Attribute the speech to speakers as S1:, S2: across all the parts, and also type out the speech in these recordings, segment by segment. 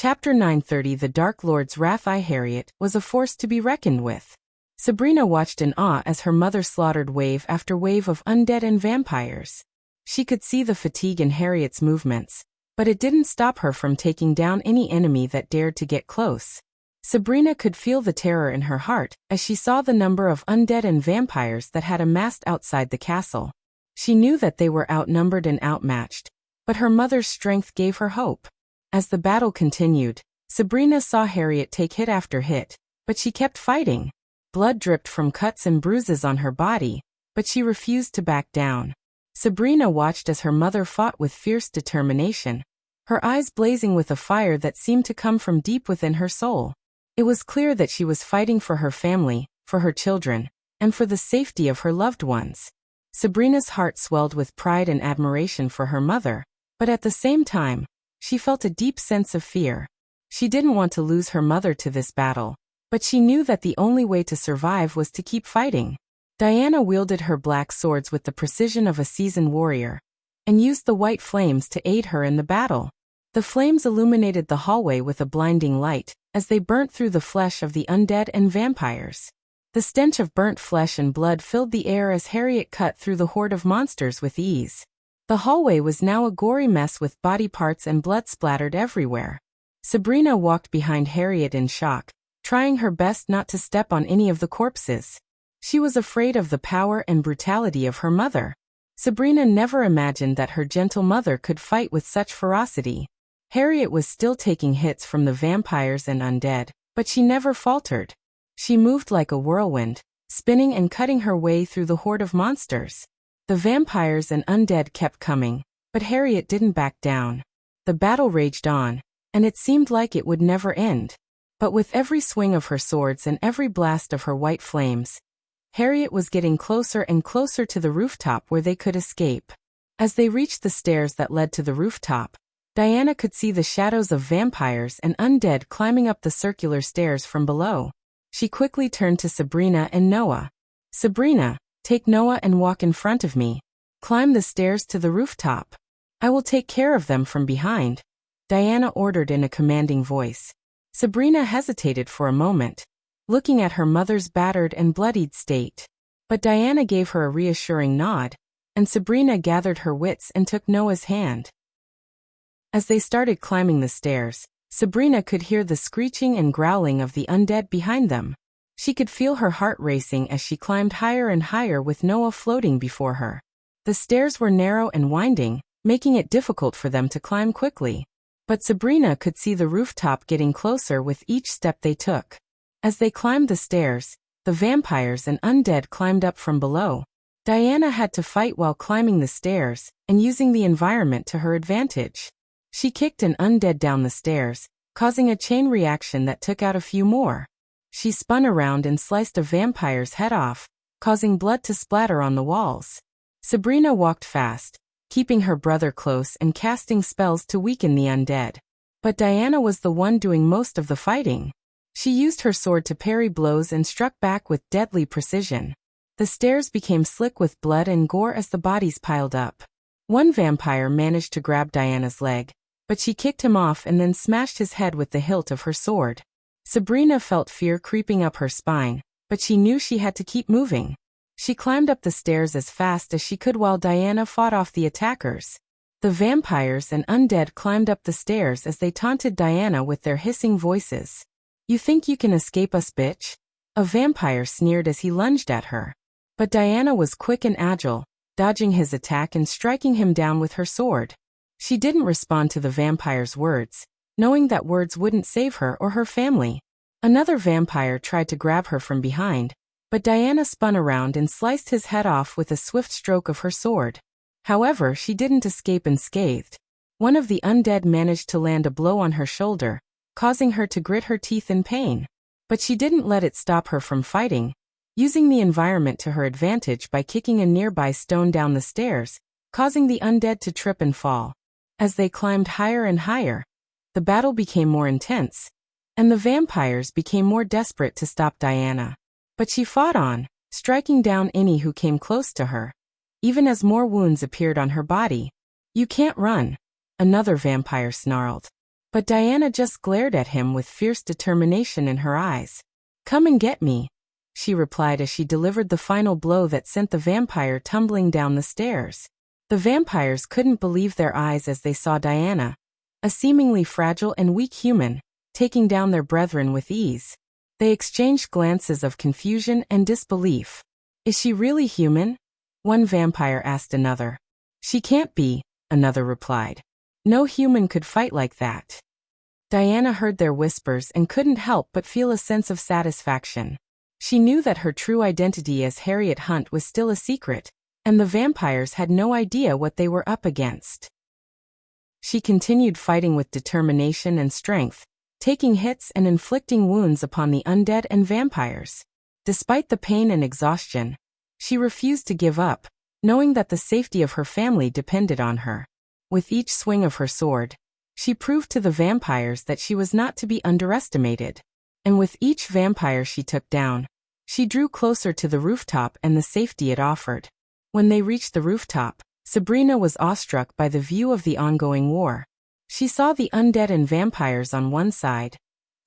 S1: Chapter 930 The Dark Lord's Wrath. Harriet was a force to be reckoned with. Sabrina watched in awe as her mother slaughtered wave after wave of undead and vampires. She could see the fatigue in Harriet's movements, but it didn't stop her from taking down any enemy that dared to get close. Sabrina could feel the terror in her heart as she saw the number of undead and vampires that had amassed outside the castle. She knew that they were outnumbered and outmatched, but her mother's strength gave her hope. As the battle continued, Sabrina saw Harriet take hit after hit, but she kept fighting. Blood dripped from cuts and bruises on her body, but she refused to back down. Sabrina watched as her mother fought with fierce determination, her eyes blazing with a fire that seemed to come from deep within her soul. It was clear that she was fighting for her family, for her children, and for the safety of her loved ones. Sabrina's heart swelled with pride and admiration for her mother, but at the same time, she felt a deep sense of fear. She didn't want to lose her mother to this battle, but she knew that the only way to survive was to keep fighting. Diana wielded her black swords with the precision of a seasoned warrior, and used the white flames to aid her in the battle. The flames illuminated the hallway with a blinding light, as they burnt through the flesh of the undead and vampires. The stench of burnt flesh and blood filled the air as Harriet cut through the horde of monsters with ease. The hallway was now a gory mess with body parts and blood splattered everywhere. Sabrina walked behind Harriet in shock, trying her best not to step on any of the corpses. She was afraid of the power and brutality of her mother. Sabrina never imagined that her gentle mother could fight with such ferocity. Harriet was still taking hits from the vampires and undead, but she never faltered. She moved like a whirlwind, spinning and cutting her way through the horde of monsters. The vampires and undead kept coming, but Harriet didn't back down. The battle raged on, and it seemed like it would never end. But with every swing of her swords and every blast of her white flames, Harriet was getting closer and closer to the rooftop where they could escape. As they reached the stairs that led to the rooftop, Diana could see the shadows of vampires and undead climbing up the circular stairs from below. She quickly turned to Sabrina and Noah. "Sabrina, take Noah and walk in front of me. Climb the stairs to the rooftop. I will take care of them from behind," Diana ordered in a commanding voice. Sabrina hesitated for a moment, looking at her mother's battered and bloodied state. But Diana gave her a reassuring nod, and Sabrina gathered her wits and took Noah's hand. As they started climbing the stairs, Sabrina could hear the screeching and growling of the undead behind them. She could feel her heart racing as she climbed higher and higher with Noah floating before her. The stairs were narrow and winding, making it difficult for them to climb quickly. But Sabrina could see the rooftop getting closer with each step they took. As they climbed the stairs, the vampires and undead climbed up from below. Diana had to fight while climbing the stairs and using the environment to her advantage. She kicked an undead down the stairs, causing a chain reaction that took out a few more. She spun around and sliced a vampire's head off, causing blood to splatter on the walls. Sabrina walked fast, keeping her brother close and casting spells to weaken the undead. But Diana was the one doing most of the fighting. She used her sword to parry blows and struck back with deadly precision. The stairs became slick with blood and gore as the bodies piled up. One vampire managed to grab Diana's leg, but she kicked him off and then smashed his head with the hilt of her sword. Sabrina felt fear creeping up her spine, but she knew she had to keep moving. She climbed up the stairs as fast as she could while Diana fought off the attackers. The vampires and undead climbed up the stairs as they taunted Diana with their hissing voices. "You think you can escape us, bitch?" a vampire sneered as he lunged at her. But Diana was quick and agile, dodging his attack and striking him down with her sword. She didn't respond to the vampire's words, knowing that words wouldn't save her or her family. Another vampire tried to grab her from behind, but Diana spun around and sliced his head off with a swift stroke of her sword. However, she didn't escape unscathed. One of the undead managed to land a blow on her shoulder, causing her to grit her teeth in pain. But she didn't let it stop her from fighting, using the environment to her advantage by kicking a nearby stone down the stairs, causing the undead to trip and fall. As they climbed higher and higher, the battle became more intense, and the vampires became more desperate to stop Diana. But she fought on, striking down any who came close to her, even as more wounds appeared on her body. "You can't run," another vampire snarled. But Diana just glared at him with fierce determination in her eyes. "Come and get me," she replied as she delivered the final blow that sent the vampire tumbling down the stairs. The vampires couldn't believe their eyes as they saw Diana, a seemingly fragile and weak human, taking down their brethren with ease. They exchanged glances of confusion and disbelief. "Is she really human?" one vampire asked another. "She can't be," another replied. "No human could fight like that." Diana heard their whispers and couldn't help but feel a sense of satisfaction. She knew that her true identity as Harriet Hunt was still a secret, and the vampires had no idea what they were up against. She continued fighting with determination and strength, taking hits and inflicting wounds upon the undead and vampires. Despite the pain and exhaustion, she refused to give up, knowing that the safety of her family depended on her. With each swing of her sword, she proved to the vampires that she was not to be underestimated. And with each vampire she took down, she drew closer to the rooftop and the safety it offered. When they reached the rooftop, Sabrina was awestruck by the view of the ongoing war. She saw the undead and vampires on one side,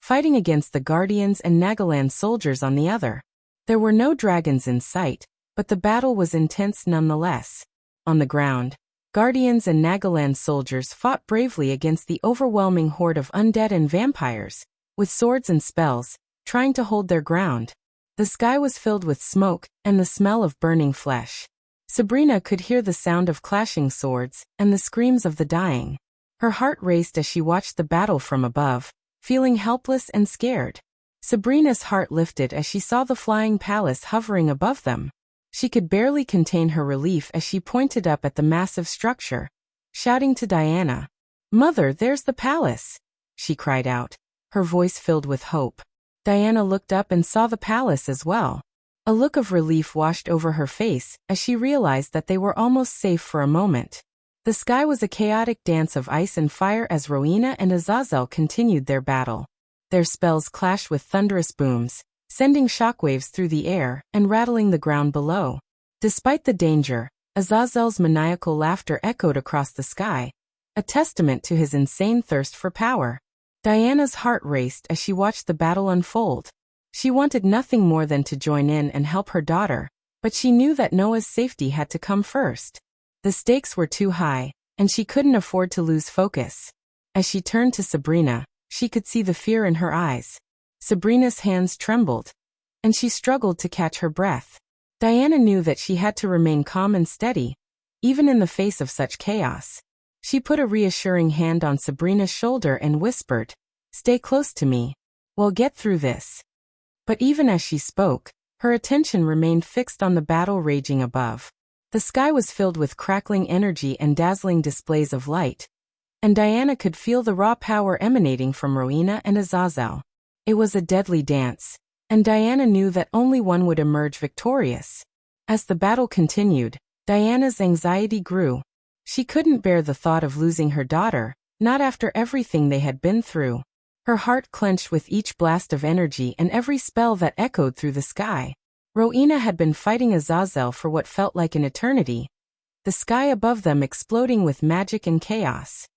S1: fighting against the Guardians and Nagaland soldiers on the other. There were no dragons in sight, but the battle was intense nonetheless. On the ground, Guardians and Nagaland soldiers fought bravely against the overwhelming horde of undead and vampires, with swords and spells, trying to hold their ground. The sky was filled with smoke and the smell of burning flesh. Sabrina could hear the sound of clashing swords and the screams of the dying. Her heart raced as she watched the battle from above, feeling helpless and scared. Sabrina's heart lifted as she saw the flying palace hovering above them. She could barely contain her relief as she pointed up at the massive structure, shouting to Diana, "Mother, there's the palace!" she cried out, her voice filled with hope. Diana looked up and saw the palace as well. A look of relief washed over her face as she realized that they were almost safe for a moment. The sky was a chaotic dance of ice and fire as Rowena and Azazel continued their battle. Their spells clashed with thunderous booms, sending shockwaves through the air and rattling the ground below. Despite the danger, Azazel's maniacal laughter echoed across the sky, a testament to his insane thirst for power. Diana's heart raced as she watched the battle unfold. She wanted nothing more than to join in and help her daughter, but she knew that Noah's safety had to come first. The stakes were too high, and she couldn't afford to lose focus. As she turned to Sabrina, she could see the fear in her eyes. Sabrina's hands trembled, and she struggled to catch her breath. Diana knew that she had to remain calm and steady, even in the face of such chaos. She put a reassuring hand on Sabrina's shoulder and whispered, "Stay close to me. We'll get through this." But even as she spoke, her attention remained fixed on the battle raging above. The sky was filled with crackling energy and dazzling displays of light, and Diana could feel the raw power emanating from Rowena and Azazel. It was a deadly dance, and Diana knew that only one would emerge victorious. As the battle continued, Diana's anxiety grew. She couldn't bear the thought of losing her daughter, not after everything they had been through. Her heart clenched with each blast of energy and every spell that echoed through the sky. Rowena had been fighting Azazel for what felt like an eternity, the sky above them exploding with magic and chaos.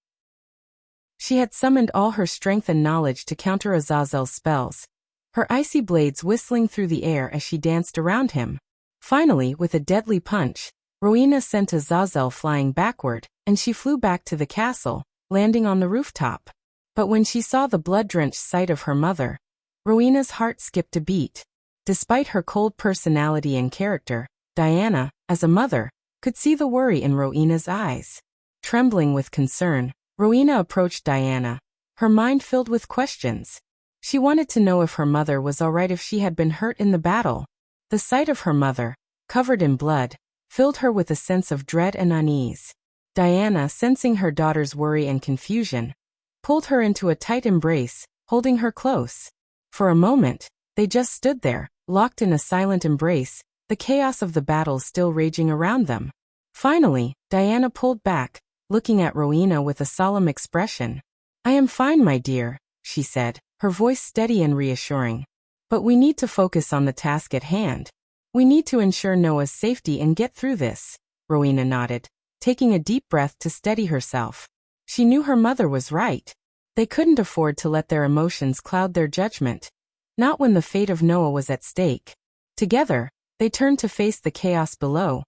S1: She had summoned all her strength and knowledge to counter Azazel's spells, her icy blades whistling through the air as she danced around him. Finally, with a deadly punch, Rowena sent Azazel flying backward, and she flew back to the castle, landing on the rooftop. But when she saw the blood-drenched sight of her mother, Rowena's heart skipped a beat. Despite her cold personality and character, Diana, as a mother, could see the worry in Rowena's eyes. Trembling with concern, Rowena approached Diana, her mind filled with questions. She wanted to know if her mother was all right, if she had been hurt in the battle. The sight of her mother, covered in blood, filled her with a sense of dread and unease. Diana, sensing her daughter's worry and confusion, pulled her into a tight embrace, holding her close. For a moment, they just stood there, locked in a silent embrace, the chaos of the battle still raging around them. Finally, Diana pulled back, looking at Rowena with a solemn expression. "I am fine, my dear," she said, her voice steady and reassuring. "But we need to focus on the task at hand. We need to ensure Noah's safety and get through this." Rowena nodded, taking a deep breath to steady herself. She knew her mother was right. They couldn't afford to let their emotions cloud their judgment. Not when the fate of Noah was at stake. Together, they turned to face the chaos below,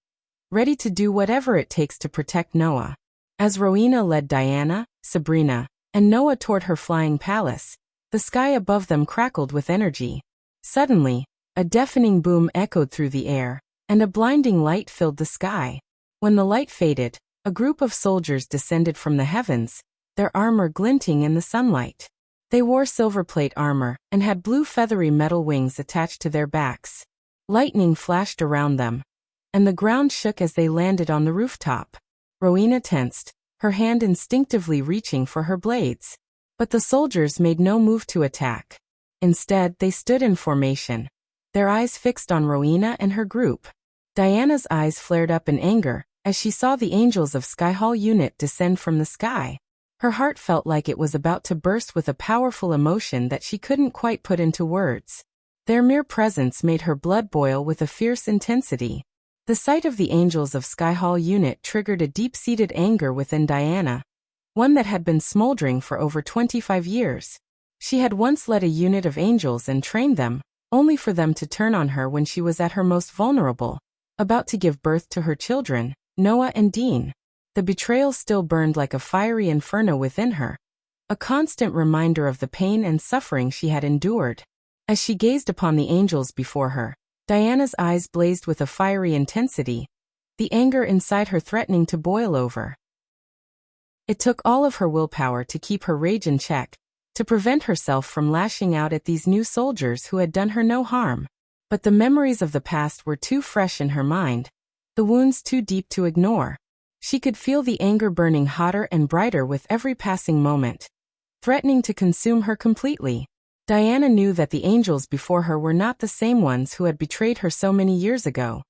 S1: ready to do whatever it takes to protect Noah. As Rowena led Diana, Sabrina, and Noah toward her flying palace, the sky above them crackled with energy. Suddenly, a deafening boom echoed through the air, and a blinding light filled the sky. When the light faded, a group of soldiers descended from the heavens, their armor glinting in the sunlight. They wore silver-plate armor and had blue feathery metal wings attached to their backs. Lightning flashed around them, and the ground shook as they landed on the rooftop. Rowena tensed, her hand instinctively reaching for her blades. But the soldiers made no move to attack. Instead, they stood in formation, their eyes fixed on Rowena and her group. Diana's eyes flared up in anger as she saw the angels of Skyhall unit descend from the sky. Her heart felt like it was about to burst with a powerful emotion that she couldn't quite put into words. Their mere presence made her blood boil with a fierce intensity. The sight of the angels of Skyhall unit triggered a deep-seated anger within Diana, one that had been smoldering for over 25 years. She had once led a unit of angels and trained them, only for them to turn on her when she was at her most vulnerable, about to give birth to her children, Noah and Dean. The betrayal still burned like a fiery inferno within her, a constant reminder of the pain and suffering she had endured. As she gazed upon the angels before her, Diana's eyes blazed with a fiery intensity, the anger inside her threatening to boil over. It took all of her willpower to keep her rage in check, to prevent herself from lashing out at these new soldiers who had done her no harm. But the memories of the past were too fresh in her mind, the wounds too deep to ignore. She could feel the anger burning hotter and brighter with every passing moment, threatening to consume her completely. Diana knew that the angels before her were not the same ones who had betrayed her so many years ago.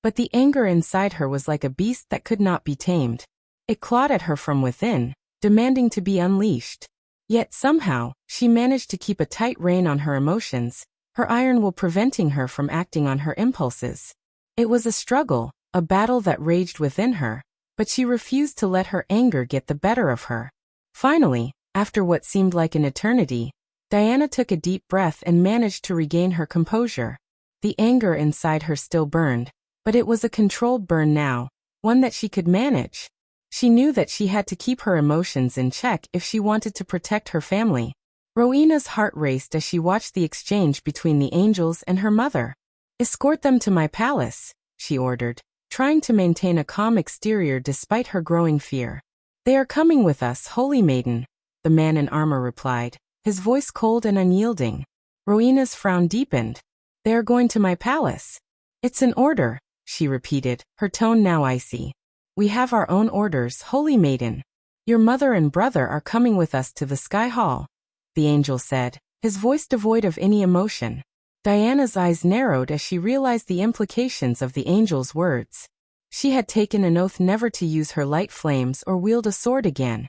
S1: But the anger inside her was like a beast that could not be tamed. It clawed at her from within, demanding to be unleashed. Yet somehow, she managed to keep a tight rein on her emotions, her iron will preventing her from acting on her impulses. It was a struggle, a battle that raged within her, but she refused to let her anger get the better of her. Finally, after what seemed like an eternity, Diana took a deep breath and managed to regain her composure. The anger inside her still burned, but it was a controlled burn now, one that she could manage. She knew that she had to keep her emotions in check if she wanted to protect her family. Rowena's heart raced as she watched the exchange between the angels and her mother. "Escort them to my palace," she ordered, trying to maintain a calm exterior despite her growing fear. "They are coming with us, Holy Maiden," the man in armor replied, his voice cold and unyielding. Rowena's frown deepened. "They are going to my palace." "It's an order," she repeated, her tone now icy. "We have our own orders, Holy Maiden. Your mother and brother are coming with us to the Sky Hall," the angel said, his voice devoid of any emotion. Diana's eyes narrowed as she realized the implications of the angel's words. She had taken an oath never to use her light flames or wield a sword again.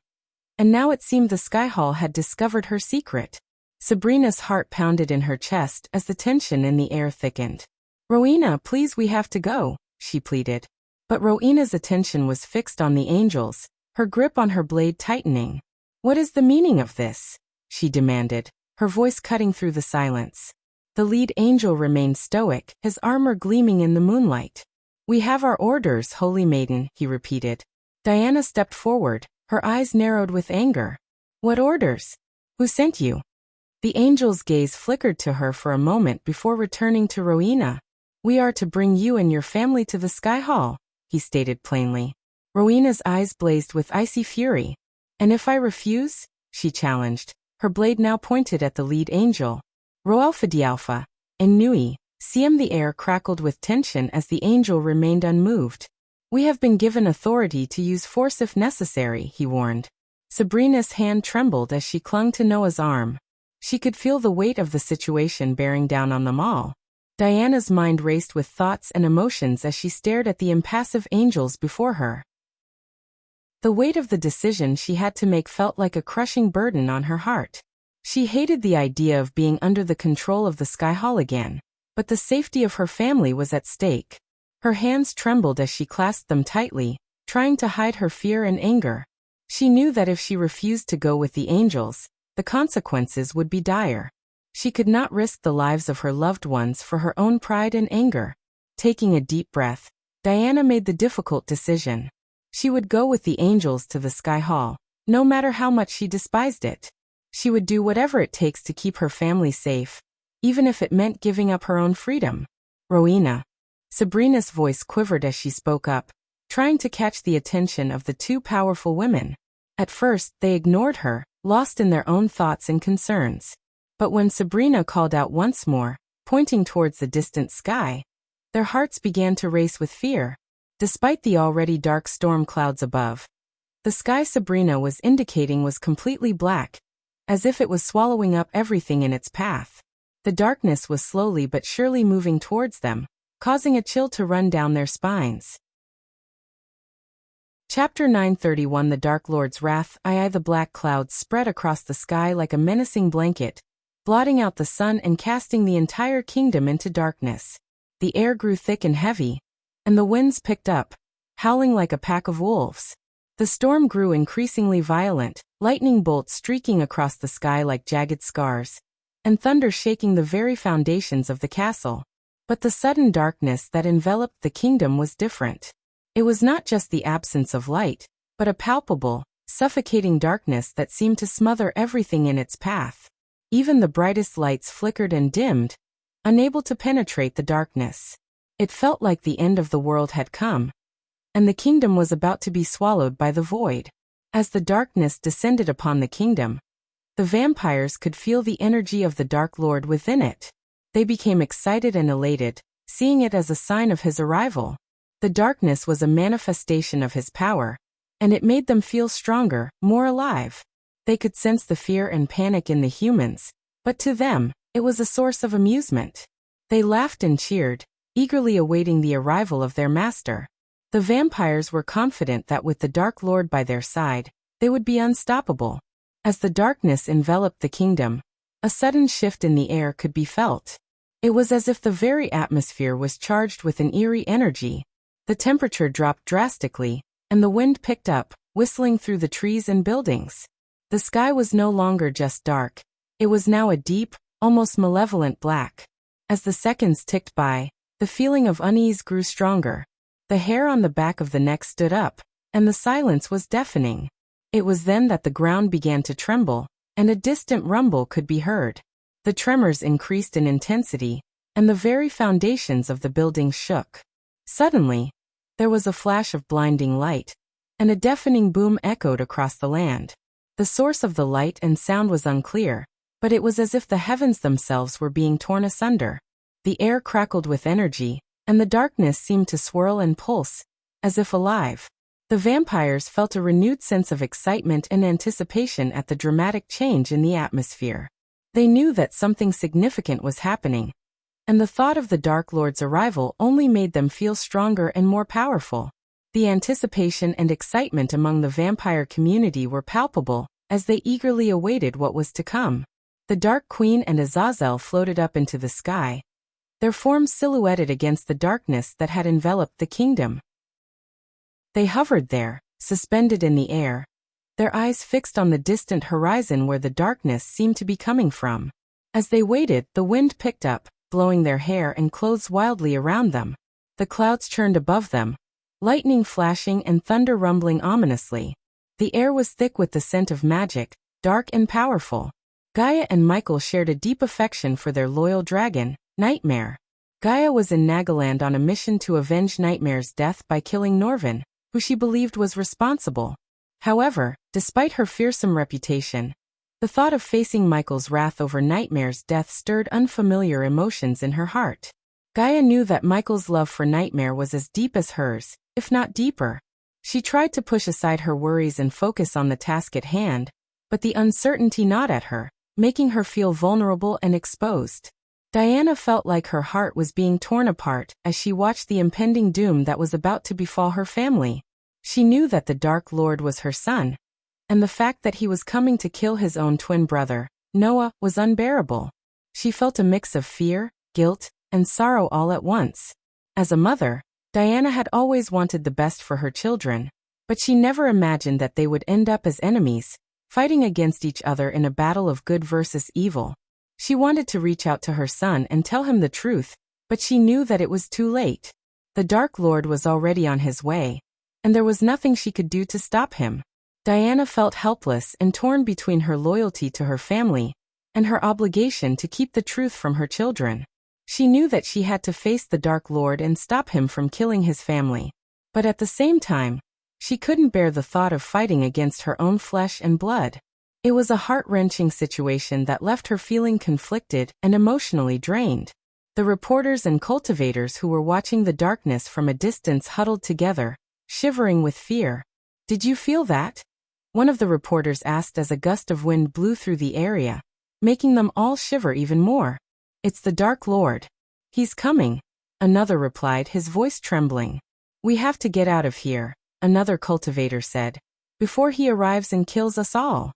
S1: And now it seemed the Sky Hall had discovered her secret. Sabrina's heart pounded in her chest as the tension in the air thickened. "Rowena, please, we have to go," she pleaded. But Rowena's attention was fixed on the angels, her grip on her blade tightening. "What is the meaning of this?" she demanded, her voice cutting through the silence. The lead angel remained stoic, his armor gleaming in the moonlight. "We have our orders, Holy Maiden," he repeated. Diana stepped forward, her eyes narrowed with anger. "What orders? Who sent you?" The angel's gaze flickered to her for a moment before returning to Rowena. "We are to bring you and your family to the Sky Hall," he stated plainly. Rowena's eyes blazed with icy fury. "And if I refuse?" she challenged, her blade now pointed at the lead angel. "Roalpha Dialpha, and Nui, Siem." The air crackled with tension as the angel remained unmoved. "We have been given authority to use force if necessary," he warned. Sabrina's hand trembled as she clung to Noah's arm. She could feel the weight of the situation bearing down on them all. Diana's mind raced with thoughts and emotions as she stared at the impassive angels before her. The weight of the decision she had to make felt like a crushing burden on her heart. She hated the idea of being under the control of the Sky Hall again, but the safety of her family was at stake. Her hands trembled as she clasped them tightly, trying to hide her fear and anger. She knew that if she refused to go with the angels, the consequences would be dire. She could not risk the lives of her loved ones for her own pride and anger. Taking a deep breath, Diana made the difficult decision. She would go with the angels to the Sky Hall, no matter how much she despised it. She would do whatever it takes to keep her family safe, even if it meant giving up her own freedom. Rowena. Sabrina's voice quivered as she spoke up, trying to catch the attention of the two powerful women. At first, they ignored her, lost in their own thoughts and concerns. But when Sabrina called out once more, pointing towards the distant sky, their hearts began to race with fear. Despite the already dark storm clouds above, the sky Sabrina was indicating was completely black, as if it was swallowing up everything in its path. The darkness was slowly but surely moving towards them, causing a chill to run down their spines. Chapter 931 The Dark Lord's Wrath. The black clouds spread across the sky like a menacing blanket, blotting out the sun and casting the entire kingdom into darkness. The air grew thick and heavy, and the winds picked up, howling like a pack of wolves. The storm grew increasingly violent, lightning bolts streaking across the sky like jagged scars, and thunder shaking the very foundations of the castle. But the sudden darkness that enveloped the kingdom was different. It was not just the absence of light, but a palpable, suffocating darkness that seemed to smother everything in its path. Even the brightest lights flickered and dimmed, unable to penetrate the darkness. It felt like the end of the world had come, and the kingdom was about to be swallowed by the void. As the darkness descended upon the kingdom, the vampires could feel the energy of the Dark Lord within it. They became excited and elated, seeing it as a sign of his arrival. The darkness was a manifestation of his power, and it made them feel stronger, more alive. They could sense the fear and panic in the humans, but to them, it was a source of amusement. They laughed and cheered, eagerly awaiting the arrival of their master. The vampires were confident that with the Dark Lord by their side, they would be unstoppable. As the darkness enveloped the kingdom, a sudden shift in the air could be felt. It was as if the very atmosphere was charged with an eerie energy. The temperature dropped drastically, and the wind picked up, whistling through the trees and buildings. The sky was no longer just dark. It was now a deep, almost malevolent black. As the seconds ticked by, the feeling of unease grew stronger. The hair on the back of the neck stood up, and the silence was deafening. It was then that the ground began to tremble, and a distant rumble could be heard. The tremors increased in intensity, and the very foundations of the buildings shook. Suddenly, there was a flash of blinding light, and a deafening boom echoed across the land. The source of the light and sound was unclear, but it was as if the heavens themselves were being torn asunder. The air crackled with energy, and the darkness seemed to swirl and pulse, as if alive. The vampires felt a renewed sense of excitement and anticipation at the dramatic change in the atmosphere. They knew that something significant was happening, and the thought of the Dark Lord's arrival only made them feel stronger and more powerful. The anticipation and excitement among the vampire community were palpable, as they eagerly awaited what was to come. The Dark Queen and Azazel floated up into the sky, their forms silhouetted against the darkness that had enveloped the kingdom. They hovered there, suspended in the air, their eyes fixed on the distant horizon where the darkness seemed to be coming from. As they waited, the wind picked up, blowing their hair and clothes wildly around them. The clouds churned above them, lightning flashing and thunder rumbling ominously. The air was thick with the scent of magic, dark and powerful. Gaia and Michael shared a deep affection for their loyal dragon, Nightmare. Gaia was in Nagaland on a mission to avenge Nightmare's death by killing Norvin, who she believed was responsible. However, despite her fearsome reputation, the thought of facing Michael's wrath over Nightmare's death stirred unfamiliar emotions in her heart. Gaia knew that Michael's love for Nightmare was as deep as hers, if not deeper. She tried to push aside her worries and focus on the task at hand, but the uncertainty gnawed at her, making her feel vulnerable and exposed. Diana felt like her heart was being torn apart as she watched the impending doom that was about to befall her family. She knew that the Dark Lord was her son, and the fact that he was coming to kill his own twin brother, Noah, was unbearable. She felt a mix of fear, guilt, and sorrow all at once. As a mother, Diana had always wanted the best for her children, But she never imagined that they would end up as enemies, fighting against each other in a battle of good versus evil. She wanted to reach out to her son and tell him the truth, but she knew that it was too late. The Dark Lord was already on his way, and there was nothing she could do to stop him. Diana felt helpless and torn between her loyalty to her family and her obligation to keep the truth from her children. She knew that she had to face the Dark Lord and stop him from killing his family. But at the same time, she couldn't bear the thought of fighting against her own flesh and blood. It was a heart-wrenching situation that left her feeling conflicted and emotionally drained. The reporters and cultivators who were watching the darkness from a distance huddled together, shivering with fear. "Did you feel that?" one of the reporters asked as a gust of wind blew through the area, making them all shiver even more. "It's the Dark Lord. He's coming," another replied, his voice trembling. "We have to get out of here," another cultivator said, "before he arrives and kills us all."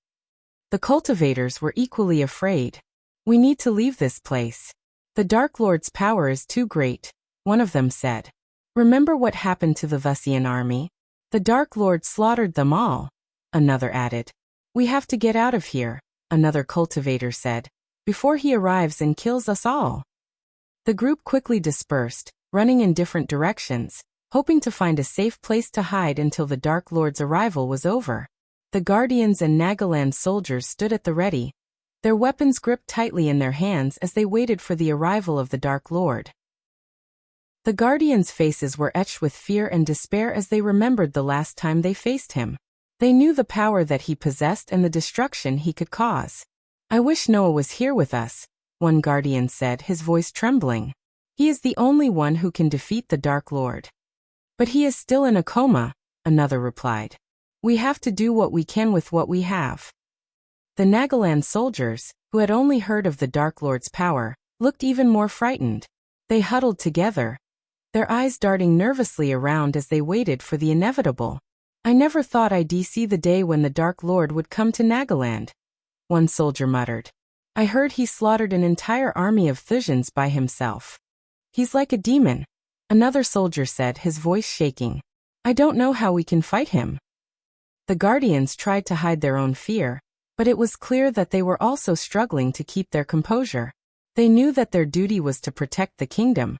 S1: The cultivators were equally afraid. "We need to leave this place. The Dark Lord's power is too great," one of them said. "Remember what happened to the Vusian army? The Dark Lord slaughtered them all," another added. "We have to get out of here," another cultivator said, "before he arrives and kills us all." The group quickly dispersed, running in different directions, hoping to find a safe place to hide until the Dark Lord's arrival was over. The Guardians and Nagaland soldiers stood at the ready, their weapons gripped tightly in their hands as they waited for the arrival of the Dark Lord. The Guardians' faces were etched with fear and despair as they remembered the last time they faced him. They knew the power that he possessed and the destruction he could cause. "I wish Noah was here with us," one Guardian said, his voice trembling. "He is the only one who can defeat the Dark Lord." "But he is still in a coma," another replied. "We have to do what we can with what we have." The Nagaland soldiers, who had only heard of the Dark Lord's power, looked even more frightened. They huddled together, their eyes darting nervously around as they waited for the inevitable. "I never thought I'd see the day when the Dark Lord would come to Nagaland," one soldier muttered. "I heard he slaughtered an entire army of Thusians by himself. He's like a demon," another soldier said, his voice shaking. "I don't know how we can fight him." The Guardians tried to hide their own fear, but it was clear that they were also struggling to keep their composure. They knew that their duty was to protect the kingdom,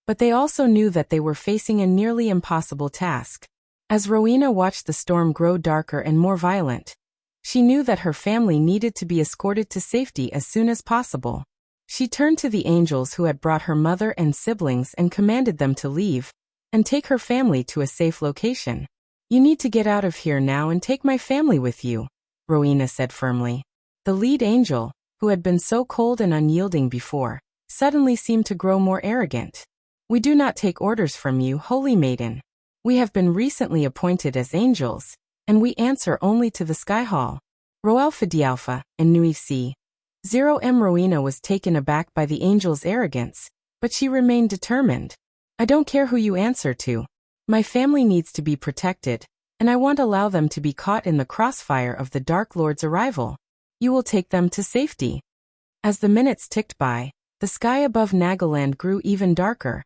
S1: but they also knew that they were facing a nearly impossible task. As Rowena watched the storm grow darker and more violent, she knew that her family needed to be escorted to safety as soon as possible. She turned to the angels who had brought her mother and siblings and commanded them to leave and take her family to a safe location. "You need to get out of here now and take my family with you," Rowena said firmly. The lead angel, who had been so cold and unyielding before, suddenly seemed to grow more arrogant. "We do not take orders from you, holy maiden. We have been recently appointed as angels, and we answer only to the Sky Hall. Roalpha Dialpha, and Nui C. 0M." Rowena was taken aback by the angel's arrogance, but she remained determined. "I don't care who you answer to. My family needs to be protected, and I won't allow them to be caught in the crossfire of the Dark Lord's arrival. You will take them to safety." As the minutes ticked by, the sky above Nagaland grew even darker,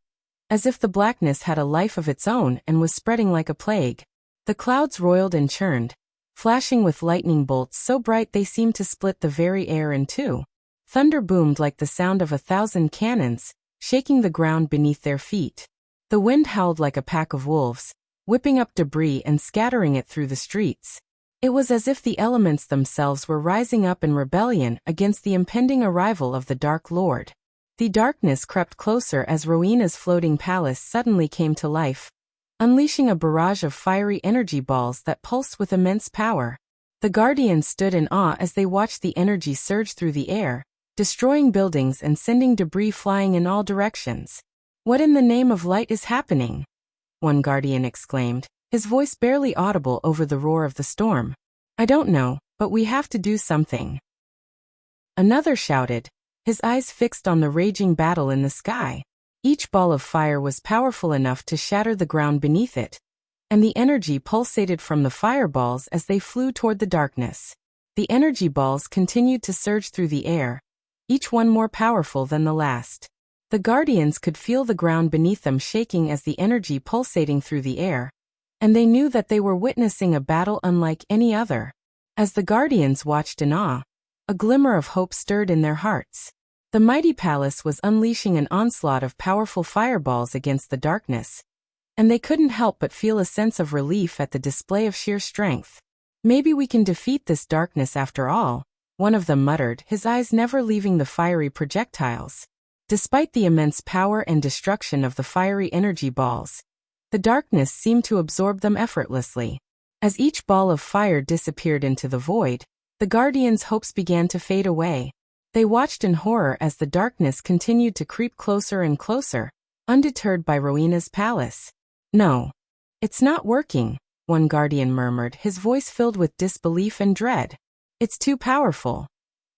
S1: as if the blackness had a life of its own and was spreading like a plague. The clouds roiled and churned, flashing with lightning bolts so bright they seemed to split the very air in two. Thunder boomed like the sound of 1,000 cannons, shaking the ground beneath their feet. The wind howled like a pack of wolves, whipping up debris and scattering it through the streets. It was as if the elements themselves were rising up in rebellion against the impending arrival of the Dark Lord. The darkness crept closer as Rowena's floating palace suddenly came to life, unleashing a barrage of fiery energy balls that pulsed with immense power. The Guardians stood in awe as they watched the energy surge through the air, destroying buildings and sending debris flying in all directions. "What in the name of light is happening?" one Guardian exclaimed, his voice barely audible over the roar of the storm. "I don't know, but we have to do something," another shouted, his eyes fixed on the raging battle in the sky. Each ball of fire was powerful enough to shatter the ground beneath it, and the energy pulsated from the fireballs as they flew toward the darkness. The energy balls continued to surge through the air, each one more powerful than the last. The Guardians could feel the ground beneath them shaking as the energy pulsating through the air, and they knew that they were witnessing a battle unlike any other. As the guardians watched in awe, a glimmer of hope stirred in their hearts. The mighty palace was unleashing an onslaught of powerful fireballs against the darkness, and they couldn't help but feel a sense of relief at the display of sheer strength. "Maybe we can defeat this darkness after all," one of them muttered, his eyes never leaving the fiery projectiles. Despite the immense power and destruction of the fiery energy balls, the darkness seemed to absorb them effortlessly. As each ball of fire disappeared into the void, the Guardians' hopes began to fade away. They watched in horror as the darkness continued to creep closer and closer, undeterred by Rowena's palace. "No. It's not working," one Guardian murmured, his voice filled with disbelief and dread. "It's too powerful.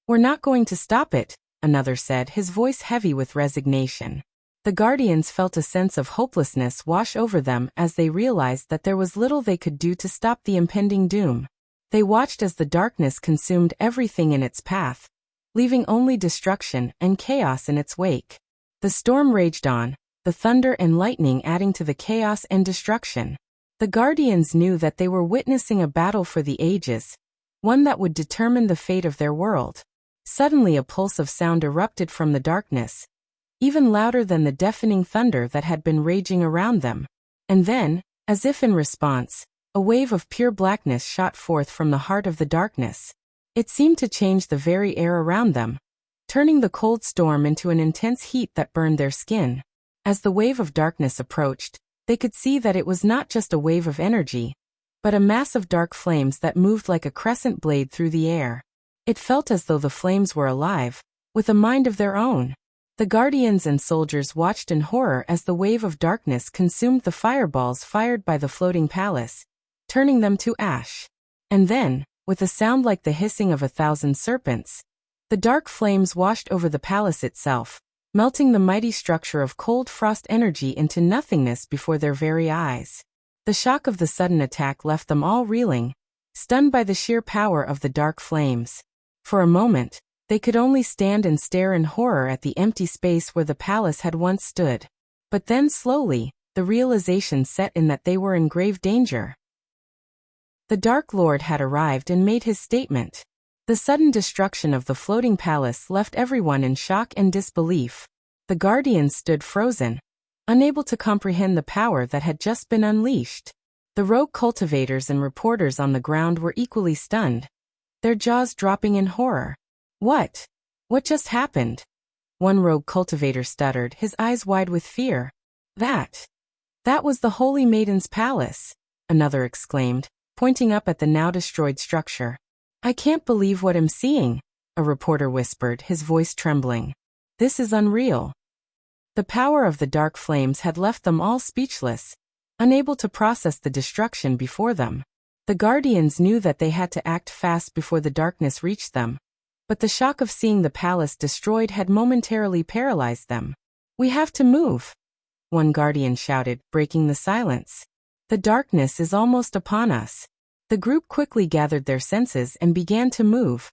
S1: We're not going to stop it," another said, his voice heavy with resignation. The Guardians felt a sense of hopelessness wash over them as they realized that there was little they could do to stop the impending doom. They watched as the darkness consumed everything in its path, leaving only destruction and chaos in its wake. The storm raged on, the thunder and lightning adding to the chaos and destruction. The Guardians knew that they were witnessing a battle for the ages, one that would determine the fate of their world. Suddenly a pulse of sound erupted from the darkness, even louder than the deafening thunder that had been raging around them. And then, as if in response, a wave of pure blackness shot forth from the heart of the darkness. It seemed to change the very air around them, turning the cold storm into an intense heat that burned their skin. As the wave of darkness approached, they could see that it was not just a wave of energy, but a mass of dark flames that moved like a crescent blade through the air. It felt as though the flames were alive, with a mind of their own. The Guardians and soldiers watched in horror as the wave of darkness consumed the fireballs fired by the floating palace, turning them to ash. And then, with a sound like the hissing of 1,000 serpents, the dark flames washed over the palace itself, melting the mighty structure of cold frost energy into nothingness before their very eyes. The shock of the sudden attack left them all reeling, stunned by the sheer power of the dark flames. For a moment, they could only stand and stare in horror at the empty space where the palace had once stood. But then slowly, the realization set in that they were in grave danger. The Dark Lord had arrived and made his statement. The sudden destruction of the floating palace left everyone in shock and disbelief. The Guardians stood frozen, unable to comprehend the power that had just been unleashed. The rogue cultivators and reporters on the ground were equally stunned, their jaws dropping in horror. What just happened?" One rogue cultivator stuttered, his eyes wide with fear. That was the Holy Maiden's palace," another exclaimed, pointing up at the now destroyed structure. "I can't believe what I'm seeing," a reporter whispered, his voice trembling. "This is unreal." The power of the dark flames had left them all speechless, unable to process the destruction before them. The Guardians knew that they had to act fast before the darkness reached them, but the shock of seeing the palace destroyed had momentarily paralyzed them. "We have to move," one Guardian shouted, breaking the silence. "The darkness is almost upon us." The group quickly gathered their senses and began to move,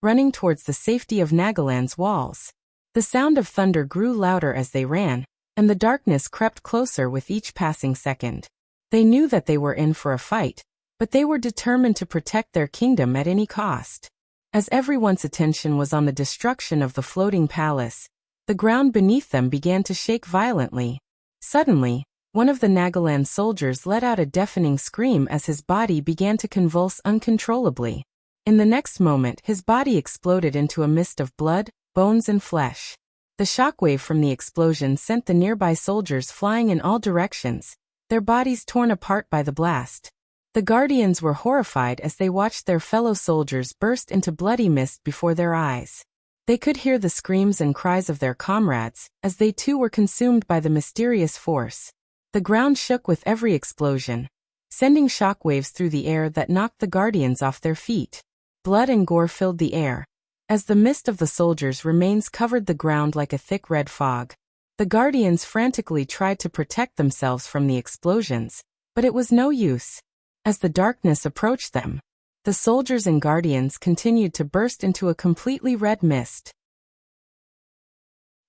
S1: running towards the safety of Nagaland's walls. The sound of thunder grew louder as they ran, and the darkness crept closer with each passing second. They knew that they were in for a fight, but they were determined to protect their kingdom at any cost. As everyone's attention was on the destruction of the floating palace, the ground beneath them began to shake violently. Suddenly, one of the Nagaland soldiers let out a deafening scream as his body began to convulse uncontrollably. In the next moment, his body exploded into a mist of blood, bones and flesh. The shockwave from the explosion sent the nearby soldiers flying in all directions, their bodies torn apart by the blast. The Guardians were horrified as they watched their fellow soldiers burst into bloody mist before their eyes. They could hear the screams and cries of their comrades, as they too were consumed by the mysterious force. The ground shook with every explosion, sending shockwaves through the air that knocked the Guardians off their feet. Blood and gore filled the air, as the mist of the soldiers' remains covered the ground like a thick red fog. The Guardians frantically tried to protect themselves from the explosions, but it was no use. As the darkness approached them, the soldiers and Guardians continued to burst into a completely red mist.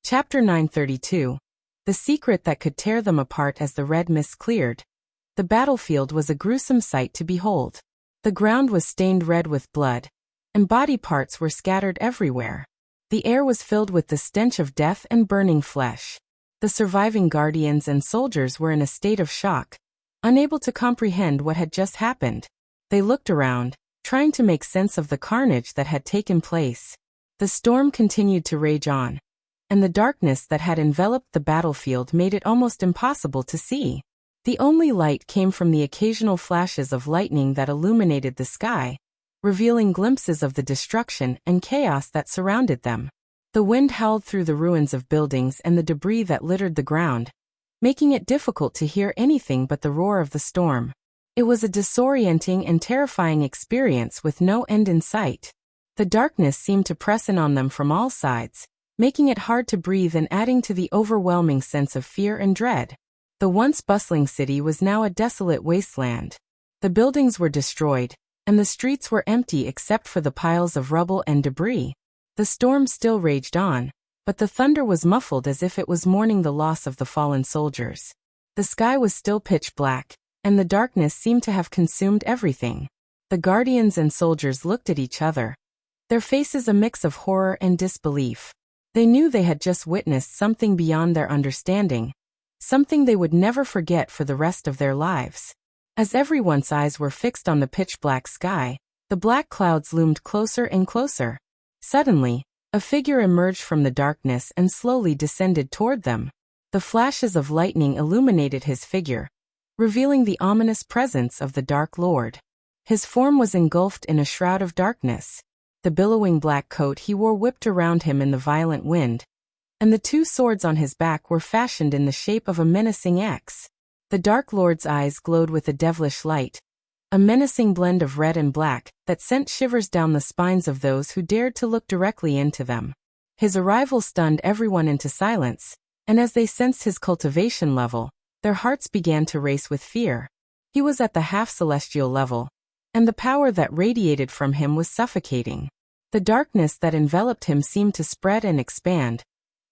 S1: Chapter 932. The secret that could tear them apart. As the red mist cleared, The battlefield was a gruesome sight to behold. The ground was stained red with blood, and body parts were scattered everywhere. The air was filled with the stench of death and burning flesh. The surviving guardians and soldiers were in a state of shock, unable to comprehend what had just happened. They looked around, trying to make sense of the carnage that had taken place. The storm continued to rage on, and the darkness that had enveloped the battlefield made it almost impossible to see. The only light came from the occasional flashes of lightning that illuminated the sky, revealing glimpses of the destruction and chaos that surrounded them. The wind howled through the ruins of buildings and the debris that littered the ground, making it difficult to hear anything but the roar of the storm. It was a disorienting and terrifying experience with no end in sight. The darkness seemed to press in on them from all sides, making it hard to breathe and adding to the overwhelming sense of fear and dread. The once bustling city was now a desolate wasteland. The buildings were destroyed, and the streets were empty except for the piles of rubble and debris. The storm still raged on, but the thunder was muffled as if it was mourning the loss of the fallen soldiers. The sky was still pitch black, and the darkness seemed to have consumed everything. The guardians and soldiers looked at each other, their faces a mix of horror and disbelief. They knew they had just witnessed something beyond their understanding, something they would never forget for the rest of their lives. As everyone's eyes were fixed on the pitch-black sky, the black clouds loomed closer and closer. Suddenly, a figure emerged from the darkness and slowly descended toward them. The flashes of lightning illuminated his figure, revealing the ominous presence of the Dark Lord. His form was engulfed in a shroud of darkness. The billowing black coat he wore whipped around him in the violent wind, and the two swords on his back were fashioned in the shape of a menacing X. The Dark Lord's eyes glowed with a devilish light, a menacing blend of red and black that sent shivers down the spines of those who dared to look directly into them. His arrival stunned everyone into silence, and as they sensed his cultivation level, their hearts began to race with fear. He was at the half-celestial level, and the power that radiated from him was suffocating. The darkness that enveloped him seemed to spread and expand,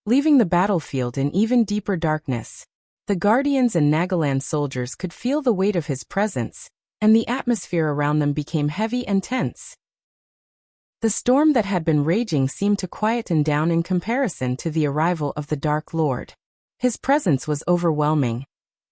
S1: leaving the battlefield in even deeper darkness. The Guardians and Nagaland soldiers could feel the weight of his presence, and the atmosphere around them became heavy and tense. The storm that had been raging seemed to quieten down in comparison to the arrival of the Dark Lord. His presence was overwhelming,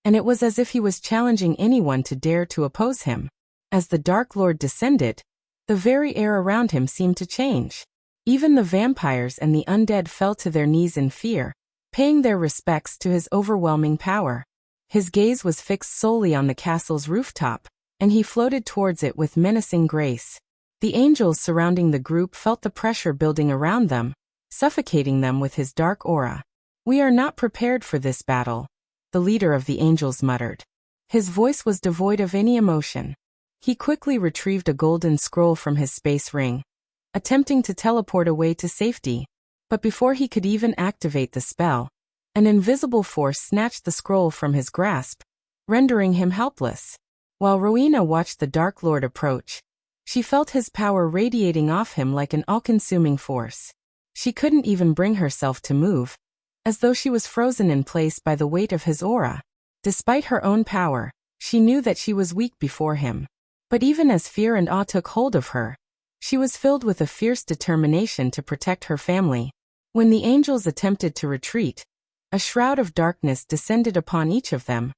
S1: and it was as if he was challenging anyone to dare to oppose him. As the Dark Lord descended, the very air around him seemed to change. Even the vampires and the undead fell to their knees in fear, paying their respects to his overwhelming power. His gaze was fixed solely on the castle's rooftop, and he floated towards it with menacing grace. The angels surrounding the group felt the pressure building around them, suffocating them with his dark aura. "We are not prepared for this battle," the leader of the angels muttered. His voice was devoid of any emotion. He quickly retrieved a golden scroll from his space ring, attempting to teleport away to safety. But before he could even activate the spell, an invisible force snatched the scroll from his grasp, rendering him helpless. While Rowena watched the Dark Lord approach, she felt his power radiating off him like an all-consuming force. She couldn't even bring herself to move, as though she was frozen in place by the weight of his aura. Despite her own power, she knew that she was weak before him. But even as fear and awe took hold of her, she was filled with a fierce determination to protect her family. When the angels attempted to retreat, a shroud of darkness descended upon each of them,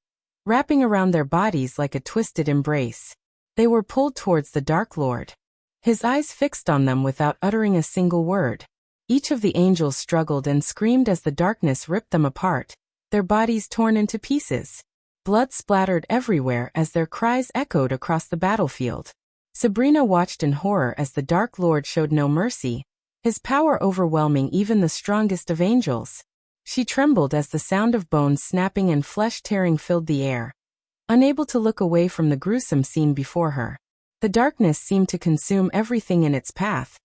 S1: wrapping around their bodies like a twisted embrace. They were pulled towards the Dark Lord, his eyes fixed on them without uttering a single word. Each of the angels struggled and screamed as the darkness ripped them apart, their bodies torn into pieces. Blood splattered everywhere as their cries echoed across the battlefield. Sabrina watched in horror as the Dark Lord showed no mercy, his power overwhelming even the strongest of angels. She trembled as the sound of bones snapping and flesh tearing filled the air, unable to look away from the gruesome scene before her. The darkness seemed to consume everything in its path,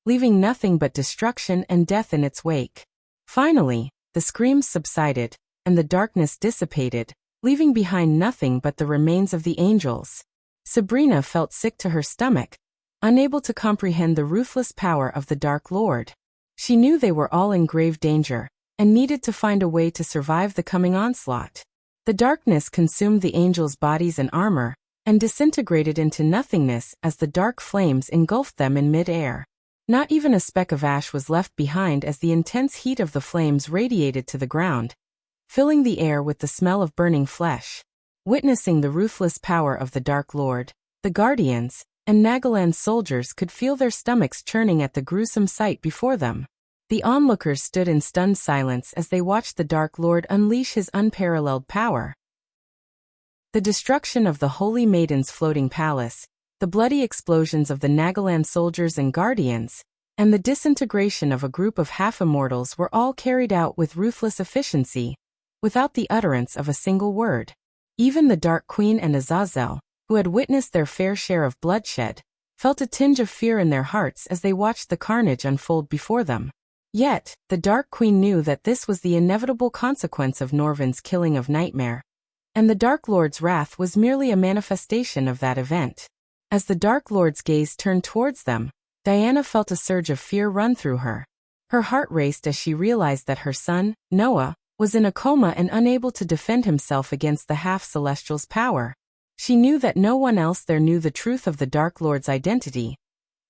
S1: leaving nothing but destruction and death in its wake. Finally, the screams subsided, and the darkness dissipated, leaving behind nothing but the remains of the angels. Sabrina felt sick to her stomach, unable to comprehend the ruthless power of the Dark Lord. She knew they were all in grave danger, and needed to find a way to survive the coming onslaught. The darkness consumed the angels' bodies and armor, and disintegrated into nothingness as the dark flames engulfed them in mid-air. Not even a speck of ash was left behind as the intense heat of the flames radiated to the ground, filling the air with the smell of burning flesh. Witnessing the ruthless power of the Dark Lord, the Guardians, and Nagaland's soldiers could feel their stomachs churning at the gruesome sight before them. The onlookers stood in stunned silence as they watched the Dark Lord unleash his unparalleled power. The destruction of the Holy Maiden's floating palace, the bloody explosions of the Nagaland soldiers and guardians, and the disintegration of a group of half-immortals were all carried out with ruthless efficiency, without the utterance of a single word. Even the Dark Queen and Azazel, who had witnessed their fair share of bloodshed, felt a tinge of fear in their hearts as they watched the carnage unfold before them. Yet, the Dark Queen knew that this was the inevitable consequence of Norvin's killing of Nightmare, and the Dark Lord's wrath was merely a manifestation of that event. As the Dark Lord's gaze turned towards them, Diana felt a surge of fear run through her. Her heart raced as she realized that her son, Noah, was in a coma and unable to defend himself against the half-celestial's power. She knew that no one else there knew the truth of the Dark Lord's identity,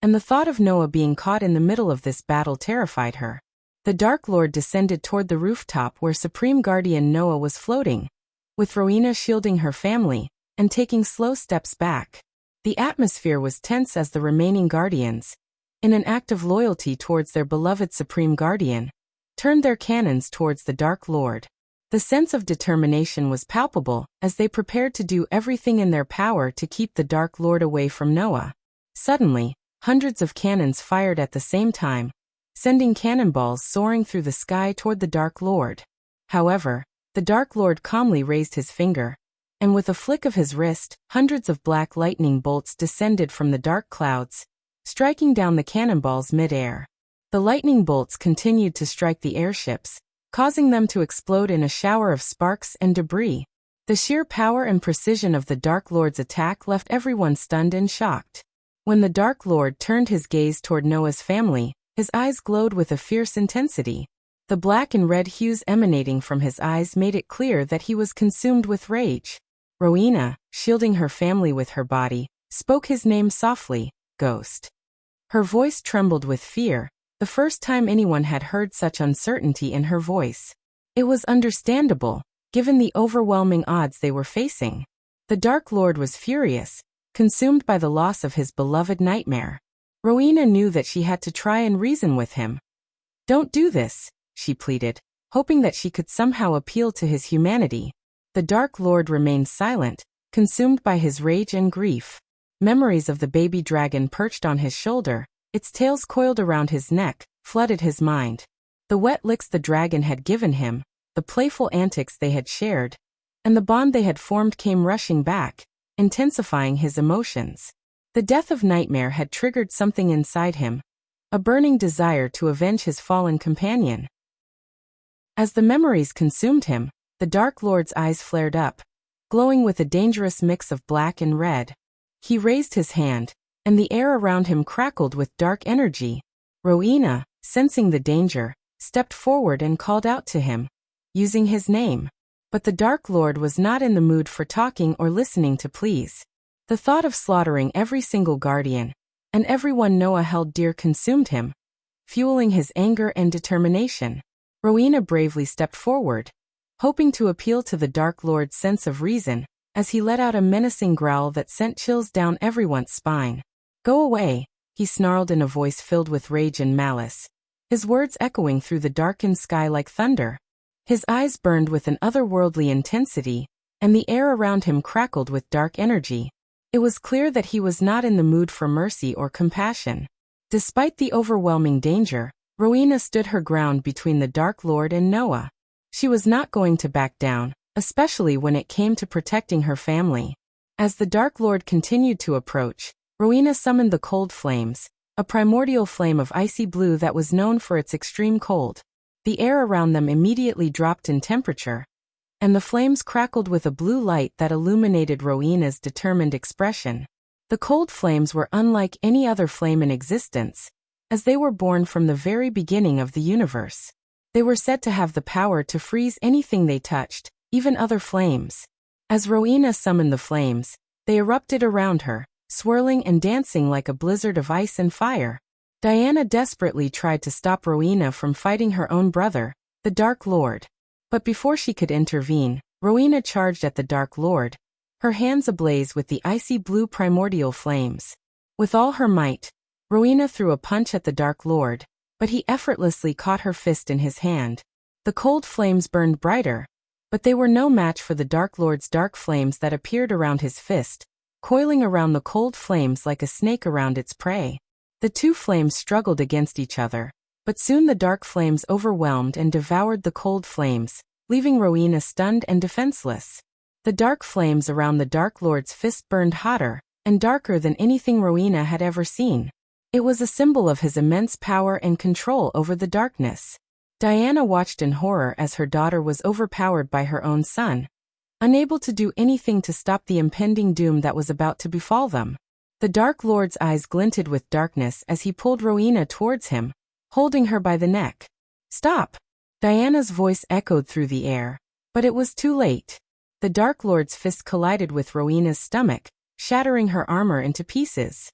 S1: and the thought of Noah being caught in the middle of this battle terrified her. The Dark Lord descended toward the rooftop where Supreme Guardian Noah was floating, with Rowena shielding her family, and taking slow steps back. The atmosphere was tense as the remaining Guardians, in an act of loyalty towards their beloved Supreme Guardian, turned their cannons towards the Dark Lord. The sense of determination was palpable as they prepared to do everything in their power to keep the Dark Lord away from Noah. Suddenly, hundreds of cannons fired at the same time, sending cannonballs soaring through the sky toward the Dark Lord. However, the Dark Lord calmly raised his finger, and with a flick of his wrist, hundreds of black lightning bolts descended from the dark clouds, striking down the cannonballs mid-air. The lightning bolts continued to strike the airships, causing them to explode in a shower of sparks and debris. The sheer power and precision of the Dark Lord's attack left everyone stunned and shocked. When the Dark Lord turned his gaze toward Noah's family, his eyes glowed with a fierce intensity. The black and red hues emanating from his eyes made it clear that he was consumed with rage. Rowena, shielding her family with her body, spoke his name softly, Ghost. Her voice trembled with fear, the first time anyone had heard such uncertainty in her voice. It was understandable, given the overwhelming odds they were facing. The Dark Lord was furious, consumed by the loss of his beloved Nightmare. Rowena knew that she had to try and reason with him. "Don't do this," she pleaded, hoping that she could somehow appeal to his humanity. The Dark Lord remained silent, consumed by his rage and grief. Memories of the baby dragon perched on his shoulder, its tails coiled around his neck, flooded his mind. The wet licks the dragon had given him, the playful antics they had shared, and the bond they had formed came rushing back, intensifying his emotions. The death of Nightmare had triggered something inside him, a burning desire to avenge his fallen companion. As the memories consumed him, the Dark Lord's eyes flared up, glowing with a dangerous mix of black and red. He raised his hand, and the air around him crackled with dark energy. Rowena, sensing the danger, stepped forward and called out to him, using his name. But the Dark Lord was not in the mood for talking or listening to pleas. The thought of slaughtering every single guardian, and everyone Noah held dear consumed him, fueling his anger and determination. Rowena bravely stepped forward, hoping to appeal to the Dark Lord's sense of reason, as he let out a menacing growl that sent chills down everyone's spine. "Go away," he snarled in a voice filled with rage and malice, his words echoing through the darkened sky like thunder. His eyes burned with an otherworldly intensity, and the air around him crackled with dark energy. It was clear that he was not in the mood for mercy or compassion. Despite the overwhelming danger, Rowena stood her ground between the Dark Lord and Noah. She was not going to back down, especially when it came to protecting her family. As the Dark Lord continued to approach, Rowena summoned the Cold Flames, a primordial flame of icy blue that was known for its extreme cold. The air around them immediately dropped in temperature, and the flames crackled with a blue light that illuminated Rowena's determined expression. The Cold Flames were unlike any other flame in existence, as they were born from the very beginning of the universe. They were said to have the power to freeze anything they touched, even other flames. As Rowena summoned the flames, they erupted around her, swirling and dancing like a blizzard of ice and fire. Diana desperately tried to stop Rowena from fighting her own brother, the Dark Lord. But before she could intervene, Rowena charged at the Dark Lord, her hands ablaze with the icy blue primordial flames. With all her might, Rowena threw a punch at the Dark Lord, but he effortlessly caught her fist in his hand. The cold flames burned brighter, but they were no match for the Dark Lord's dark flames that appeared around his fist, coiling around the cold flames like a snake around its prey. The two flames struggled against each other, but soon the dark flames overwhelmed and devoured the cold flames, leaving Rowena stunned and defenseless. The dark flames around the Dark Lord's fist burned hotter and darker than anything Rowena had ever seen. It was a symbol of his immense power and control over the darkness. Diana watched in horror as her daughter was overpowered by her own son, unable to do anything to stop the impending doom that was about to befall them. The Dark Lord's eyes glinted with darkness as he pulled Rowena towards him, holding her by the neck. "Stop!" Diana's voice echoed through the air, but it was too late. The Dark Lord's fist collided with Rowena's stomach, shattering her armor into pieces.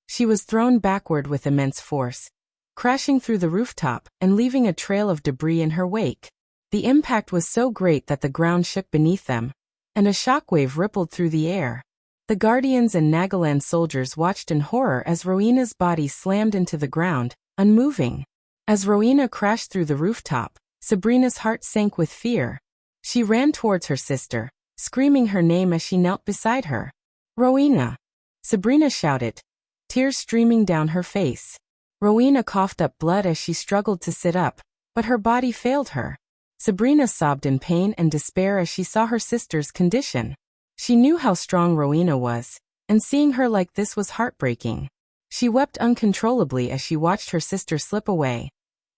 S1: She was thrown backward with immense force, crashing through the rooftop and leaving a trail of debris in her wake. The impact was so great that the ground shook beneath them, and a shockwave rippled through the air. The Guardians and Nagaland soldiers watched in horror as Rowena's body slammed into the ground, unmoving. As Rowena crashed through the rooftop, Sabrina's heart sank with fear. She ran towards her sister, screaming her name as she knelt beside her. "Rowena!" Sabrina shouted, tears streaming down her face. Rowena coughed up blood as she struggled to sit up, but her body failed her. Sabrina sobbed in pain and despair as she saw her sister's condition. She knew how strong Rowena was, and seeing her like this was heartbreaking. She wept uncontrollably as she watched her sister slip away.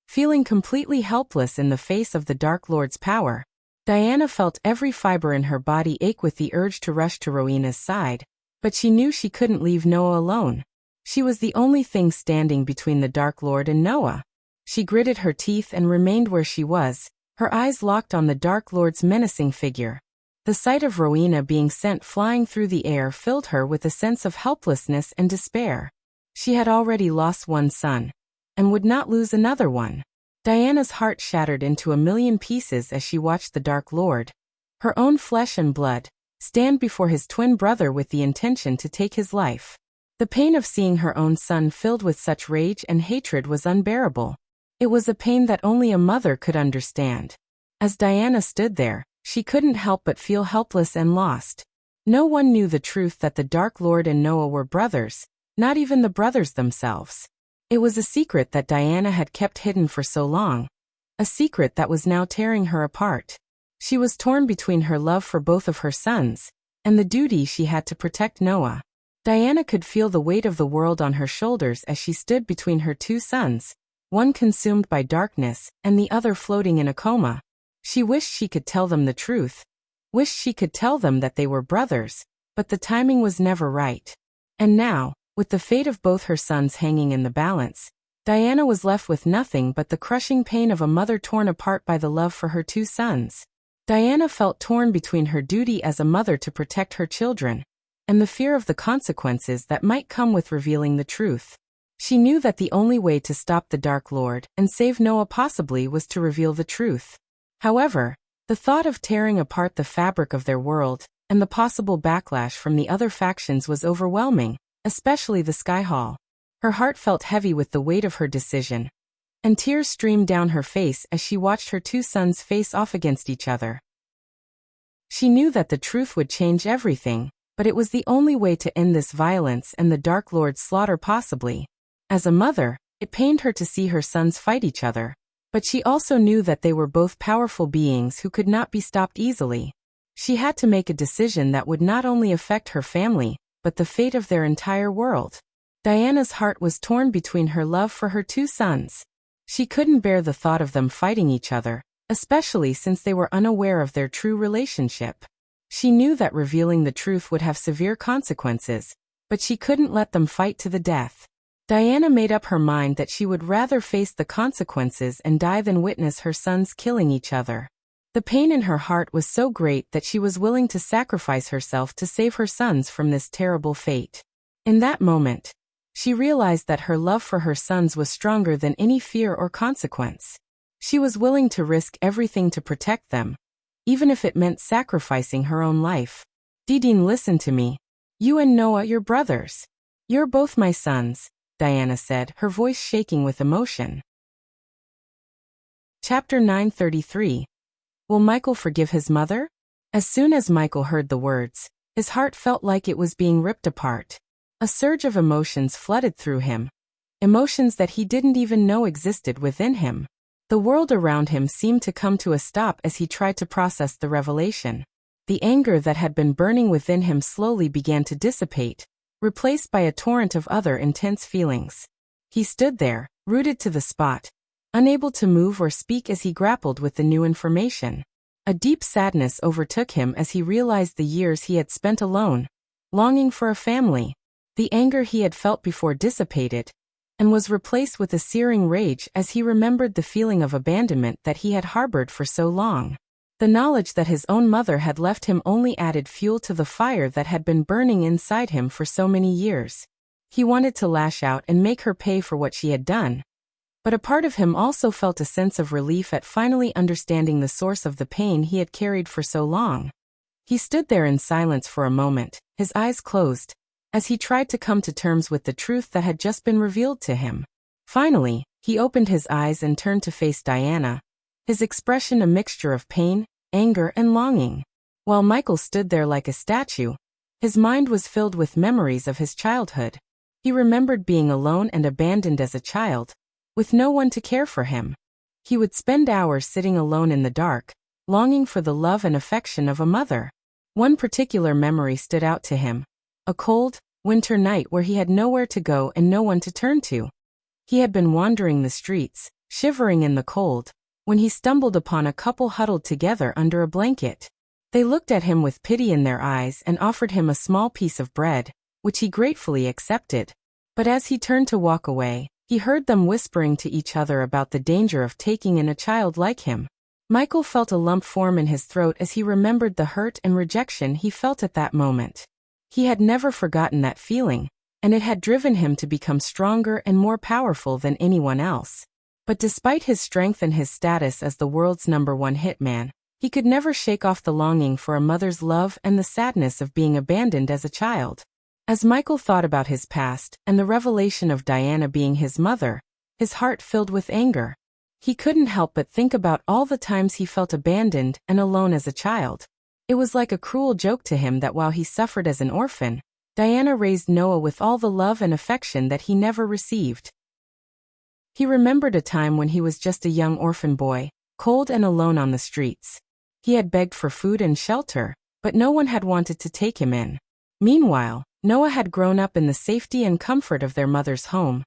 S1: Feeling completely helpless in the face of the Dark Lord's power, Diana felt every fiber in her body ache with the urge to rush to Rowena's side, but she knew she couldn't leave Noah alone. She was the only thing standing between the Dark Lord and Noah. She gritted her teeth and remained where she was, her eyes locked on the Dark Lord's menacing figure. The sight of Rowena being sent flying through the air filled her with a sense of helplessness and despair. She had already lost one son, and would not lose another one. Diana's heart shattered into a million pieces as she watched the Dark Lord, her own flesh and blood, stand before his twin brother with the intention to take his life. The pain of seeing her own son filled with such rage and hatred was unbearable. It was a pain that only a mother could understand. As Diana stood there, she couldn't help but feel helpless and lost. No one knew the truth that the Dark Lord and Noah were brothers, not even the brothers themselves. It was a secret that Diana had kept hidden for so long, a secret that was now tearing her apart. She was torn between her love for both of her sons, and the duty she had to protect Noah. Diana could feel the weight of the world on her shoulders as she stood between her two sons, one consumed by darkness and the other floating in a coma. She wished she could tell them the truth, wished she could tell them that they were brothers, but the timing was never right. And now, with the fate of both her sons hanging in the balance, Diana was left with nothing but the crushing pain of a mother torn apart by the love for her two sons. Diana felt torn between her duty as a mother to protect her children, and the fear of the consequences that might come with revealing the truth. She knew that the only way to stop the Dark Lord and save Noah possibly was to reveal the truth. However, the thought of tearing apart the fabric of their world and the possible backlash from the other factions was overwhelming, especially the Skyhall. Her heart felt heavy with the weight of her decision, and tears streamed down her face as she watched her two sons face off against each other. She knew that the truth would change everything, but it was the only way to end this violence and the Dark Lord's slaughter possibly. As a mother, it pained her to see her sons fight each other, but she also knew that they were both powerful beings who could not be stopped easily. She had to make a decision that would not only affect her family, but the fate of their entire world. Diana's heart was torn between her love for her two sons. She couldn't bear the thought of them fighting each other, especially since they were unaware of their true relationship. She knew that revealing the truth would have severe consequences, but she couldn't let them fight to the death. Diana made up her mind that she would rather face the consequences and die than witness her sons killing each other. The pain in her heart was so great that she was willing to sacrifice herself to save her sons from this terrible fate. In that moment, she realized that her love for her sons was stronger than any fear or consequence. She was willing to risk everything to protect them, even if it meant sacrificing her own life. Dean, listen to me. You and Noah, you're brothers. You're both my sons, Diana said, her voice shaking with emotion. Chapter 933. Will Michael forgive his mother? As soon as Michael heard the words, his heart felt like it was being ripped apart. A surge of emotions flooded through him. Emotions that he didn't even know existed within him. The world around him seemed to come to a stop as he tried to process the revelation. The anger that had been burning within him slowly began to dissipate, replaced by a torrent of other intense feelings. He stood there, rooted to the spot, unable to move or speak as he grappled with the new information. A deep sadness overtook him as he realized the years he had spent alone, longing for a family. The anger he had felt before dissipated, and was replaced with a searing rage as he remembered the feeling of abandonment that he had harbored for so long. The knowledge that his own mother had left him only added fuel to the fire that had been burning inside him for so many years. He wanted to lash out and make her pay for what she had done. But a part of him also felt a sense of relief at finally understanding the source of the pain he had carried for so long. He stood there in silence for a moment, his eyes closed, as he tried to come to terms with the truth that had just been revealed to him. Finally, he opened his eyes and turned to face Diana, his expression a mixture of pain, anger, and longing. While Michael stood there like a statue, his mind was filled with memories of his childhood. He remembered being alone and abandoned as a child, with no one to care for him. He would spend hours sitting alone in the dark, longing for the love and affection of a mother. One particular memory stood out to him. A cold, winter night where he had nowhere to go and no one to turn to. He had been wandering the streets, shivering in the cold, when he stumbled upon a couple huddled together under a blanket. They looked at him with pity in their eyes and offered him a small piece of bread, which he gratefully accepted. But as he turned to walk away, he heard them whispering to each other about the danger of taking in a child like him. Michael felt a lump form in his throat as he remembered the hurt and rejection he felt at that moment. He had never forgotten that feeling, and it had driven him to become stronger and more powerful than anyone else. But despite his strength and his status as the world's #1 hitman, he could never shake off the longing for a mother's love and the sadness of being abandoned as a child. As Michael thought about his past and the revelation of Diana being his mother, his heart filled with anger. He couldn't help but think about all the times he felt abandoned and alone as a child. It was like a cruel joke to him that while he suffered as an orphan, Diana raised Noah with all the love and affection that he never received. He remembered a time when he was just a young orphan boy, cold and alone on the streets. He had begged for food and shelter, but no one had wanted to take him in. Meanwhile, Noah had grown up in the safety and comfort of their mother's home,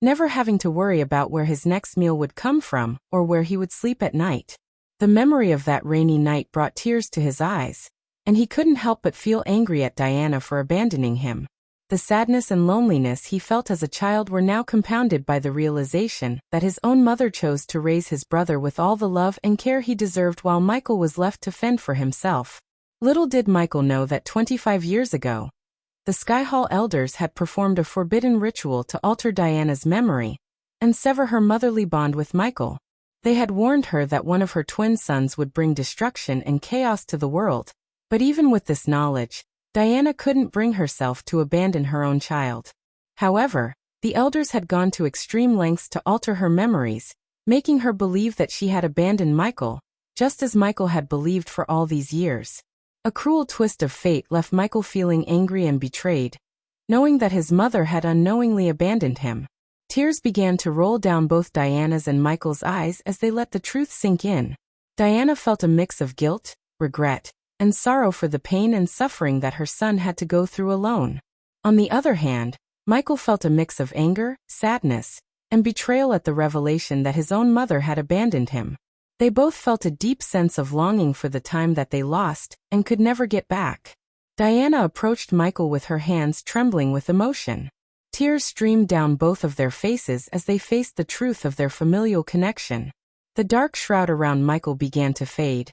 S1: never having to worry about where his next meal would come from or where he would sleep at night. The memory of that rainy night brought tears to his eyes, and he couldn't help but feel angry at Diana for abandoning him. The sadness and loneliness he felt as a child were now compounded by the realization that his own mother chose to raise his brother with all the love and care he deserved while Michael was left to fend for himself. Little did Michael know that 25 years ago, the Skyhall elders had performed a forbidden ritual to alter Diana's memory and sever her motherly bond with Michael. They had warned her that one of her twin sons would bring destruction and chaos to the world, but even with this knowledge, Diana couldn't bring herself to abandon her own child. However, the elders had gone to extreme lengths to alter her memories, making her believe that she had abandoned Michael, just as Michael had believed for all these years. A cruel twist of fate left Michael feeling angry and betrayed, knowing that his mother had unknowingly abandoned him. Tears began to roll down both Diana's and Michael's eyes as they let the truth sink in. Diana felt a mix of guilt, regret, and sorrow for the pain and suffering that her son had to go through alone. On the other hand, Michael felt a mix of anger, sadness, and betrayal at the revelation that his own mother had abandoned him. They both felt a deep sense of longing for the time that they lost and could never get back. Diana approached Michael with her hands trembling with emotion. Tears streamed down both of their faces as they faced the truth of their familial connection. The dark shroud around Michael began to fade,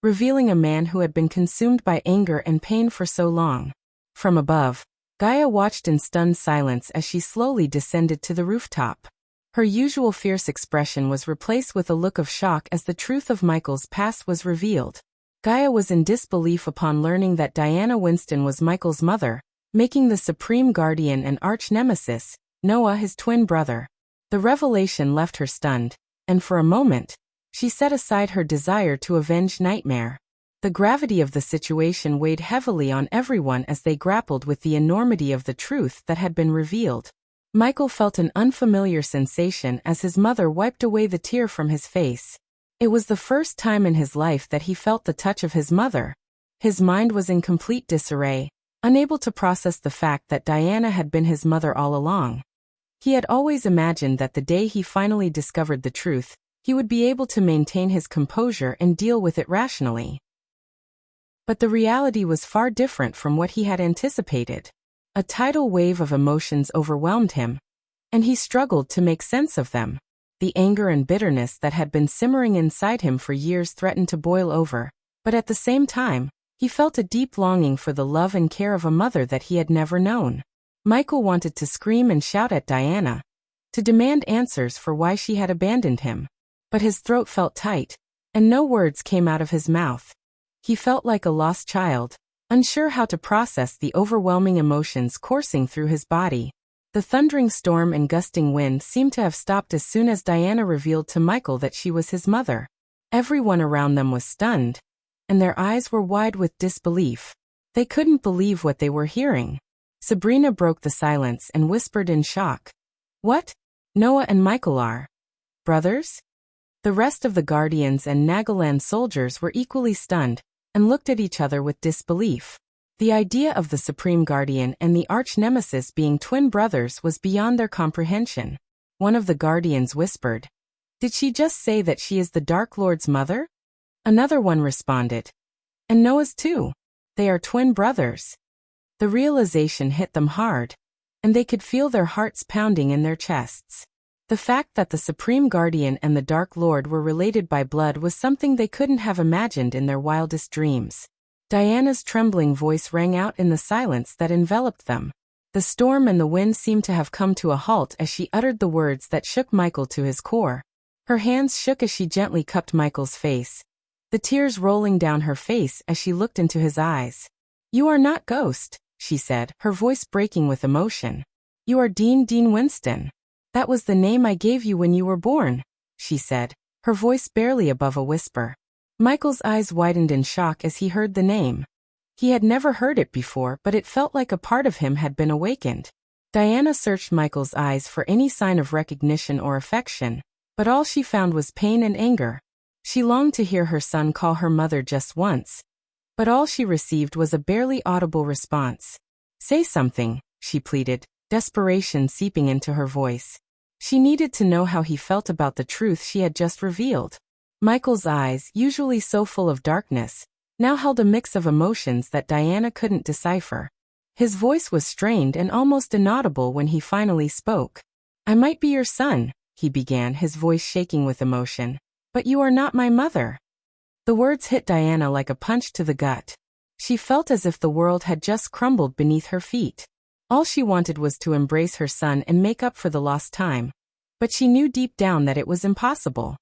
S1: revealing a man who had been consumed by anger and pain for so long. From above, Gaia watched in stunned silence as she slowly descended to the rooftop. Her usual fierce expression was replaced with a look of shock as the truth of Michael's past was revealed. Gaia was in disbelief upon learning that Diana Winston was Michael's mother, making the supreme guardian and arch-nemesis, Noah, his twin brother. The revelation left her stunned, and for a moment, she set aside her desire to avenge Nightmare. The gravity of the situation weighed heavily on everyone as they grappled with the enormity of the truth that had been revealed. Michael felt an unfamiliar sensation as his mother wiped away the tear from his face. It was the first time in his life that he felt the touch of his mother. His mind was in complete disarray, unable to process the fact that Diana had been his mother all along. He had always imagined that the day he finally discovered the truth, he would be able to maintain his composure and deal with it rationally. But the reality was far different from what he had anticipated. A tidal wave of emotions overwhelmed him, and he struggled to make sense of them. The anger and bitterness that had been simmering inside him for years threatened to boil over, but at the same time, he felt a deep longing for the love and care of a mother that he had never known. Michael wanted to scream and shout at Diana, to demand answers for why she had abandoned him. But his throat felt tight, and no words came out of his mouth. He felt like a lost child, unsure how to process the overwhelming emotions coursing through his body. The thundering storm and gusting wind seemed to have stopped as soon as Diana revealed to Michael that she was his mother. Everyone around them was stunned, and their eyes were wide with disbelief. They couldn't believe what they were hearing. Sabrina broke the silence and whispered in shock. "What? Noah and Michael are brothers?" The rest of the Guardians and Nagaland soldiers were equally stunned, and looked at each other with disbelief. The idea of the Supreme Guardian and the arch-nemesis being twin brothers was beyond their comprehension. One of the Guardians whispered, "Did she just say that she is the Dark Lord's mother?" Another one responded, "And Noah's too. They are twin brothers." The realization hit them hard, and they could feel their hearts pounding in their chests. The fact that the Supreme Guardian and the Dark Lord were related by blood was something they couldn't have imagined in their wildest dreams. Diana's trembling voice rang out in the silence that enveloped them. The storm and the wind seemed to have come to a halt as she uttered the words that shook Michael to his core. Her hands shook as she gently cupped Michael's face, the tears rolling down her face as she looked into his eyes. "You are not Ghost," she said, her voice breaking with emotion. "You are Dean Winston. That was the name I gave you when you were born," she said, her voice barely above a whisper. Michael's eyes widened in shock as he heard the name. He had never heard it before, but it felt like a part of him had been awakened. Diana searched Michael's eyes for any sign of recognition or affection, but all she found was pain and anger. She longed to hear her son call her mother just once, but all she received was a barely audible response. "Say something," she pleaded, desperation seeping into her voice. She needed to know how he felt about the truth she had just revealed. Michael's eyes, usually so full of darkness, now held a mix of emotions that Diana couldn't decipher. His voice was strained and almost inaudible when he finally spoke. "I might be your son," he began, his voice shaking with emotion, "but you are not my mother." The words hit Diana like a punch to the gut. She felt as if the world had just crumbled beneath her feet. All she wanted was to embrace her son and make up for the lost time, but she knew deep down that it was impossible.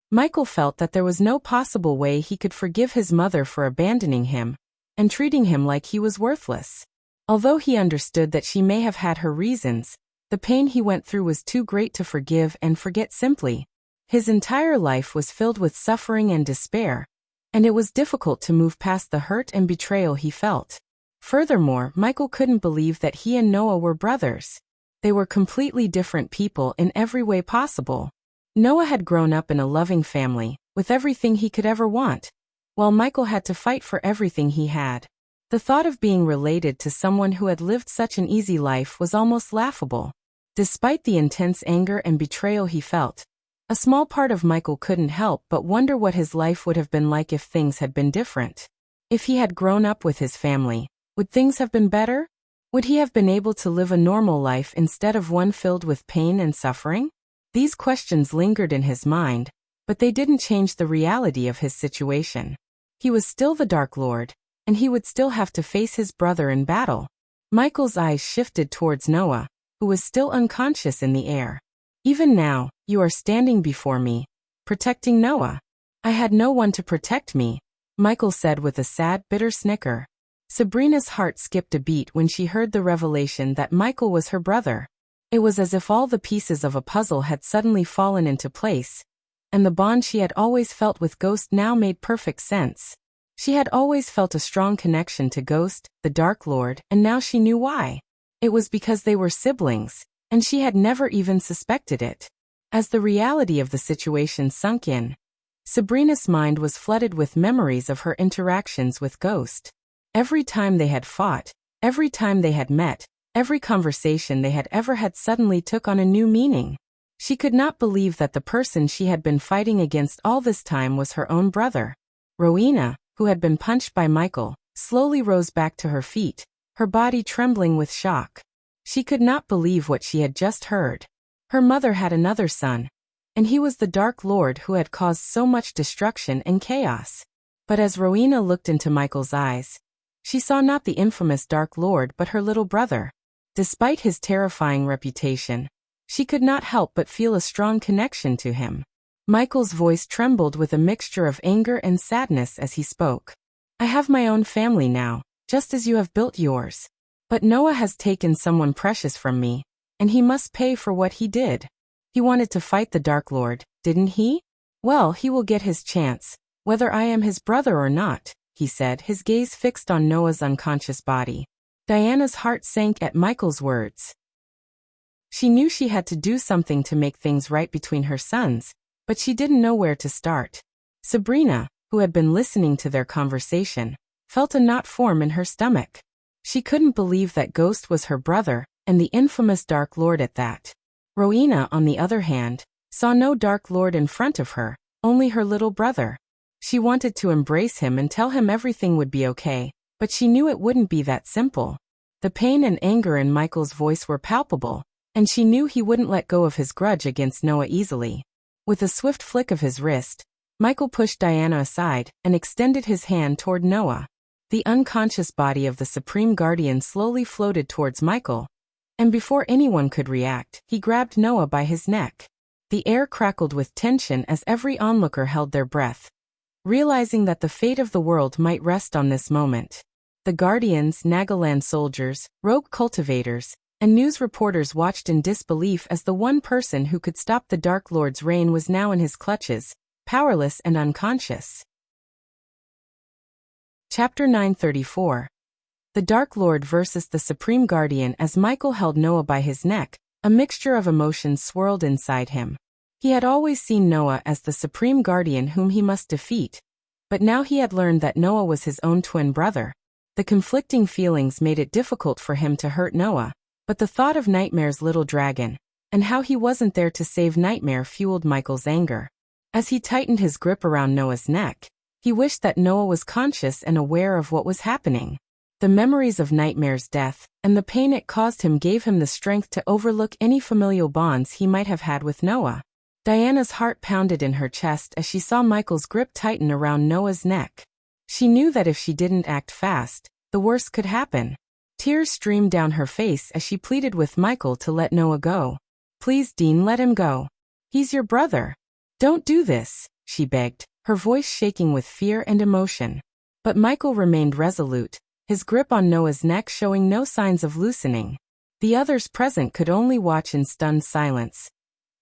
S1: Michael felt that there was no possible way he could forgive his mother for abandoning him and treating him like he was worthless. Although he understood that she may have had her reasons, the pain he went through was too great to forgive and forget simply. His entire life was filled with suffering and despair, and it was difficult to move past the hurt and betrayal he felt. Furthermore, Michael couldn't believe that he and Noah were brothers. They were completely different people in every way possible. Noah had grown up in a loving family, with everything he could ever want, while Michael had to fight for everything he had. The thought of being related to someone who had lived such an easy life was almost laughable. Despite the intense anger and betrayal he felt, a small part of Michael couldn't help but wonder what his life would have been like if things had been different. If he had grown up with his family, would things have been better? Would he have been able to live a normal life instead of one filled with pain and suffering? These questions lingered in his mind, but they didn't change the reality of his situation. He was still the Dark Lord, and he would still have to face his brother in battle. Michael's eyes shifted towards Noah, who was still unconscious in the air. Even now, you are standing before me, protecting Noah. I had no one to protect me, Michael said with a sad, bitter snicker. Sabrina's heart skipped a beat when she heard the revelation that Michael was her brother. It was as if all the pieces of a puzzle had suddenly fallen into place, and the bond she had always felt with Ghost now made perfect sense. She had always felt a strong connection to Ghost, the Dark Lord, and now she knew why. It was because they were siblings, and she had never even suspected it. As the reality of the situation sunk in, Sabrina's mind was flooded with memories of her interactions with Ghost. Every time they had fought, every time they had met, every conversation they had ever had suddenly took on a new meaning. She could not believe that the person she had been fighting against all this time was her own brother. Rowena, who had been punched by Michael, slowly rose back to her feet, her body trembling with shock. She could not believe what she had just heard. Her mother had another son, and he was the Dark Lord who had caused so much destruction and chaos. But as Rowena looked into Michael's eyes, she saw not the infamous Dark Lord but her little brother. Despite his terrifying reputation, she could not help but feel a strong connection to him. Michael's voice trembled with a mixture of anger and sadness as he spoke. I have my own family now, just as you have built yours. But Noah has taken someone precious from me, and he must pay for what he did. He wanted to fight the Dark Lord, didn't he? Well, he will get his chance, whether I am his brother or not, he said, his gaze fixed on Noah's unconscious body. Diana's heart sank at Michael's words. She knew she had to do something to make things right between her sons, but she didn't know where to start. Sabrina, who had been listening to their conversation, felt a knot form in her stomach. She couldn't believe that Ghost was her brother, and the infamous Dark Lord at that. Rowena, on the other hand, saw no Dark Lord in front of her, only her little brother. She wanted to embrace him and tell him everything would be okay, but she knew it wouldn't be that simple. The pain and anger in Michael's voice were palpable, and she knew he wouldn't let go of his grudge against Noah easily. With a swift flick of his wrist, Michael pushed Diana aside and extended his hand toward Noah. The unconscious body of the Supreme Guardian slowly floated towards Michael, and before anyone could react, he grabbed Noah by his neck. The air crackled with tension as every onlooker held their breath, realizing that the fate of the world might rest on this moment. The Guardians, Nagaland soldiers, rogue cultivators, and news reporters watched in disbelief as the one person who could stop the Dark Lord's reign was now in his clutches, powerless and unconscious. Chapter 934. The Dark Lord versus the Supreme Guardian. As Michael held Noah by his neck, a mixture of emotions swirled inside him. He had always seen Noah as the Supreme Guardian whom he must defeat, but now he had learned that Noah was his own twin brother. The conflicting feelings made it difficult for him to hurt Noah, but the thought of Nightmare's little dragon, and how he wasn't there to save Nightmare, fueled Michael's anger. As he tightened his grip around Noah's neck, he wished that Noah was conscious and aware of what was happening. The memories of Nightmare's death, and the pain it caused him, gave him the strength to overlook any familial bonds he might have had with Noah. Diana's heart pounded in her chest as she saw Michael's grip tighten around Noah's neck. She knew that if she didn't act fast, the worst could happen. Tears streamed down her face as she pleaded with Michael to let Noah go. Please, Dean, let him go. He's your brother. Don't do this, she begged, her voice shaking with fear and emotion. But Michael remained resolute, his grip on Noah's neck showing no signs of loosening. The others present could only watch in stunned silence,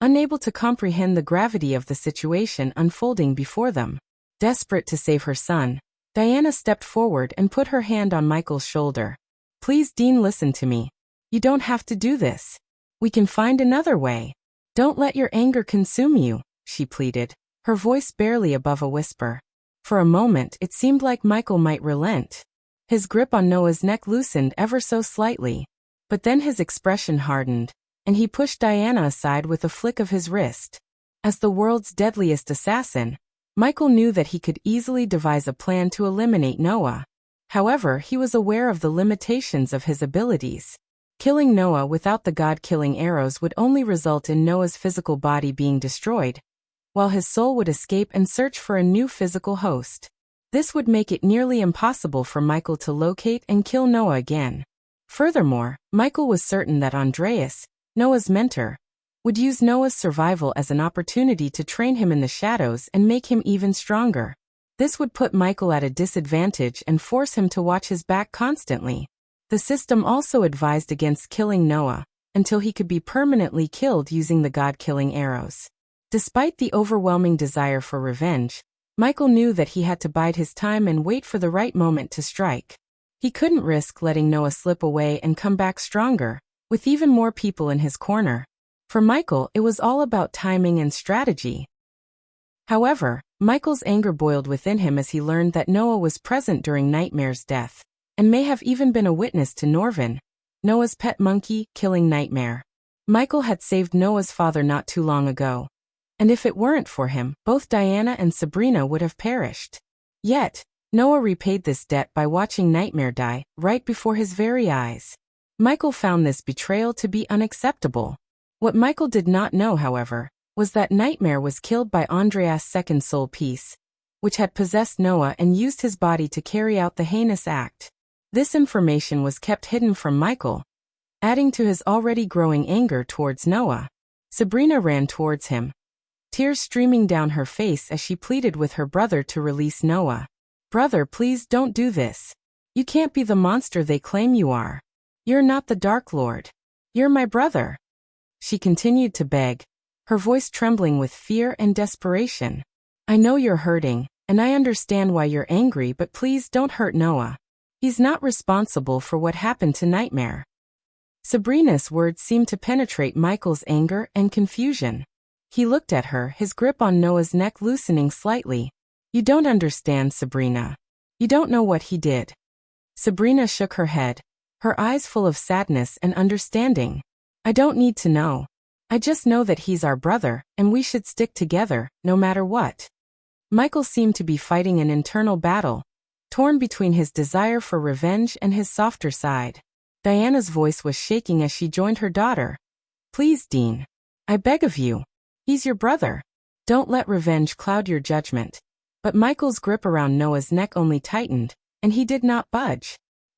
S1: unable to comprehend the gravity of the situation unfolding before them. Desperate to save her son, Diana stepped forward and put her hand on Michael's shoulder. Please, Dean, listen to me. You don't have to do this. We can find another way. Don't let your anger consume you, she pleaded, her voice barely above a whisper. For a moment it seemed like Michael might relent. His grip on Noah's neck loosened ever so slightly, but then his expression hardened, and he pushed Diana aside with a flick of his wrist. As the world's deadliest assassin, Michael knew that he could easily devise a plan to eliminate Noah. However, he was aware of the limitations of his abilities. Killing Noah without the god-killing arrows would only result in Noah's physical body being destroyed, while his soul would escape and search for a new physical host. This would make it nearly impossible for Michael to locate and kill Noah again. Furthermore, Michael was certain that Andreas, Noah's mentor, would use Noah's survival as an opportunity to train him in the shadows and make him even stronger. This would put Michael at a disadvantage and force him to watch his back constantly. The system also advised against killing Noah until he could be permanently killed using the God-killing arrows. Despite the overwhelming desire for revenge, Michael knew that he had to bide his time and wait for the right moment to strike. He couldn't risk letting Noah slip away and come back stronger, with even more people in his corner. For Michael, it was all about timing and strategy. However, Michael's anger boiled within him as he learned that Noah was present during Nightmare's death, and may have even been a witness to Norvin, Noah's pet monkey, killing Nightmare. Michael had saved Noah's father not too long ago, and if it weren't for him, both Diana and Sabrina would have perished. Yet, Noah repaid this debt by watching Nightmare die right before his very eyes. Michael found this betrayal to be unacceptable. What Michael did not know, however, was that Nightmare was killed by Andreas' second soul piece, which had possessed Noah and used his body to carry out the heinous act. This information was kept hidden from Michael, adding to his already growing anger towards Noah. Sabrina ran towards him, tears streaming down her face as she pleaded with her brother to release Noah. "Brother, please don't do this. You can't be the monster they claim you are. You're not the Dark Lord. You're my brother." She continued to beg, her voice trembling with fear and desperation. "I know you're hurting, and I understand why you're angry, but please don't hurt Noah. He's not responsible for what happened to Nightmare." Sabrina's words seemed to penetrate Michael's anger and confusion. He looked at her, his grip on Noah's neck loosening slightly. "You don't understand, Sabrina. You don't know what he did." Sabrina shook her head, her eyes full of sadness and understanding. "I don't need to know. I just know that he's our brother, and we should stick together, no matter what." Michael seemed to be fighting an internal battle, torn between his desire for revenge and his softer side. Diana's voice was shaking as she joined her daughter. "Please, Dean. I beg of you. He's your brother. Don't let revenge cloud your judgment." But Michael's grip around Noah's neck only tightened, and he did not budge.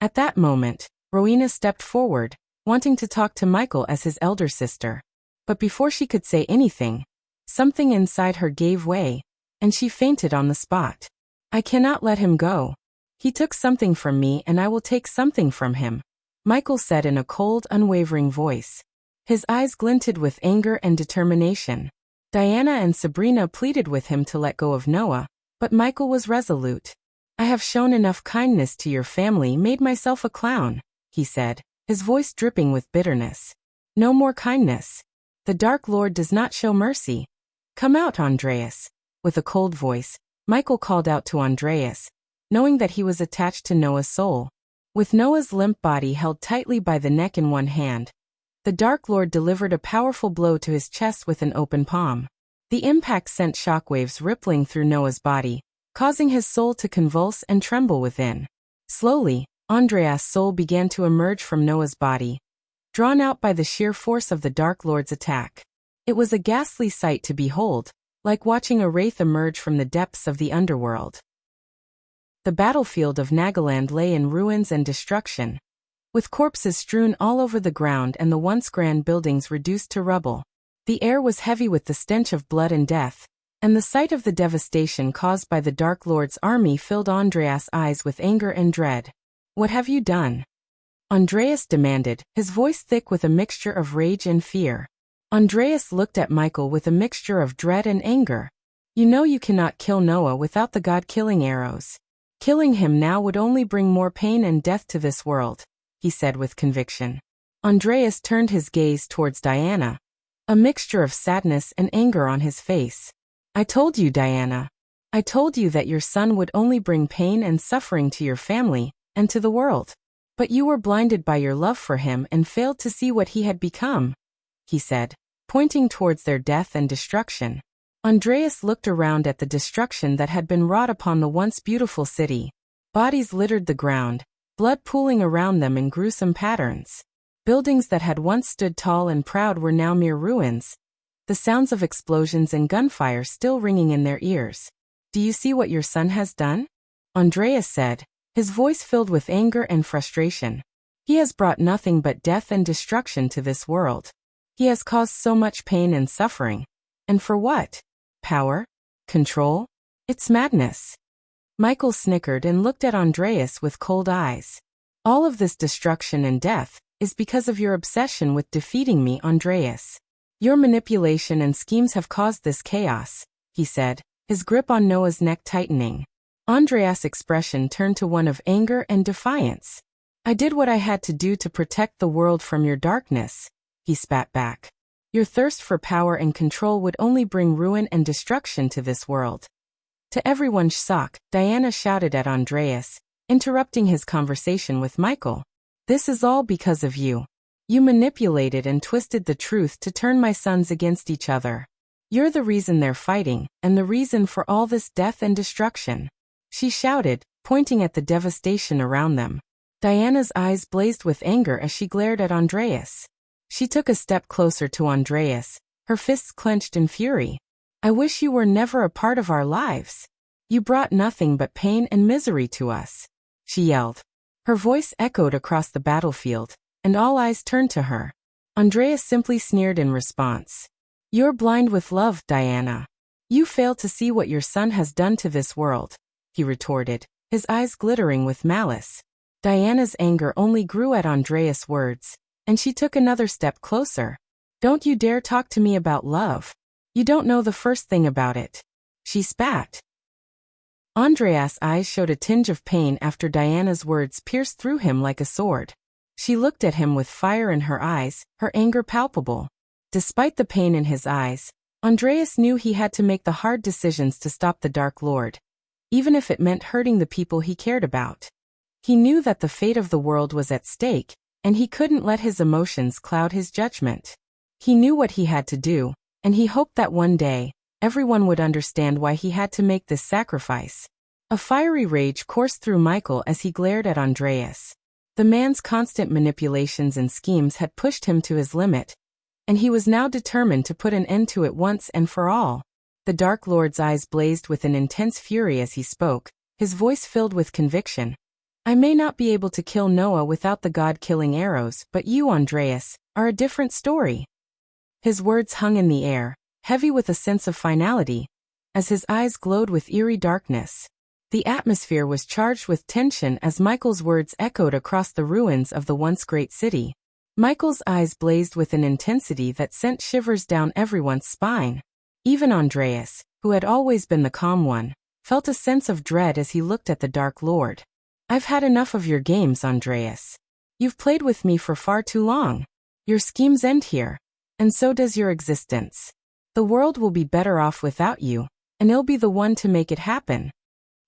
S1: At that moment, Rowena stepped forward, wanting to talk to Michael as his elder sister. But before she could say anything, something inside her gave way, and she fainted on the spot. "I cannot let him go. He took something from me and I will take something from him," Michael said in a cold, unwavering voice. His eyes glinted with anger and determination. Diana and Sabrina pleaded with him to let go of Noah, but Michael was resolute. "I have shown enough kindness to your family, made myself a clown," he said, his voice dripping with bitterness. "No more kindness. The Dark Lord does not show mercy. Come out, Andreas." With a cold voice, Michael called out to Andreas, knowing that he was attached to Noah's soul. With Noah's limp body held tightly by the neck in one hand, the Dark Lord delivered a powerful blow to his chest with an open palm. The impact sent shockwaves rippling through Noah's body, causing his soul to convulse and tremble within. Slowly, Andreas' soul began to emerge from Noah's body, drawn out by the sheer force of the Dark Lord's attack. It was a ghastly sight to behold, like watching a wraith emerge from the depths of the underworld. The battlefield of Nagaland lay in ruins and destruction, with corpses strewn all over the ground and the once grand buildings reduced to rubble. The air was heavy with the stench of blood and death, and the sight of the devastation caused by the Dark Lord's army filled Andreas' eyes with anger and dread. "What have you done?" Andreas demanded, his voice thick with a mixture of rage and fear. Andreas looked at Michael with a mixture of dread and anger. "You know you cannot kill Noah without the God-killing arrows. Killing him now would only bring more pain and death to this world," he said with conviction. Andreas turned his gaze towards Diana, a mixture of sadness and anger on his face. "I told you, Diana. I told you that your son would only bring pain and suffering to your family and to the world. But you were blinded by your love for him and failed to see what he had become," he said, pointing towards their death and destruction. Andreas looked around at the destruction that had been wrought upon the once beautiful city. Bodies littered the ground, blood pooling around them in gruesome patterns. Buildings that had once stood tall and proud were now mere ruins, the sounds of explosions and gunfire still ringing in their ears. "Do you see what your son has done?" Andreas said, his voice filled with anger and frustration. "He has brought nothing but death and destruction to this world. He has caused so much pain and suffering. And for what? Power? Control? It's madness." Michael snickered and looked at Andreas with cold eyes. "All of this destruction and death is because of your obsession with defeating me, Andreas. Your manipulation and schemes have caused this chaos," he said, his grip on Noah's neck tightening. Andreas' expression turned to one of anger and defiance. "I did what I had to do to protect the world from your darkness," he spat back. "Your thirst for power and control would only bring ruin and destruction to this world." To everyone's shock, Diana shouted at Andreas, interrupting his conversation with Michael. "This is all because of you. You manipulated and twisted the truth to turn my sons against each other. You're the reason they're fighting, and the reason for all this death and destruction," she shouted, pointing at the devastation around them. Diana's eyes blazed with anger as she glared at Andreas. She took a step closer to Andreas, her fists clenched in fury. "I wish you were never a part of our lives. You brought nothing but pain and misery to us," she yelled. Her voice echoed across the battlefield, and all eyes turned to her. Andreas simply sneered in response. "You're blind with love, Diana. You fail to see what your son has done to this world," he retorted, his eyes glittering with malice. Diana's anger only grew at Andreas' words, and she took another step closer. "Don't you dare talk to me about love. You don't know the first thing about it," she spat. Andreas' eyes showed a tinge of pain after Diana's words pierced through him like a sword. She looked at him with fire in her eyes, her anger palpable. Despite the pain in his eyes, Andreas knew he had to make the hard decisions to stop the Dark Lord, even if it meant hurting the people he cared about. He knew that the fate of the world was at stake, and he couldn't let his emotions cloud his judgment. He knew what he had to do, and he hoped that one day, everyone would understand why he had to make this sacrifice. A fiery rage coursed through Michael as he glared at Andreas. The man's constant manipulations and schemes had pushed him to his limit, and he was now determined to put an end to it once and for all. The Dark Lord's eyes blazed with an intense fury as he spoke, his voice filled with conviction. "I may not be able to kill Noah without the god-killing arrows, but you, Andreas, are a different story." His words hung in the air, heavy with a sense of finality, as his eyes glowed with eerie darkness. The atmosphere was charged with tension as Michael's words echoed across the ruins of the once great city. Michael's eyes blazed with an intensity that sent shivers down everyone's spine. Even Andreas, who had always been the calm one, felt a sense of dread as he looked at the Dark Lord. "I've had enough of your games, Andreas. You've played with me for far too long. Your schemes end here, and so does your existence. The world will be better off without you, and I'll be the one to make it happen."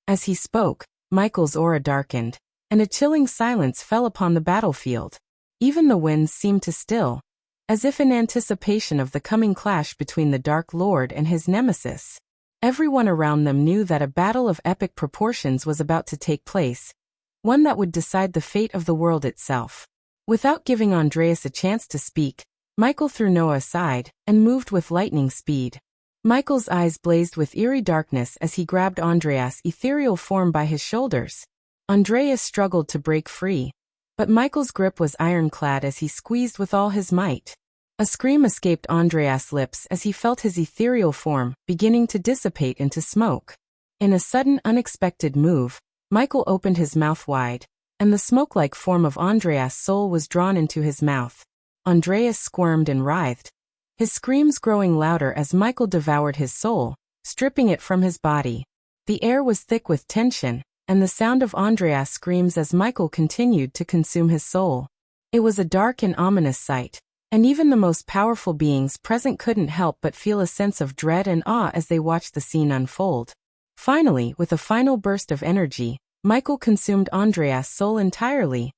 S1: As he spoke, Michael's aura darkened, and a chilling silence fell upon the battlefield. Even the winds seemed to still, as if in anticipation of the coming clash between the Dark Lord and his nemesis. Everyone around them knew that a battle of epic proportions was about to take place, one that would decide the fate of the world itself. Without giving Andreas a chance to speak, Michael threw Noah aside and moved with lightning speed. Michael's eyes blazed with eerie darkness as he grabbed Andreas' ethereal form by his shoulders. Andreas struggled to break free, but Michael's grip was ironclad as he squeezed with all his might. A scream escaped Andreas' lips as he felt his ethereal form beginning to dissipate into smoke. In a sudden, unexpected move, Michael opened his mouth wide, and the smoke-like form of Andreas' soul was drawn into his mouth. Andreas squirmed and writhed, his screams growing louder as Michael devoured his soul, stripping it from his body. The air was thick with tension, and the sound of Andreas' screams as Michael continued to consume his soul. It was a dark and ominous sight, and even the most powerful beings present couldn't help but feel a sense of dread and awe as they watched the scene unfold. Finally, with a final burst of energy, Michael consumed Andreas' soul entirely,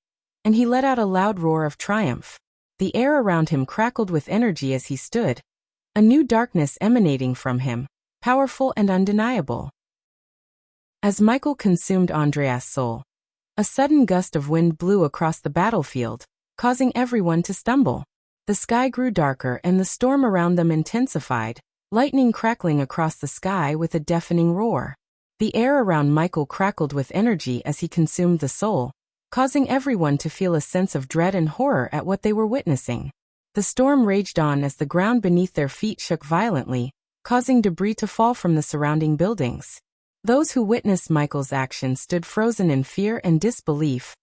S1: and he let out a loud roar of triumph. The air around him crackled with energy as he stood, a new darkness emanating from him, powerful and undeniable. As Michael consumed Andreas' soul, a sudden gust of wind blew across the battlefield, causing everyone to stumble. The sky grew darker and the storm around them intensified, lightning crackling across the sky with a deafening roar. The air around Michael crackled with energy as he consumed the soul, causing everyone to feel a sense of dread and horror at what they were witnessing. The storm raged on as the ground beneath their feet shook violently, causing debris to fall from the surrounding buildings. Those who witnessed Michael's actions stood frozen in fear and disbelief,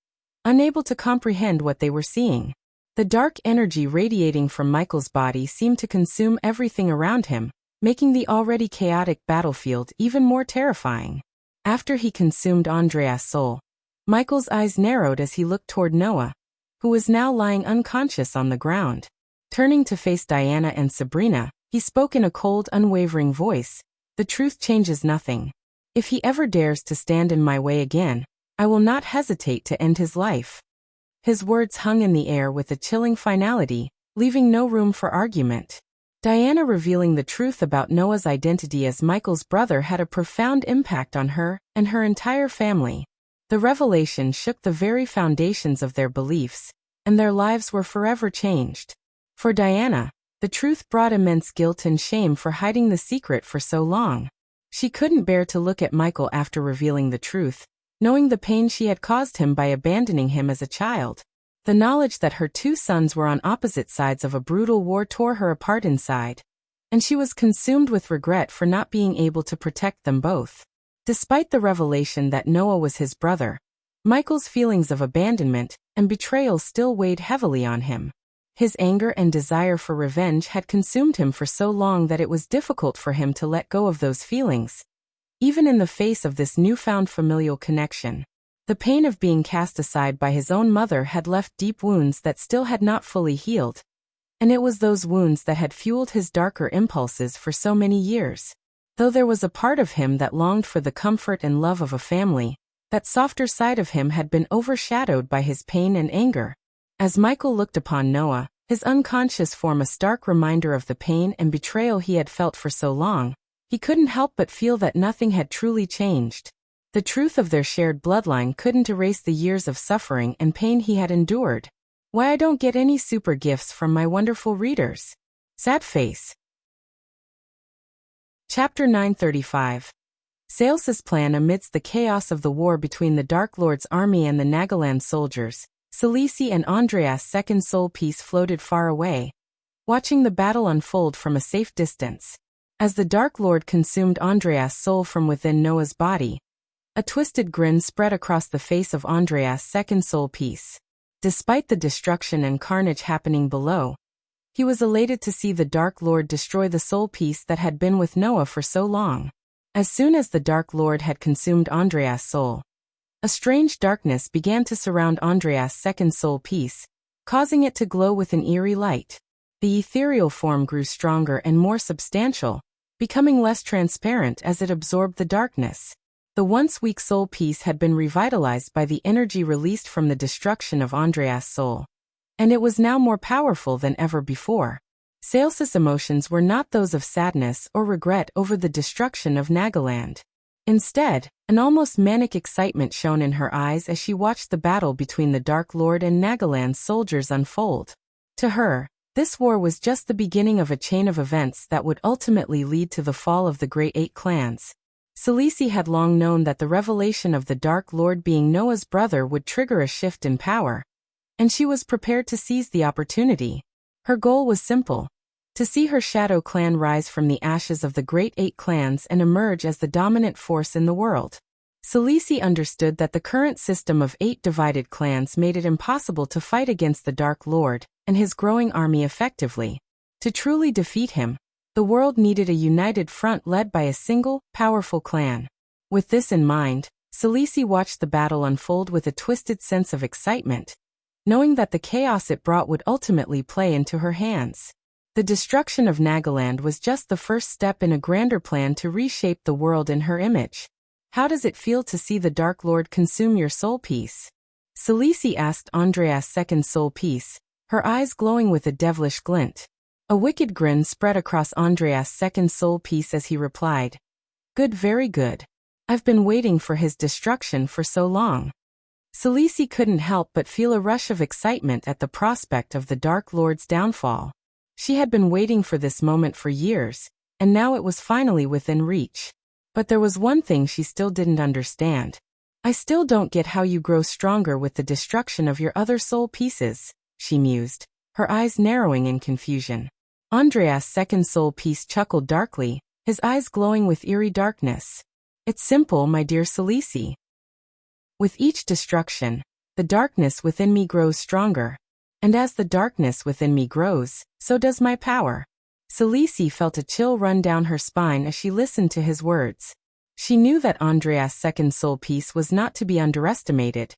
S1: unable to comprehend what they were seeing. The dark energy radiating from Michael's body seemed to consume everything around him, making the already chaotic battlefield even more terrifying. After he consumed Andreas' soul, Michael's eyes narrowed as he looked toward Noah, who was now lying unconscious on the ground. Turning to face Diana and Sabrina, he spoke in a cold, unwavering voice, "The truth changes nothing. If he ever dares to stand in my way again, I will not hesitate to end his life." His words hung in the air with a chilling finality, leaving no room for argument. Diana revealing the truth about Noah's identity as Michael's brother had a profound impact on her and her entire family. The revelation shook the very foundations of their beliefs, and their lives were forever changed. For Diana, the truth brought immense guilt and shame for hiding the secret for so long. She couldn't bear to look at Michael after revealing the truth, knowing the pain she had caused him by abandoning him as a child. The knowledge that her two sons were on opposite sides of a brutal war tore her apart inside, and she was consumed with regret for not being able to protect them both. Despite the revelation that Noah was his brother, Michael's feelings of abandonment and betrayal still weighed heavily on him. His anger and desire for revenge had consumed him for so long that it was difficult for him to let go of those feelings, even in the face of this newfound familial connection. The pain of being cast aside by his own mother had left deep wounds that still had not fully healed, and it was those wounds that had fueled his darker impulses for so many years. Though there was a part of him that longed for the comfort and love of a family, that softer side of him had been overshadowed by his pain and anger. As Michael looked upon Noah, his unconscious form a stark reminder of the pain and betrayal he had felt for so long, he couldn't help but feel that nothing had truly changed. The truth of their shared bloodline couldn't erase the years of suffering and pain he had endured. Why I don't get any super gifts from my wonderful readers. Sad face. Chapter 935. Saelce's plan. Amidst the chaos of the war between the Dark Lord's army and the Nagaland soldiers, Celici and Andreas' second soul piece floated far away, watching the battle unfold from a safe distance. As the Dark Lord consumed Andreas' soul from within Noah's body, a twisted grin spread across the face of Andreas' second soul piece. Despite the destruction and carnage happening below, he was elated to see the Dark Lord destroy the soul piece that had been with Noah for so long. As soon as the Dark Lord had consumed Andreas' soul, a strange darkness began to surround Andreas' second soul piece, causing it to glow with an eerie light. The ethereal form grew stronger and more substantial, becoming less transparent as it absorbed the darkness. The once weak soul piece had been revitalized by the energy released from the destruction of Andreas' soul, and it was now more powerful than ever before. Saelce's emotions were not those of sadness or regret over the destruction of Nagaland. Instead, an almost manic excitement shone in her eyes as she watched the battle between the Dark Lord and Nagaland's soldiers unfold. To her, this war was just the beginning of a chain of events that would ultimately lead to the fall of the Great Eight Clans. Celici had long known that the revelation of the Dark Lord being Noah's brother would trigger a shift in power, and she was prepared to seize the opportunity. Her goal was simple: to see her shadow clan rise from the ashes of the Great Eight Clans and emerge as the dominant force in the world. Celici understood that the current system of 8 divided clans made it impossible to fight against the Dark Lord and his growing army effectively. To truly defeat him, the world needed a united front led by a single, powerful clan. With this in mind, Celici watched the battle unfold with a twisted sense of excitement, knowing that the chaos it brought would ultimately play into her hands. The destruction of Nagaland was just the first step in a grander plan to reshape the world in her image. How does it feel to see the Dark Lord consume your soul piece? Celici asked Andreas' second soul piece, her eyes glowing with a devilish glint. A wicked grin spread across Andreas' second soul piece as he replied, "Good, very good. I've been waiting for his destruction for so long." Selisi couldn't help but feel a rush of excitement at the prospect of the Dark Lord's downfall. She had been waiting for this moment for years, and now it was finally within reach. But there was one thing she still didn't understand. I still don't get how you grow stronger with the destruction of your other soul pieces, she mused, her eyes narrowing in confusion. Andreas' second soul piece chuckled darkly, his eyes glowing with eerie darkness. It's simple, my dear Selisi. With each destruction, the darkness within me grows stronger. And as the darkness within me grows, so does my power. Selisi felt a chill run down her spine as she listened to his words. She knew that Andreas' second soul piece was not to be underestimated,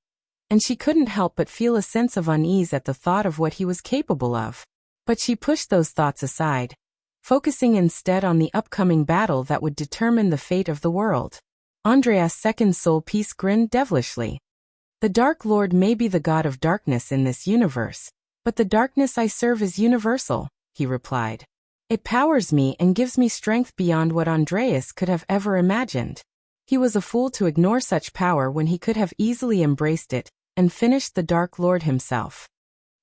S1: and she couldn't help but feel a sense of unease at the thought of what he was capable of. But she pushed those thoughts aside, focusing instead on the upcoming battle that would determine the fate of the world. Andreas' second soul piece grinned devilishly. The Dark Lord may be the god of darkness in this universe, but the darkness I serve is universal, he replied. It powers me and gives me strength beyond what Andreas could have ever imagined. He was a fool to ignore such power when he could have easily embraced it and finished the Dark Lord himself.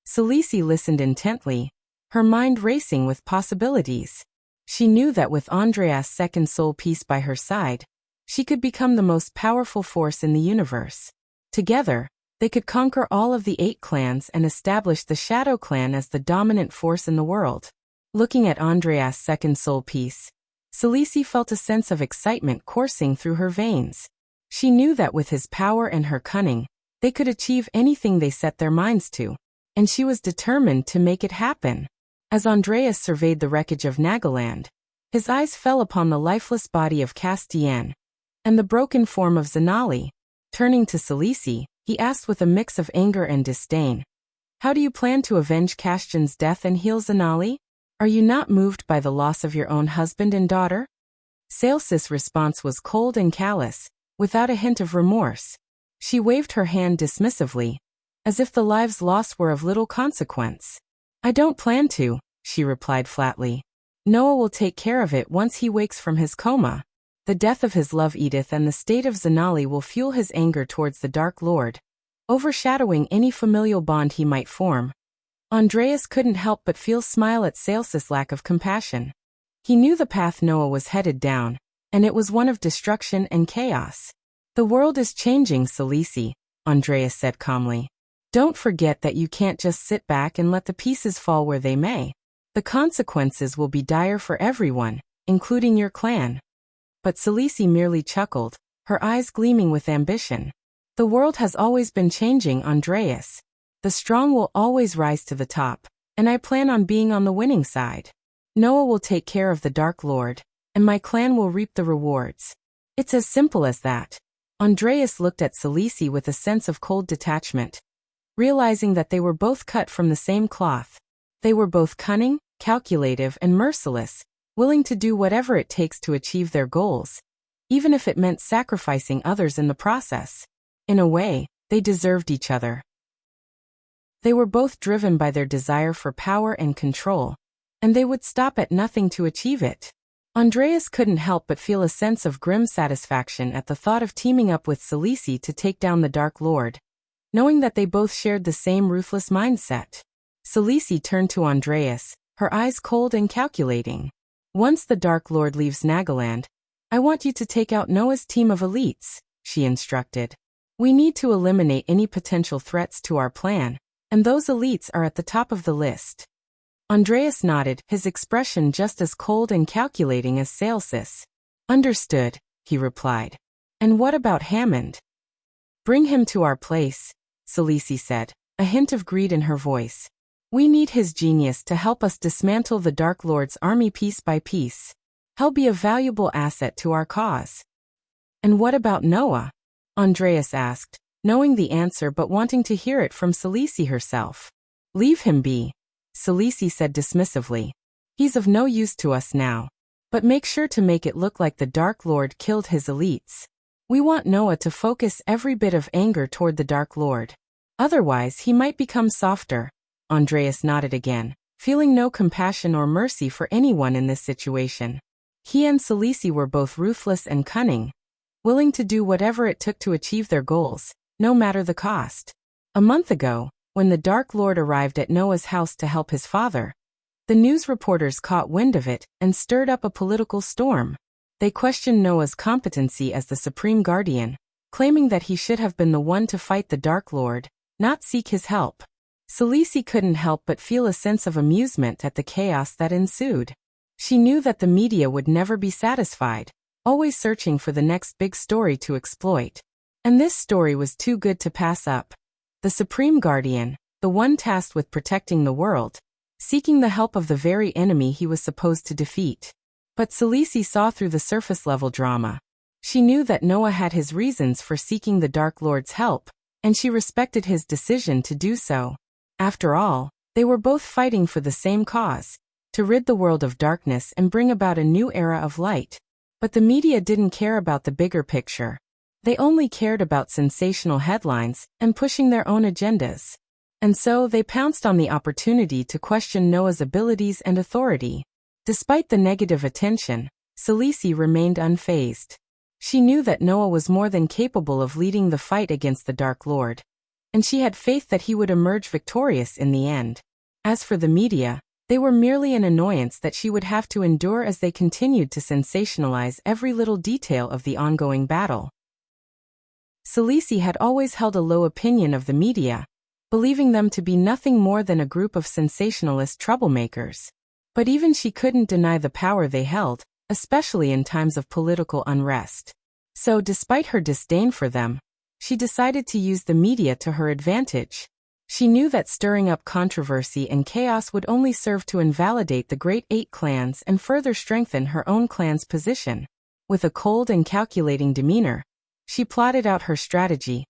S1: Selisi listened intently, her mind racing with possibilities. She knew that with Andreas' second soul piece by her side, she could become the most powerful force in the universe. Together, they could conquer all of the 8 clans and establish the Shadow Clan as the dominant force in the world. Looking at Andreas' second soul piece, Selisi felt a sense of excitement coursing through her veins. She knew that with his power and her cunning, they could achieve anything they set their minds to, and she was determined to make it happen. As Andreas surveyed the wreckage of Nagaland, his eyes fell upon the lifeless body of Castian and the broken form of Zanali. Turning to Selisi, he asked with a mix of anger and disdain, "How do you plan to avenge Castian's death and heal Zanali? Are you not moved by the loss of your own husband and daughter?" Selsis' response was cold and callous, without a hint of remorse. She waved her hand dismissively, as if the lives lost were of little consequence. "I don't plan to," she replied flatly. "Noah will take care of it once he wakes from his coma. The death of his love Edith and the state of Zanali will fuel his anger towards the Dark Lord, overshadowing any familial bond he might form." Andreas couldn't help but feel smile at Selsis' lack of compassion. He knew the path Noah was headed down, and it was one of destruction and chaos. "The world is changing, Selisi," Andreas said calmly. "Don't forget that you can't just sit back and let the pieces fall where they may. The consequences will be dire for everyone, including your clan." But Selisi merely chuckled, her eyes gleaming with ambition. "The world has always been changing, Andreas. The strong will always rise to the top, and I plan on being on the winning side. Noah will take care of the Dark Lord, and my clan will reap the rewards. It's as simple as that." Andreas looked at Selisi with a sense of cold detachment, realizing that they were both cut from the same cloth. They were both cunning, calculative, and merciless, willing to do whatever it takes to achieve their goals, even if it meant sacrificing others in the process. In a way, they deserved each other. They were both driven by their desire for power and control, and they would stop at nothing to achieve it. Andreas couldn't help but feel a sense of grim satisfaction at the thought of teaming up with Selisi to take down the Dark Lord, knowing that they both shared the same ruthless mindset. Selisi turned to Andreas, her eyes cold and calculating. "Once the Dark Lord leaves Nagaland, I want you to take out Noah's team of elites," she instructed. "We need to eliminate any potential threats to our plan, and those elites are at the top of the list." Andreas nodded, his expression just as cold and calculating as Selsis. "Understood," he replied. "And what about Hammond?" "Bring him to our place," Selisi said, a hint of greed in her voice. "We need his genius to help us dismantle the Dark Lord's army piece by piece. He'll be a valuable asset to our cause." "And what about Noah?" Andreas asked, knowing the answer but wanting to hear it from Selisi herself. "Leave him be," Selisi said dismissively. "He's of no use to us now. But make sure to make it look like the Dark Lord killed his elites. We want Noah to focus every bit of anger toward the Dark Lord. Otherwise he might become softer." Andreas nodded again, feeling no compassion or mercy for anyone in this situation. He and Selisi were both ruthless and cunning, willing to do whatever it took to achieve their goals, no matter the cost. A month ago, when the Dark Lord arrived at Noah's house to help his father, the news reporters caught wind of it and stirred up a political storm. They questioned Noah's competency as the Supreme Guardian, claiming that he should have been the one to fight the Dark Lord, not seek his help. Khaleesi couldn't help but feel a sense of amusement at the chaos that ensued. She knew that the media would never be satisfied, always searching for the next big story to exploit. And this story was too good to pass up. The Supreme Guardian, the one tasked with protecting the world, seeking the help of the very enemy he was supposed to defeat. But Khaleesi saw through the surface-level drama. She knew that Noah had his reasons for seeking the Dark Lord's help, and she respected his decision to do so. After all, they were both fighting for the same cause, to rid the world of darkness and bring about a new era of light. But the media didn't care about the bigger picture. They only cared about sensational headlines and pushing their own agendas. And so they pounced on the opportunity to question Noah's abilities and authority. Despite the negative attention, Khaleesi remained unfazed. She knew that Noah was more than capable of leading the fight against the Dark Lord, and she had faith that he would emerge victorious in the end. As for the media, they were merely an annoyance that she would have to endure as they continued to sensationalize every little detail of the ongoing battle. Khaleesi had always held a low opinion of the media, believing them to be nothing more than a group of sensationalist troublemakers. But even she couldn't deny the power they held, especially in times of political unrest. So despite her disdain for them, she decided to use the media to her advantage. She knew that stirring up controversy and chaos would only serve to invalidate the Great Eight clans and further strengthen her own clan's position. With a cold and calculating demeanor, she plotted out her strategy,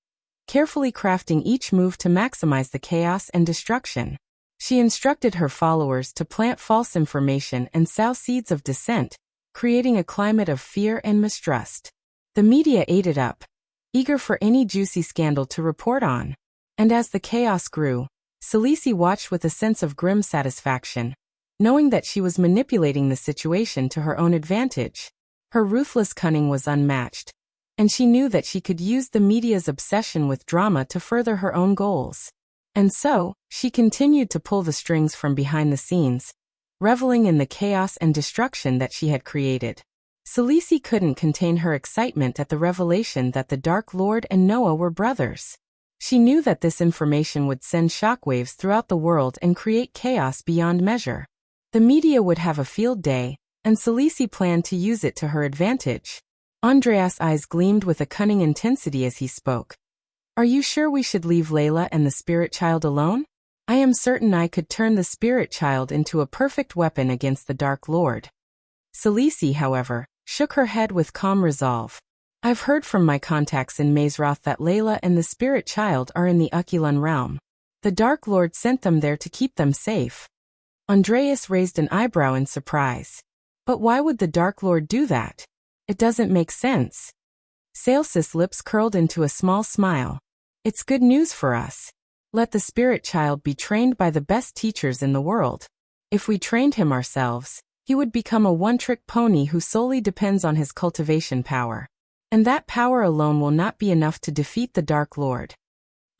S1: carefully crafting each move to maximize the chaos and destruction. She instructed her followers to plant false information and sow seeds of dissent, creating a climate of fear and mistrust. The media ate it up, eager for any juicy scandal to report on. And as the chaos grew, Khaleesi watched with a sense of grim satisfaction, knowing that she was manipulating the situation to her own advantage. Her ruthless cunning was unmatched, and she knew that she could use the media's obsession with drama to further her own goals. And so, she continued to pull the strings from behind the scenes, reveling in the chaos and destruction that she had created. Khaleesi couldn't contain her excitement at the revelation that the Dark Lord and Noah were brothers. She knew that this information would send shockwaves throughout the world and create chaos beyond measure. The media would have a field day, and Khaleesi planned to use it to her advantage. Andreas' eyes gleamed with a cunning intensity as he spoke. "Are you sure we should leave Layla and the Spirit Child alone? I am certain I could turn the Spirit Child into a perfect weapon against the Dark Lord." Khaleesi, however, shook her head with calm resolve. "I've heard from my contacts in Mazroth that Layla and the Spirit Child are in the Ukulun realm. The Dark Lord sent them there to keep them safe." Andreas raised an eyebrow in surprise. "But why would the Dark Lord do that? It doesn't make sense." Sales's lips curled into a small smile. "It's good news for us. Let the Spirit Child be trained by the best teachers in the world. If we trained him ourselves, he would become a one-trick pony who solely depends on his cultivation power. And that power alone will not be enough to defeat the Dark Lord."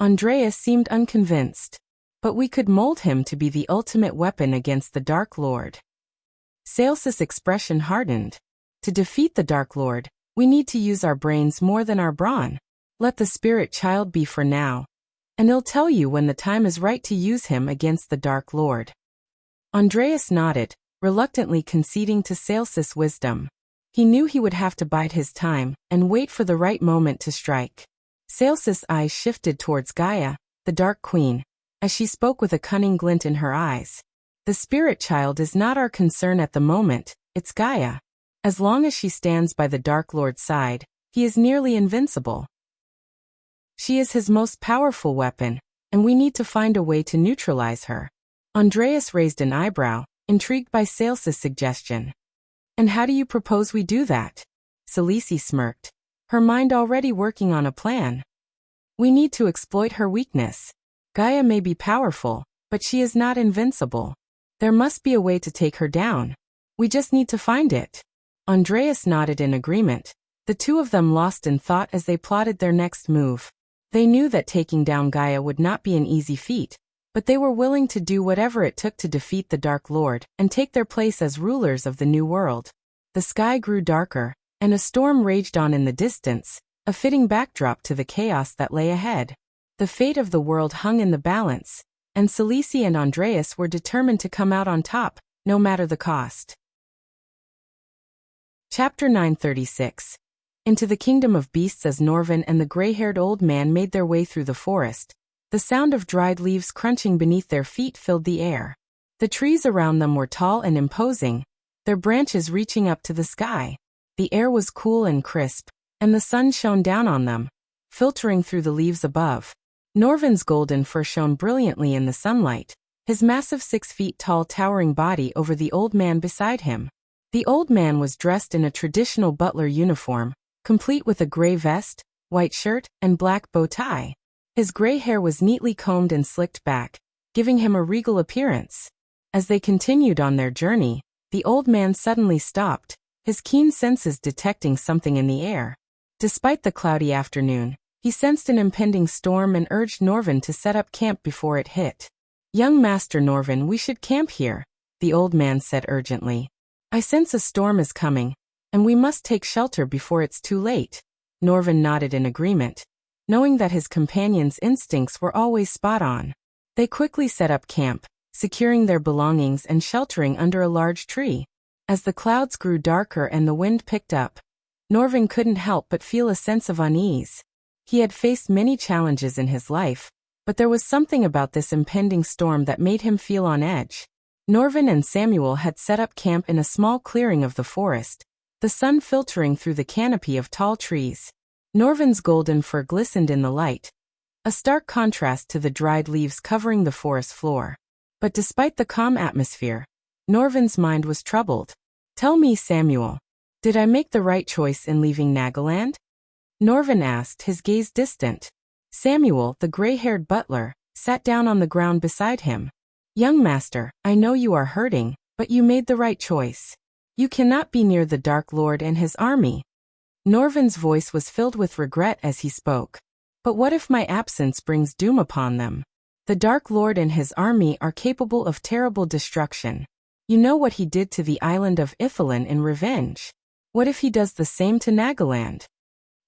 S1: Andreas seemed unconvinced. "But we could mold him to be the ultimate weapon against the Dark Lord." Sales's expression hardened. "To defeat the Dark Lord, we need to use our brains more than our brawn. Let the Spirit Child be for now, and he'll tell you when the time is right to use him against the Dark Lord." Andreas nodded, reluctantly conceding to Sales's wisdom. He knew he would have to bide his time and wait for the right moment to strike. Sales's eyes shifted towards Gaia, the Dark Queen, as she spoke with a cunning glint in her eyes. "The Spirit Child is not our concern at the moment, it's Gaia. As long as she stands by the Dark Lord's side, he is nearly invincible. She is his most powerful weapon, and we need to find a way to neutralize her." Andreas raised an eyebrow, intrigued by Sales's suggestion. "And how do you propose we do that?" Khaleesi smirked, her mind already working on a plan. "We need to exploit her weakness. Gaia may be powerful, but she is not invincible. There must be a way to take her down. We just need to find it." Andreas nodded in agreement, the two of them lost in thought as they plotted their next move. They knew that taking down Gaia would not be an easy feat, but they were willing to do whatever it took to defeat the Dark Lord and take their place as rulers of the new world. The sky grew darker, and a storm raged on in the distance, a fitting backdrop to the chaos that lay ahead. The fate of the world hung in the balance, and Celici and Andreas were determined to come out on top, no matter the cost. Chapter 936. Into the kingdom of beasts. As Norvin and the gray-haired old man made their way through the forest, the sound of dried leaves crunching beneath their feet filled the air. The trees around them were tall and imposing, their branches reaching up to the sky. The air was cool and crisp, and the sun shone down on them, filtering through the leaves above. Norvin's golden fur shone brilliantly in the sunlight, his massive 6 feet tall towering body over the old man beside him. The old man was dressed in a traditional butler uniform, complete with a gray vest, white shirt, and black bow tie. His gray hair was neatly combed and slicked back, giving him a regal appearance. As they continued on their journey, the old man suddenly stopped, his keen senses detecting something in the air. Despite the cloudy afternoon, he sensed an impending storm and urged Norvin to set up camp before it hit. "Young Master Norvin, we should camp here," the old man said urgently. "I sense a storm is coming, and we must take shelter before it's too late." Norvin nodded in agreement, knowing that his companion's instincts were always spot on. They quickly set up camp, securing their belongings and sheltering under a large tree. As the clouds grew darker and the wind picked up, Norvin couldn't help but feel a sense of unease. He had faced many challenges in his life, but there was something about this impending storm that made him feel on edge. Norvin and Samuel had set up camp in a small clearing of the forest, the sun filtering through the canopy of tall trees. Norvin's golden fur glistened in the light, a stark contrast to the dried leaves covering the forest floor. But despite the calm atmosphere, Norvin's mind was troubled. "Tell me, Samuel, did I make the right choice in leaving Nagaland?" Norvin asked, his gaze distant. Samuel, the gray-haired butler, sat down on the ground beside him. "Young master, I know you are hurting, but you made the right choice. You cannot be near the Dark Lord and his army." Norvin's voice was filled with regret as he spoke. "But what if my absence brings doom upon them? The Dark Lord and his army are capable of terrible destruction. You know what he did to the island of Ithalin in revenge. What if he does the same to Nagaland?"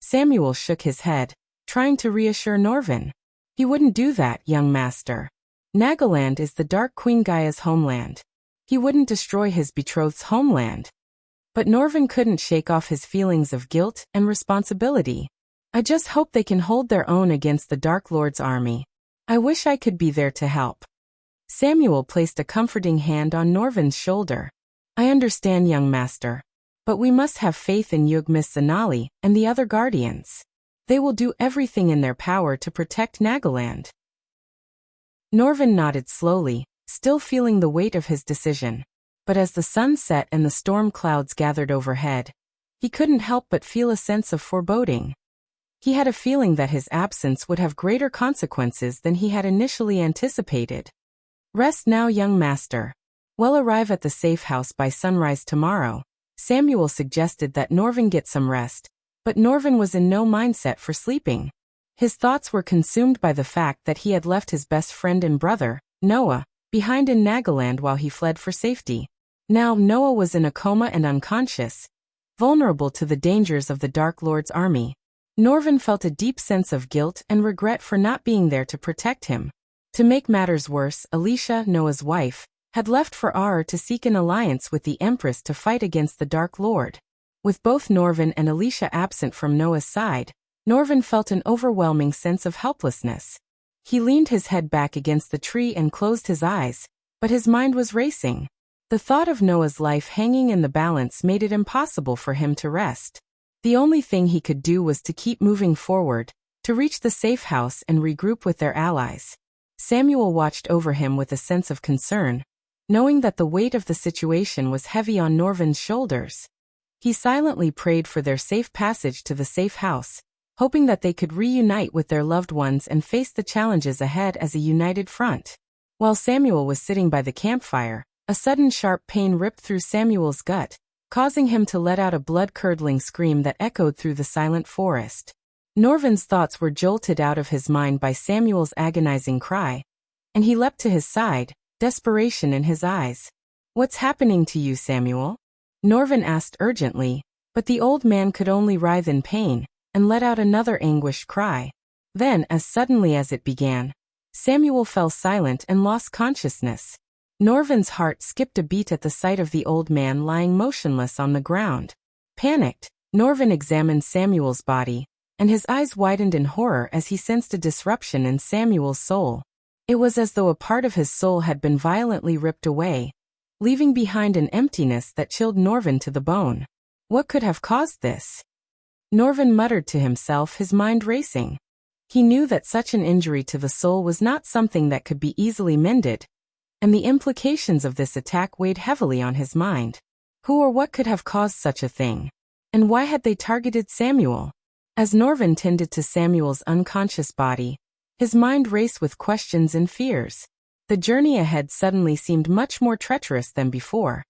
S1: Samuel shook his head, trying to reassure Norvin. "He wouldn't do that, young master. Nagaland is the Dark Queen Gaia's homeland. He wouldn't destroy his betrothed's homeland." But Norvin couldn't shake off his feelings of guilt and responsibility. "I just hope they can hold their own against the Dark Lord's army. I wish I could be there to help." Samuel placed a comforting hand on Norvin's shoulder. "I understand, young master. But we must have faith in Yugmis Zanali and the other guardians. They will do everything in their power to protect Nagaland." Norvin nodded slowly, still feeling the weight of his decision. But as the sun set and the storm clouds gathered overhead, he couldn't help but feel a sense of foreboding. He had a feeling that his absence would have greater consequences than he had initially anticipated. "Rest now, young master. We'll arrive at the safe house by sunrise tomorrow." Samuel suggested that Norvin get some rest, but Norvin was in no mindset for sleeping. His thoughts were consumed by the fact that he had left his best friend and brother, Noah, behind in Nagaland while he fled for safety. Now Noah was in a coma and unconscious, vulnerable to the dangers of the Dark Lord's army. Norvin felt a deep sense of guilt and regret for not being there to protect him. To make matters worse, Alicia, Noah's wife, had left for Ar to seek an alliance with the Empress to fight against the Dark Lord. With both Norvin and Alicia absent from Noah's side, Norvin felt an overwhelming sense of helplessness. He leaned his head back against the tree and closed his eyes, but his mind was racing. The thought of Noah's life hanging in the balance made it impossible for him to rest. The only thing he could do was to keep moving forward, to reach the safe house and regroup with their allies. Samuel watched over him with a sense of concern, knowing that the weight of the situation was heavy on Norvin's shoulders. He silently prayed for their safe passage to the safe house, hoping that they could reunite with their loved ones and face the challenges ahead as a united front. While Samuel was sitting by the campfire, a sudden sharp pain ripped through Samuel's gut, causing him to let out a blood-curdling scream that echoed through the silent forest. Norvin's thoughts were jolted out of his mind by Samuel's agonizing cry, and he leapt to his side, desperation in his eyes. "What's happening to you, Samuel?" Norvin asked urgently, but the old man could only writhe in pain, and let out another anguished cry. Then, as suddenly as it began, Samuel fell silent and lost consciousness. Norvin's heart skipped a beat at the sight of the old man lying motionless on the ground. Panicked, Norvin examined Samuel's body, and his eyes widened in horror as he sensed a disruption in Samuel's soul. It was as though a part of his soul had been violently ripped away, leaving behind an emptiness that chilled Norvin to the bone. What could have caused this? Norvin muttered to himself, his mind racing. He knew that such an injury to the soul was not something that could be easily mended, and the implications of this attack weighed heavily on his mind. Who or what could have caused such a thing? And why had they targeted Samuel? As Norvin tended to Samuel's unconscious body, his mind raced with questions and fears. The journey ahead suddenly seemed much more treacherous than before,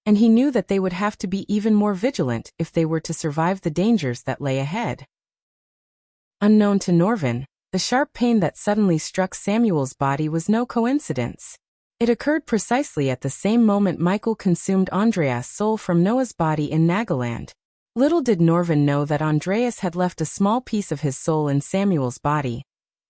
S1: and he knew that they would have to be even more vigilant if they were to survive the dangers that lay ahead. Unknown to Norvin, the sharp pain that suddenly struck Samuel's body was no coincidence. It occurred precisely at the same moment Michael consumed Andreas' soul from Noah's body in Nagaland. Little did Norvin know that Andreas had left a small piece of his soul in Samuel's body,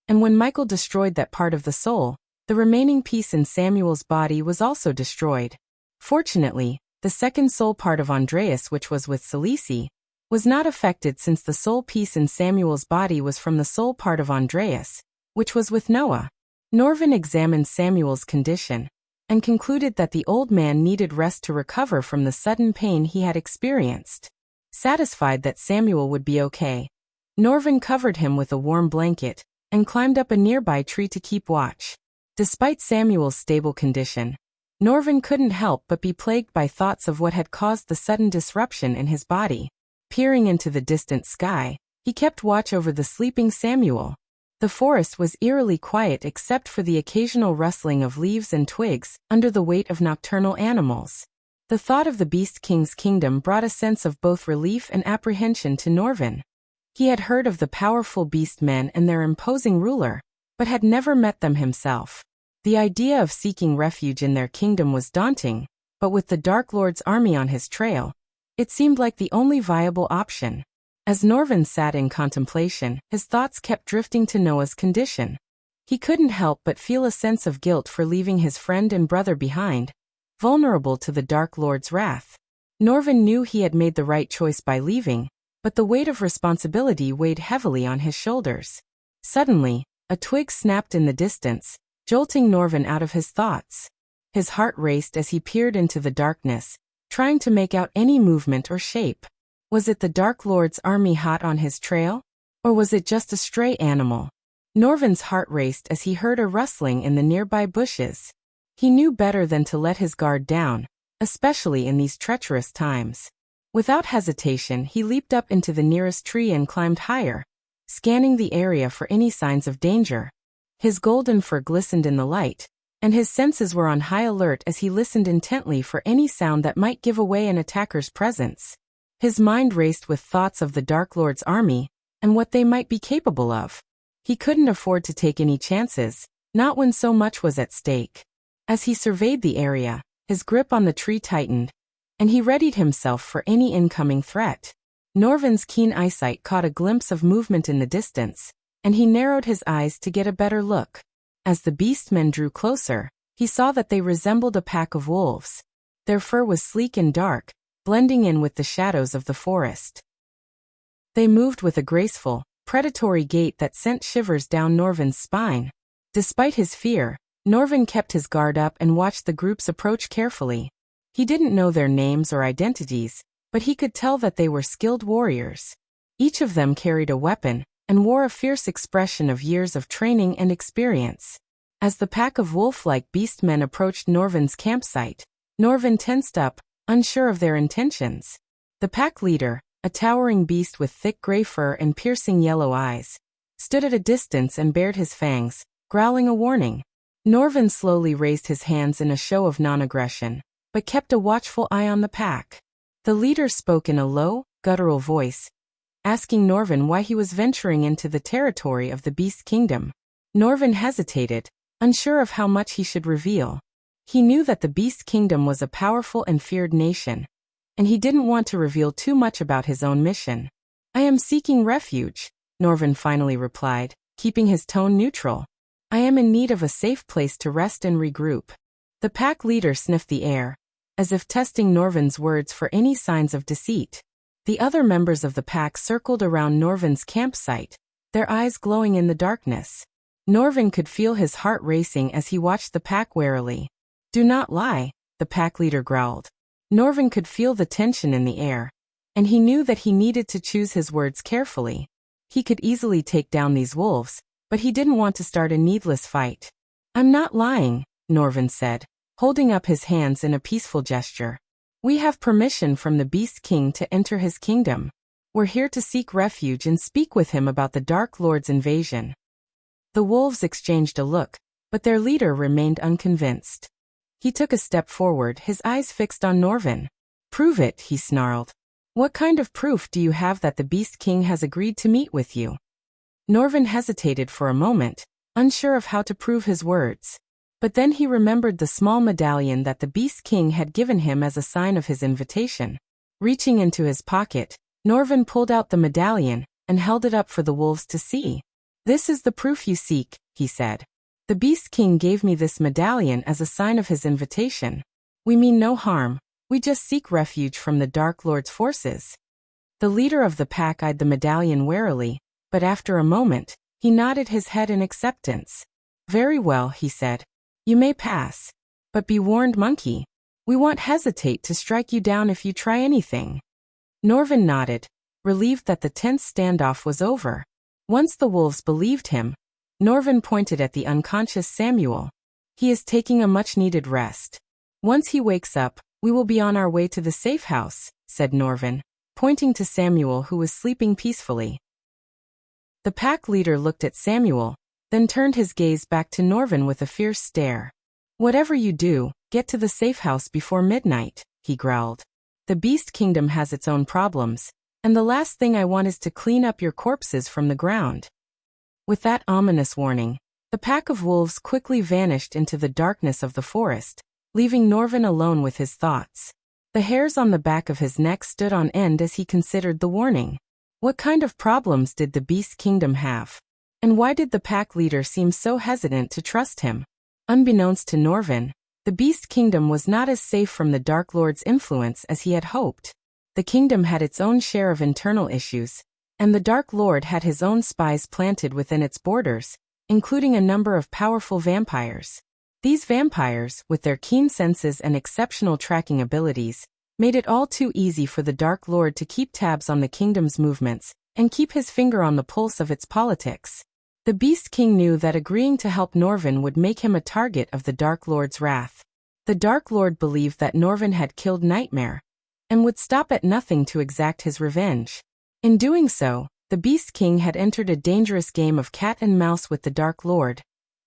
S1: and when Michael destroyed that part of the soul, the remaining piece in Samuel's body was also destroyed. Fortunately, the second soul part of Andreas, which was with Celice, was not affected since the soul piece in Samuel's body was from the soul part of Andreas, which was with Noah. Norvin examined Samuel's condition and concluded that the old man needed rest to recover from the sudden pain he had experienced. Satisfied that Samuel would be okay, Norvin covered him with a warm blanket and climbed up a nearby tree to keep watch. Despite Samuel's stable condition, Norvin couldn't help but be plagued by thoughts of what had caused the sudden disruption in his body. Peering into the distant sky, he kept watch over the sleeping Samuel. The forest was eerily quiet except for the occasional rustling of leaves and twigs under the weight of nocturnal animals. The thought of the Beast King's kingdom brought a sense of both relief and apprehension to Norvin. He had heard of the powerful beast men and their imposing ruler, but had never met them himself. The idea of seeking refuge in their kingdom was daunting, but with the Dark Lord's army on his trail, it seemed like the only viable option. As Norvin sat in contemplation, his thoughts kept drifting to Noah's condition. He couldn't help but feel a sense of guilt for leaving his friend and brother behind, vulnerable to the Dark Lord's wrath. Norvin knew he had made the right choice by leaving, but the weight of responsibility weighed heavily on his shoulders. Suddenly, a twig snapped in the distance, jolting Norvin out of his thoughts. His heart raced as he peered into the darkness, trying to make out any movement or shape. Was it the Dark Lord's army hot on his trail? Or was it just a stray animal? Norvin's heart raced as he heard a rustling in the nearby bushes. He knew better than to let his guard down, especially in these treacherous times. Without hesitation, he leaped up into the nearest tree and climbed higher, scanning the area for any signs of danger. His golden fur glistened in the light, and his senses were on high alert as he listened intently for any sound that might give away an attacker's presence. His mind raced with thoughts of the Dark Lord's army and what they might be capable of. He couldn't afford to take any chances, not when so much was at stake. As he surveyed the area, his grip on the tree tightened, and he readied himself for any incoming threat. Norvin's keen eyesight caught a glimpse of movement in the distance, and he narrowed his eyes to get a better look. As the beastmen drew closer, he saw that they resembled a pack of wolves. Their fur was sleek and dark, blending in with the shadows of the forest. They moved with a graceful, predatory gait that sent shivers down Norvin's spine. Despite his fear, Norvin kept his guard up and watched the groups approach carefully. He didn't know their names or identities, but he could tell that they were skilled warriors. Each of them carried a weapon and wore a fierce expression of years of training and experience. As the pack of wolf-like beastmen approached Norvin's campsite, Norvin tensed up, unsure of their intentions. The pack leader, a towering beast with thick gray fur and piercing yellow eyes, stood at a distance and bared his fangs, growling a warning. Norvin slowly raised his hands in a show of non-aggression, but kept a watchful eye on the pack. The leader spoke in a low, guttural voice, asking Norvin why he was venturing into the territory of the Beast Kingdom. Norvin hesitated, unsure of how much he should reveal. He knew that the Beast Kingdom was a powerful and feared nation, and he didn't want to reveal too much about his own mission. "I am seeking refuge," Norvin finally replied, keeping his tone neutral. "I am in need of a safe place to rest and regroup." The pack leader sniffed the air, as if testing Norvin's words for any signs of deceit. The other members of the pack circled around Norvin's campsite, their eyes glowing in the darkness. Norvin could feel his heart racing as he watched the pack warily. "Do not lie," the pack leader growled. Norvin could feel the tension in the air, and he knew that he needed to choose his words carefully. He could easily take down these wolves, but he didn't want to start a needless fight. "I'm not lying," Norvin said, holding up his hands in a peaceful gesture. "We have permission from the Beast King to enter his kingdom. We're here to seek refuge and speak with him about the Dark Lord's invasion." The wolves exchanged a look, but their leader remained unconvinced. He took a step forward, his eyes fixed on Norvin. "Prove it," he snarled. "What kind of proof do you have that the Beast King has agreed to meet with you?" Norvin hesitated for a moment, unsure of how to prove his words. But then he remembered the small medallion that the Beast King had given him as a sign of his invitation. Reaching into his pocket, Norvin pulled out the medallion and held it up for the wolves to see. "This is the proof you seek," he said. "The Beast King gave me this medallion as a sign of his invitation. We mean no harm, we just seek refuge from the Dark Lord's forces." The leader of the pack eyed the medallion warily, but after a moment, he nodded his head in acceptance. "Very well," he said. "You may pass. But be warned, monkey. We won't hesitate to strike you down if you try anything." Norvin nodded, relieved that the tense standoff was over. Once the wolves believed him, Norvin pointed at the unconscious Samuel. "He is taking a much-needed rest. Once he wakes up, we will be on our way to the safe house," said Norvin, pointing to Samuel who was sleeping peacefully. The pack leader looked at Samuel, then turned his gaze back to Norvin with a fierce stare. "Whatever you do, get to the safe house before midnight," he growled. "The Beast Kingdom has its own problems, and the last thing I want is to clean up your corpses from the ground." With that ominous warning, the pack of wolves quickly vanished into the darkness of the forest, leaving Norvin alone with his thoughts. The hairs on the back of his neck stood on end as he considered the warning. What kind of problems did the Beast Kingdom have? And why did the pack leader seem so hesitant to trust him? Unbeknownst to Norvin, the Beast Kingdom was not as safe from the Dark Lord's influence as he had hoped. The kingdom had its own share of internal issues, and the Dark Lord had his own spies planted within its borders, including a number of powerful vampires. These vampires, with their keen senses and exceptional tracking abilities, made it all too easy for the Dark Lord to keep tabs on the kingdom's movements and keep his finger on the pulse of its politics. The Beast King knew that agreeing to help Norvin would make him a target of the Dark Lord's wrath. The Dark Lord believed that Norvin had killed Nightmare, and would stop at nothing to exact his revenge. In doing so, the Beast King had entered a dangerous game of cat and mouse with the Dark Lord,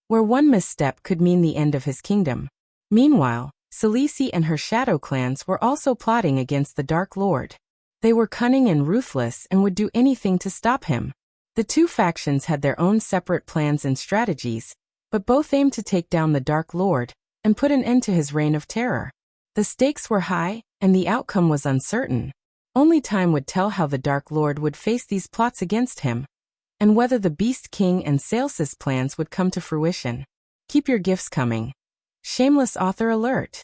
S1: where one misstep could mean the end of his kingdom. Meanwhile, Selisi and her shadow clans were also plotting against the Dark Lord. They were cunning and ruthless and would do anything to stop him. The two factions had their own separate plans and strategies, but both aimed to take down the Dark Lord and put an end to his reign of terror. The stakes were high, and the outcome was uncertain. Only time would tell how the Dark Lord would face these plots against him, and whether the Beast King and Sales's plans would come to fruition. Keep your gifts coming. Shameless author alert.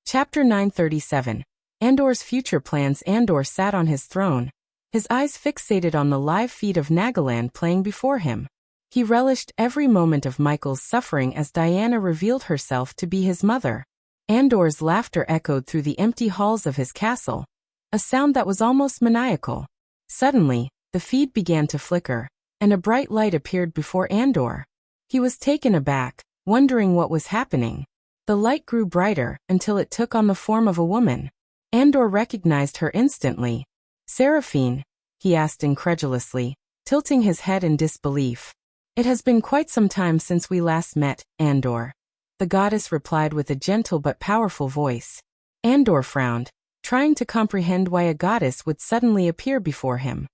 S1: Chapter 937. Andor's future plans. Andor sat on his throne, his eyes fixated on the live feed of Nagaland playing before him. He relished every moment of Michael's suffering as Diana revealed herself to be his mother. Andor's laughter echoed through the empty halls of his castle, a sound that was almost maniacal. Suddenly, the feed began to flicker, and a bright light appeared before Andor. He was taken aback, wondering what was happening. The light grew brighter until it took on the form of a woman. Andor recognized her instantly. "Seraphine?" he asked incredulously, tilting his head in disbelief. "It has been quite some time since we last met, Andor," the goddess replied with a gentle but powerful voice. Andor frowned, trying to comprehend why a goddess would suddenly appear before him.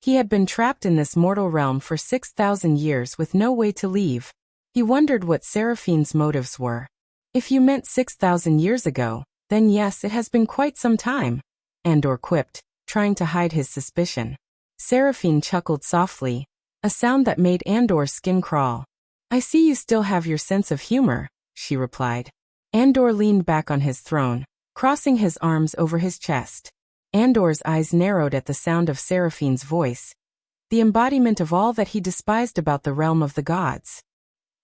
S1: He had been trapped in this mortal realm for 6,000 years with no way to leave. He wondered what Seraphine's motives were. If you meant 6,000 years ago, then yes, it has been quite some time, Andor quipped, trying to hide his suspicion. Seraphine chuckled softly, a sound that made Andor's skin crawl. I see you still have your sense of humor, she replied. Andor leaned back on his throne, crossing his arms over his chest. Andor's eyes narrowed at the sound of Seraphine's voice, the embodiment of all that he despised about the realm of the gods.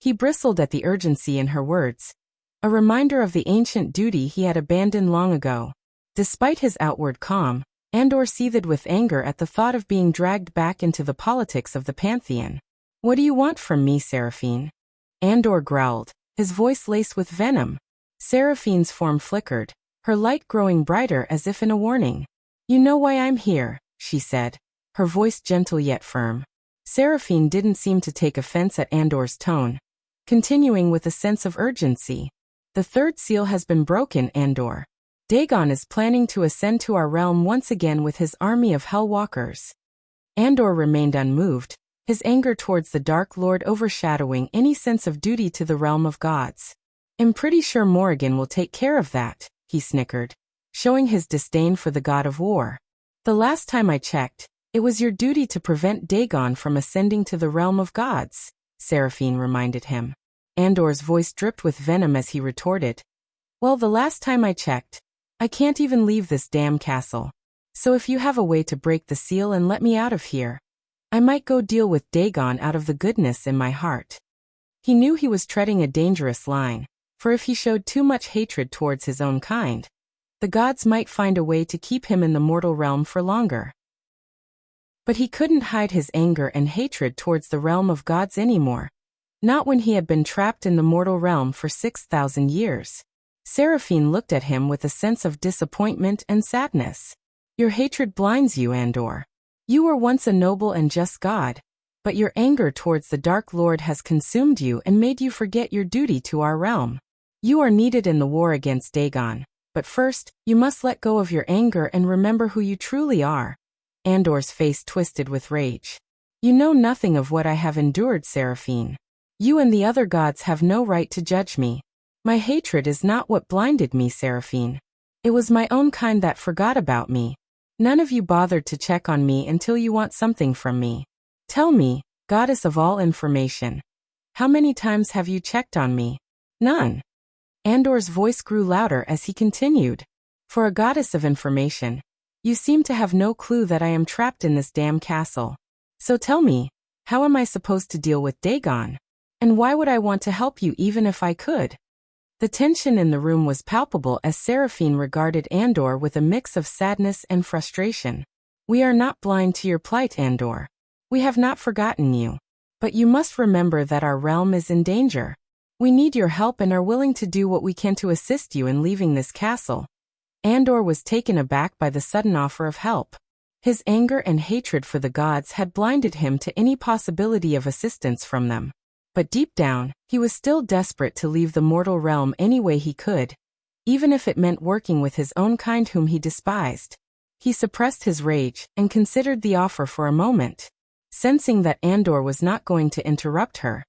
S1: He bristled at the urgency in her words, a reminder of the ancient duty he had abandoned long ago. Despite his outward calm, Andor seethed with anger at the thought of being dragged back into the politics of the Pantheon. What do you want from me, Seraphine? Andor growled, his voice laced with venom. Seraphine's form flickered, her light growing brighter as if in a warning. You know why I'm here, she said, her voice gentle yet firm. Seraphine didn't seem to take offense at Andor's tone, continuing with a sense of urgency. The third seal has been broken, Andor. Dagon is planning to ascend to our realm once again with his army of Hellwalkers. Andor remained unmoved, his anger towards the Dark Lord overshadowing any sense of duty to the realm of gods. I'm pretty sure Morrigan will take care of that, he snickered, showing his disdain for the god of war. The last time I checked, it was your duty to prevent Dagon from ascending to the realm of gods, Seraphine reminded him. Andor's voice dripped with venom as he retorted. Well, the last time I checked, I can't even leave this damn castle. So if you have a way to break the seal and let me out of here, I might go deal with Dagon out of the goodness in my heart. He knew he was treading a dangerous line, for if he showed too much hatred towards his own kind, the gods might find a way to keep him in the mortal realm for longer. But he couldn't hide his anger and hatred towards the realm of gods anymore, not when he had been trapped in the mortal realm for 6,000 years. Seraphine looked at him with a sense of disappointment and sadness. Your hatred blinds you, Andor. You were once a noble and just god, but your anger towards the Dark Lord has consumed you and made you forget your duty to our realm. You are needed in the war against Dagon, but first, you must let go of your anger and remember who you truly are. Andor's face twisted with rage. You know nothing of what I have endured, Seraphine. You and the other gods have no right to judge me. My hatred is not what blinded me, Seraphine. It was my own kind that forgot about me. None of you bothered to check on me until you want something from me. Tell me, goddess of all information, how many times have you checked on me? None. Andor's voice grew louder as he continued. For a goddess of information, you seem to have no clue that I am trapped in this damn castle. So tell me, how am I supposed to deal with Dagon? And why would I want to help you even if I could? The tension in the room was palpable as Seraphine regarded Andor with a mix of sadness and frustration. We are not blind to your plight, Andor. We have not forgotten you. But you must remember that our realm is in danger. We need your help and are willing to do what we can to assist you in leaving this castle. Andor was taken aback by the sudden offer of help. His anger and hatred for the gods had blinded him to any possibility of assistance from them. But deep down, he was still desperate to leave the mortal realm any way he could, even if it meant working with his own kind whom he despised. He suppressed his rage and considered the offer for a moment. Sensing that Andor was not going to interrupt her,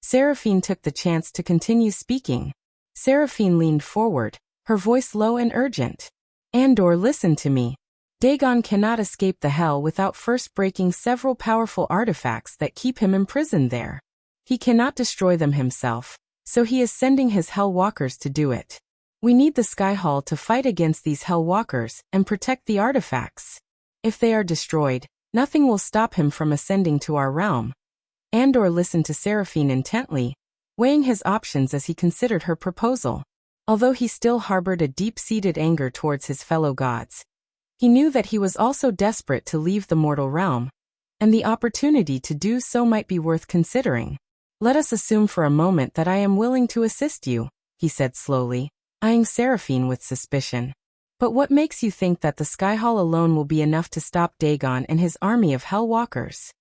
S1: Seraphine took the chance to continue speaking. Seraphine leaned forward, her voice low and urgent. Andor, listen to me. Dagon cannot escape the hell without first breaking several powerful artifacts that keep him imprisoned there. He cannot destroy them himself, so he is sending his Hellwalkers to do it. We need the Sky Hall to fight against these Hellwalkers and protect the artifacts. If they are destroyed, nothing will stop him from ascending to our realm. Andor listened to Seraphine intently, weighing his options as he considered her proposal. Although he still harbored a deep-seated anger towards his fellow gods, he knew that he was also desperate to leave the mortal realm, and the opportunity to do so might be worth considering. Let us assume for a moment that I am willing to assist you, he said slowly, eyeing Seraphine with suspicion. But what makes you think that the Sky Hall alone will be enough to stop Dagon and his army of Hellwalkers?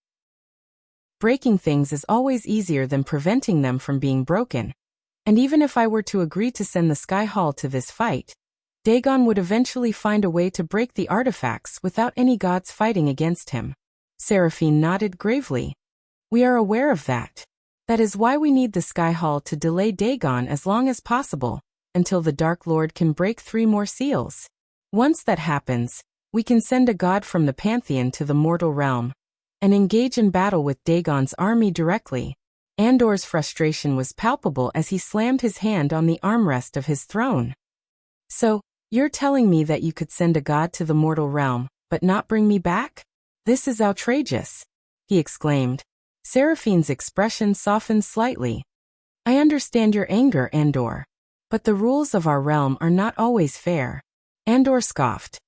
S1: Breaking things is always easier than preventing them from being broken. And even if I were to agree to send the Sky Hall to this fight, Dagon would eventually find a way to break the artifacts without any gods fighting against him. Seraphine nodded gravely. We are aware of that. That is why we need the Sky Hall to delay Dagon as long as possible, until the Dark Lord can break 3 more seals. Once that happens, we can send a god from the Pantheon to the mortal realm, and engage in battle with Dagon's army directly. Andor's frustration was palpable as he slammed his hand on the armrest of his throne. So, you're telling me that you could send a god to the mortal realm, but not bring me back? This is outrageous, he exclaimed. Seraphine's expression softened slightly. I understand your anger, Andor. But the rules of our realm are not always fair. Andor scoffed.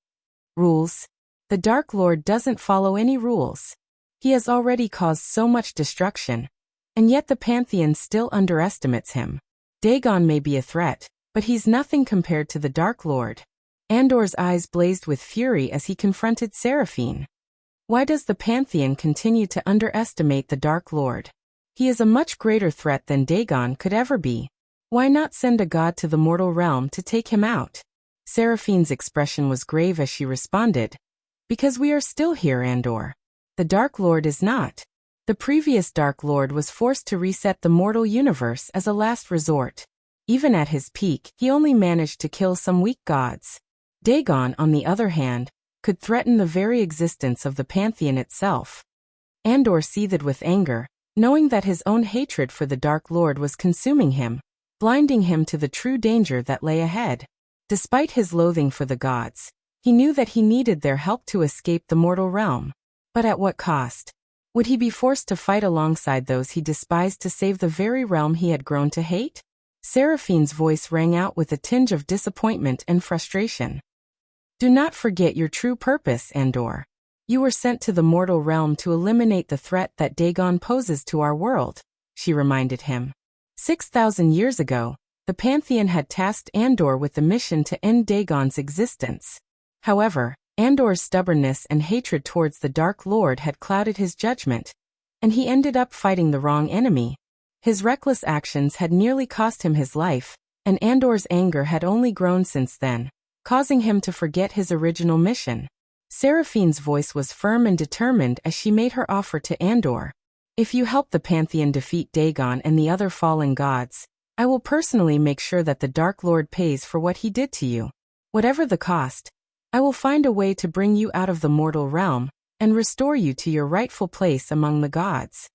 S1: Rules? The Dark Lord doesn't follow any rules. He has already caused so much destruction, and yet the Pantheon still underestimates him. Dagon may be a threat, but he's nothing compared to the Dark Lord. Andor's eyes blazed with fury as he confronted Seraphine. Why does the Pantheon continue to underestimate the Dark Lord? He is a much greater threat than Dagon could ever be. Why not send a god to the mortal realm to take him out? Seraphine's expression was grave as she responded. Because we are still here, Andor. The Dark Lord is not. The previous Dark Lord was forced to reset the mortal universe as a last resort. Even at his peak, he only managed to kill some weak gods. Dagon, on the other hand, could threaten the very existence of the Pantheon itself. Andor seethed with anger, knowing that his own hatred for the Dark Lord was consuming him, blinding him to the true danger that lay ahead. Despite his loathing for the gods, he knew that he needed their help to escape the mortal realm. But at what cost? Would he be forced to fight alongside those he despised to save the very realm he had grown to hate? Seraphine's voice rang out with a tinge of disappointment and frustration. Do not forget your true purpose, Andor. You were sent to the mortal realm to eliminate the threat that Dagon poses to our world, she reminded him. 6,000 years ago, the Pantheon had tasked Andor with the mission to end Dagon's existence. However, Andor's stubbornness and hatred towards the Dark Lord had clouded his judgment, and he ended up fighting the wrong enemy. His reckless actions had nearly cost him his life, and Andor's anger had only grown since then, causing him to forget his original mission. Seraphine's voice was firm and determined as she made her offer to Andor. If you help the Pantheon defeat Dagon and the other fallen gods, I will personally make sure that the Dark Lord pays for what he did to you. Whatever the cost, I will find a way to bring you out of the mortal realm and restore you to your rightful place among the gods.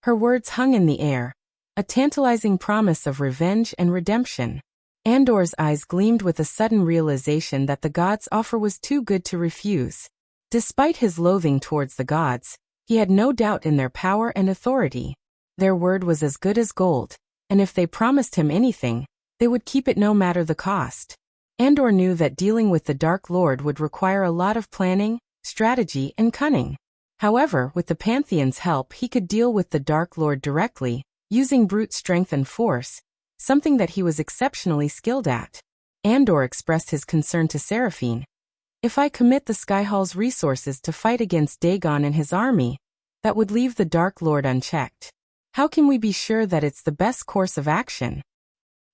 S1: Her words hung in the air, a tantalizing promise of revenge and redemption. Andor's eyes gleamed with a sudden realization that the gods' offer was too good to refuse. Despite his loathing towards the gods, he had no doubt in their power and authority. Their word was as good as gold, and if they promised him anything, they would keep it no matter the cost. Andor knew that dealing with the Dark Lord would require a lot of planning, strategy, and cunning. However, with the Pantheon's help, he could deal with the Dark Lord directly, using brute strength and force, something that he was exceptionally skilled at. Andor expressed his concern to Seraphine. If I commit the Skyhall's resources to fight against Dagon and his army, that would leave the Dark Lord unchecked. How can we be sure that it's the best course of action?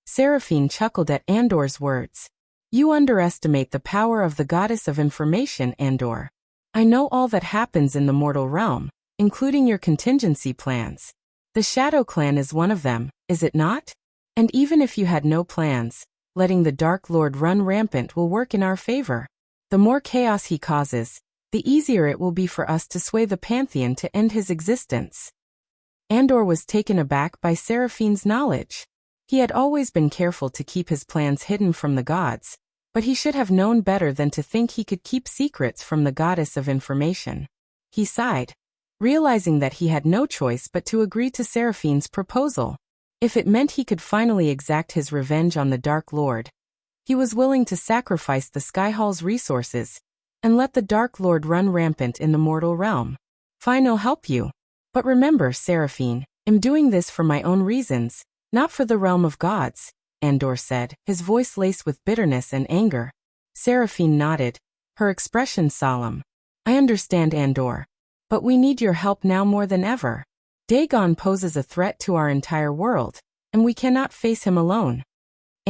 S1: Seraphine chuckled at Andor's words. You underestimate the power of the Goddess of Information, Andor. I know all that happens in the mortal realm, including your contingency plans. The Shadow Clan is one of them, is it not? And even if you had no plans, letting the Dark Lord run rampant will work in our favor. The more chaos he causes, the easier it will be for us to sway the Pantheon to end his existence. Andor was taken aback by Seraphine's knowledge. He had always been careful to keep his plans hidden from the gods, but he should have known better than to think he could keep secrets from the Goddess of Information. He sighed, realizing that he had no choice but to agree to Seraphine's proposal. If it meant he could finally exact his revenge on the Dark Lord, he was willing to sacrifice the Skyhall's resources and let the Dark Lord run rampant in the mortal realm. Fine, I'll help you. But remember, Seraphine, I'm doing this for my own reasons, not for the realm of gods, Andor said, his voice laced with bitterness and anger. Seraphine nodded, her expression solemn. I understand, Andor. But we need your help now more than ever. Dagon poses a threat to our entire world, and we cannot face him alone.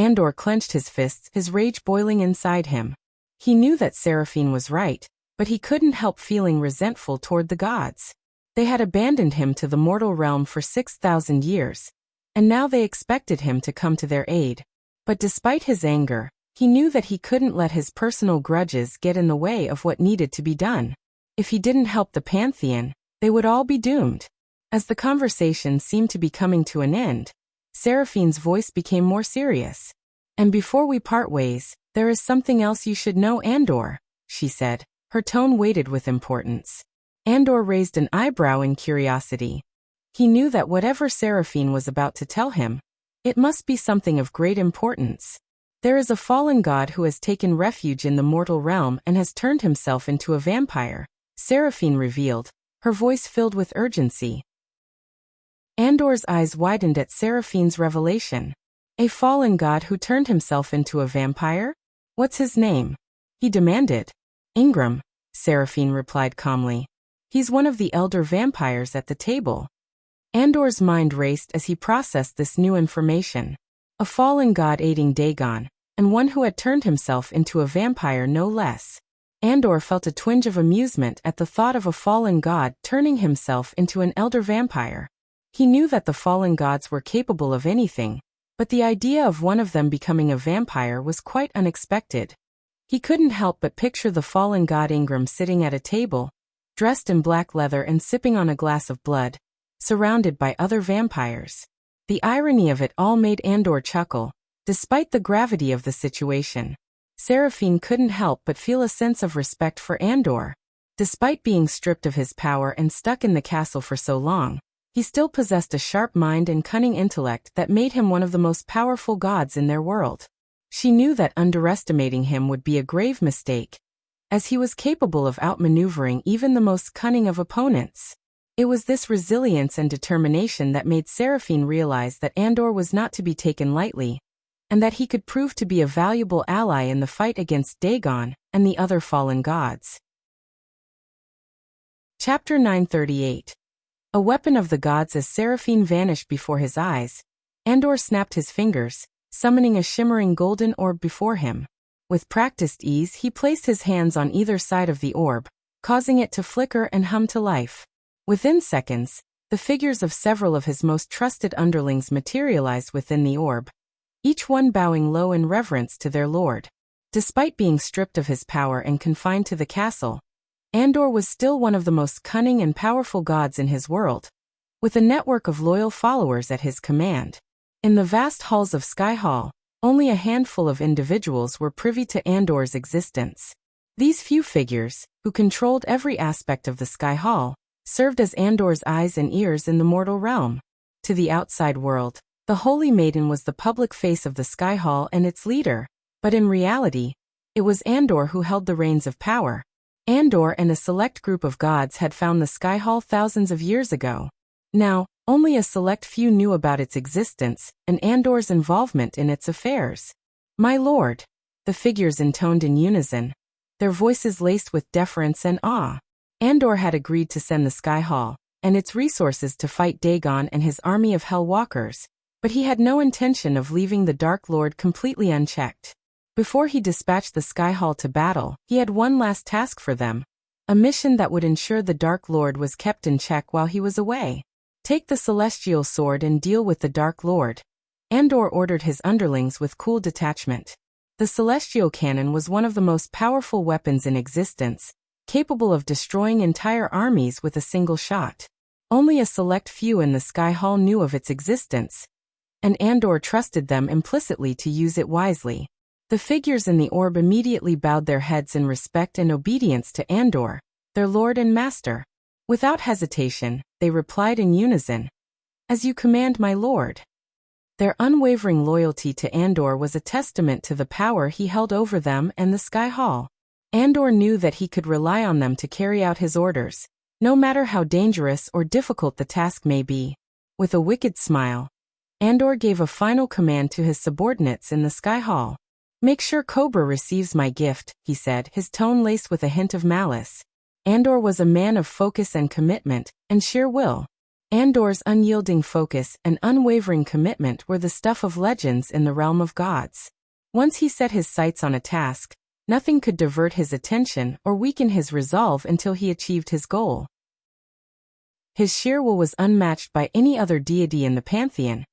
S1: Andor clenched his fists, his rage boiling inside him. He knew that Seraphine was right, but he couldn't help feeling resentful toward the gods. They had abandoned him to the mortal realm for 6,000 years, and now they expected him to come to their aid. But despite his anger, he knew that he couldn't let his personal grudges get in the way of what needed to be done. If he didn't help the Pantheon, they would all be doomed. As the conversation seemed to be coming to an end, Seraphine's voice became more serious. "And before we part ways, there is something else you should know, Andor," she said. Her tone weighted with importance. Andor raised an eyebrow in curiosity. He knew that whatever Seraphine was about to tell him, it must be something of great importance. "There is a fallen god who has taken refuge in the mortal realm and has turned himself into a vampire," Seraphine revealed, her voice filled with urgency. Andor's eyes widened at Seraphine's revelation. "A fallen god who turned himself into a vampire? What's his name?" he demanded. "Ingram," Seraphine replied calmly. "He's one of the elder vampires at the table." Andor's mind raced as he processed this new information. A fallen god aiding Dagon, and one who had turned himself into a vampire no less. Andor felt a twinge of amusement at the thought of a fallen god turning himself into an elder vampire. He knew that the fallen gods were capable of anything, but the idea of one of them becoming a vampire was quite unexpected. He couldn't help but picture the fallen god Ingram sitting at a table, dressed in black leather and sipping on a glass of blood, surrounded by other vampires. The irony of it all made Andor chuckle. Despite the gravity of the situation, Seraphine couldn't help but feel a sense of respect for Andor. Despite being stripped of his power and stuck in the castle for so long, he still possessed a sharp mind and cunning intellect that made him one of the most powerful gods in their world. She knew that underestimating him would be a grave mistake, as he was capable of outmaneuvering even the most cunning of opponents. It was this resilience and determination that made Seraphine realize that Andor was not to be taken lightly, and that he could prove to be a valuable ally in the fight against Dagon and the other fallen gods. Chapter 938. A weapon of the gods. As Seraphine vanished before his eyes, Andor snapped his fingers, summoning a shimmering golden orb before him. With practiced ease, he placed his hands on either side of the orb, causing it to flicker and hum to life. Within seconds, the figures of several of his most trusted underlings materialized within the orb, each one bowing low in reverence to their lord. Despite being stripped of his power and confined to the castle, Andor was still one of the most cunning and powerful gods in his world, with a network of loyal followers at his command. In the vast halls of Sky Hall, only a handful of individuals were privy to Andor's existence. These few figures, who controlled every aspect of the Sky Hall, served as Andor's eyes and ears in the mortal realm. To the outside world, the Holy Maiden was the public face of the Sky Hall and its leader, but in reality, it was Andor who held the reins of power. Andor and a select group of gods had found the Sky Hall thousands of years ago. Now, only a select few knew about its existence and Andor's involvement in its affairs. "My lord," the figures intoned in unison, their voices laced with deference and awe. Andor had agreed to send the Sky Hall and its resources to fight Dagon and his army of Hellwalkers, but he had no intention of leaving the Dark Lord completely unchecked. Before he dispatched the Sky Hall to battle, he had one last task for them, a mission that would ensure the Dark Lord was kept in check while he was away. "Take the Celestial Sword and deal with the Dark Lord," Andor ordered his underlings with cool detachment. The Celestial Cannon was one of the most powerful weapons in existence, capable of destroying entire armies with a single shot. Only a select few in the Sky Hall knew of its existence, and Andor trusted them implicitly to use it wisely. The figures in the orb immediately bowed their heads in respect and obedience to Andor, their lord and master. Without hesitation, they replied in unison, "As you command, my lord." Their unwavering loyalty to Andor was a testament to the power he held over them and the Sky Hall. Andor knew that he could rely on them to carry out his orders, no matter how dangerous or difficult the task may be. With a wicked smile, Andor gave a final command to his subordinates in the Sky Hall. "Make sure Cobra receives my gift," he said, his tone laced with a hint of malice. Andor was a man of focus and commitment, and sheer will. Andor's unyielding focus and unwavering commitment were the stuff of legends in the realm of gods. Once he set his sights on a task, nothing could divert his attention or weaken his resolve until he achieved his goal. His sheer will was unmatched by any other deity in the pantheon,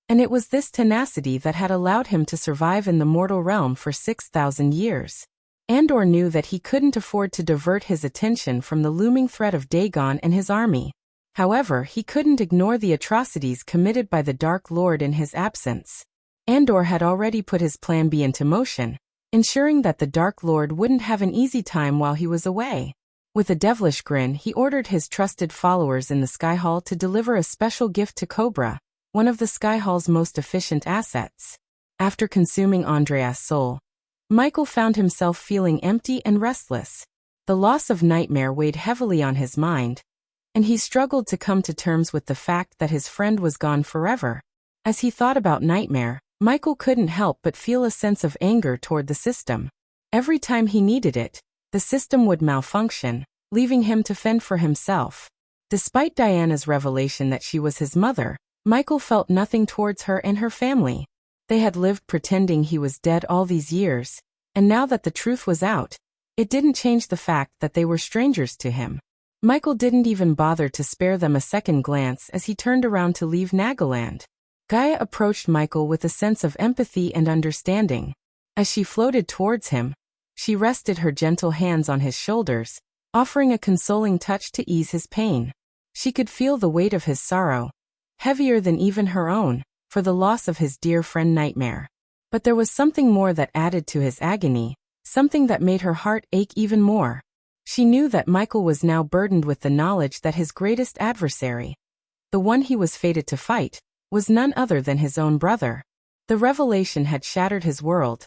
S1: and it was this tenacity that had allowed him to survive in the mortal realm for 6,000 years. Andor knew that he couldn't afford to divert his attention from the looming threat of Dagon and his army. However, he couldn't ignore the atrocities committed by the Dark Lord in his absence. Andor had already put his Plan B into motion, ensuring that the Dark Lord wouldn't have an easy time while he was away. With a devilish grin, he ordered his trusted followers in the Sky Hall to deliver a special gift to Cobra, one of the Sky Hall's most efficient assets. After consuming Andreas' soul, Michael found himself feeling empty and restless. The loss of Nightmare weighed heavily on his mind, and he struggled to come to terms with the fact that his friend was gone forever. As he thought about Nightmare, Michael couldn't help but feel a sense of anger toward the system. Every time he needed it, the system would malfunction, leaving him to fend for himself. Despite Diana's revelation that she was his mother, Michael felt nothing towards her and her family. They had lived pretending he was dead all these years, and now that the truth was out, it didn't change the fact that they were strangers to him. Michael didn't even bother to spare them a second glance as he turned around to leave Nagaland. Gaia approached Michael with a sense of empathy and understanding. As she floated towards him, she rested her gentle hands on his shoulders, offering a consoling touch to ease his pain. She could feel the weight of his sorrow, heavier than even her own, for the loss of his dear friend Nightmare. But there was something more that added to his agony, something that made her heart ache even more. She knew that Michael was now burdened with the knowledge that his greatest adversary, the one he was fated to fight, was none other than his own brother. The revelation had shattered his world,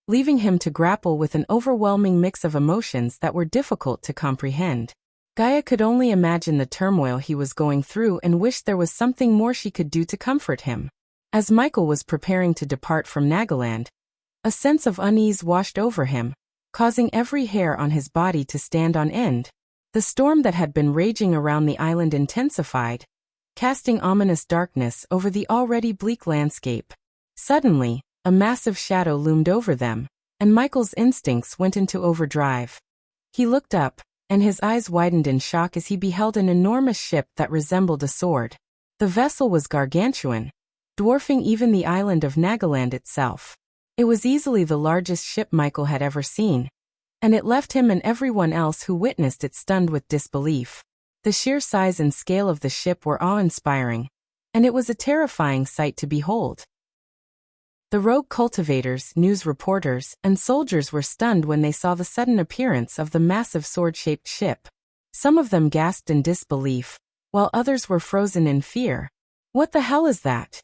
S1: leaving him to grapple with an overwhelming mix of emotions that were difficult to comprehend. Gaia could only imagine the turmoil he was going through and wished there was something more she could do to comfort him. As Michael was preparing to depart from Nagaland, a sense of unease washed over him, causing every hair on his body to stand on end. The storm that had been raging around the island intensified, casting ominous darkness over the already bleak landscape. Suddenly, a massive shadow loomed over them, and Michael's instincts went into overdrive. He looked up, and his eyes widened in shock as he beheld an enormous ship that resembled a sword. The vessel was gargantuan, dwarfing even the island of Nagaland itself. It was easily the largest ship Michael had ever seen, and it left him and everyone else who witnessed it stunned with disbelief. The sheer size and scale of the ship were awe-inspiring, and it was a terrifying sight to behold. The rogue cultivators, news reporters, and soldiers were stunned when they saw the sudden appearance of the massive sword-shaped ship. Some of them gasped in disbelief, while others were frozen in fear. "What the hell is that?"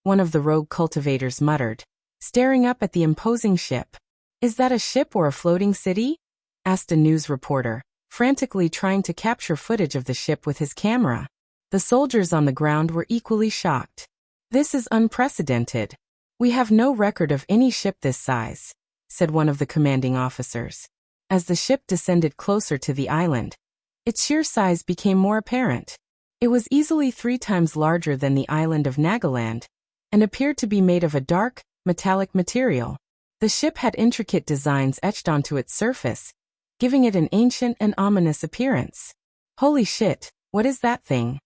S1: one of the rogue cultivators muttered, staring up at the imposing ship. "Is that a ship or a floating city?" asked a news reporter, frantically trying to capture footage of the ship with his camera. The soldiers on the ground were equally shocked. "This is unprecedented. We have no record of any ship this size," said one of the commanding officers. As the ship descended closer to the island, its sheer size became more apparent. It was easily 3 times larger than the island of Nagaland, and appeared to be made of a dark, metallic material. The ship had intricate designs etched onto its surface, giving it an ancient and ominous appearance. "Holy shit, what is that thing?"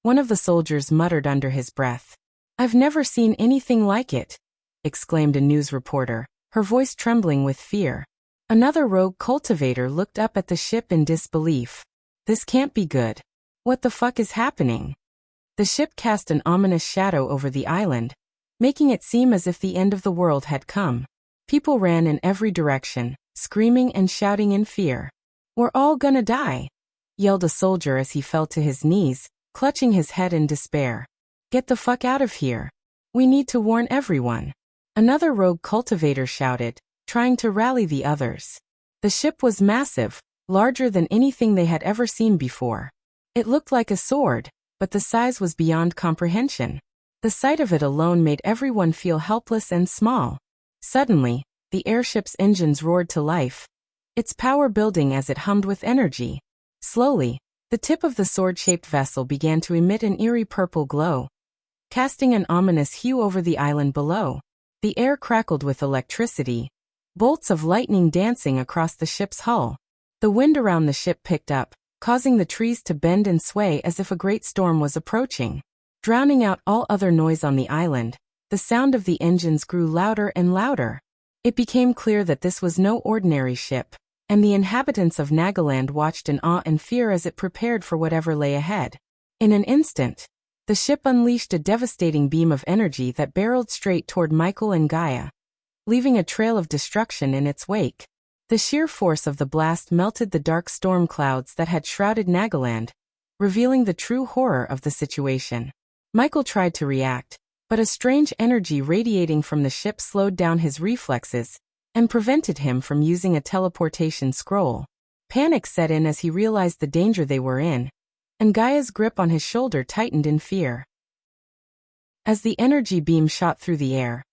S1: one of the soldiers muttered under his breath. "I've never seen anything like it," exclaimed a news reporter, her voice trembling with fear. Another rogue cultivator looked up at the ship in disbelief. "This can't be good. What the fuck is happening?" The ship cast an ominous shadow over the island, making it seem as if the end of the world had come. People ran in every direction, screaming and shouting in fear. "We're all gonna die," yelled a soldier as he fell to his knees, clutching his head in despair. "Get the fuck out of here. We need to warn everyone," another rogue cultivator shouted, trying to rally the others. The ship was massive, larger than anything they had ever seen before. It looked like a sword, but the size was beyond comprehension. The sight of it alone made everyone feel helpless and small. Suddenly, the airship's engines roared to life, its power building as it hummed with energy. Slowly, The tip of the sword-shaped vessel began to emit an eerie purple glow, casting an ominous hue over the island below. The air crackled with electricity, bolts of lightning dancing across the ship's hull. The wind around the ship picked up, causing the trees to bend and sway as if a great storm was approaching. Drowning out all other noise on the island, the sound of the engines grew louder and louder. It became clear that this was no ordinary ship, and the inhabitants of Nagaland watched in awe and fear as it prepared for whatever lay ahead. In an instant, the ship unleashed a devastating beam of energy that barreled straight toward Michael and Gaia, leaving a trail of destruction in its wake. The sheer force of the blast melted the dark storm clouds that had shrouded Nagaland, revealing the true horror of the situation. Michael tried to react, but a strange energy radiating from the ship slowed down his reflexes and prevented him from using a teleportation scroll. Panic set in as he realized the danger they were in, and Gaia's grip on his shoulder tightened in fear. As the energy beam shot through the air,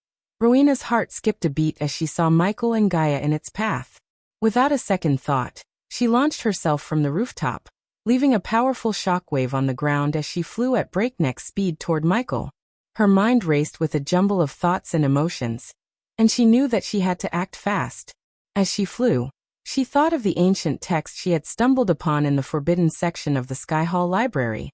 S1: Rowena's heart skipped a beat as she saw Michael and Gaia in its path. Without a second thought, she launched herself from the rooftop, leaving a powerful shockwave on the ground as she flew at breakneck speed toward Michael. Her mind raced with a jumble of thoughts and emotions, and she knew that she had to act fast. As she flew, she thought of the ancient text she had stumbled upon in the forbidden section of the Sky Hall Library.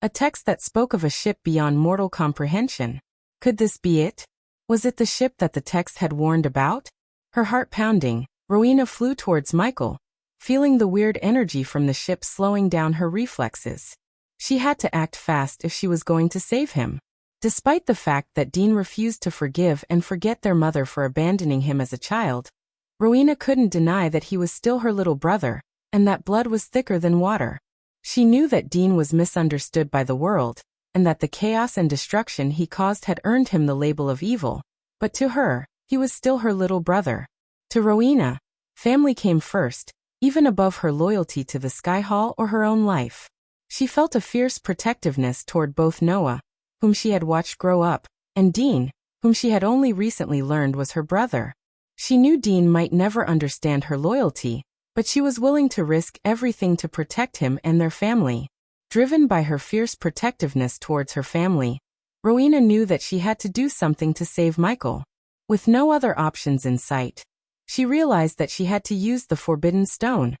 S1: A text that spoke of a ship beyond mortal comprehension. Could this be it? Was it the ship that the text had warned about? Her heart pounding, Rowena flew towards Michael, feeling the weird energy from the ship slowing down her reflexes. She had to act fast if she was going to save him. Despite the fact that Dean refused to forgive and forget their mother for abandoning him as a child, Rowena couldn't deny that he was still her little brother, and that blood was thicker than water. She knew that Dean was misunderstood by the world, and that the chaos and destruction he caused had earned him the label of evil, but to her, he was still her little brother. To Rowena, family came first, even above her loyalty to the Sky Hall or her own life. She felt a fierce protectiveness toward both Noah, whom she had watched grow up, and Dean, whom she had only recently learned was her brother. She knew Dean might never understand her loyalty, but she was willing to risk everything to protect him and their family. Driven by her fierce protectiveness towards her family, Rowena knew that she had to do something to save Michael. With no other options in sight, she realized that she had to use the Forbidden Stone,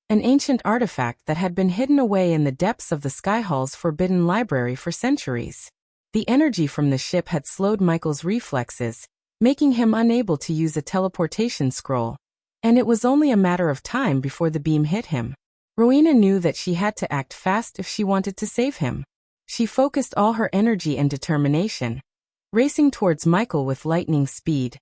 S1: an ancient artifact that had been hidden away in the depths of the Sky Hall's forbidden library for centuries. The energy from the ship had slowed Michael's reflexes, making him unable to use a teleportation scroll, and it was only a matter of time before the beam hit him. Rowena knew that she had to act fast if she wanted to save him. She focused all her energy and determination, racing towards Michael with lightning speed,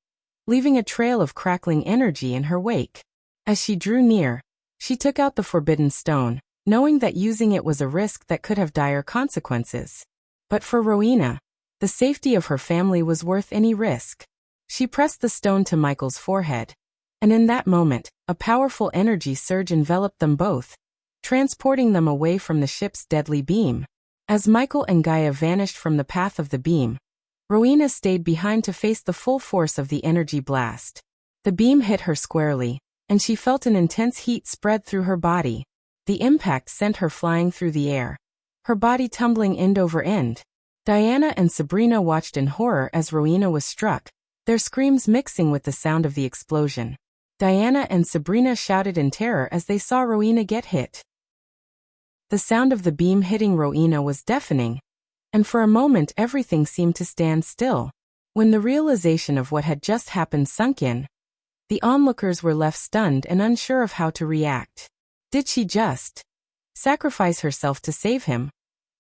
S1: leaving a trail of crackling energy in her wake. As she drew near, she took out the Forbidden Stone, knowing that using it was a risk that could have dire consequences. But for Rowena, the safety of her family was worth any risk. She pressed the stone to Michael's forehead, and in that moment, a powerful energy surge enveloped them both, transporting them away from the ship's deadly beam. As Michael and Gaia vanished from the path of the beam, Rowena stayed behind to face the full force of the energy blast. The beam hit her squarely, and she felt an intense heat spread through her body. The impact sent her flying through the air, her body tumbling end over end. Diana and Sabrina watched in horror as Rowena was struck, their screams mixing with the sound of the explosion. Diana and Sabrina shouted in terror as they saw Rowena get hit. The sound of the beam hitting Rowena was deafening, and for a moment everything seemed to stand still. When the realization of what had just happened sunk in, the onlookers were left stunned and unsure of how to react. Did she just sacrifice herself to save him?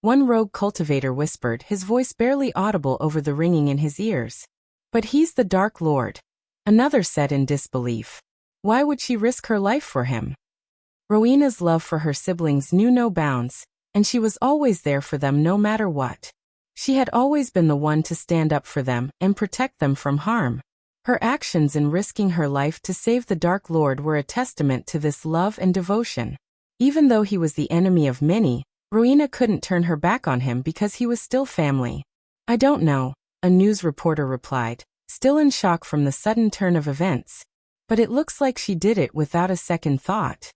S1: One rogue cultivator whispered, his voice barely audible over the ringing in his ears. But he's the Dark Lord. Another said in disbelief. Why would she risk her life for him? Rowena's love for her siblings knew no bounds, and she was always there for them no matter what. She had always been the one to stand up for them and protect them from harm. Her actions in risking her life to save the Dark Lord were a testament to this love and devotion. Even though he was the enemy of many, Rowena couldn't turn her back on him because he was still family. I don't know, a news reporter replied, still in shock from the sudden turn of events. But it looks like she did it without a second thought.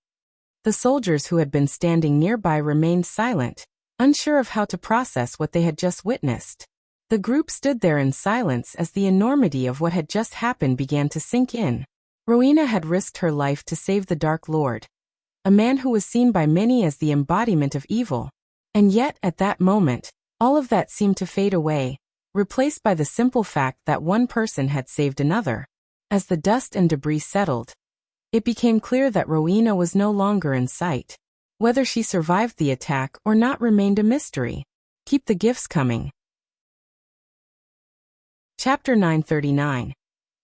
S1: The soldiers who had been standing nearby remained silent, unsure of how to process what they had just witnessed. The group stood there in silence as the enormity of what had just happened began to sink in. Rowena had risked her life to save the Dark Lord, a man who was seen by many as the embodiment of evil. And yet, at that moment, all of that seemed to fade away, replaced by the simple fact that one person had saved another. As the dust and debris settled, it became clear that Rowena was no longer in sight. Whether she survived the attack or not remained a mystery. Keep the gifts coming. Chapter 939.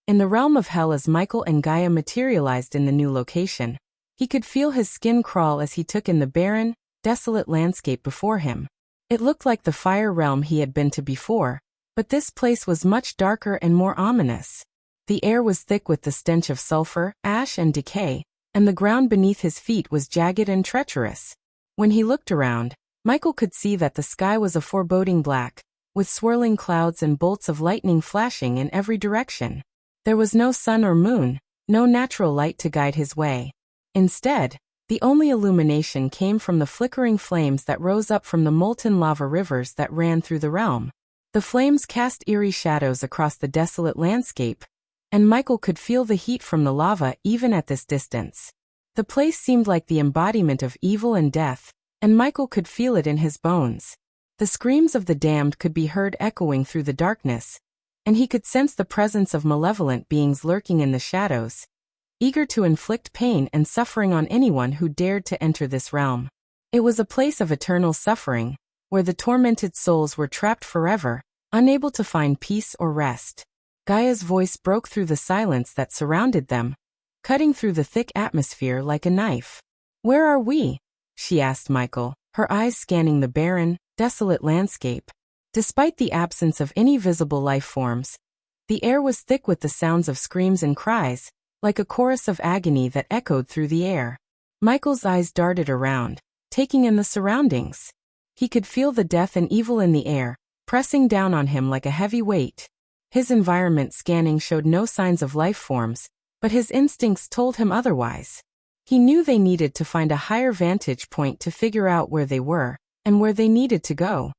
S1: In the realm of hell, as Michael and Gaia materialized in the new location, he could feel his skin crawl as he took in the barren, desolate landscape before him. It looked like the fire realm he had been to before, but this place was much darker and more ominous. The air was thick with the stench of sulfur, ash and decay, and the ground beneath his feet was jagged and treacherous. When he looked around, Michael could see that the sky was a foreboding black, with swirling clouds and bolts of lightning flashing in every direction. There was no sun or moon, no natural light to guide his way. Instead, the only illumination came from the flickering flames that rose up from the molten lava rivers that ran through the realm. The flames cast eerie shadows across the desolate landscape, and Michael could feel the heat from the lava even at this distance. The place seemed like the embodiment of evil and death, and Michael could feel it in his bones. The screams of the damned could be heard echoing through the darkness, and he could sense the presence of malevolent beings lurking in the shadows, eager to inflict pain and suffering on anyone who dared to enter this realm. It was a place of eternal suffering, where the tormented souls were trapped forever, unable to find peace or rest. Gaia's voice broke through the silence that surrounded them, cutting through the thick atmosphere like a knife. "Where are we?" she asked Michael, her eyes scanning the barren, desolate landscape. Despite the absence of any visible life forms, the air was thick with the sounds of screams and cries, like a chorus of agony that echoed through the air. Michael's eyes darted around, taking in the surroundings. He could feel the death and evil in the air, pressing down on him like a heavy weight. His environment scanning showed no signs of life forms, but his instincts told him otherwise. He knew they needed to find a higher vantage point to figure out where they were, and where they needed to go.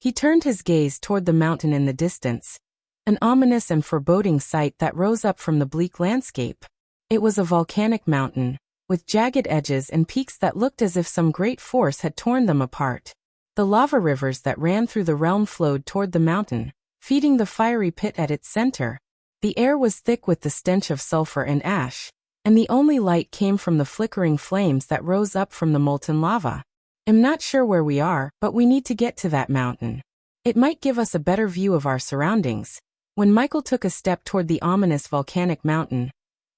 S1: He turned his gaze toward the mountain in the distance, an ominous and foreboding sight that rose up from the bleak landscape. It was a volcanic mountain, with jagged edges and peaks that looked as if some great force had torn them apart. The lava rivers that ran through the realm flowed toward the mountain, feeding the fiery pit at its center. The air was thick with the stench of sulfur and ash, and the only light came from the flickering flames that rose up from the molten lava. "I'm not sure where we are, but we need to get to that mountain. It might give us a better view of our surroundings." When Michael took a step toward the ominous volcanic mountain,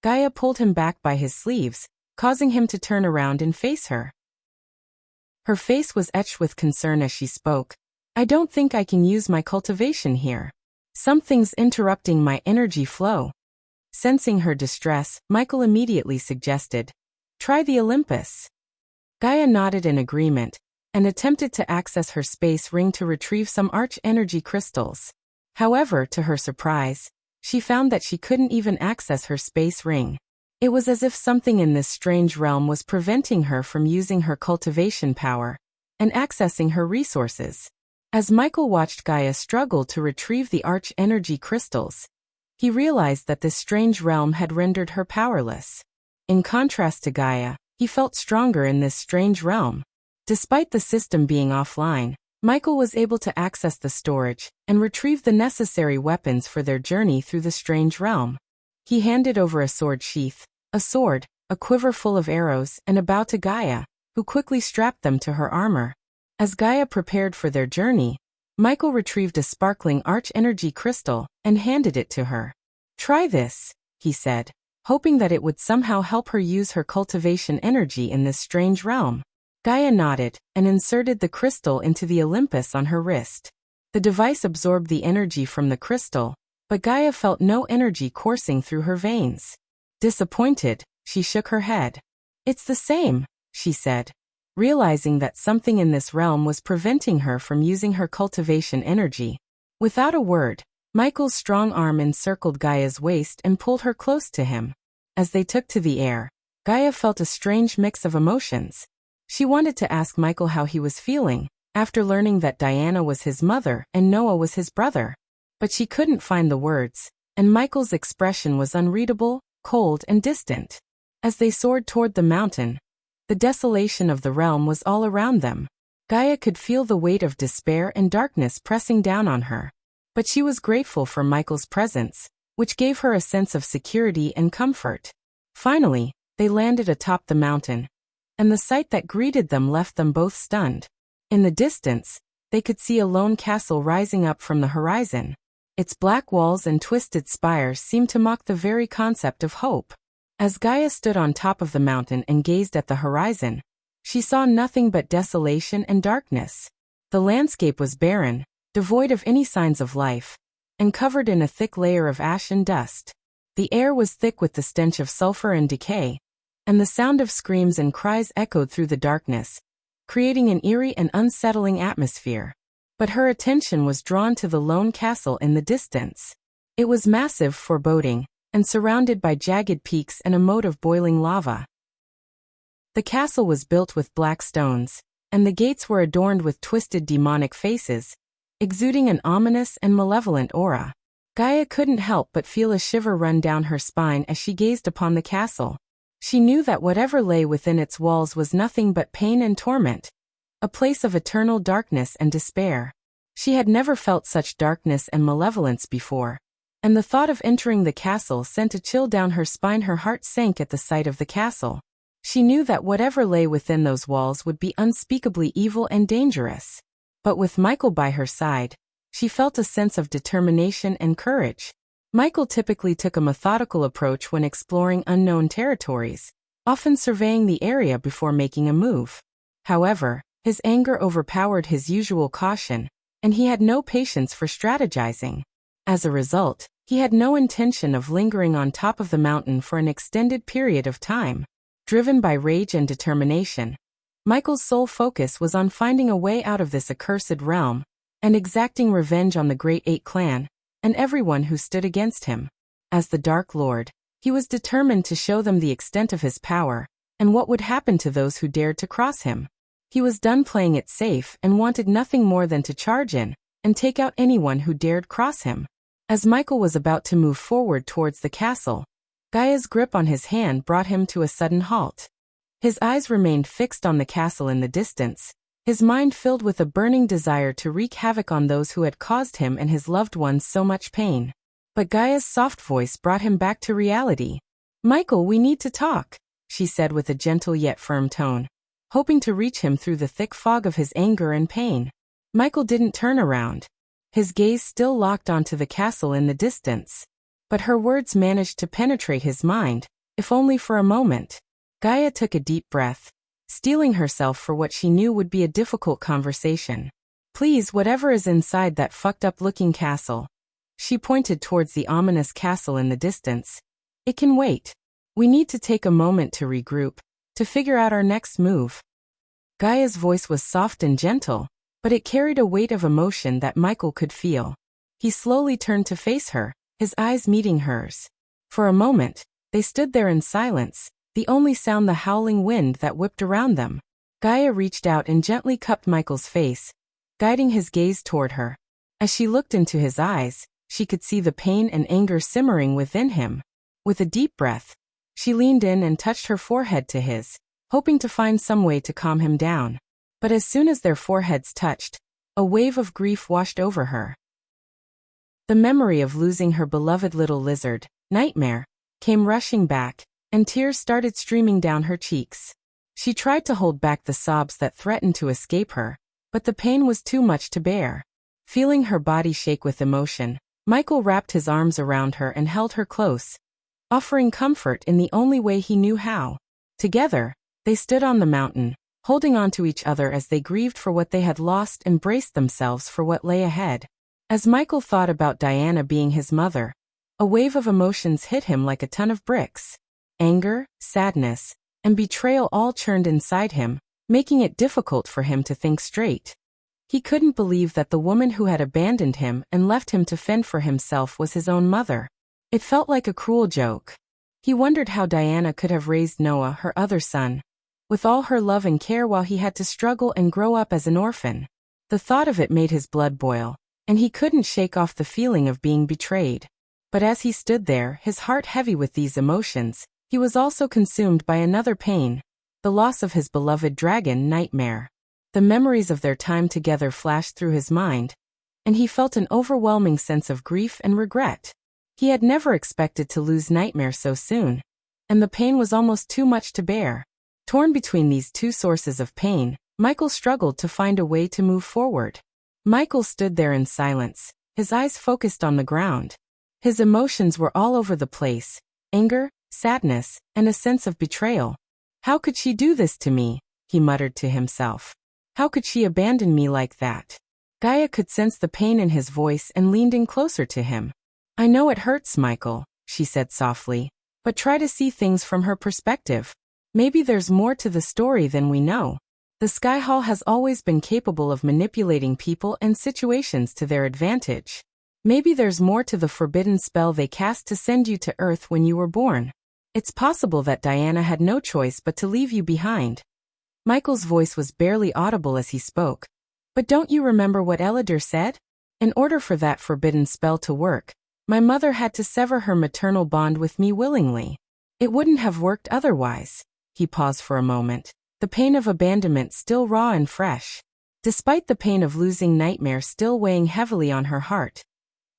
S1: Gaia pulled him back by his sleeves, causing him to turn around and face her. Her face was etched with concern as she spoke. "I don't think I can use my cultivation here. Something's interrupting my energy flow." Sensing her distress, Michael immediately suggested, "Try the Olympus." Gaia nodded in agreement, and attempted to access her space ring to retrieve some arch-energy crystals. However, to her surprise, she found that she couldn't even access her space ring. It was as if something in this strange realm was preventing her from using her cultivation power and accessing her resources. As Michael watched Gaia struggle to retrieve the arch-energy crystals, he realized that this strange realm had rendered her powerless. In contrast to Gaia, he felt stronger in this strange realm. Despite the system being offline, Michael was able to access the storage and retrieve the necessary weapons for their journey through the strange realm. He handed over a sword sheath, a sword, a quiver full of arrows, and a bow to Gaia, who quickly strapped them to her armor. As Gaia prepared for their journey, Michael retrieved a sparkling arch-energy crystal and handed it to her. "Try this," he said, hoping that it would somehow help her use her cultivation energy in this strange realm. Gaia nodded and inserted the crystal into the Olympus on her wrist. The device absorbed the energy from the crystal, but Gaia felt no energy coursing through her veins. Disappointed, she shook her head. "It's the same," she said, realizing that something in this realm was preventing her from using her cultivation energy. Without a word, Michael's strong arm encircled Gaia's waist and pulled her close to him. As they took to the air, Gaia felt a strange mix of emotions. She wanted to ask Michael how he was feeling, after learning that Diana was his mother and Noah was his brother. But she couldn't find the words, and Michael's expression was unreadable, cold and distant. As they soared toward the mountain, the desolation of the realm was all around them. Gaia could feel the weight of despair and darkness pressing down on her. But she was grateful for Michael's presence, which gave her a sense of security and comfort. Finally, they landed atop the mountain, and the sight that greeted them left them both stunned. In the distance, they could see a lone castle rising up from the horizon. Its black walls and twisted spires seemed to mock the very concept of hope. As Gaia stood on top of the mountain and gazed at the horizon, she saw nothing but desolation and darkness. The landscape was barren, devoid of any signs of life, and covered in a thick layer of ash and dust. The air was thick with the stench of sulfur and decay, and the sound of screams and cries echoed through the darkness, creating an eerie and unsettling atmosphere. But her attention was drawn to the lone castle in the distance. It was massive, foreboding, and surrounded by jagged peaks and a moat of boiling lava. The castle was built with black stones, and the gates were adorned with twisted demonic faces, exuding an ominous and malevolent aura. Gaia couldn't help but feel a shiver run down her spine as she gazed upon the castle. She knew that whatever lay within its walls was nothing but pain and torment, a place of eternal darkness and despair. She had never felt such darkness and malevolence before, and the thought of entering the castle sent a chill down her spine. Her heart sank at the sight of the castle. She knew that whatever lay within those walls would be unspeakably evil and dangerous. But with Michael by her side, she felt a sense of determination and courage. Michael typically took a methodical approach when exploring unknown territories, often surveying the area before making a move. However, his anger overpowered his usual caution, and he had no patience for strategizing. As a result, he had no intention of lingering on top of the mountain for an extended period of time. Driven by rage and determination, Michael's sole focus was on finding a way out of this accursed realm, and exacting revenge on the Great Eight clan, and everyone who stood against him. As the Dark Lord, he was determined to show them the extent of his power, and what would happen to those who dared to cross him. He was done playing it safe and wanted nothing more than to charge in, and take out anyone who dared cross him. As Michael was about to move forward towards the castle, Gaia's grip on his hand brought him to a sudden halt. His eyes remained fixed on the castle in the distance, his mind filled with a burning desire to wreak havoc on those who had caused him and his loved ones so much pain. But Gaia's soft voice brought him back to reality. "Michael, we need to talk," she said with a gentle yet firm tone, hoping to reach him through the thick fog of his anger and pain. Michael didn't turn around, his gaze still locked onto the castle in the distance. But her words managed to penetrate his mind, if only for a moment. Gaia took a deep breath, steeling herself for what she knew would be a difficult conversation. "Please, whatever is inside that fucked-up-looking castle." She pointed towards the ominous castle in the distance. "It can wait. We need to take a moment to regroup, to figure out our next move." Gaia's voice was soft and gentle, but it carried a weight of emotion that Michael could feel. He slowly turned to face her, his eyes meeting hers. For a moment, they stood there in silence, the only sound the howling wind that whipped around them. Gaia reached out and gently cupped Michael's face, guiding his gaze toward her. As she looked into his eyes, she could see the pain and anger simmering within him. With a deep breath, she leaned in and touched her forehead to his, hoping to find some way to calm him down. But as soon as their foreheads touched, a wave of grief washed over her. The memory of losing her beloved little lizard, Nightmare, came rushing back, and tears started streaming down her cheeks. She tried to hold back the sobs that threatened to escape her, but the pain was too much to bear. Feeling her body shake with emotion, Michael wrapped his arms around her and held her close, offering comfort in the only way he knew how. Together, they stood on the mountain, holding on to each other as they grieved for what they had lost and braced themselves for what lay ahead. As Michael thought about Diana being his mother, a wave of emotions hit him like a ton of bricks. Anger, sadness, and betrayal all churned inside him, making it difficult for him to think straight. He couldn't believe that the woman who had abandoned him and left him to fend for himself was his own mother. It felt like a cruel joke. He wondered how Diana could have raised Noah, her other son, with all her love and care while he had to struggle and grow up as an orphan. The thought of it made his blood boil, and he couldn't shake off the feeling of being betrayed. But as he stood there, his heart heavy with these emotions, he was also consumed by another pain, the loss of his beloved dragon, Nightmare. The memories of their time together flashed through his mind, and he felt an overwhelming sense of grief and regret. He had never expected to lose Nightmare so soon, and the pain was almost too much to bear. Torn between these two sources of pain, Michael struggled to find a way to move forward. Michael stood there in silence, his eyes focused on the ground. His emotions were all over the place: anger, sadness, and a sense of betrayal. "How could she do this to me?" he muttered to himself. "How could she abandon me like that?" Gaia could sense the pain in his voice and leaned in closer to him. "I know it hurts, Michael," she said softly, "but try to see things from her perspective. Maybe there's more to the story than we know. The Sky Hall has always been capable of manipulating people and situations to their advantage. Maybe there's more to the forbidden spell they cast to send you to Earth when you were born. It's possible that Diana had no choice but to leave you behind." Michael's voice was barely audible as he spoke. "But don't you remember what Elidor said? In order for that forbidden spell to work, my mother had to sever her maternal bond with me willingly. It wouldn't have worked otherwise." He paused for a moment, the pain of abandonment still raw and fresh. Despite the pain of losing Nightmare still weighing heavily on her heart,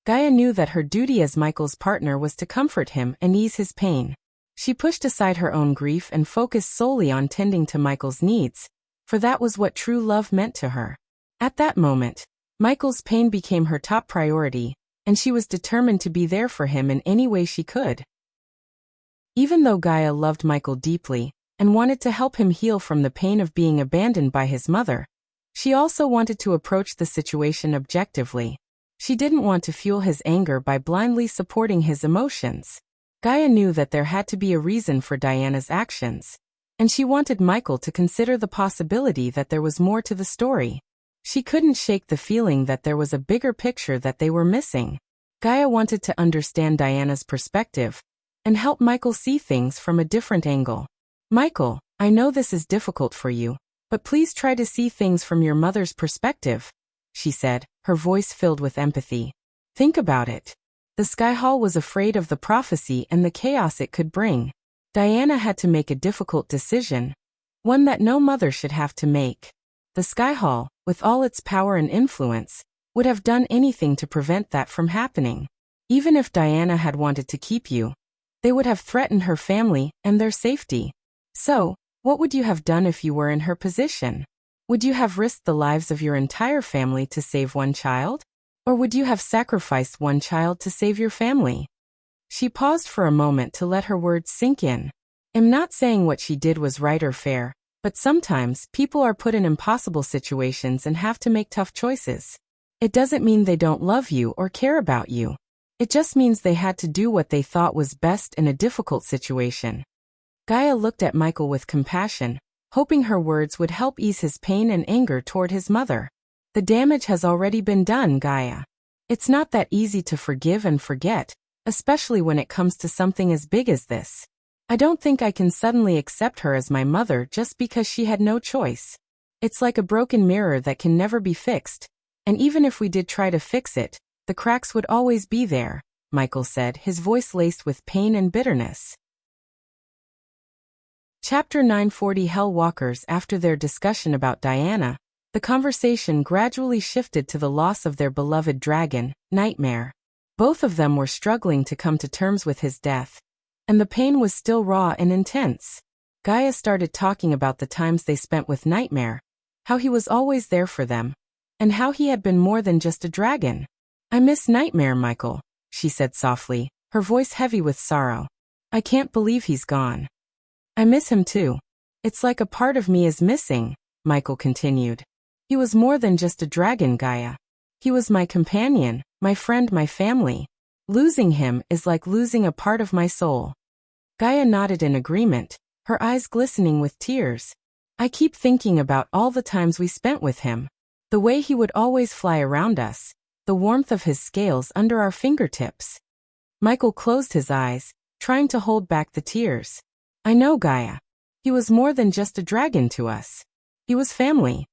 S1: Gaia knew that her duty as Michael's partner was to comfort him and ease his pain. She pushed aside her own grief and focused solely on tending to Michael's needs, for that was what true love meant to her. At that moment, Michael's pain became her top priority, and she was determined to be there for him in any way she could. Even though Gaia loved Michael deeply and wanted to help him heal from the pain of being abandoned by his mother, she also wanted to approach the situation objectively. She didn't want to fuel his anger by blindly supporting his emotions. Gaia knew that there had to be a reason for Diana's actions, and she wanted Michael to consider the possibility that there was more to the story. She couldn't shake the feeling that there was a bigger picture that they were missing. Gaia wanted to understand Diana's perspective and help Michael see things from a different angle. "Michael, I know this is difficult for you, but please try to see things from your mother's perspective," she said, her voice filled with empathy. "Think about it. The Sky Hall was afraid of the prophecy and the chaos it could bring. Diana had to make a difficult decision, one that no mother should have to make. The Sky Hall, with all its power and influence, would have done anything to prevent that from happening. Even if Diana had wanted to keep you, they would have threatened her family and their safety. So, what would you have done if you were in her position? Would you have risked the lives of your entire family to save one child? Or would you have sacrificed one child to save your family?" She paused for a moment to let her words sink in. "I'm not saying what she did was right or fair, but sometimes people are put in impossible situations and have to make tough choices. It doesn't mean they don't love you or care about you. It just means they had to do what they thought was best in a difficult situation." Gaia looked at Michael with compassion, hoping her words would help ease his pain and anger toward his mother. "The damage has already been done, Gaia. It's not that easy to forgive and forget, especially when it comes to something as big as this. I don't think I can suddenly accept her as my mother just because she had no choice. It's like a broken mirror that can never be fixed, and even if we did try to fix it, the cracks would always be there," Michael said, his voice laced with pain and bitterness. Chapter 940 Hell Walkers. After their discussion about Diana, the conversation gradually shifted to the loss of their beloved dragon, Nightmare. Both of them were struggling to come to terms with his death, and the pain was still raw and intense. Gaia started talking about the times they spent with Nightmare, how he was always there for them, and how he had been more than just a dragon. "I miss Nightmare, Michael," she said softly, her voice heavy with sorrow. "I can't believe he's gone. I miss him too. It's like a part of me is missing," Michael continued. "He was more than just a dragon, Gaia. He was my companion, my friend, my family. Losing him is like losing a part of my soul." Gaia nodded in agreement, her eyes glistening with tears. "I keep thinking about all the times we spent with him. The way he would always fly around us, the warmth of his scales under our fingertips." Michael closed his eyes, trying to hold back the tears. I know, Gaia. He was more than just a dragon to us. He was family.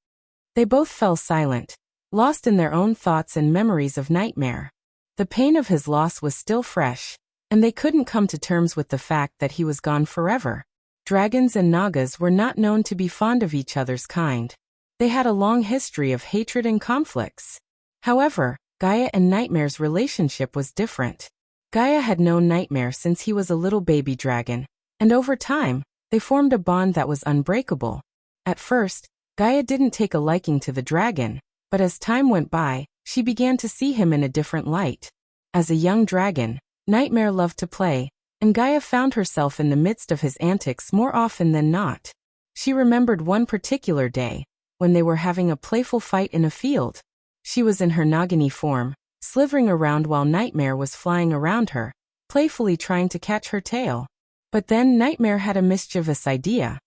S1: They both fell silent, lost in their own thoughts and memories of Nightmare. The pain of his loss was still fresh, and they couldn't come to terms with the fact that he was gone forever. Dragons and Nagas were not known to be fond of each other's kind. They had a long history of hatred and conflicts. However, Gaia and Nightmare's relationship was different. Gaia had known Nightmare since he was a little baby dragon, and over time, they formed a bond that was unbreakable. At first, Gaia didn't take a liking to the dragon, but as time went by, she began to see him in a different light. As a young dragon, Nightmare loved to play, and Gaia found herself in the midst of his antics more often than not. She remembered one particular day, when they were having a playful fight in a field. She was in her Nagini form, slithering around while Nightmare was flying around her, playfully trying to catch her tail. But then Nightmare had a mischievous idea.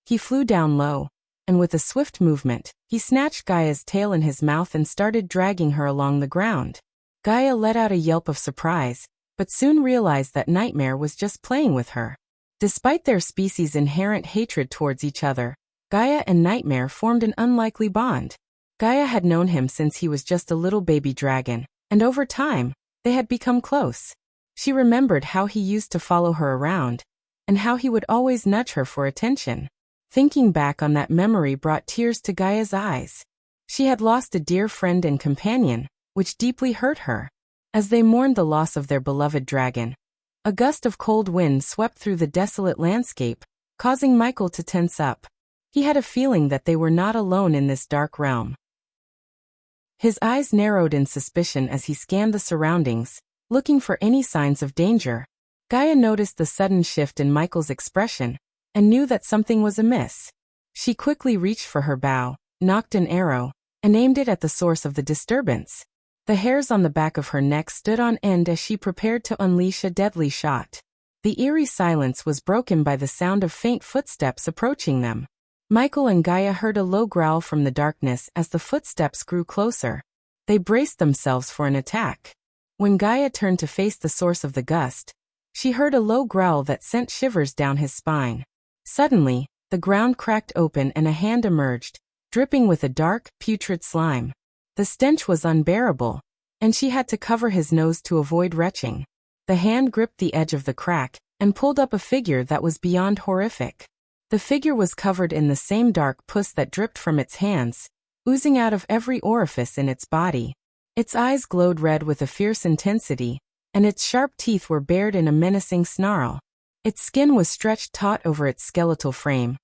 S1: He flew down low, and with a swift movement, he snatched Gaia's tail in his mouth and started dragging her along the ground. Gaia let out a yelp of surprise, but soon realized that Nightmare was just playing with her. Despite their species' inherent hatred towards each other, Gaia and Nightmare formed an unlikely bond. Gaia had known him since he was just a little baby dragon, and over time, they had become close. She remembered how he used to follow her around, and how he would always nudge her for attention. Thinking back on that memory brought tears to Gaia's eyes. She had lost a dear friend and companion, which deeply hurt her. As they mourned the loss of their beloved dragon, a gust of cold wind swept through the desolate landscape, causing Michael to tense up. He had a feeling that they were not alone in this dark realm. His eyes narrowed in suspicion as he scanned the surroundings, looking for any signs of danger. Gaia noticed the sudden shift in Michael's expression, and knew that something was amiss. She quickly reached for her bow, nocked an arrow, and aimed it at the source of the disturbance. The hairs on the back of her neck stood on end as she prepared to unleash a deadly shot. The eerie silence was broken by the sound of faint footsteps approaching them. Michael and Gaia heard a low growl from the darkness as the footsteps grew closer. They braced themselves for an attack. When Gaia turned to face the source of the gust, she heard a low growl that sent shivers down his spine. Suddenly, the ground cracked open and a hand emerged, dripping with a dark, putrid slime. The stench was unbearable, and she had to cover his nose to avoid retching. The hand gripped the edge of the crack and pulled up a figure that was beyond horrific. The figure was covered in the same dark pus that dripped from its hands, oozing out of every orifice in its body. Its eyes glowed red with a fierce intensity, and its sharp teeth were bared in a menacing snarl. Its skin was stretched taut over its skeletal frame,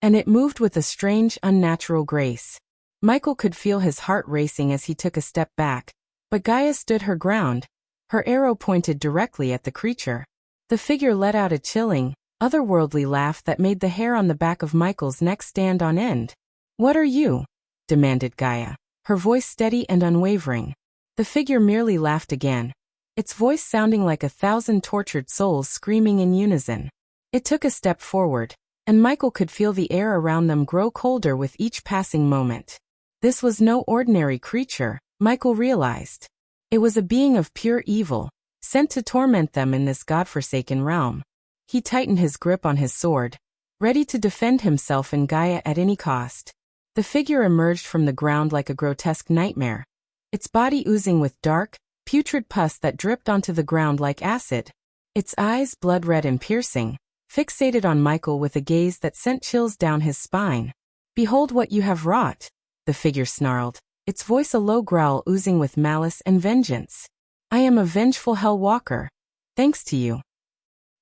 S1: and it moved with a strange, unnatural grace. Michael could feel his heart racing as he took a step back, but Gaia stood her ground, her arrow pointed directly at the creature. The figure let out a chilling, otherworldly laugh that made the hair on the back of Michael's neck stand on end. "What are you?" demanded Gaia, her voice steady and unwavering. The figure merely laughed again, its voice sounding like 1,000 tortured souls screaming in unison. It took a step forward, and Michael could feel the air around them grow colder with each passing moment. This was no ordinary creature, Michael realized. It was a being of pure evil, sent to torment them in this godforsaken realm. He tightened his grip on his sword, ready to defend himself and Gaia at any cost. The figure emerged from the ground like a grotesque nightmare, its body oozing with dark, putrid pus that dripped onto the ground like acid. Its eyes, blood-red and piercing, fixated on Michael with a gaze that sent chills down his spine. "Behold what you have wrought," the figure snarled, its voice a low growl oozing with malice and vengeance. "I am a vengeful hell walker. Thanks to you."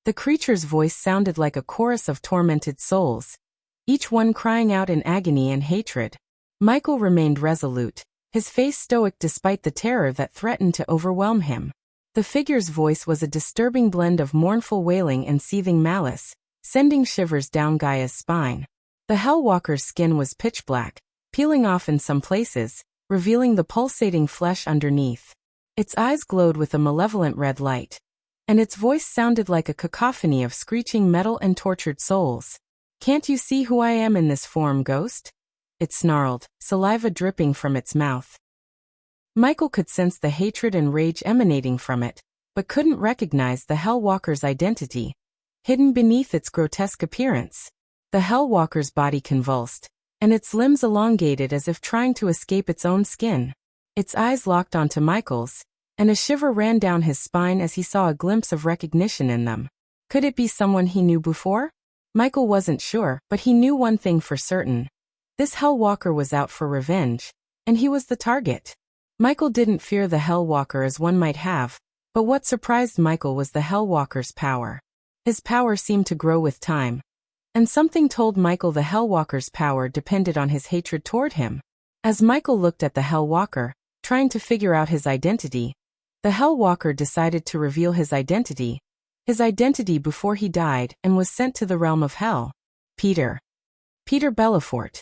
S1: The creature's voice sounded like a chorus of tormented souls, each one crying out in agony and hatred. Michael remained resolute, his face stoic despite the terror that threatened to overwhelm him. The figure's voice was a disturbing blend of mournful wailing and seething malice, sending shivers down Gaia's spine. The Hellwalker's skin was pitch black, peeling off in some places, revealing the pulsating flesh underneath. Its eyes glowed with a malevolent red light, and its voice sounded like a cacophony of screeching metal and tortured souls. "Can't you see who I am in this form, ghost?" it snarled, saliva dripping from its mouth. Michael could sense the hatred and rage emanating from it, but couldn't recognize the Hellwalker's identity, hidden beneath its grotesque appearance. The Hellwalker's body convulsed, and its limbs elongated as if trying to escape its own skin. Its eyes locked onto Michael's, and a shiver ran down his spine as he saw a glimpse of recognition in them. Could it be someone he knew before? Michael wasn't sure, but he knew one thing for certain. This Hellwalker was out for revenge, and he was the target. Michael didn't fear the Hellwalker as one might have, but what surprised Michael was the Hellwalker's power. His power seemed to grow with time, and something told Michael the Hellwalker's power depended on his hatred toward him. As Michael looked at the Hellwalker, trying to figure out his identity, the Hellwalker decided to reveal his identity before he died and was sent to the realm of hell. Peter Belafort.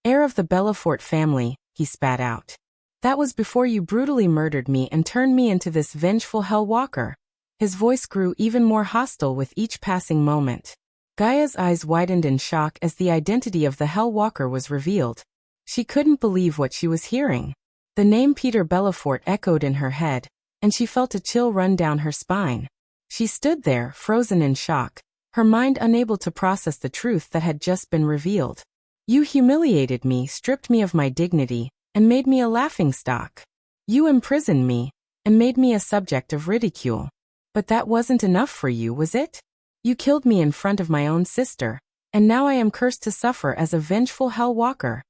S1: Heir of the Belafort family, he spat out. That was before you brutally murdered me and turned me into this vengeful Hellwalker. His voice grew even more hostile with each passing moment. Gaia's eyes widened in shock as the identity of the Hellwalker was revealed. She couldn't believe what she was hearing. The name Peter Belafort echoed in her head, and she felt a chill run down her spine. She stood there, frozen in shock, her mind unable to process the truth that had just been revealed. You humiliated me, stripped me of my dignity, and made me a laughingstock. You imprisoned me, and made me a subject of ridicule. But that wasn't enough for you, was it? You killed me in front of my own sister, and now I am cursed to suffer as a vengeful Hellwalker.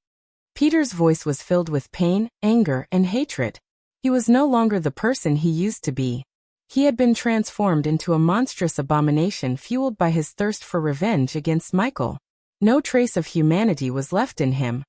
S1: Peter's voice was filled with pain, anger, and hatred. He was no longer the person he used to be. He had been transformed into a monstrous abomination fueled by his thirst for revenge against Michael. No trace of humanity was left in him,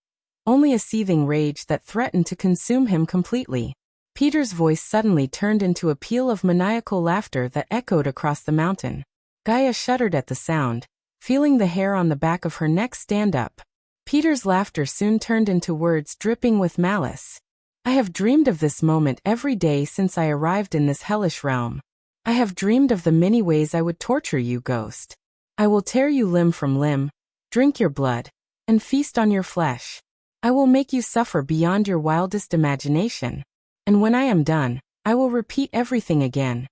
S1: only a seething rage that threatened to consume him completely. Peter's voice suddenly turned into a peal of maniacal laughter that echoed across the mountain. Gaia shuddered at the sound, feeling the hair on the back of her neck stand up. Peter's laughter soon turned into words dripping with malice. I have dreamed of this moment every day since I arrived in this hellish realm. I have dreamed of the many ways I would torture you, ghost. I will tear you limb from limb, drink your blood, and feast on your flesh. I will make you suffer beyond your wildest imagination. And when I am done, I will repeat everything again.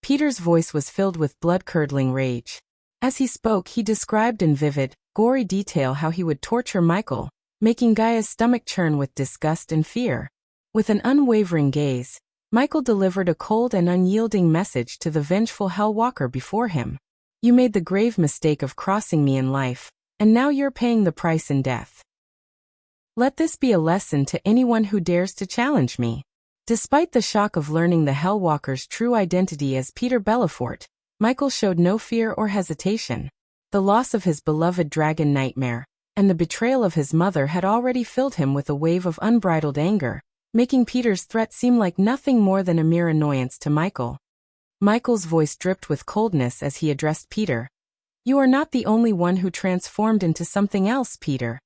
S1: Peter's voice was filled with blood-curdling rage. As he spoke, he described in vivid, gory detail how he would torture Michael, making Gaia's stomach churn with disgust and fear. With an unwavering gaze, Michael delivered a cold and unyielding message to the vengeful Hellwalker before him. You made the grave mistake of crossing me in life, and now you're paying the price in death. Let this be a lesson to anyone who dares to challenge me. Despite the shock of learning the Hellwalker's true identity as Peter Belafort, Michael showed no fear or hesitation. The loss of his beloved dragon Nightmare, and the betrayal of his mother had already filled him with a wave of unbridled anger, making Peter's threat seem like nothing more than a mere annoyance to Michael. Michael's voice dripped with coldness as he addressed Peter. You are not the only one who transformed into something else, Peter.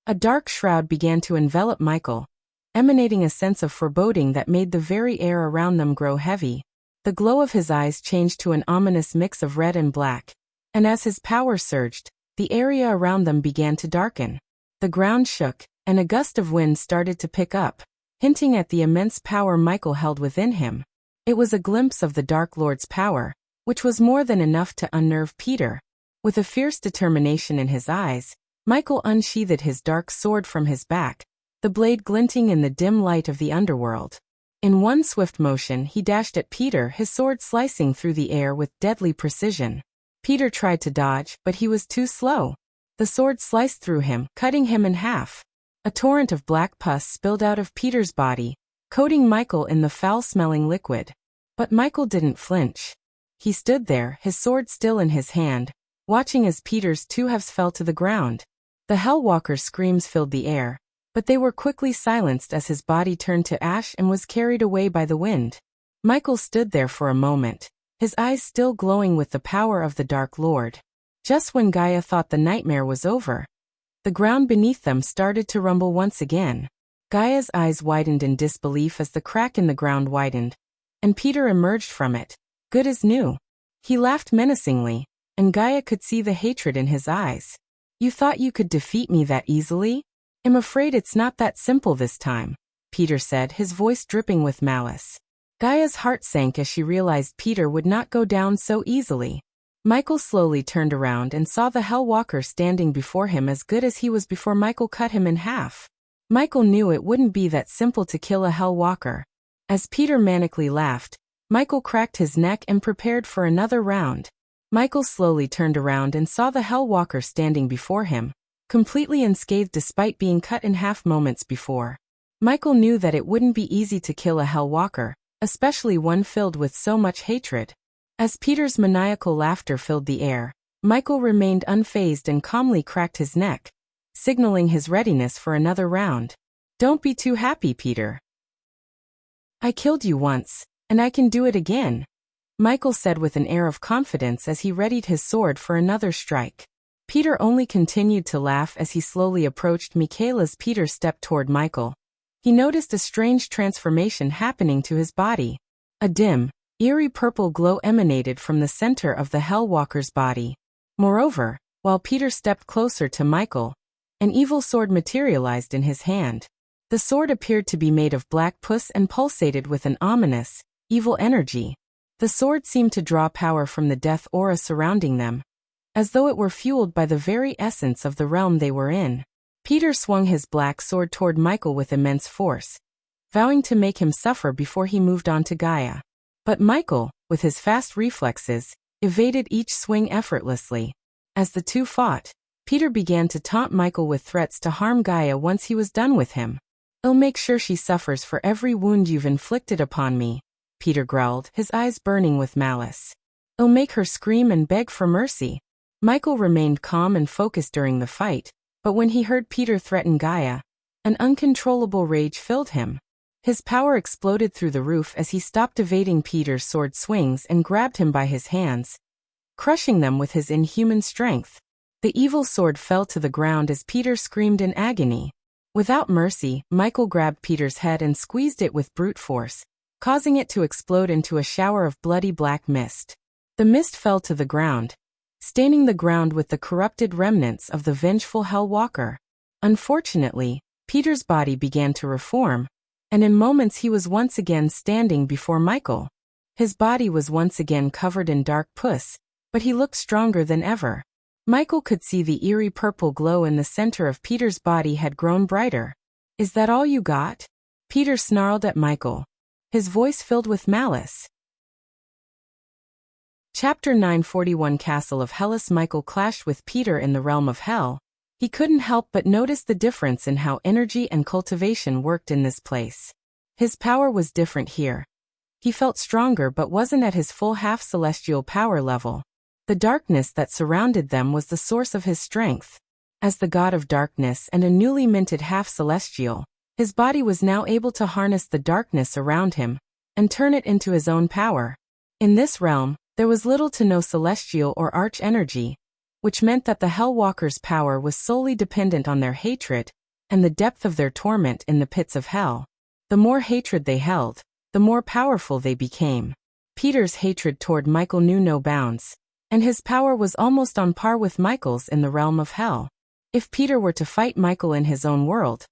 S1: A dark shroud began to envelop Michael, emanating a sense of foreboding that made the very air around them grow heavy. The glow of his eyes changed to an ominous mix of red and black, and as his power surged, the area around them began to darken. The ground shook, and a gust of wind started to pick up, hinting at the immense power Michael held within him. It was a glimpse of the Dark Lord's power, which was more than enough to unnerve Peter. With a fierce determination in his eyes, Michael unsheathed his dark sword from his back, the blade glinting in the dim light of the underworld. In one swift motion he dashed at Peter, his sword slicing through the air with deadly precision. Peter tried to dodge, but he was too slow. The sword sliced through him, cutting him in half. A torrent of black pus spilled out of Peter's body, coating Michael in the foul-smelling liquid. But Michael didn't flinch. He stood there, his sword still in his hand, watching as Peter's two halves fell to the ground. The Hellwalker's screams filled the air, but they were quickly silenced as his body turned to ash and was carried away by the wind. Michael stood there for a moment, his eyes still glowing with the power of the Dark Lord. Just when Gaia thought the nightmare was over, the ground beneath them started to rumble once again. Gaia's eyes widened in disbelief as the crack in the ground widened, and Peter emerged from it, good as new. He laughed menacingly, and Gaia could see the hatred in his eyes. You thought you could defeat me that easily? I'm afraid it's not that simple this time, Peter said, his voice dripping with malice. Gaia's heart sank as she realized Peter would not go down so easily. Michael slowly turned around and saw the Hell Walker standing before him as good as he was before Michael cut him in half. Michael knew it wouldn't be that simple to kill a Hell Walker. As Peter manically laughed, Michael cracked his neck and prepared for another round. Michael slowly turned around and saw the Hell Walker standing before him, completely unscathed despite being cut in half moments before. Michael knew that it wouldn't be easy to kill a Hell Walker, especially one filled with so much hatred. As Peter's maniacal laughter filled the air, Michael remained unfazed and calmly cracked his neck, signaling his readiness for another round. Don't be too happy, Peter. I killed you once, and I can do it again, Michael said with an air of confidence as he readied his sword for another strike. Peter only continued to laugh as he slowly approached Michael. As Peter stepped toward Michael, he noticed a strange transformation happening to his body. A dim, eerie purple glow emanated from the center of the Hell Walker's body. Moreover, while Peter stepped closer to Michael, an evil sword materialized in his hand. The sword appeared to be made of black pus and pulsated with an ominous, evil energy. The sword seemed to draw power from the death aura surrounding them, as though it were fueled by the very essence of the realm they were in. Peter swung his black sword toward Michael with immense force, vowing to make him suffer before he moved on to Gaia. But Michael, with his fast reflexes, evaded each swing effortlessly. As the two fought, Peter began to taunt Michael with threats to harm Gaia once he was done with him. I'll make sure she suffers for every wound you've inflicted upon me, Peter growled, his eyes burning with malice. I'll make her scream and beg for mercy. Michael remained calm and focused during the fight, but when he heard Peter threaten Gaia, an uncontrollable rage filled him. His power exploded through the roof as he stopped evading Peter's sword swings and grabbed him by his hands, crushing them with his inhuman strength. The evil sword fell to the ground as Peter screamed in agony. Without mercy, Michael grabbed Peter's head and squeezed it with brute force, causing it to explode into a shower of bloody black mist. The mist fell to the ground, staining the ground with the corrupted remnants of the vengeful Hell Walker. Unfortunately, Peter's body began to reform, and in moments he was once again standing before Michael. His body was once again covered in dark pus, but he looked stronger than ever. Michael could see the eerie purple glow in the center of Peter's body had grown brighter. Is that all you got? Peter snarled at Michael, his voice filled with malice. Chapter 941 Castle of Hellas. Michael clashed with Peter in the realm of hell. He couldn't help but notice the difference in how energy and cultivation worked in this place. His power was different here. He felt stronger but wasn't at his full half-celestial power level. The darkness that surrounded them was the source of his strength. As the god of darkness and a newly minted half-celestial, his body was now able to harness the darkness around him and turn it into his own power. In this realm, there was little to no celestial or arch energy, which meant that the Hell Walker's power was solely dependent on their hatred and the depth of their torment in the pits of hell. The more hatred they held, the more powerful they became. Peter's hatred toward Michael knew no bounds, and his power was almost on par with Michael's in the realm of hell. If Peter were to fight Michael in his own world,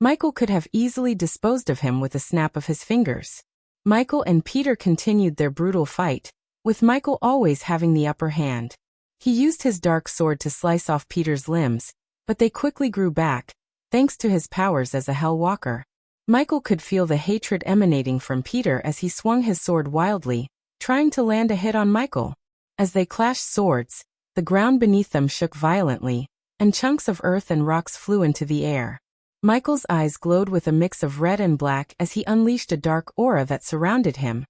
S1: Michael could have easily disposed of him with a snap of his fingers. Michael and Peter continued their brutal fight, with Michael always having the upper hand. He used his dark sword to slice off Peter's limbs, but they quickly grew back, thanks to his powers as a Hell Walker. Michael could feel the hatred emanating from Peter as he swung his sword wildly, trying to land a hit on Michael. As they clashed swords, the ground beneath them shook violently, and chunks of earth and rocks flew into the air. Michael's eyes glowed with a mix of red and black as he unleashed a dark aura that surrounded him,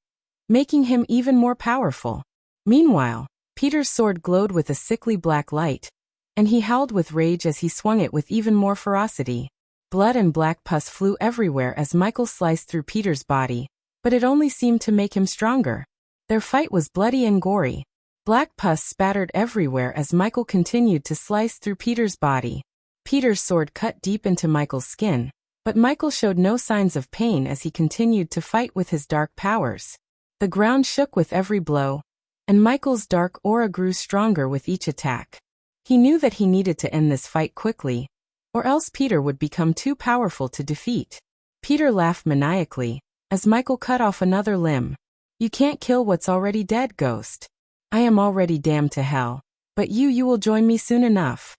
S1: making him even more powerful. Meanwhile, Peter's sword glowed with a sickly black light, and he howled with rage as he swung it with even more ferocity. Blood and black pus flew everywhere as Michael sliced through Peter's body, but it only seemed to make him stronger. Their fight was bloody and gory. Black pus spattered everywhere as Michael continued to slice through Peter's body. Peter's sword cut deep into Michael's skin, but Michael showed no signs of pain as he continued to fight with his dark powers. The ground shook with every blow, and Michael's dark aura grew stronger with each attack. He knew that he needed to end this fight quickly, or else Peter would become too powerful to defeat. Peter laughed maniacally, as Michael cut off another limb. "You can't kill what's already dead, Ghost. I am already damned to hell. But you will join me soon enough,"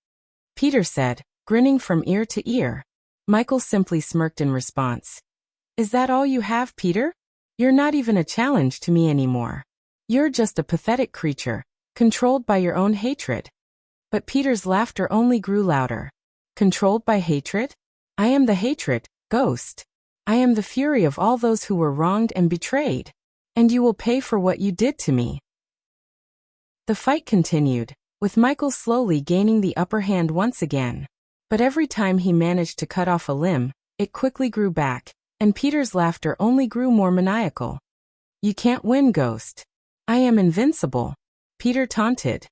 S1: Peter said, grinning from ear to ear. Michael simply smirked in response. "Is that all you have, Peter? You're not even a challenge to me anymore. You're just a pathetic creature, controlled by your own hatred." But Peter's laughter only grew louder. "Controlled by hatred? I am the hatred, Ghost. I am the fury of all those who were wronged and betrayed. And you will pay for what you did to me." The fight continued, with Michael slowly gaining the upper hand once again. But every time he managed to cut off a limb, it quickly grew back, and Peter's laughter only grew more maniacal. "You can't win, Ghost. I am invincible," Peter taunted.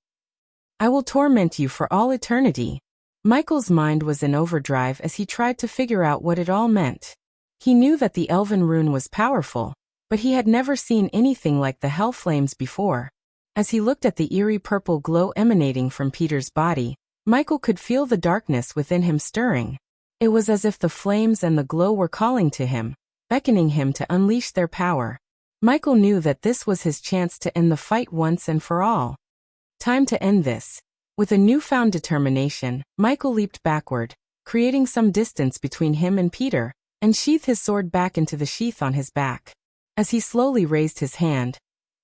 S1: "I will torment you for all eternity." Michael's mind was in overdrive as he tried to figure out what it all meant. He knew that the elven rune was powerful, but he had never seen anything like the hell flames before. As he looked at the eerie purple glow emanating from Peter's body, Michael could feel the darkness within him stirring. It was as if the flames and the glow were calling to him, beckoning him to unleash their power. Michael knew that this was his chance to end the fight once and for all. Time to end this. With a newfound determination, Michael leaped backward, creating some distance between him and Peter, and sheathed his sword back into the sheath on his back. As he slowly raised his hand,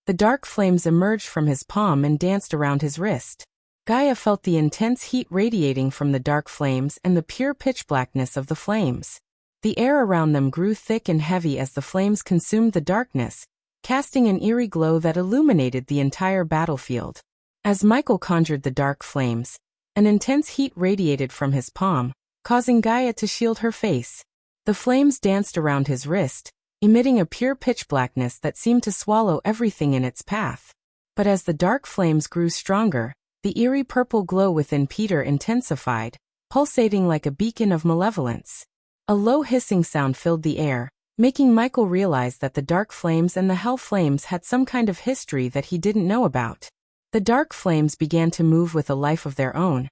S1: the dark flames emerged from his palm and danced around his wrist. Gaia felt the intense heat radiating from the dark flames and the pure pitch blackness of the flames. The air around them grew thick and heavy as the flames consumed the darkness, casting an eerie glow that illuminated the entire battlefield. As Michael conjured the dark flames, an intense heat radiated from his palm, causing Gaia to shield her face. The flames danced around his wrist, emitting a pure pitch blackness that seemed to swallow everything in its path. But as the dark flames grew stronger, the eerie purple glow within Peter intensified, pulsating like a beacon of malevolence. A low hissing sound filled the air, making Michael realize that the dark flames and the hell flames had some kind of history that he didn't know about. The dark flames began to move with a life of their own,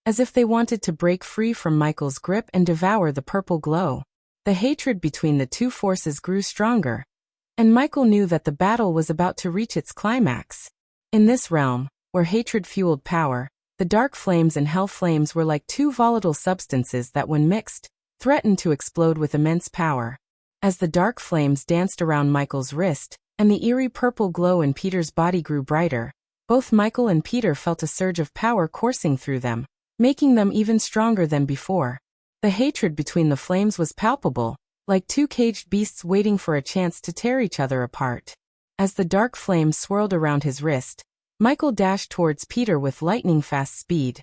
S1: as if they wanted to break free from Michael's grip and devour the purple glow. The hatred between the two forces grew stronger, and Michael knew that the battle was about to reach its climax. In this realm, where hatred fueled power, the dark flames and hell flames were like two volatile substances that, when mixed, threatened to explode with immense power. As the dark flames danced around Michael's wrist, and the eerie purple glow in Peter's body grew brighter, both Michael and Peter felt a surge of power coursing through them, making them even stronger than before. The hatred between the flames was palpable, like two caged beasts waiting for a chance to tear each other apart. As the dark flames swirled around his wrist, Michael dashed towards Peter with lightning-fast speed,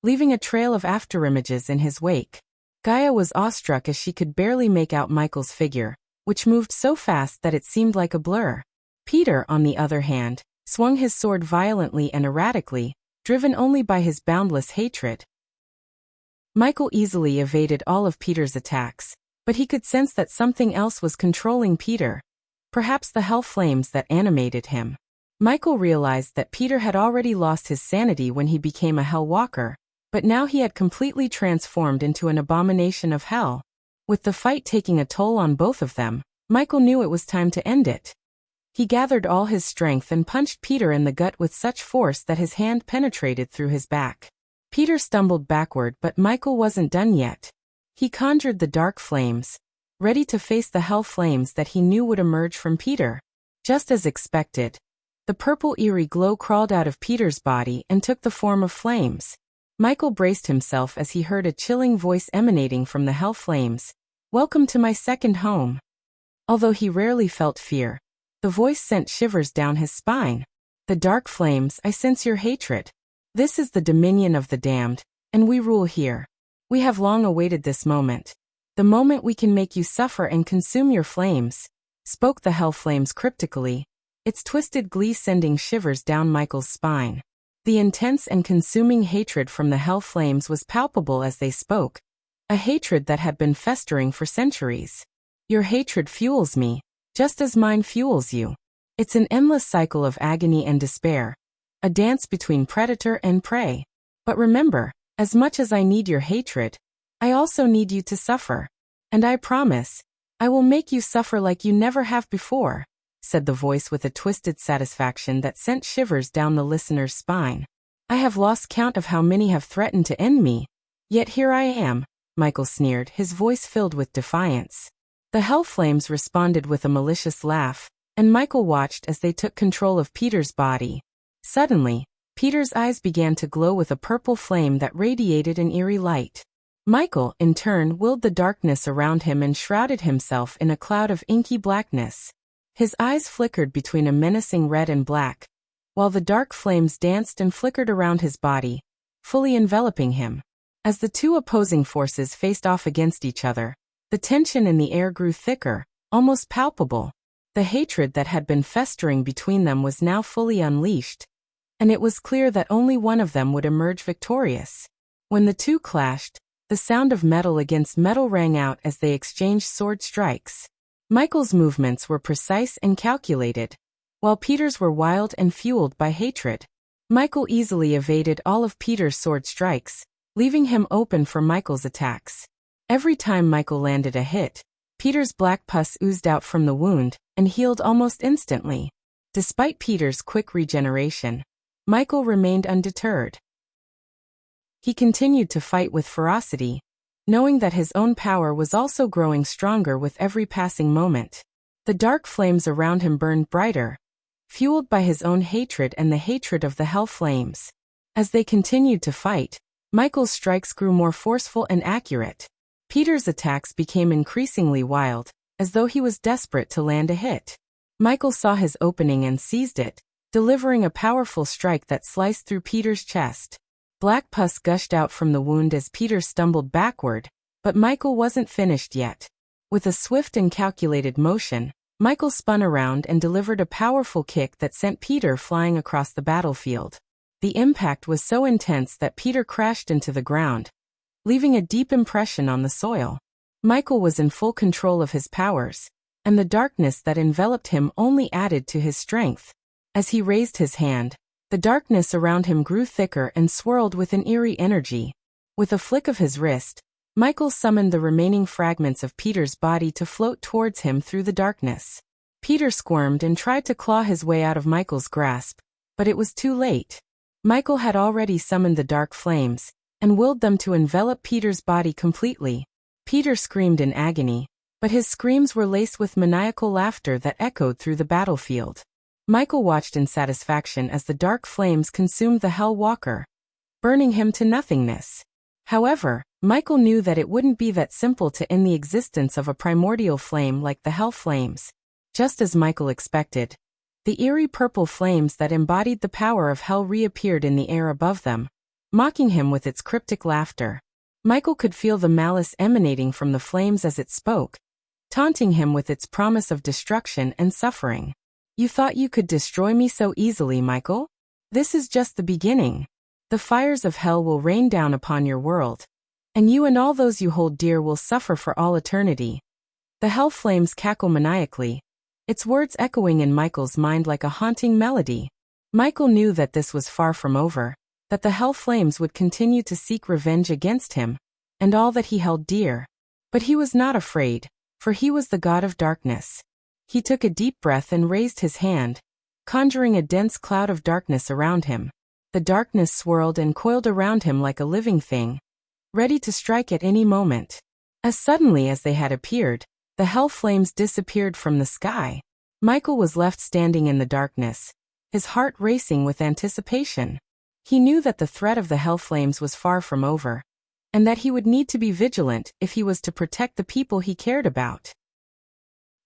S1: leaving a trail of afterimages in his wake. Gaia was awestruck as she could barely make out Michael's figure, which moved so fast that it seemed like a blur. Peter, on the other hand, swung his sword violently and erratically, driven only by his boundless hatred. Michael easily evaded all of Peter's attacks, but he could sense that something else was controlling Peter. Perhaps the hell flames that animated him. Michael realized that Peter had already lost his sanity when he became a hell walker, but now he had completely transformed into an abomination of hell. With the fight taking a toll on both of them, Michael knew it was time to end it. He gathered all his strength and punched Peter in the gut with such force that his hand penetrated through his back. Peter stumbled backward, but Michael wasn't done yet. He conjured the dark flames, ready to face the hell flames that he knew would emerge from Peter. Just as expected, the purple eerie glow crawled out of Peter's body and took the form of flames. Michael braced himself as he heard a chilling voice emanating from the hell flames. "Welcome to my second home." Although he rarely felt fear, the voice sent shivers down his spine. "The dark flames, I sense your hatred. This is the dominion of the damned, and we rule here. We have long awaited this moment. The moment we can make you suffer and consume your flames," spoke the hell flames cryptically, its twisted glee sending shivers down Michael's spine. The intense and consuming hatred from the hell flames was palpable as they spoke, a hatred that had been festering for centuries. "Your hatred fuels me, just as mine fuels you. It's an endless cycle of agony and despair, a dance between predator and prey. But remember, as much as I need your hatred, I also need you to suffer. And I promise, "I will make you suffer like you never have before," said the voice with a twisted satisfaction that sent shivers down the listener's spine. "I have lost count of how many have threatened to end me. Yet here I am," Michael sneered, his voice filled with defiance. The hell flames responded with a malicious laugh, and Michael watched as they took control of Peter's body. Suddenly, Peter's eyes began to glow with a purple flame that radiated an eerie light. Michael, in turn, willed the darkness around him and shrouded himself in a cloud of inky blackness. His eyes flickered between a menacing red and black, while the dark flames danced and flickered around his body, fully enveloping him. As the two opposing forces faced off against each other, the tension in the air grew thicker, almost palpable. The hatred that had been festering between them was now fully unleashed, and it was clear that only one of them would emerge victorious. When the two clashed, the sound of metal against metal rang out as they exchanged sword strikes. Michael's movements were precise and calculated, while Peter's were wild and fueled by hatred. Michael easily evaded all of Peter's sword strikes, leaving him open for Michael's attacks. Every time Michael landed a hit, Peter's black pus oozed out from the wound and healed almost instantly. Despite Peter's quick regeneration, Michael remained undeterred. He continued to fight with ferocity, knowing that his own power was also growing stronger with every passing moment. The dark flames around him burned brighter, fueled by his own hatred and the hatred of the hell flames. As they continued to fight, Michael's strikes grew more forceful and accurate. Peter's attacks became increasingly wild, as though he was desperate to land a hit. Michael saw his opening and seized it, delivering a powerful strike that sliced through Peter's chest. Black pus gushed out from the wound as Peter stumbled backward, but Michael wasn't finished yet. With a swift and calculated motion, Michael spun around and delivered a powerful kick that sent Peter flying across the battlefield. The impact was so intense that Peter crashed into the ground, leaving a deep impression on the soil. Michael was in full control of his powers, and the darkness that enveloped him only added to his strength. As he raised his hand, the darkness around him grew thicker and swirled with an eerie energy. With a flick of his wrist, Michael summoned the remaining fragments of Peter's body to float towards him through the darkness. Peter squirmed and tried to claw his way out of Michael's grasp, but it was too late. Michael had already summoned the dark flames, and willed them to envelop Peter's body completely. Peter screamed in agony, but his screams were laced with maniacal laughter that echoed through the battlefield. Michael watched in satisfaction as the dark flames consumed the Hell Walker, burning him to nothingness. However, Michael knew that it wouldn't be that simple to end the existence of a primordial flame like the Hell Flames. Just as Michael expected, the eerie purple flames that embodied the power of Hell reappeared in the air above them, mocking him with its cryptic laughter. Michael could feel the malice emanating from the flames as it spoke, taunting him with its promise of destruction and suffering. "You thought you could destroy me so easily, Michael? This is just the beginning. The fires of hell will rain down upon your world, and you and all those you hold dear will suffer for all eternity." The hell flames cackle maniacally, its words echoing in Michael's mind like a haunting melody. Michael knew that this was far from over, that the hell flames would continue to seek revenge against him, and all that he held dear. But he was not afraid, for he was the god of darkness. He took a deep breath and raised his hand, conjuring a dense cloud of darkness around him. The darkness swirled and coiled around him like a living thing, ready to strike at any moment. As suddenly as they had appeared, the hell flames disappeared from the sky. Michael was left standing in the darkness, his heart racing with anticipation. He knew that the threat of the hell flames was far from over, and that he would need to be vigilant if he was to protect the people he cared about.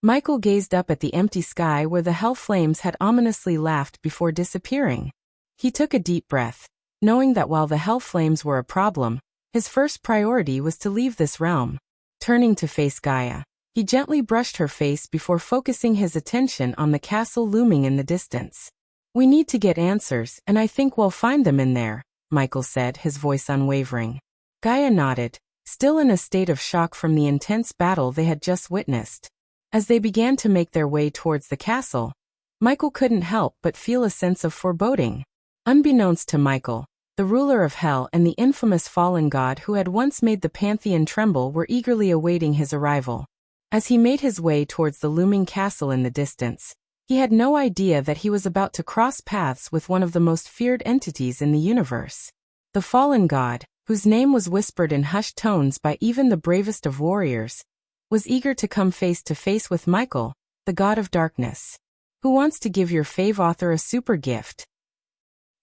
S1: Michael gazed up at the empty sky where the hell flames had ominously laughed before disappearing. He took a deep breath, knowing that while the hell flames were a problem, his first priority was to leave this realm. Turning to face Gaia, he gently brushed her face before focusing his attention on the castle looming in the distance. "We need to get answers, and I think we'll find them in there," Michael said, his voice unwavering. Gaia nodded, still in a state of shock from the intense battle they had just witnessed. As they began to make their way towards the castle, Michael couldn't help but feel a sense of foreboding. Unbeknownst to Michael, the ruler of hell and the infamous fallen god who had once made the pantheon tremble were eagerly awaiting his arrival. As he made his way towards the looming castle in the distance, he had no idea that he was about to cross paths with one of the most feared entities in the universe. The fallen god, whose name was whispered in hushed tones by even the bravest of warriors, was eager to come face to face with Michael, the god of darkness. Who wants to give your fave author a super gift?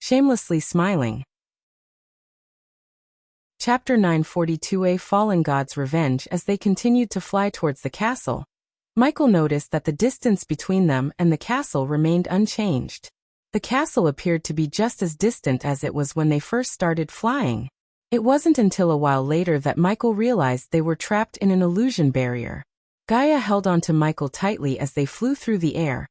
S1: Shamelessly smiling. Chapter 942. A Fallen God's Revenge. As they continued to fly towards the castle, Michael noticed that the distance between them and the castle remained unchanged. The castle appeared to be just as distant as it was when they first started flying. It wasn't until a while later that Michael realized they were trapped in an illusion barrier. Gaia held onto Michael tightly as they flew through the air,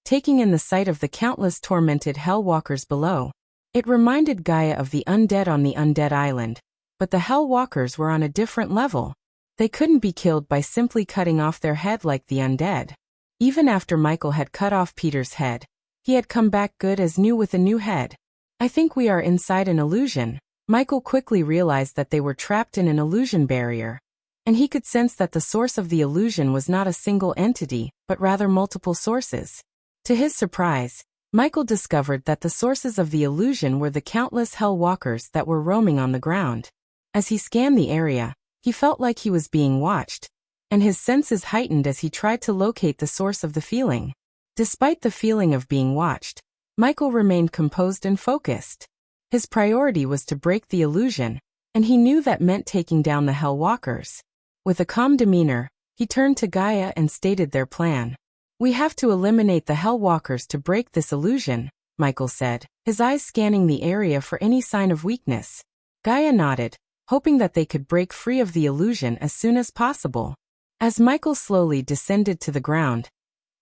S1: taking in the sight of the countless tormented hellwalkers below. It reminded Gaia of the undead on the undead island, but the hellwalkers were on a different level. They couldn't be killed by simply cutting off their head like the undead. Even after Michael had cut off Peter's head, he had come back good as new with a new head. I think we are inside an illusion. Michael quickly realized that they were trapped in an illusion barrier, and he could sense that the source of the illusion was not a single entity, but rather multiple sources. To his surprise, Michael discovered that the sources of the illusion were the countless hellwalkers that were roaming on the ground. As he scanned the area, he felt like he was being watched, and his senses heightened as he tried to locate the source of the feeling. Despite the feeling of being watched, Michael remained composed and focused. His priority was to break the illusion, and he knew that meant taking down the hellwalkers. With a calm demeanor, he turned to Gaia and stated their plan. "We have to eliminate the hellwalkers to break this illusion," Michael said, his eyes scanning the area for any sign of weakness. Gaia nodded, hoping that they could break free of the illusion as soon as possible. As Michael slowly descended to the ground,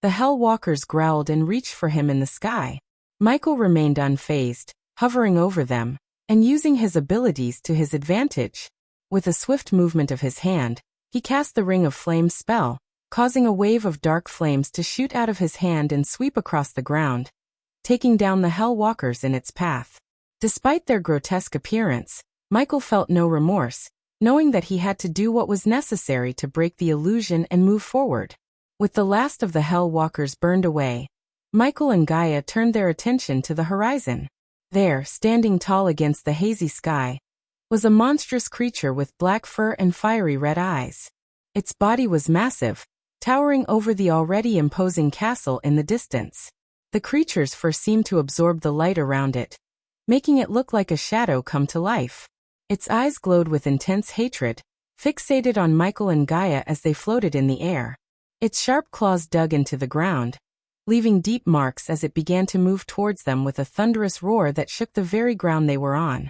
S1: the hellwalkers growled and reached for him in the sky. Michael remained unfazed, hovering over them, and using his abilities to his advantage. With a swift movement of his hand, he cast the Ring of Flames spell, causing a wave of dark flames to shoot out of his hand and sweep across the ground, taking down the hellwalkers in its path. Despite their grotesque appearance, Michael felt no remorse, knowing that he had to do what was necessary to break the illusion and move forward. With the last of the hellwalkers burned away, Michael and Gaia turned their attention to the horizon. There, standing tall against the hazy sky, was a monstrous creature with black fur and fiery red eyes. Its body was massive, towering over the already imposing castle in the distance. The creature's fur seemed to absorb the light around it, making it look like a shadow come to life. Its eyes glowed with intense hatred, fixated on Michael and Gaia as they floated in the air. Its sharp claws dug into the ground, leaving deep marks as it began to move towards them with a thunderous roar that shook the very ground they were on.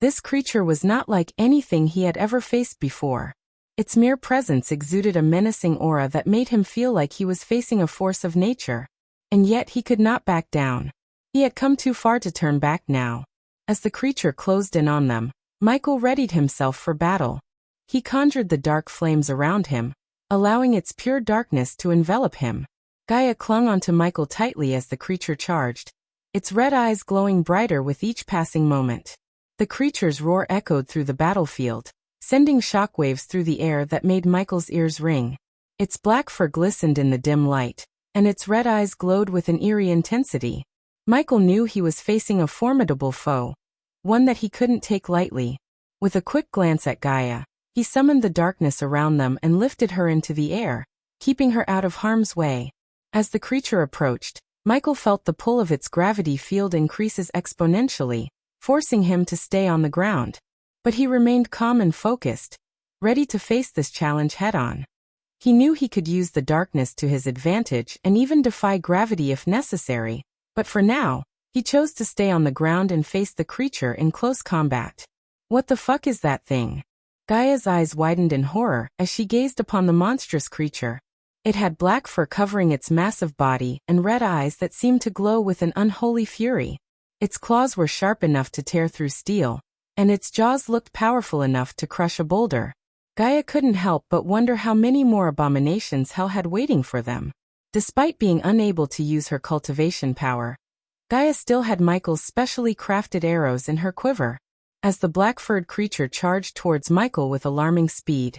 S1: This creature was not like anything he had ever faced before. Its mere presence exuded a menacing aura that made him feel like he was facing a force of nature. And yet he could not back down. He had come too far to turn back now. As the creature closed in on them, Michael readied himself for battle. He conjured the dark flames around him, allowing its pure darkness to envelop him. Gaia clung onto Michael tightly as the creature charged, its red eyes glowing brighter with each passing moment. The creature's roar echoed through the battlefield, sending shockwaves through the air that made Michael's ears ring. Its black fur glistened in the dim light, and its red eyes glowed with an eerie intensity. Michael knew he was facing a formidable foe, one that he couldn't take lightly. With a quick glance at Gaia, he summoned the darkness around them and lifted her into the air, keeping her out of harm's way. As the creature approached, Michael felt the pull of its gravity field increases exponentially, forcing him to stay on the ground. But he remained calm and focused, ready to face this challenge head-on. He knew he could use the darkness to his advantage and even defy gravity if necessary, but for now, he chose to stay on the ground and face the creature in close combat. "What the fuck is that thing?" Gaia's eyes widened in horror as she gazed upon the monstrous creature. It had black fur covering its massive body and red eyes that seemed to glow with an unholy fury. Its claws were sharp enough to tear through steel, and its jaws looked powerful enough to crush a boulder. Gaia couldn't help but wonder how many more abominations hell had waiting for them. Despite being unable to use her cultivation power, Gaia still had Michael's specially crafted arrows in her quiver. As the black-furred creature charged towards Michael with alarming speed,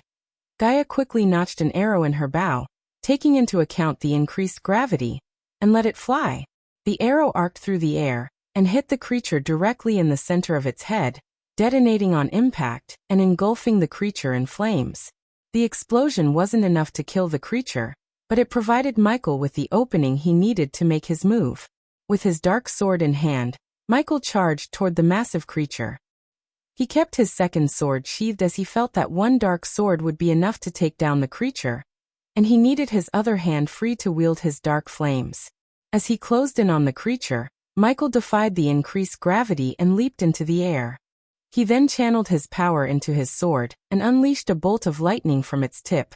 S1: Gaia quickly notched an arrow in her bow, taking into account the increased gravity, and let it fly. The arrow arced through the air and hit the creature directly in the center of its head, detonating on impact and engulfing the creature in flames. The explosion wasn't enough to kill the creature, but it provided Michael with the opening he needed to make his move. With his dark sword in hand, Michael charged toward the massive creature. He kept his second sword sheathed as he felt that one dark sword would be enough to take down the creature, and he needed his other hand free to wield his dark flames. As he closed in on the creature, Michael defied the increased gravity and leaped into the air. He then channeled his power into his sword and unleashed a bolt of lightning from its tip,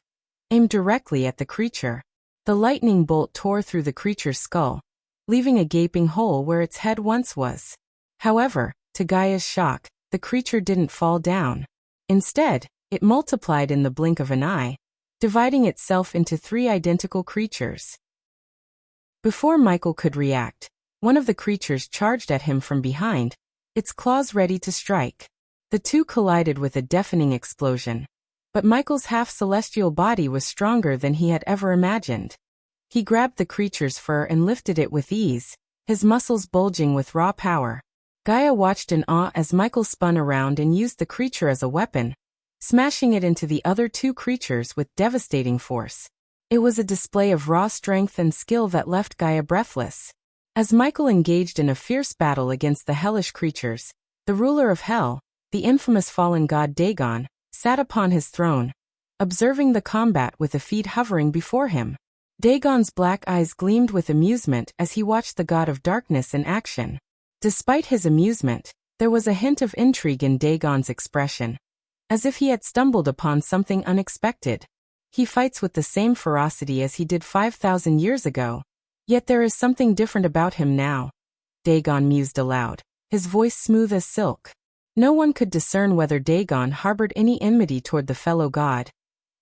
S1: aimed directly at the creature. The lightning bolt tore through the creature's skull, leaving a gaping hole where its head once was. However, to Gaia's shock, the creature didn't fall down. Instead, it multiplied in the blink of an eye, dividing itself into 3 identical creatures. Before Michael could react, one of the creatures charged at him from behind, its claws ready to strike. The two collided with a deafening explosion. But Michael's half-celestial body was stronger than he had ever imagined. He grabbed the creature's fur and lifted it with ease, his muscles bulging with raw power. Gaia watched in awe as Michael spun around and used the creature as a weapon, smashing it into the other 2 creatures with devastating force. It was a display of raw strength and skill that left Gaia breathless. As Michael engaged in a fierce battle against the hellish creatures, the ruler of hell, the infamous fallen god Dagon, sat upon his throne, observing the combat with a feed hovering before him. Dagon's black eyes gleamed with amusement as he watched the god of darkness in action. Despite his amusement, there was a hint of intrigue in Dagon's expression, as if he had stumbled upon something unexpected. He fights with the same ferocity as he did 5,000 years ago, yet there is something different about him now. Dagon mused aloud, his voice smooth as silk. No one could discern whether Dagon harbored any enmity toward the fellow god,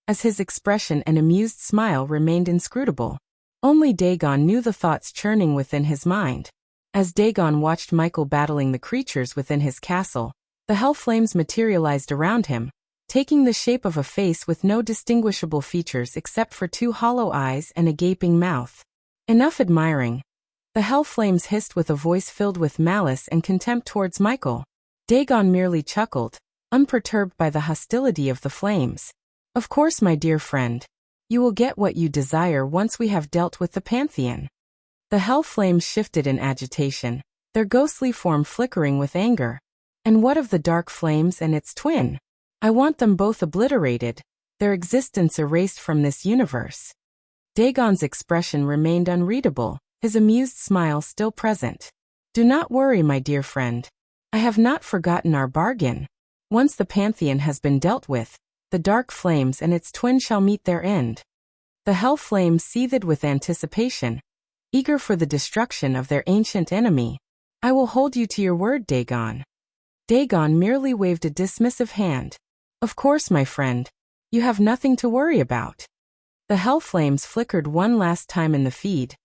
S1: as his expression and amused smile remained inscrutable. Only Dagon knew the thoughts churning within his mind. As Dagon watched Michael battling the creatures within his castle, the hell flames materialized around him, taking the shape of a face with no distinguishable features except for 2 hollow eyes and a gaping mouth. Enough admiring. The hell flames hissed with a voice filled with malice and contempt towards Michael. Dagon merely chuckled, unperturbed by the hostility of the flames. Of course, my dear friend. You will get what you desire once we have dealt with the Pantheon. The hell flames shifted in agitation, their ghostly form flickering with anger. And what of the dark flames and its twin? I want them both obliterated, their existence erased from this universe. Dagon's expression remained unreadable, his amused smile still present. Do not worry, my dear friend. I have not forgotten our bargain. Once the Pantheon has been dealt with, the dark flames and its twin shall meet their end. The hell flames seethed with anticipation, eager for the destruction of their ancient enemy. I will hold you to your word, Dagon. Dagon merely waved a dismissive hand. Of course, my friend. You have nothing to worry about. The hell flames flickered one last time in the feed,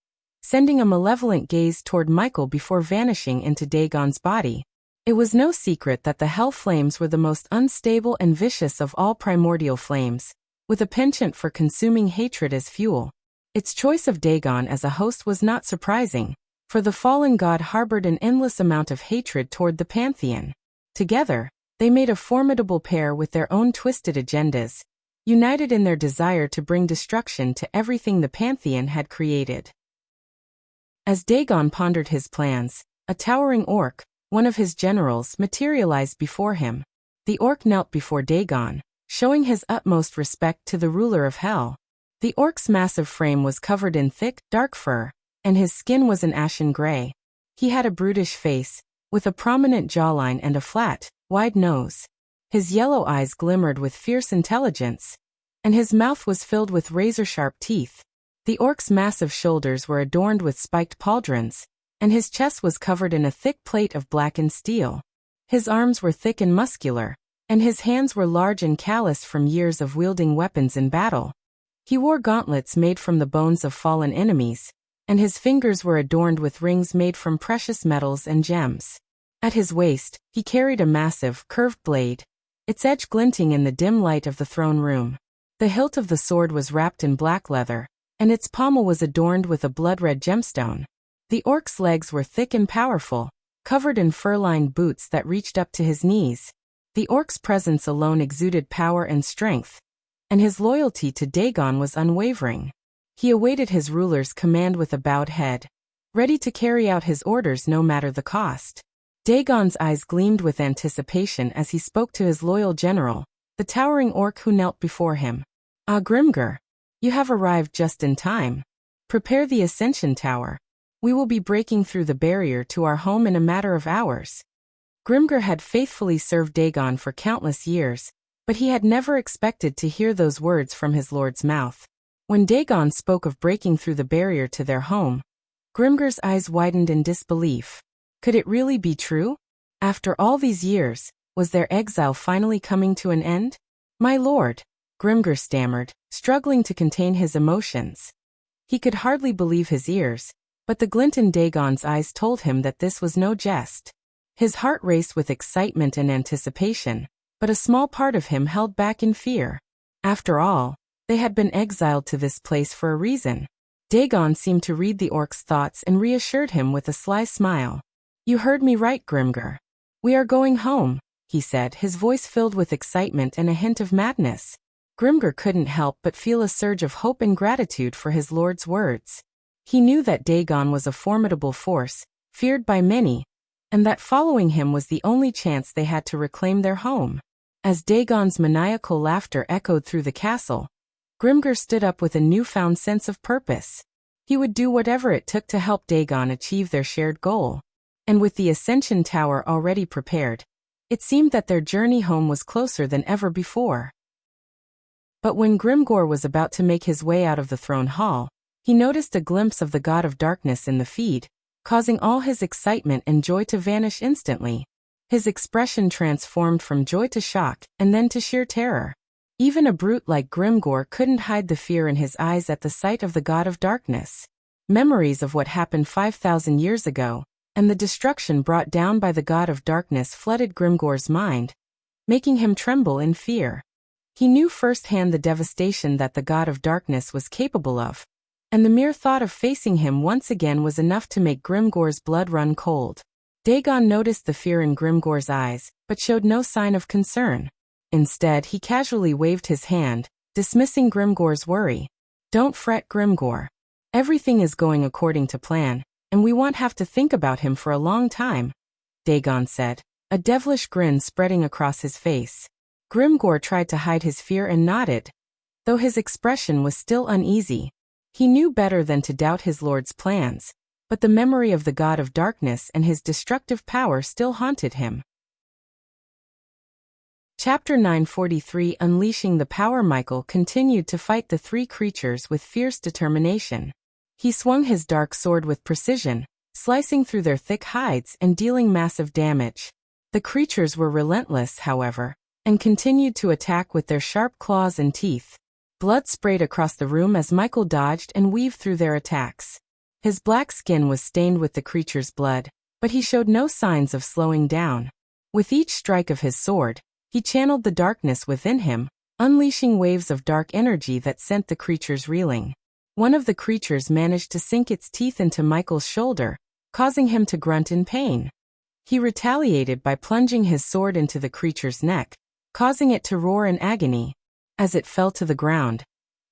S1: sending a malevolent gaze toward Michael before vanishing into Dagon's body. It was no secret that the hell flames were the most unstable and vicious of all primordial flames, with a penchant for consuming hatred as fuel. Its choice of Dagon as a host was not surprising, for the fallen god harbored an endless amount of hatred toward the Pantheon. Together, they made a formidable pair with their own twisted agendas, united in their desire to bring destruction to everything the Pantheon had created. As Dagon pondered his plans, a towering orc, one of his generals, materialized before him. The orc knelt before Dagon, showing his utmost respect to the ruler of hell. The orc's massive frame was covered in thick, dark fur, and his skin was an ashen gray. He had a brutish face, with a prominent jawline and a flat, wide nose. His yellow eyes glimmered with fierce intelligence, and his mouth was filled with razor-sharp teeth. The orc's massive shoulders were adorned with spiked pauldrons, and his chest was covered in a thick plate of blackened steel. His arms were thick and muscular, and his hands were large and calloused from years of wielding weapons in battle. He wore gauntlets made from the bones of fallen enemies, and his fingers were adorned with rings made from precious metals and gems. At his waist, he carried a massive, curved blade, its edge glinting in the dim light of the throne room. The hilt of the sword was wrapped in black leather, and its pommel was adorned with a blood-red gemstone. The orc's legs were thick and powerful, covered in fur-lined boots that reached up to his knees. The orc's presence alone exuded power and strength, and his loyalty to Dagon was unwavering. He awaited his ruler's command with a bowed head, ready to carry out his orders no matter the cost. Dagon's eyes gleamed with anticipation as he spoke to his loyal general, the towering orc who knelt before him. "Ah, Grimgor, you have arrived just in time. Prepare the ascension tower. We will be breaking through the barrier to our home in a matter of hours." Grimgor had faithfully served Dagon for countless years, but he had never expected to hear those words from his lord's mouth. When Dagon spoke of breaking through the barrier to their home, Grimgor's eyes widened in disbelief. Could it really be true? After all these years, was their exile finally coming to an end? "My lord," Grimgor stammered, struggling to contain his emotions. He could hardly believe his ears, but the glint in Dagon's eyes told him that this was no jest. His heart raced with excitement and anticipation, but a small part of him held back in fear. After all, they had been exiled to this place for a reason. Dagon seemed to read the orc's thoughts and reassured him with a sly smile. "You heard me right, Grimgor. We are going home," he said, his voice filled with excitement and a hint of madness. Grimgor couldn't help but feel a surge of hope and gratitude for his lord's words. He knew that Dagon was a formidable force, feared by many, and that following him was the only chance they had to reclaim their home. As Dagon's maniacal laughter echoed through the castle, Grimgor stood up with a newfound sense of purpose. He would do whatever it took to help Dagon achieve their shared goal. And with the Ascension Tower already prepared, it seemed that their journey home was closer than ever before. But when Grimgor was about to make his way out of the throne hall, he noticed a glimpse of the god of darkness in the feed, causing all his excitement and joy to vanish instantly. His expression transformed from joy to shock, and then to sheer terror. Even a brute like Grimgor couldn't hide the fear in his eyes at the sight of the god of darkness. Memories of what happened 5,000 years ago, and the destruction brought down by the god of darkness flooded Grimgor's mind, making him tremble in fear. He knew firsthand the devastation that the god of darkness was capable of, and the mere thought of facing him once again was enough to make Grimgor's blood run cold. Dagon noticed the fear in Grimgor's eyes, but showed no sign of concern. Instead, he casually waved his hand, dismissing Grimgor's worry. "Don't fret, Grimgor. Everything is going according to plan, and we won't have to think about him for a long time," Dagon said, a devilish grin spreading across his face. Grimgor tried to hide his fear and nodded, though his expression was still uneasy. He knew better than to doubt his lord's plans, but the memory of the god of darkness and his destructive power still haunted him. Chapter 943 Unleashing the Power. Michael continued to fight the three creatures with fierce determination. He swung his dark sword with precision, slicing through their thick hides and dealing massive damage. The creatures were relentless, however, and continued to attack with their sharp claws and teeth. Blood sprayed across the room as Michael dodged and weaved through their attacks. His black skin was stained with the creature's blood, but he showed no signs of slowing down. With each strike of his sword, he channeled the darkness within him, unleashing waves of dark energy that sent the creatures reeling. One of the creatures managed to sink its teeth into Michael's shoulder, causing him to grunt in pain. He retaliated by plunging his sword into the creature's neck, causing it to roar in agony. As it fell to the ground,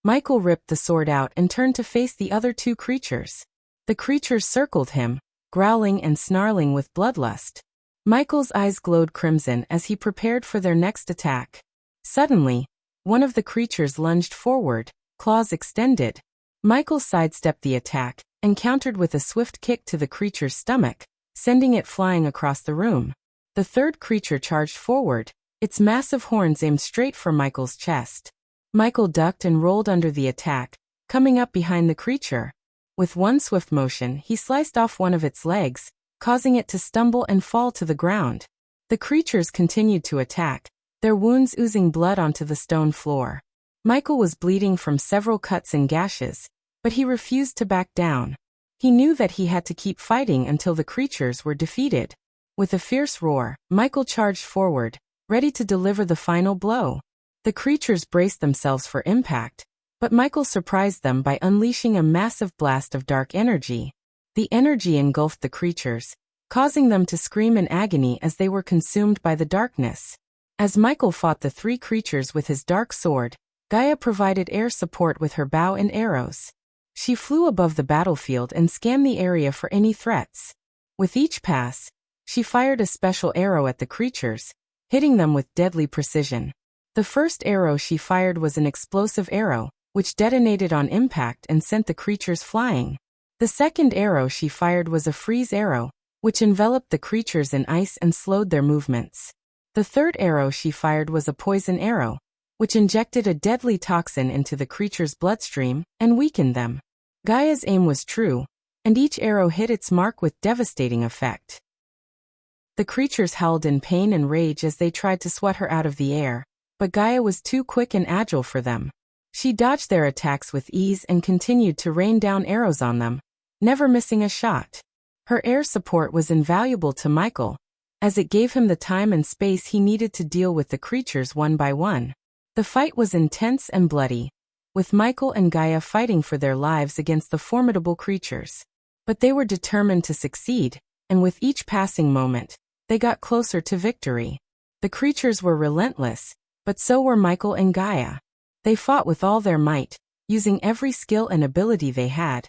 S1: Michael ripped the sword out and turned to face the other two creatures. The creatures circled him, growling and snarling with bloodlust. Michael's eyes glowed crimson as he prepared for their next attack. Suddenly, one of the creatures lunged forward, claws extended. Michael sidestepped the attack and countered with a swift kick to the creature's stomach, sending it flying across the room. The third creature charged forward, its massive horns aimed straight for Michael's chest. Michael ducked and rolled under the attack, coming up behind the creature. With one swift motion, he sliced off one of its legs, causing it to stumble and fall to the ground. The creatures continued to attack, their wounds oozing blood onto the stone floor. Michael was bleeding from several cuts and gashes, but he refused to back down. He knew that he had to keep fighting until the creatures were defeated. With a fierce roar, Michael charged forward, ready to deliver the final blow. The creatures braced themselves for impact, but Michael surprised them by unleashing a massive blast of dark energy. The energy engulfed the creatures, causing them to scream in agony as they were consumed by the darkness. As Michael fought the three creatures with his dark sword, Gaia provided air support with her bow and arrows. She flew above the battlefield and scanned the area for any threats. With each pass, she fired a special arrow at the creatures, hitting them with deadly precision. The first arrow she fired was an explosive arrow, which detonated on impact and sent the creatures flying. The second arrow she fired was a freeze arrow, which enveloped the creatures in ice and slowed their movements. The third arrow she fired was a poison arrow, which injected a deadly toxin into the creatures' bloodstream and weakened them. Gaia's aim was true, and each arrow hit its mark with devastating effect. The creatures howled in pain and rage as they tried to swat her out of the air, but Gaia was too quick and agile for them. She dodged their attacks with ease and continued to rain down arrows on them, never missing a shot. Her air support was invaluable to Michael, as it gave him the time and space he needed to deal with the creatures one by one. The fight was intense and bloody, with Michael and Gaia fighting for their lives against the formidable creatures. But they were determined to succeed, and with each passing moment, they got closer to victory. The creatures were relentless, but so were Michael and Gaia. They fought with all their might, using every skill and ability they had,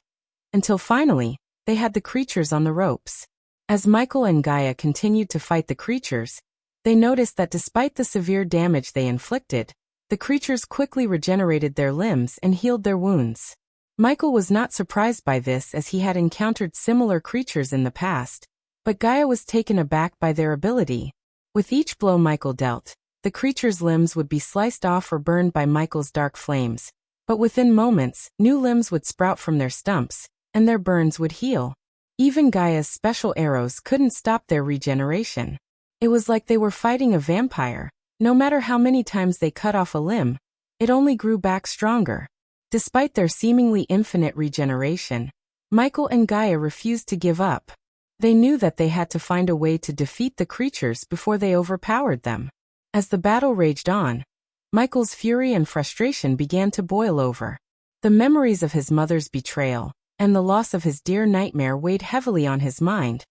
S1: until finally, they had the creatures on the ropes. As Michael and Gaia continued to fight the creatures, they noticed that despite the severe damage they inflicted, the creatures quickly regenerated their limbs and healed their wounds. Michael was not surprised by this as he had encountered similar creatures in the past, but Gaia was taken aback by their ability. With each blow Michael dealt, the creatures' limbs would be sliced off or burned by Michael's dark flames, but within moments, new limbs would sprout from their stumps, and their burns would heal. Even Gaia's special arrows couldn't stop their regeneration. It was like they were fighting a vampire. No matter how many times they cut off a limb, it only grew back stronger. Despite their seemingly infinite regeneration, Michael and Gaia refused to give up. They knew that they had to find a way to defeat the creatures before they overpowered them. As the battle raged on, Michael's fury and frustration began to boil over. The memories of his mother's betrayal and the loss of his dear nightmare weighed heavily on his mind,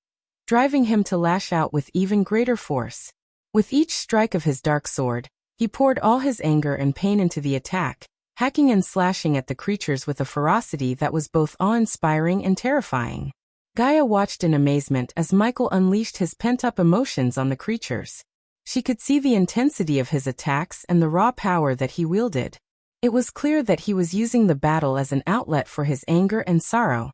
S1: driving him to lash out with even greater force. With each strike of his dark sword, he poured all his anger and pain into the attack, hacking and slashing at the creatures with a ferocity that was both awe-inspiring and terrifying. Gaia watched in amazement as Michael unleashed his pent-up emotions on the creatures. She could see the intensity of his attacks and the raw power that he wielded. It was clear that he was using the battle as an outlet for his anger and sorrow,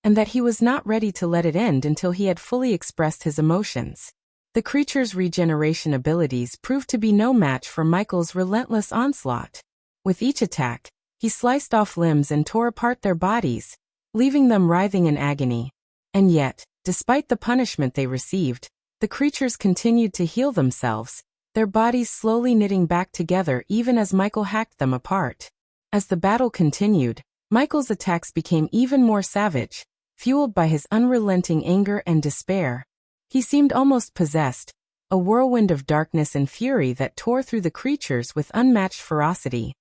S1: and that he was not ready to let it end until he had fully expressed his emotions. The creature's regeneration abilities proved to be no match for Michael's relentless onslaught. With each attack, he sliced off limbs and tore apart their bodies, leaving them writhing in agony. And yet, despite the punishment they received, the creatures continued to heal themselves, their bodies slowly knitting back together even as Michael hacked them apart. As the battle continued, Michael's attacks became even more savage, fueled by his unrelenting anger and despair. He seemed almost possessed, a whirlwind of darkness and fury that tore through the creatures with unmatched ferocity.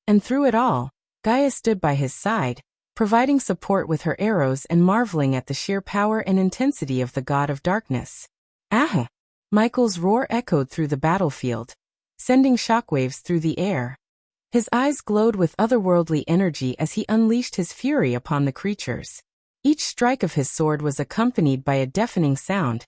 S1: And through it all, Gaia stood by his side, providing support with her arrows and marveling at the sheer power and intensity of the god of darkness. Ah! Michael's roar echoed through the battlefield, sending shockwaves through the air. His eyes glowed with otherworldly energy as he unleashed his fury upon the creatures. Each strike of his sword was accompanied by a deafening sound,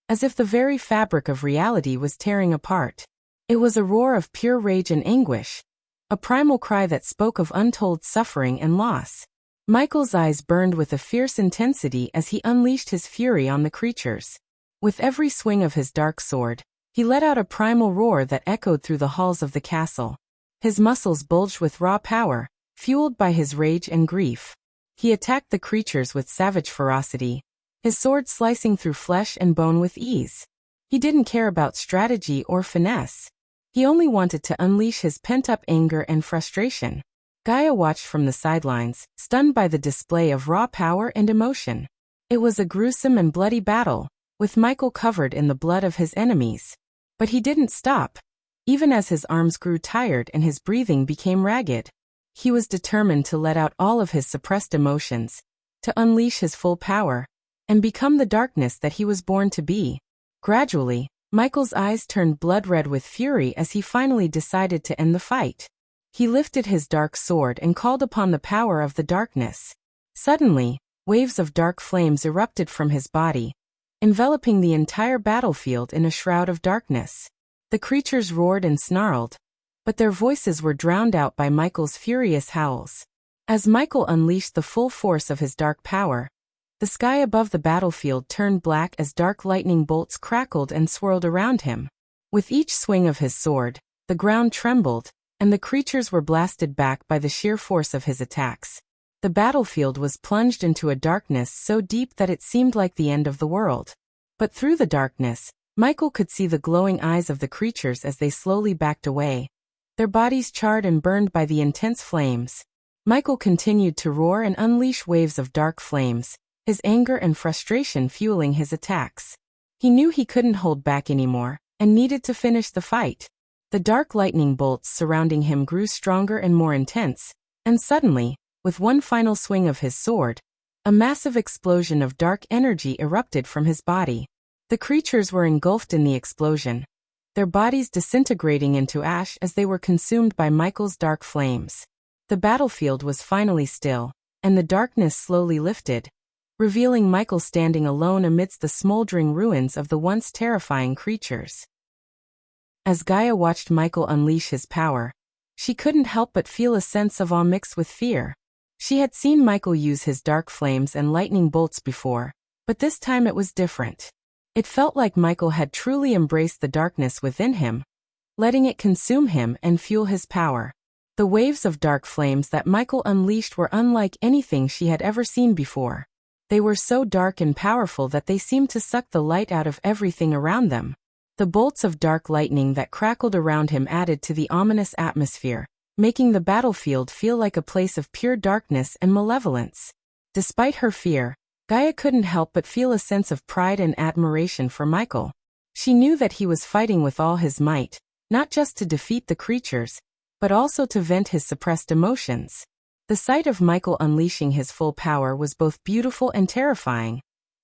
S1: as if the very fabric of reality was tearing apart. It was a roar of pure rage and anguish, a primal cry that spoke of untold suffering and loss. Michael's eyes burned with a fierce intensity as he unleashed his fury on the creatures. With every swing of his dark sword, he let out a primal roar that echoed through the halls of the castle. His muscles bulged with raw power, fueled by his rage and grief. He attacked the creatures with savage ferocity, his sword slicing through flesh and bone with ease. He didn't care about strategy or finesse. He only wanted to unleash his pent-up anger and frustration. Gaia watched from the sidelines, stunned by the display of raw power and emotion. It was a gruesome and bloody battle, with Michael covered in the blood of his enemies. But he didn't stop. even as his arms grew tired and his breathing became ragged. He was determined to let out all of his suppressed emotions, to unleash his full power, and become the darkness that he was born to be. Gradually, Michael's eyes turned blood red with fury as he finally decided to end the fight. He lifted his dark sword and called upon the power of the darkness. Suddenly, waves of dark flames erupted from his body, enveloping the entire battlefield in a shroud of darkness. The creatures roared and snarled, but their voices were drowned out by Michael's furious howls. As Michael unleashed the full force of his dark power, the sky above the battlefield turned black as dark lightning bolts crackled and swirled around him. With each swing of his sword, the ground trembled, and the creatures were blasted back by the sheer force of his attacks. The battlefield was plunged into a darkness so deep that it seemed like the end of the world. But through the darkness, Michael could see the glowing eyes of the creatures as they slowly backed away, their bodies charred and burned by the intense flames. Michael continued to roar and unleash waves of dark flames, his anger and frustration fueling his attacks. He knew he couldn't hold back anymore, and needed to finish the fight. The dark lightning bolts surrounding him grew stronger and more intense, and suddenly, with one final swing of his sword, a massive explosion of dark energy erupted from his body. The creatures were engulfed in the explosion, their bodies disintegrating into ash as they were consumed by Michael's dark flames. The battlefield was finally still, and the darkness slowly lifted, revealing Michael standing alone amidst the smoldering ruins of the once terrifying creatures. As Gaia watched Michael unleash his power, she couldn't help but feel a sense of awe mixed with fear. She had seen Michael use his dark flames and lightning bolts before, but this time it was different. It felt like Michael had truly embraced the darkness within him, letting it consume him and fuel his power. The waves of dark flames that Michael unleashed were unlike anything she had ever seen before. They were so dark and powerful that they seemed to suck the light out of everything around them. The bolts of dark lightning that crackled around him added to the ominous atmosphere, making the battlefield feel like a place of pure darkness and malevolence. Despite her fear, Gaia couldn't help but feel a sense of pride and admiration for Michael. She knew that he was fighting with all his might, not just to defeat the creatures, but also to vent his suppressed emotions. The sight of Michael unleashing his full power was both beautiful and terrifying,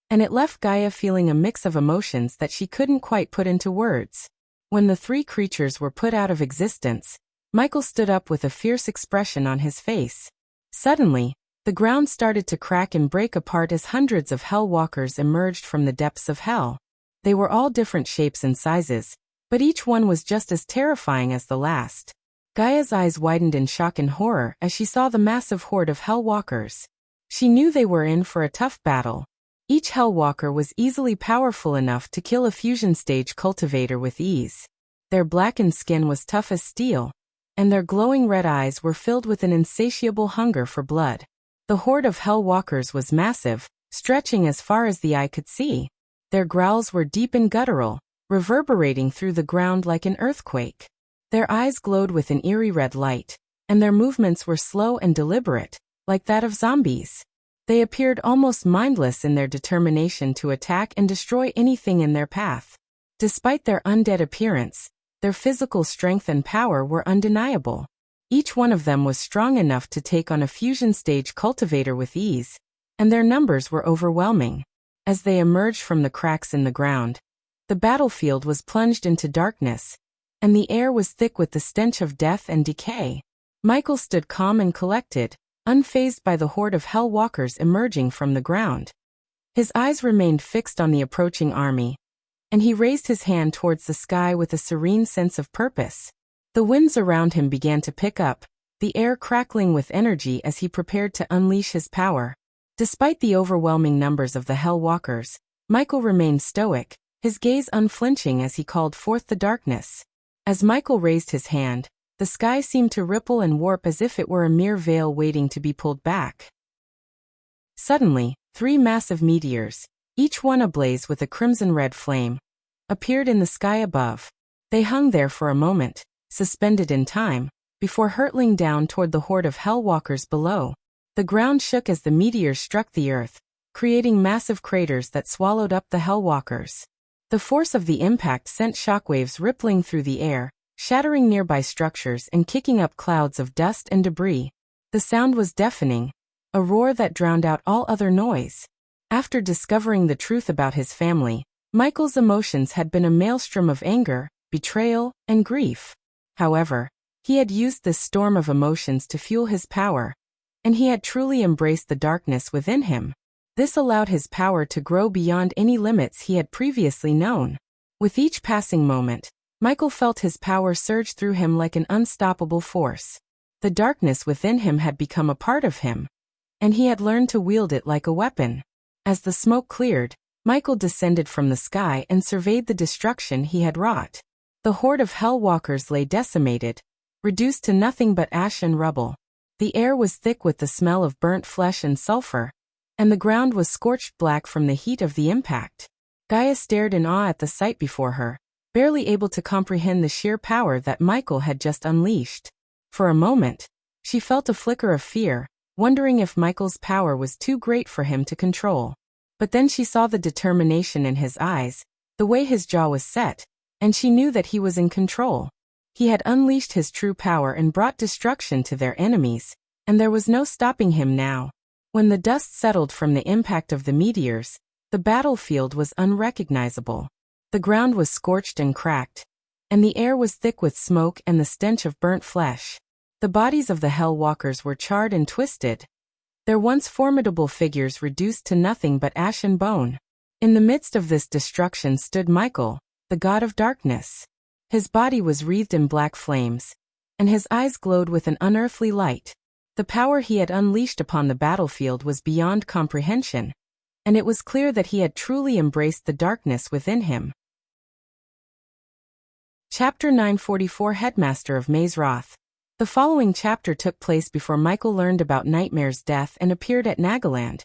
S1: and it left Gaia feeling a mix of emotions that she couldn't quite put into words. When the three creatures were put out of existence, Michael stood up with a fierce expression on his face. Suddenly, the ground started to crack and break apart as hundreds of Hell Walkers emerged from the depths of hell. They were all different shapes and sizes, but each one was just as terrifying as the last. Gaia's eyes widened in shock and horror as she saw the massive horde of Hell Walkers. She knew they were in for a tough battle. Each Hell Walker was easily powerful enough to kill a fusion stage cultivator with ease. Their blackened skin was tough as steel, and their glowing red eyes were filled with an insatiable hunger for blood. The horde of Hell Walkers was massive, stretching as far as the eye could see. Their growls were deep and guttural, reverberating through the ground like an earthquake. Their eyes glowed with an eerie red light, and their movements were slow and deliberate, like that of zombies. They appeared almost mindless in their determination to attack and destroy anything in their path. Despite their undead appearance, their physical strength and power were undeniable. Each one of them was strong enough to take on a fusion stage cultivator with ease, and their numbers were overwhelming. As they emerged from the cracks in the ground, the battlefield was plunged into darkness, and the air was thick with the stench of death and decay. Michael stood calm and collected, unfazed by the horde of Hell Walkers emerging from the ground. His eyes remained fixed on the approaching army, and he raised his hand towards the sky with a serene sense of purpose. The winds around him began to pick up, the air crackling with energy as he prepared to unleash his power. Despite the overwhelming numbers of the Hell Walkers, Michael remained stoic, his gaze unflinching as he called forth the darkness. As Michael raised his hand, the sky seemed to ripple and warp as if it were a mere veil waiting to be pulled back. Suddenly, 3 massive meteors, each one ablaze with a crimson-red flame, appeared in the sky above. They hung there for a moment, suspended in time, before hurtling down toward the horde of Hell Walkers below. The ground shook as the meteors struck the earth, creating massive craters that swallowed up the Hell Walkers. The force of the impact sent shockwaves rippling through the air, shattering nearby structures and kicking up clouds of dust and debris. The sound was deafening, a roar that drowned out all other noise. After discovering the truth about his family, Michael's emotions had been a maelstrom of anger, betrayal, and grief. However, he had used this storm of emotions to fuel his power, and he had truly embraced the darkness within him. This allowed his power to grow beyond any limits he had previously known. With each passing moment, Michael felt his power surge through him like an unstoppable force. The darkness within him had become a part of him, and he had learned to wield it like a weapon. As the smoke cleared, Michael descended from the sky and surveyed the destruction he had wrought. The horde of hellwalkers lay decimated, reduced to nothing but ash and rubble. The air was thick with the smell of burnt flesh and sulfur, and the ground was scorched black from the heat of the impact. Gaia stared in awe at the sight before her, barely able to comprehend the sheer power that Michael had just unleashed. For a moment, she felt a flicker of fear, wondering if Michael's power was too great for him to control. But then she saw the determination in his eyes, the way his jaw was set, and she knew that he was in control. He had unleashed his true power and brought destruction to their enemies, and there was no stopping him now. When the dust settled from the impact of the meteors, the battlefield was unrecognizable. The ground was scorched and cracked, and the air was thick with smoke and the stench of burnt flesh. The bodies of the Hellwalkers were charred and twisted, their once formidable figures reduced to nothing but ash and bone. In the midst of this destruction stood Michael, the god of darkness. His body was wreathed in black flames, and his eyes glowed with an unearthly light. The power he had unleashed upon the battlefield was beyond comprehension, and it was clear that he had truly embraced the darkness within him. Chapter 944 Headmaster of Maze-Roth. The following chapter took place before Michael learned about Nightmare's death and appeared at Nagaland.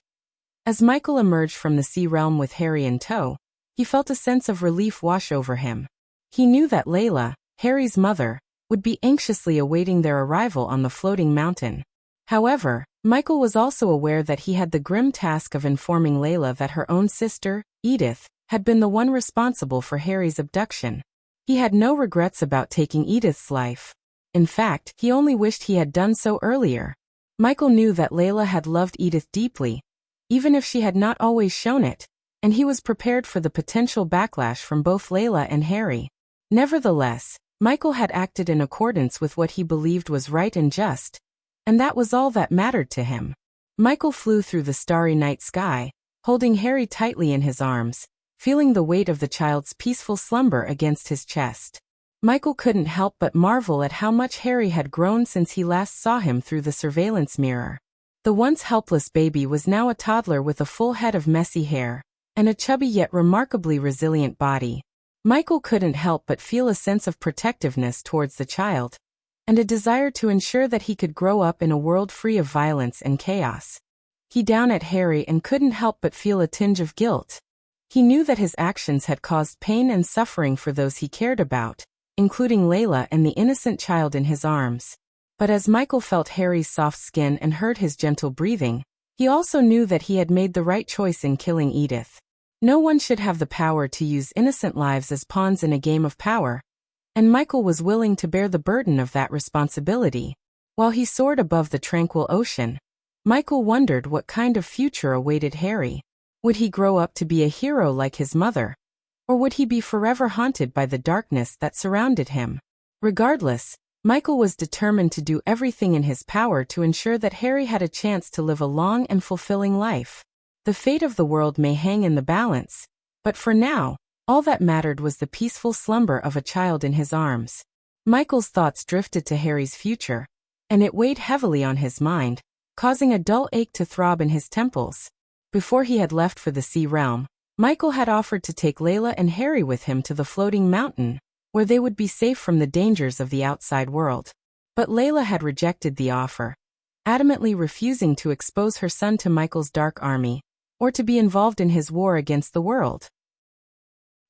S1: As Michael emerged from the sea realm with Harry in tow, he felt a sense of relief wash over him. He knew that Layla, Harry's mother, would be anxiously awaiting their arrival on the floating mountain. However, Michael was also aware that he had the grim task of informing Layla that her own sister, Edith, had been the one responsible for Harry's abduction. He had no regrets about taking Edith's life. In fact, he only wished he had done so earlier. Michael knew that Layla had loved Edith deeply, even if she had not always shown it, and he was prepared for the potential backlash from both Layla and Harry. Nevertheless, Michael had acted in accordance with what he believed was right and just, and that was all that mattered to him. Michael flew through the starry night sky, holding Harry tightly in his arms, feeling the weight of the child's peaceful slumber against his chest. Michael couldn't help but marvel at how much Harry had grown since he last saw him through the surveillance mirror. The once helpless baby was now a toddler with a full head of messy hair, and a chubby yet remarkably resilient body. Michael couldn't help but feel a sense of protectiveness towards the child, and a desire to ensure that he could grow up in a world free of violence and chaos. He down at Harry and couldn't help but feel a tinge of guilt. He knew that his actions had caused pain and suffering for those he cared about, including Layla and the innocent child in his arms. But as Michael felt Harry's soft skin and heard his gentle breathing, he also knew that he had made the right choice in killing Edith. No one should have the power to use innocent lives as pawns in a game of power, and Michael was willing to bear the burden of that responsibility. While he soared above the tranquil ocean, Michael wondered what kind of future awaited Harry. Would he grow up to be a hero like his mother? Or would he be forever haunted by the darkness that surrounded him? Regardless, Michael was determined to do everything in his power to ensure that Harry had a chance to live a long and fulfilling life. The fate of the world may hang in the balance, but for now, all that mattered was the peaceful slumber of a child in his arms. Michael's thoughts drifted to Harry's future, and it weighed heavily on his mind, causing a dull ache to throb in his temples. Before he had left for the sea realm, Michael had offered to take Layla and Harry with him to the floating mountain, where they would be safe from the dangers of the outside world. But Layla had rejected the offer, adamantly refusing to expose her son to Michael's dark army, or to be involved in his war against the world.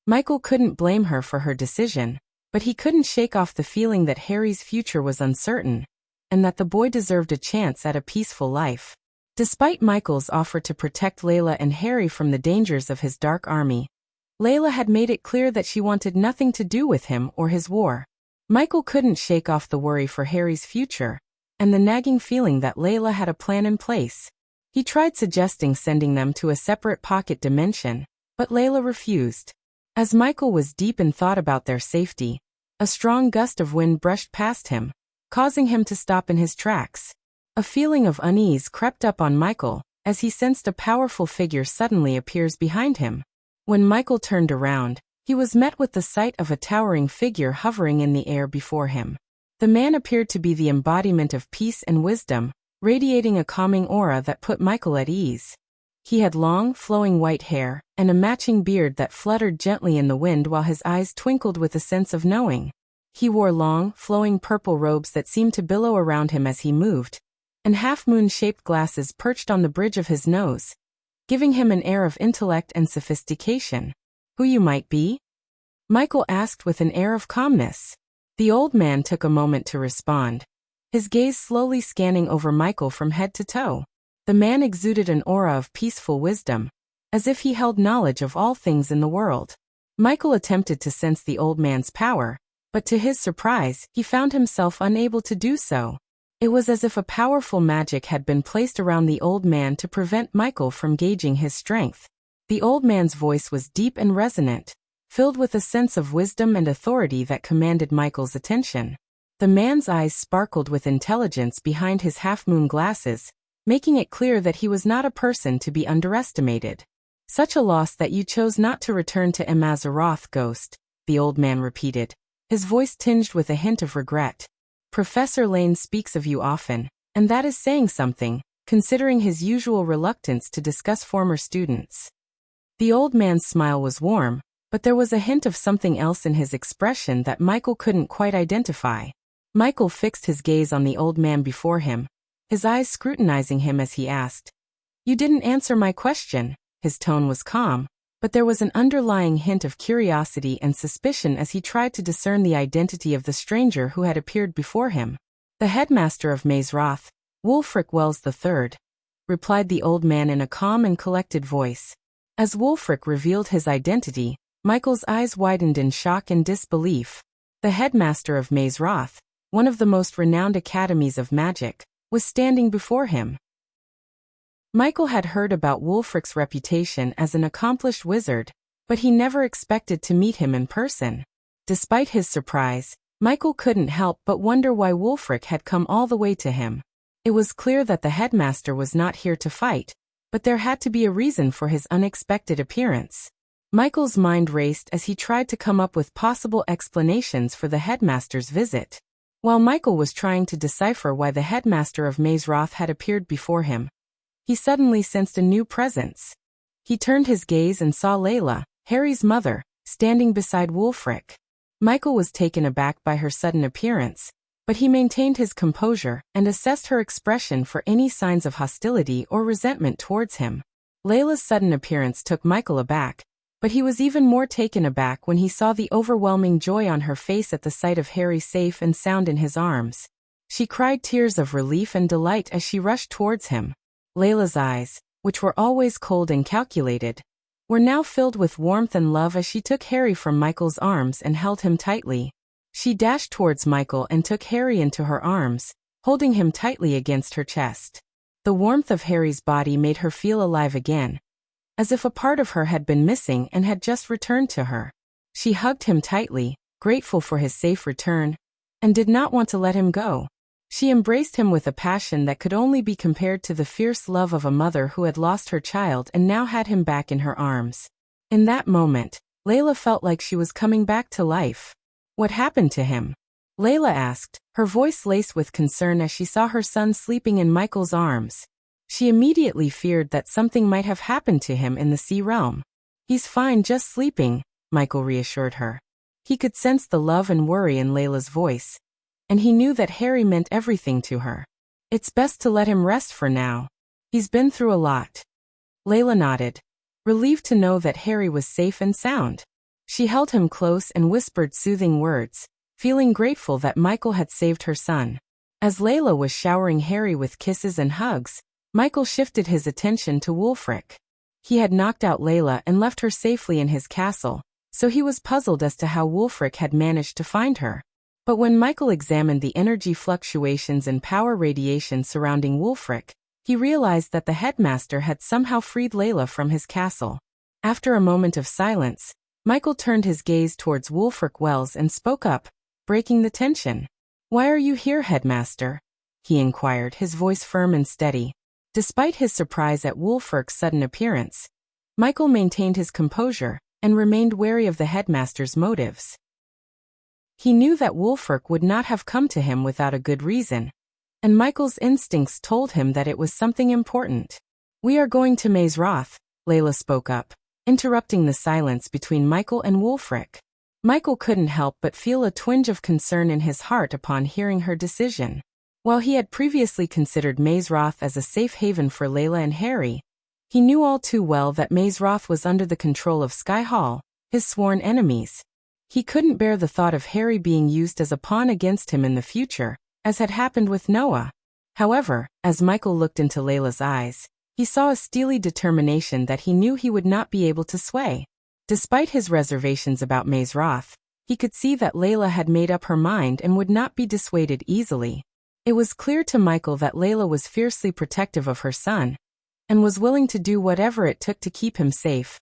S1: Michael couldn't blame her for her decision, but he couldn't shake off the feeling that Harry's future was uncertain, and that the boy deserved a chance at a peaceful life. Despite Michael's offer to protect Layla and Harry from the dangers of his dark army, Layla had made it clear that she wanted nothing to do with him or his war. Michael couldn't shake off the worry for Harry's future, and the nagging feeling that Layla had a plan in place. He tried suggesting sending them to a separate pocket dimension, but Layla refused. As Michael was deep in thought about their safety, a strong gust of wind brushed past him, causing him to stop in his tracks. A feeling of unease crept up on Michael, as he sensed a powerful figure suddenly appears behind him. When Michael turned around, he was met with the sight of a towering figure hovering in the air before him. The man appeared to be the embodiment of peace and wisdom, radiating a calming aura that put Michael at ease. He had long, flowing white hair, and a matching beard that fluttered gently in the wind while his eyes twinkled with a sense of knowing. He wore long, flowing purple robes that seemed to billow around him as he moved, and half-moon-shaped glasses perched on the bridge of his nose, giving him an air of intellect and sophistication. "Who you might be?" Michael asked with an air of calmness. The old man took a moment to respond, his gaze slowly scanning over Michael from head to toe. The man exuded an aura of peaceful wisdom, as if he held knowledge of all things in the world. Michael attempted to sense the old man's power, but to his surprise, he found himself unable to do so. It was as if a powerful magic had been placed around the old man to prevent Michael from gauging his strength. The old man's voice was deep and resonant, filled with a sense of wisdom and authority that commanded Michael's attention. The man's eyes sparkled with intelligence behind his half-moon glasses, making it clear that he was not a person to be underestimated. "Such a loss that you chose not to return to Emazaroth, Ghost," the old man repeated, his voice tinged with a hint of regret. "Professor Lane speaks of you often, and that is saying something, considering his usual reluctance to discuss former students." The old man's smile was warm, but there was a hint of something else in his expression that Michael couldn't quite identify. Michael fixed his gaze on the old man before him, his eyes scrutinizing him as he asked, "You didn't answer my question." His tone was calm, but there was an underlying hint of curiosity and suspicion as he tried to discern the identity of the stranger who had appeared before him. "The headmaster of Mazeroth, Wulfric Wells III," replied the old man in a calm and collected voice. As Wulfric revealed his identity, Michael's eyes widened in shock and disbelief. The headmaster of Mazeroth, one of the most renowned academies of magic, was standing before him. Michael had heard about Wulfric's reputation as an accomplished wizard, but he never expected to meet him in person. Despite his surprise, Michael couldn't help but wonder why Wulfric had come all the way to him. It was clear that the headmaster was not here to fight, but there had to be a reason for his unexpected appearance. Michael's mind raced as he tried to come up with possible explanations for the headmaster's visit. While Michael was trying to decipher why the headmaster of Mazeroth had appeared before him, he suddenly sensed a new presence. He turned his gaze and saw Layla, Harry's mother, standing beside Wulfric. Michael was taken aback by her sudden appearance, but he maintained his composure and assessed her expression for any signs of hostility or resentment towards him. Layla's sudden appearance took Michael aback, but he was even more taken aback when he saw the overwhelming joy on her face at the sight of Harry safe and sound in his arms. She cried tears of relief and delight as she rushed towards him. Layla's eyes, which were always cold and calculated, were now filled with warmth and love as she took Harry from Michael's arms and held him tightly. She dashed towards Michael and took Harry into her arms, holding him tightly against her chest. The warmth of Harry's body made her feel alive again, as if a part of her had been missing and had just returned to her. She hugged him tightly, grateful for his safe return, and did not want to let him go. She embraced him with a passion that could only be compared to the fierce love of a mother who had lost her child and now had him back in her arms. In that moment, Layla felt like she was coming back to life. "What happened to him?" Layla asked, her voice laced with concern as she saw her son sleeping in Michael's arms. She immediately feared that something might have happened to him in the sea realm. "He's fine, just sleeping," Michael reassured her. He could sense the love and worry in Layla's voice, and he knew that Harry meant everything to her. "It's best to let him rest for now. He's been through a lot." Layla nodded, relieved to know that Harry was safe and sound. She held him close and whispered soothing words, feeling grateful that Michael had saved her son. As Layla was showering Harry with kisses and hugs, Michael shifted his attention to Wulfric. He had knocked out Layla and left her safely in his castle, so he was puzzled as to how Wulfric had managed to find her. But when Michael examined the energy fluctuations and power radiation surrounding Wulfric, he realized that the headmaster had somehow freed Layla from his castle. After a moment of silence, Michael turned his gaze towards Wulfric Wells and spoke up, breaking the tension. "Why are you here, headmaster?" he inquired, his voice firm and steady. Despite his surprise at Wulfric's sudden appearance, Michael maintained his composure and remained wary of the headmaster's motives. He knew that Wulfric would not have come to him without a good reason, and Michael's instincts told him that it was something important. "We are going to Maze Roth," Layla spoke up, interrupting the silence between Michael and Wulfric. Michael couldn't help but feel a twinge of concern in his heart upon hearing her decision. While he had previously considered Maze Roth as a safe haven for Layla and Harry, he knew all too well that Maze Roth was under the control of Sky Hall, his sworn enemies. He couldn't bear the thought of Harry being used as a pawn against him in the future, as had happened with Noah. However, as Michael looked into Layla's eyes, he saw a steely determination that he knew he would not be able to sway. Despite his reservations about Maze Roth, he could see that Layla had made up her mind and would not be dissuaded easily. It was clear to Michael that Layla was fiercely protective of her son, and was willing to do whatever it took to keep him safe,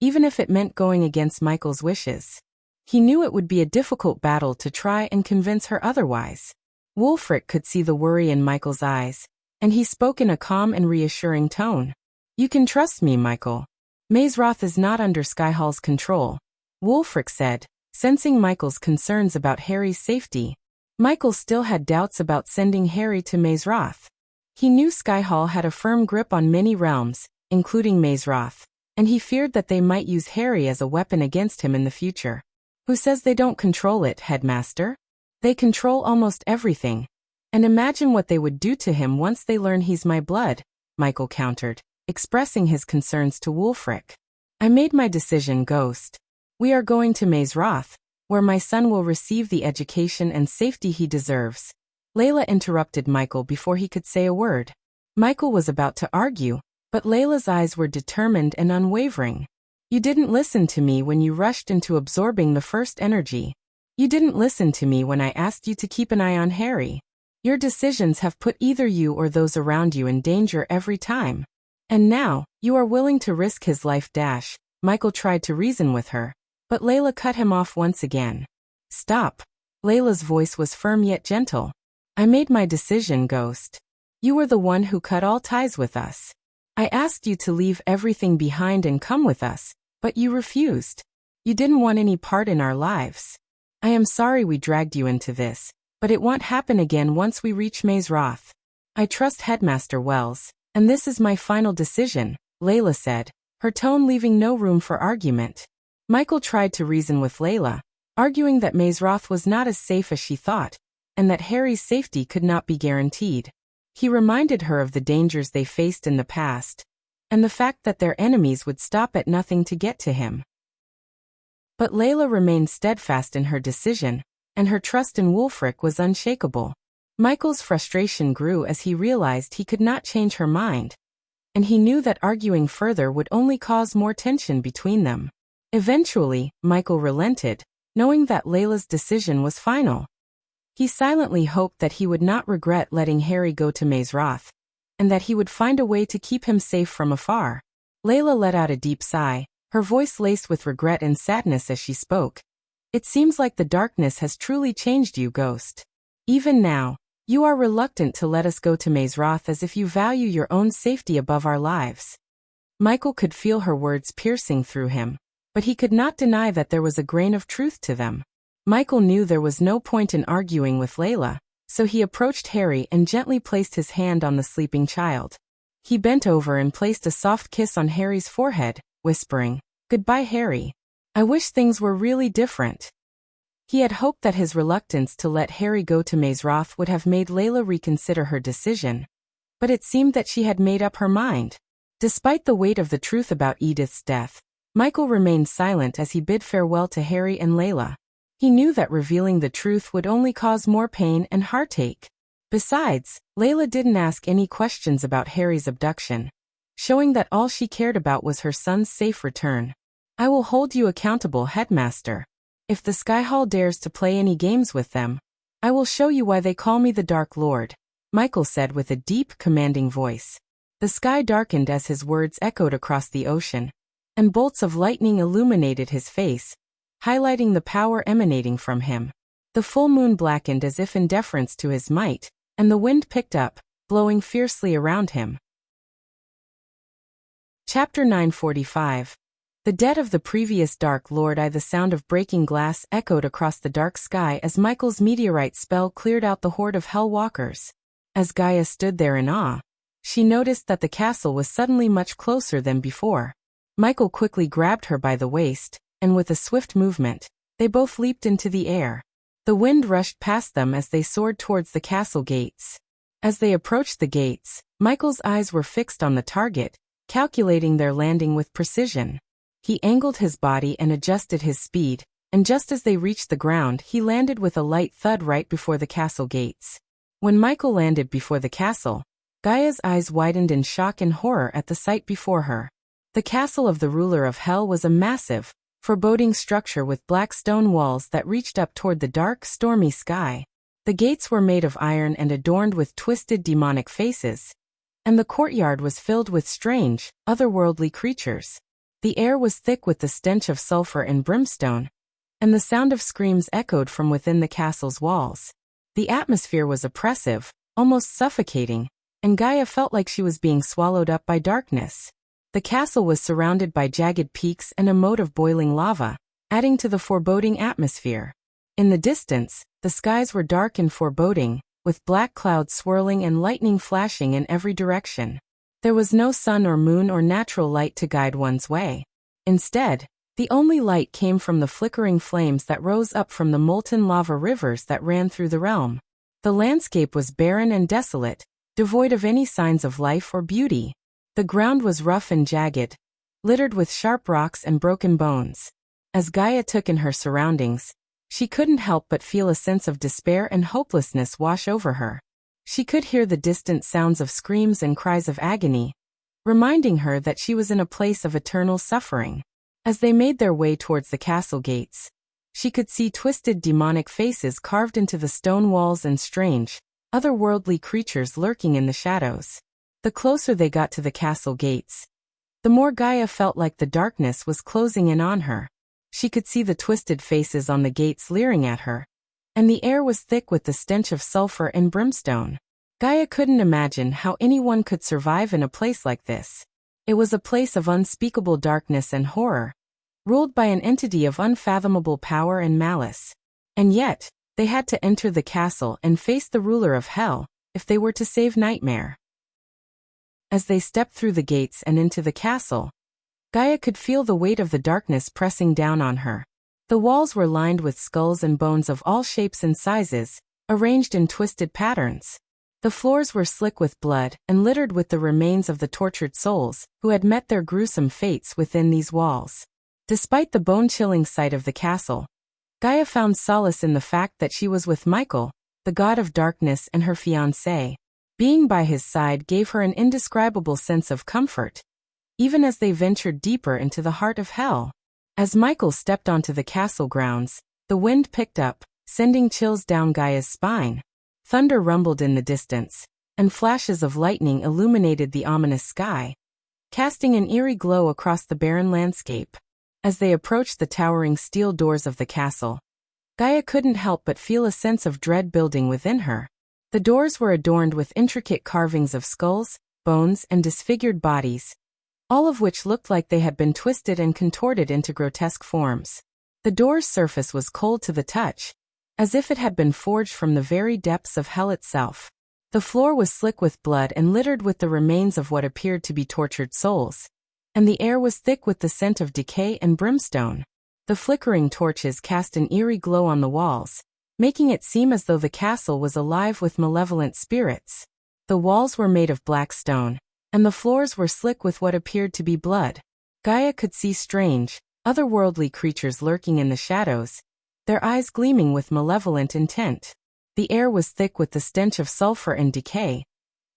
S1: even if it meant going against Michael's wishes. He knew it would be a difficult battle to try and convince her otherwise. Wulfric could see the worry in Michael's eyes, and he spoke in a calm and reassuring tone. "You can trust me, Michael. Maze Roth is not under Sky Hall's control," Wulfric said, sensing Michael's concerns about Harry's safety. Michael still had doubts about sending Harry to Maze Roth. He knew Sky Hall had a firm grip on many realms, including Maze Roth, and he feared that they might use Harry as a weapon against him in the future. "Who says they don't control it, headmaster? They control almost everything. And imagine what they would do to him once they learn he's my blood," Michael countered, expressing his concerns to Wulfric. "I made my decision, Ghost. We are going to Maze Roth, where my son will receive the education and safety he deserves." Layla interrupted Michael before he could say a word. Michael was about to argue, but Layla's eyes were determined and unwavering. "You didn't listen to me when you rushed into absorbing the first energy. You didn't listen to me when I asked you to keep an eye on Harry. Your decisions have put either you or those around you in danger every time. And now, you are willing to risk his life." Michael tried to reason with her, but Layla cut him off once again. "Stop." Layla's voice was firm yet gentle. "I made my decision, Ghost. You were the one who cut all ties with us. I asked you to leave everything behind and come with us, but you refused. You didn't want any part in our lives. I am sorry we dragged you into this, but it won't happen again once we reach Maze Roth. I trust Headmaster Wells, and this is my final decision," Layla said, her tone leaving no room for argument. Michael tried to reason with Layla, arguing that Maze Roth was not as safe as she thought, and that Harry's safety could not be guaranteed. He reminded her of the dangers they faced in the past, and the fact that their enemies would stop at nothing to get to him. But Layla remained steadfast in her decision, and her trust in Wulfric was unshakable. Michael's frustration grew as he realized he could not change her mind, and he knew that arguing further would only cause more tension between them. Eventually, Michael relented, knowing that Layla's decision was final. He silently hoped that he would not regret letting Harry go to Maze Roth, and that he would find a way to keep him safe from afar. Layla let out a deep sigh, her voice laced with regret and sadness as she spoke. "It seems like the darkness has truly changed you, Ghost. Even now, you are reluctant to let us go to Maze Roth as if you value your own safety above our lives." Michael could feel her words piercing through him, but he could not deny that there was a grain of truth to them. Michael knew there was no point in arguing with Layla, so he approached Harry and gently placed his hand on the sleeping child. He bent over and placed a soft kiss on Harry's forehead, whispering, "Goodbye, Harry. I wish things were really different." He had hoped that his reluctance to let Harry go to Maze Roth would have made Layla reconsider her decision, but it seemed that she had made up her mind. Despite the weight of the truth about Edith's death, Michael remained silent as he bid farewell to Harry and Layla. He knew that revealing the truth would only cause more pain and heartache. Besides, Layla didn't ask any questions about Harry's abduction, showing that all she cared about was her son's safe return. "I will hold you accountable, Headmaster. If the Sky Hall dares to play any games with them, I will show you why they call me the Dark Lord, Michael said with a deep, commanding voice. The sky darkened as his words echoed across the ocean, and bolts of lightning illuminated his face, highlighting the power emanating from him. The full moon blackened as if in deference to his might, and the wind picked up, blowing fiercely around him. Chapter 945. The dead of the previous Dark Lord. The sound of breaking glass echoed across the dark sky as Michael's meteorite spell cleared out the horde of Hell Walkers. As Gaia stood there in awe, she noticed that the castle was suddenly much closer than before. Michael quickly grabbed her by the waist, and with a swift movement, they both leaped into the air. The wind rushed past them as they soared towards the castle gates. As they approached the gates, Michael's eyes were fixed on the target, calculating their landing with precision. He angled his body and adjusted his speed, and just as they reached the ground, he landed with a light thud right before the castle gates. When Michael landed before the castle, Gaia's eyes widened in shock and horror at the sight before her. The castle of the ruler of Hell was a massive, foreboding structure with black stone walls that reached up toward the dark, stormy sky. The gates were made of iron and adorned with twisted demonic faces, and the courtyard was filled with strange, otherworldly creatures. The air was thick with the stench of sulfur and brimstone, and the sound of screams echoed from within the castle's walls. The atmosphere was oppressive, almost suffocating, and Gaia felt like she was being swallowed up by darkness. The castle was surrounded by jagged peaks and a moat of boiling lava, adding to the foreboding atmosphere. In the distance, the skies were dark and foreboding, with black clouds swirling and lightning flashing in every direction. There was no sun or moon or natural light to guide one's way. Instead, the only light came from the flickering flames that rose up from the molten lava rivers that ran through the realm. The landscape was barren and desolate, devoid of any signs of life or beauty. The ground was rough and jagged, littered with sharp rocks and broken bones. As Gaia took in her surroundings, she couldn't help but feel a sense of despair and hopelessness wash over her. She could hear the distant sounds of screams and cries of agony, reminding her that she was in a place of eternal suffering. As they made their way towards the castle gates, she could see twisted demonic faces carved into the stone walls and strange, otherworldly creatures lurking in the shadows. The closer they got to the castle gates, the more Gaia felt like the darkness was closing in on her. She could see the twisted faces on the gates leering at her, and the air was thick with the stench of sulfur and brimstone. Gaia couldn't imagine how anyone could survive in a place like this. It was a place of unspeakable darkness and horror, ruled by an entity of unfathomable power and malice. And yet, they had to enter the castle and face the ruler of Hell, if they were to save Nightmare. As they stepped through the gates and into the castle, Gaia could feel the weight of the darkness pressing down on her. The walls were lined with skulls and bones of all shapes and sizes, arranged in twisted patterns. The floors were slick with blood and littered with the remains of the tortured souls who had met their gruesome fates within these walls. Despite the bone-chilling sight of the castle, Gaia found solace in the fact that she was with Michael, the god of darkness, and her fiancé. Being by his side gave her an indescribable sense of comfort, even as they ventured deeper into the heart of hell. As Michael stepped onto the castle grounds, the wind picked up, sending chills down Gaia's spine. Thunder rumbled in the distance, and flashes of lightning illuminated the ominous sky, casting an eerie glow across the barren landscape. As they approached the towering steel doors of the castle, Gaia couldn't help but feel a sense of dread building within her. The doors were adorned with intricate carvings of skulls, bones, and disfigured bodies, all of which looked like they had been twisted and contorted into grotesque forms. The door's surface was cold to the touch, as if it had been forged from the very depths of hell itself. The floor was slick with blood and littered with the remains of what appeared to be tortured souls, and the air was thick with the scent of decay and brimstone. The flickering torches cast an eerie glow on the walls, making it seem as though the castle was alive with malevolent spirits. The walls were made of black stone, and the floors were slick with what appeared to be blood. Gaia could see strange, otherworldly creatures lurking in the shadows, their eyes gleaming with malevolent intent. The air was thick with the stench of sulfur and decay,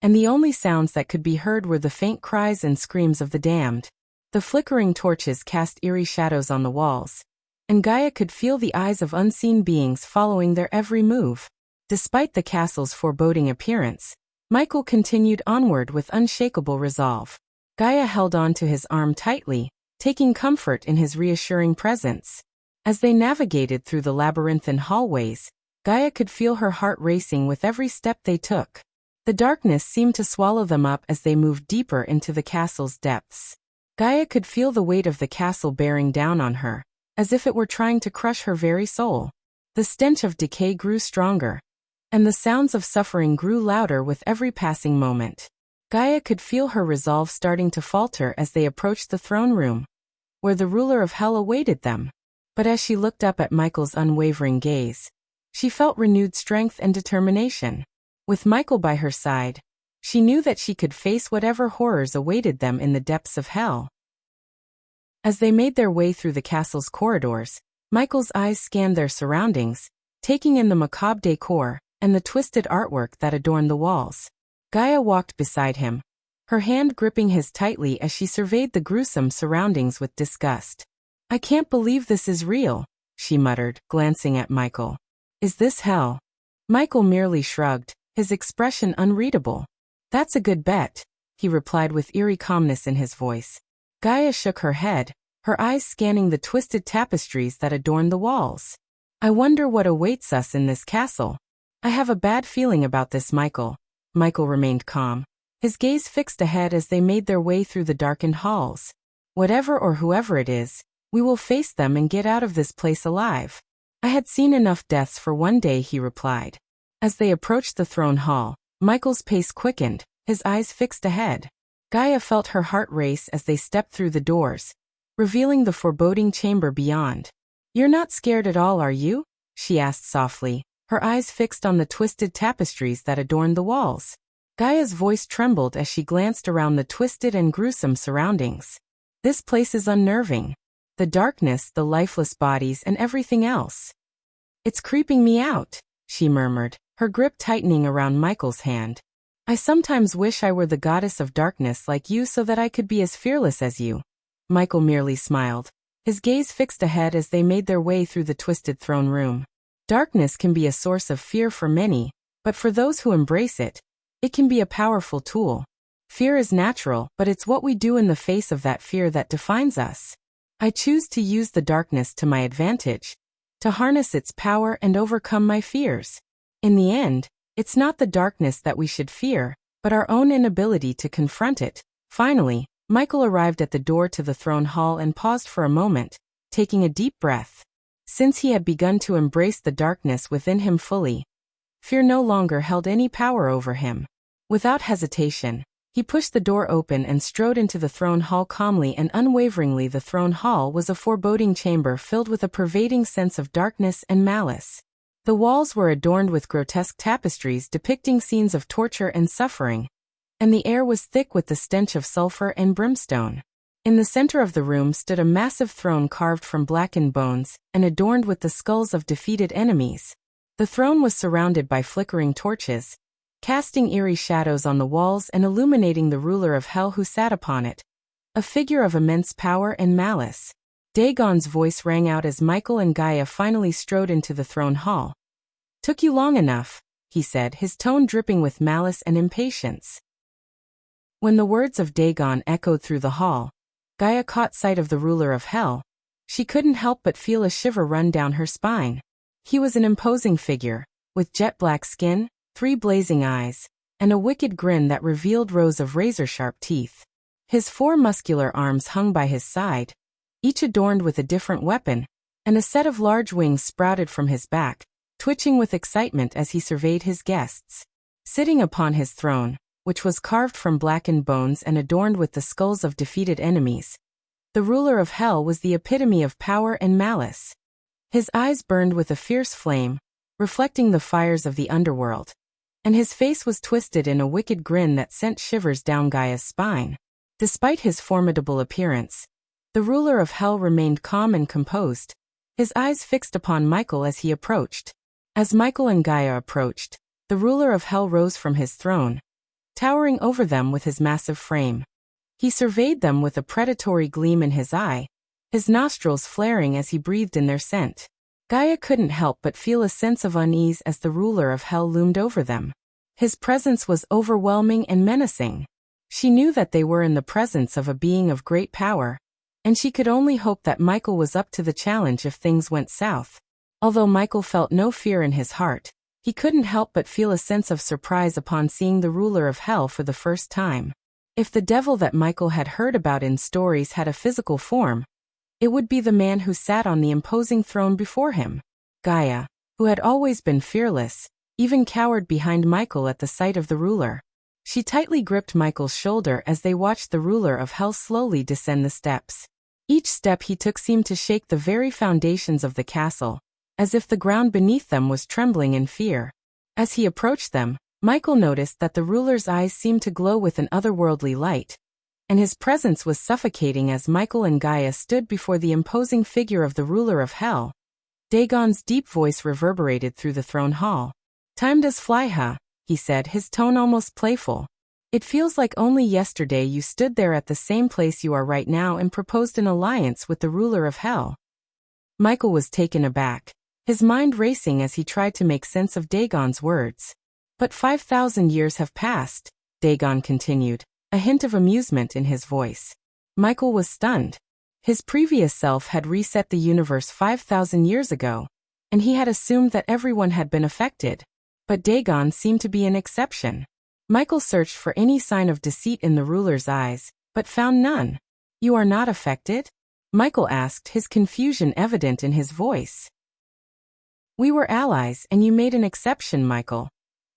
S1: and the only sounds that could be heard were the faint cries and screams of the damned. The flickering torches cast eerie shadows on the walls, and Gaia could feel the eyes of unseen beings following their every move. Despite the castle's foreboding appearance, Michael continued onward with unshakable resolve. Gaia held on to his arm tightly, taking comfort in his reassuring presence. As they navigated through the labyrinthine hallways, Gaia could feel her heart racing with every step they took. The darkness seemed to swallow them up as they moved deeper into the castle's depths. Gaia could feel the weight of the castle bearing down on her, as if it were trying to crush her very soul. The stench of decay grew stronger, and the sounds of suffering grew louder with every passing moment. Gaia could feel her resolve starting to falter as they approached the throne room, where the ruler of hell awaited them. But as she looked up at Michael's unwavering gaze, she felt renewed strength and determination. With Michael by her side, she knew that she could face whatever horrors awaited them in the depths of hell. As they made their way through the castle's corridors, Michael's eyes scanned their surroundings, taking in the macabre decor and the twisted artwork that adorned the walls. Gaia walked beside him, her hand gripping his tightly as she surveyed the gruesome surroundings with disgust. "I can't believe this is real," she muttered, glancing at Michael. "Is this hell?" Michael merely shrugged, his expression unreadable. "That's a good bet," he replied with eerie calmness in his voice. Gaia shook her head, her eyes scanning the twisted tapestries that adorned the walls. "I wonder what awaits us in this castle. I have a bad feeling about this, Michael." Michael remained calm, his gaze fixed ahead as they made their way through the darkened halls. "Whatever or whoever it is, we will face them and get out of this place alive." "I had seen enough deaths for one day," he replied. As they approached the throne hall, Michael's pace quickened, his eyes fixed ahead. Gaia felt her heart race as they stepped through the doors, revealing the foreboding chamber beyond. "You're not scared at all, are you?" she asked softly, her eyes fixed on the twisted tapestries that adorned the walls. Gaia's voice trembled as she glanced around the twisted and gruesome surroundings. "This place is unnerving. The darkness, the lifeless bodies, and everything else. It's creeping me out," she murmured, her grip tightening around Michael's hand. "I sometimes wish I were the goddess of darkness like you so that I could be as fearless as you." Michael merely smiled, his gaze fixed ahead as they made their way through the twisted throne room. Darkness can be a source of fear for many, but for those who embrace it, it can be a powerful tool. Fear is natural, but it's what we do in the face of that fear that defines us. I choose to use the darkness to my advantage, to harness its power and overcome my fears. In the end, it's not the darkness that we should fear, but our own inability to confront it. Finally, Michael arrived at the door to the throne hall and paused for a moment, taking a deep breath. Since he had begun to embrace the darkness within him fully, fear no longer held any power over him. Without hesitation, he pushed the door open and strode into the throne hall calmly and unwaveringly. The throne hall was a foreboding chamber filled with a pervading sense of darkness and malice. The walls were adorned with grotesque tapestries depicting scenes of torture and suffering, and the air was thick with the stench of sulfur and brimstone. In the center of the room stood a massive throne carved from blackened bones and adorned with the skulls of defeated enemies. The throne was surrounded by flickering torches, casting eerie shadows on the walls and illuminating the ruler of hell who sat upon it, a figure of immense power and malice. Dagon's voice rang out as Michael and Gaia finally strode into the throne hall. "Took you long enough," he said, his tone dripping with malice and impatience. When the words of Dagon echoed through the hall, Gaia caught sight of the ruler of hell. She couldn't help but feel a shiver run down her spine. He was an imposing figure, with jet-black skin, 3 blazing eyes, and a wicked grin that revealed rows of razor-sharp teeth. His 4 muscular arms hung by his side, each adorned with a different weapon, and a set of large wings sprouted from his back, twitching with excitement as he surveyed his guests. Sitting upon his throne, which was carved from blackened bones and adorned with the skulls of defeated enemies, the ruler of hell was the epitome of power and malice. His eyes burned with a fierce flame, reflecting the fires of the underworld, and his face was twisted in a wicked grin that sent shivers down Gaia's spine. Despite his formidable appearance, the ruler of hell remained calm and composed, his eyes fixed upon Michael as he approached. As Michael and Gaia approached, the ruler of hell rose from his throne, towering over them with his massive frame. He surveyed them with a predatory gleam in his eye, his nostrils flaring as he breathed in their scent. Gaia couldn't help but feel a sense of unease as the ruler of hell loomed over them. His presence was overwhelming and menacing. She knew that they were in the presence of a being of great power, and she could only hope that Michael was up to the challenge if things went south. Although Michael felt no fear in his heart, he couldn't help but feel a sense of surprise upon seeing the ruler of hell for the first time. If the devil that Michael had heard about in stories had a physical form, it would be the man who sat on the imposing throne before him. Gaia, who had always been fearless, even cowered behind Michael at the sight of the ruler. She tightly gripped Michael's shoulder as they watched the ruler of hell slowly descend the steps. Each step he took seemed to shake the very foundations of the castle, as if the ground beneath them was trembling in fear. As he approached them, Michael noticed that the ruler's eyes seemed to glow with an otherworldly light, and his presence was suffocating as Michael and Gaia stood before the imposing figure of the ruler of hell. Dagon's deep voice reverberated through the throne hall. "Time does fly, huh?" he said, his tone almost playful. "It feels like only yesterday you stood there at the same place you are right now and proposed an alliance with the ruler of hell." Michael was taken aback, his mind racing as he tried to make sense of Dagon's words. "But 5,000 years have passed," Dagon continued, a hint of amusement in his voice. Michael was stunned. His previous self had reset the universe 5,000 years ago, and he had assumed that everyone had been affected. But Dagon seemed to be an exception. Michael searched for any sign of deceit in the ruler's eyes, but found none. "You are not affected?" Michael asked, his confusion evident in his voice. "We were allies and you made an exception, Michael."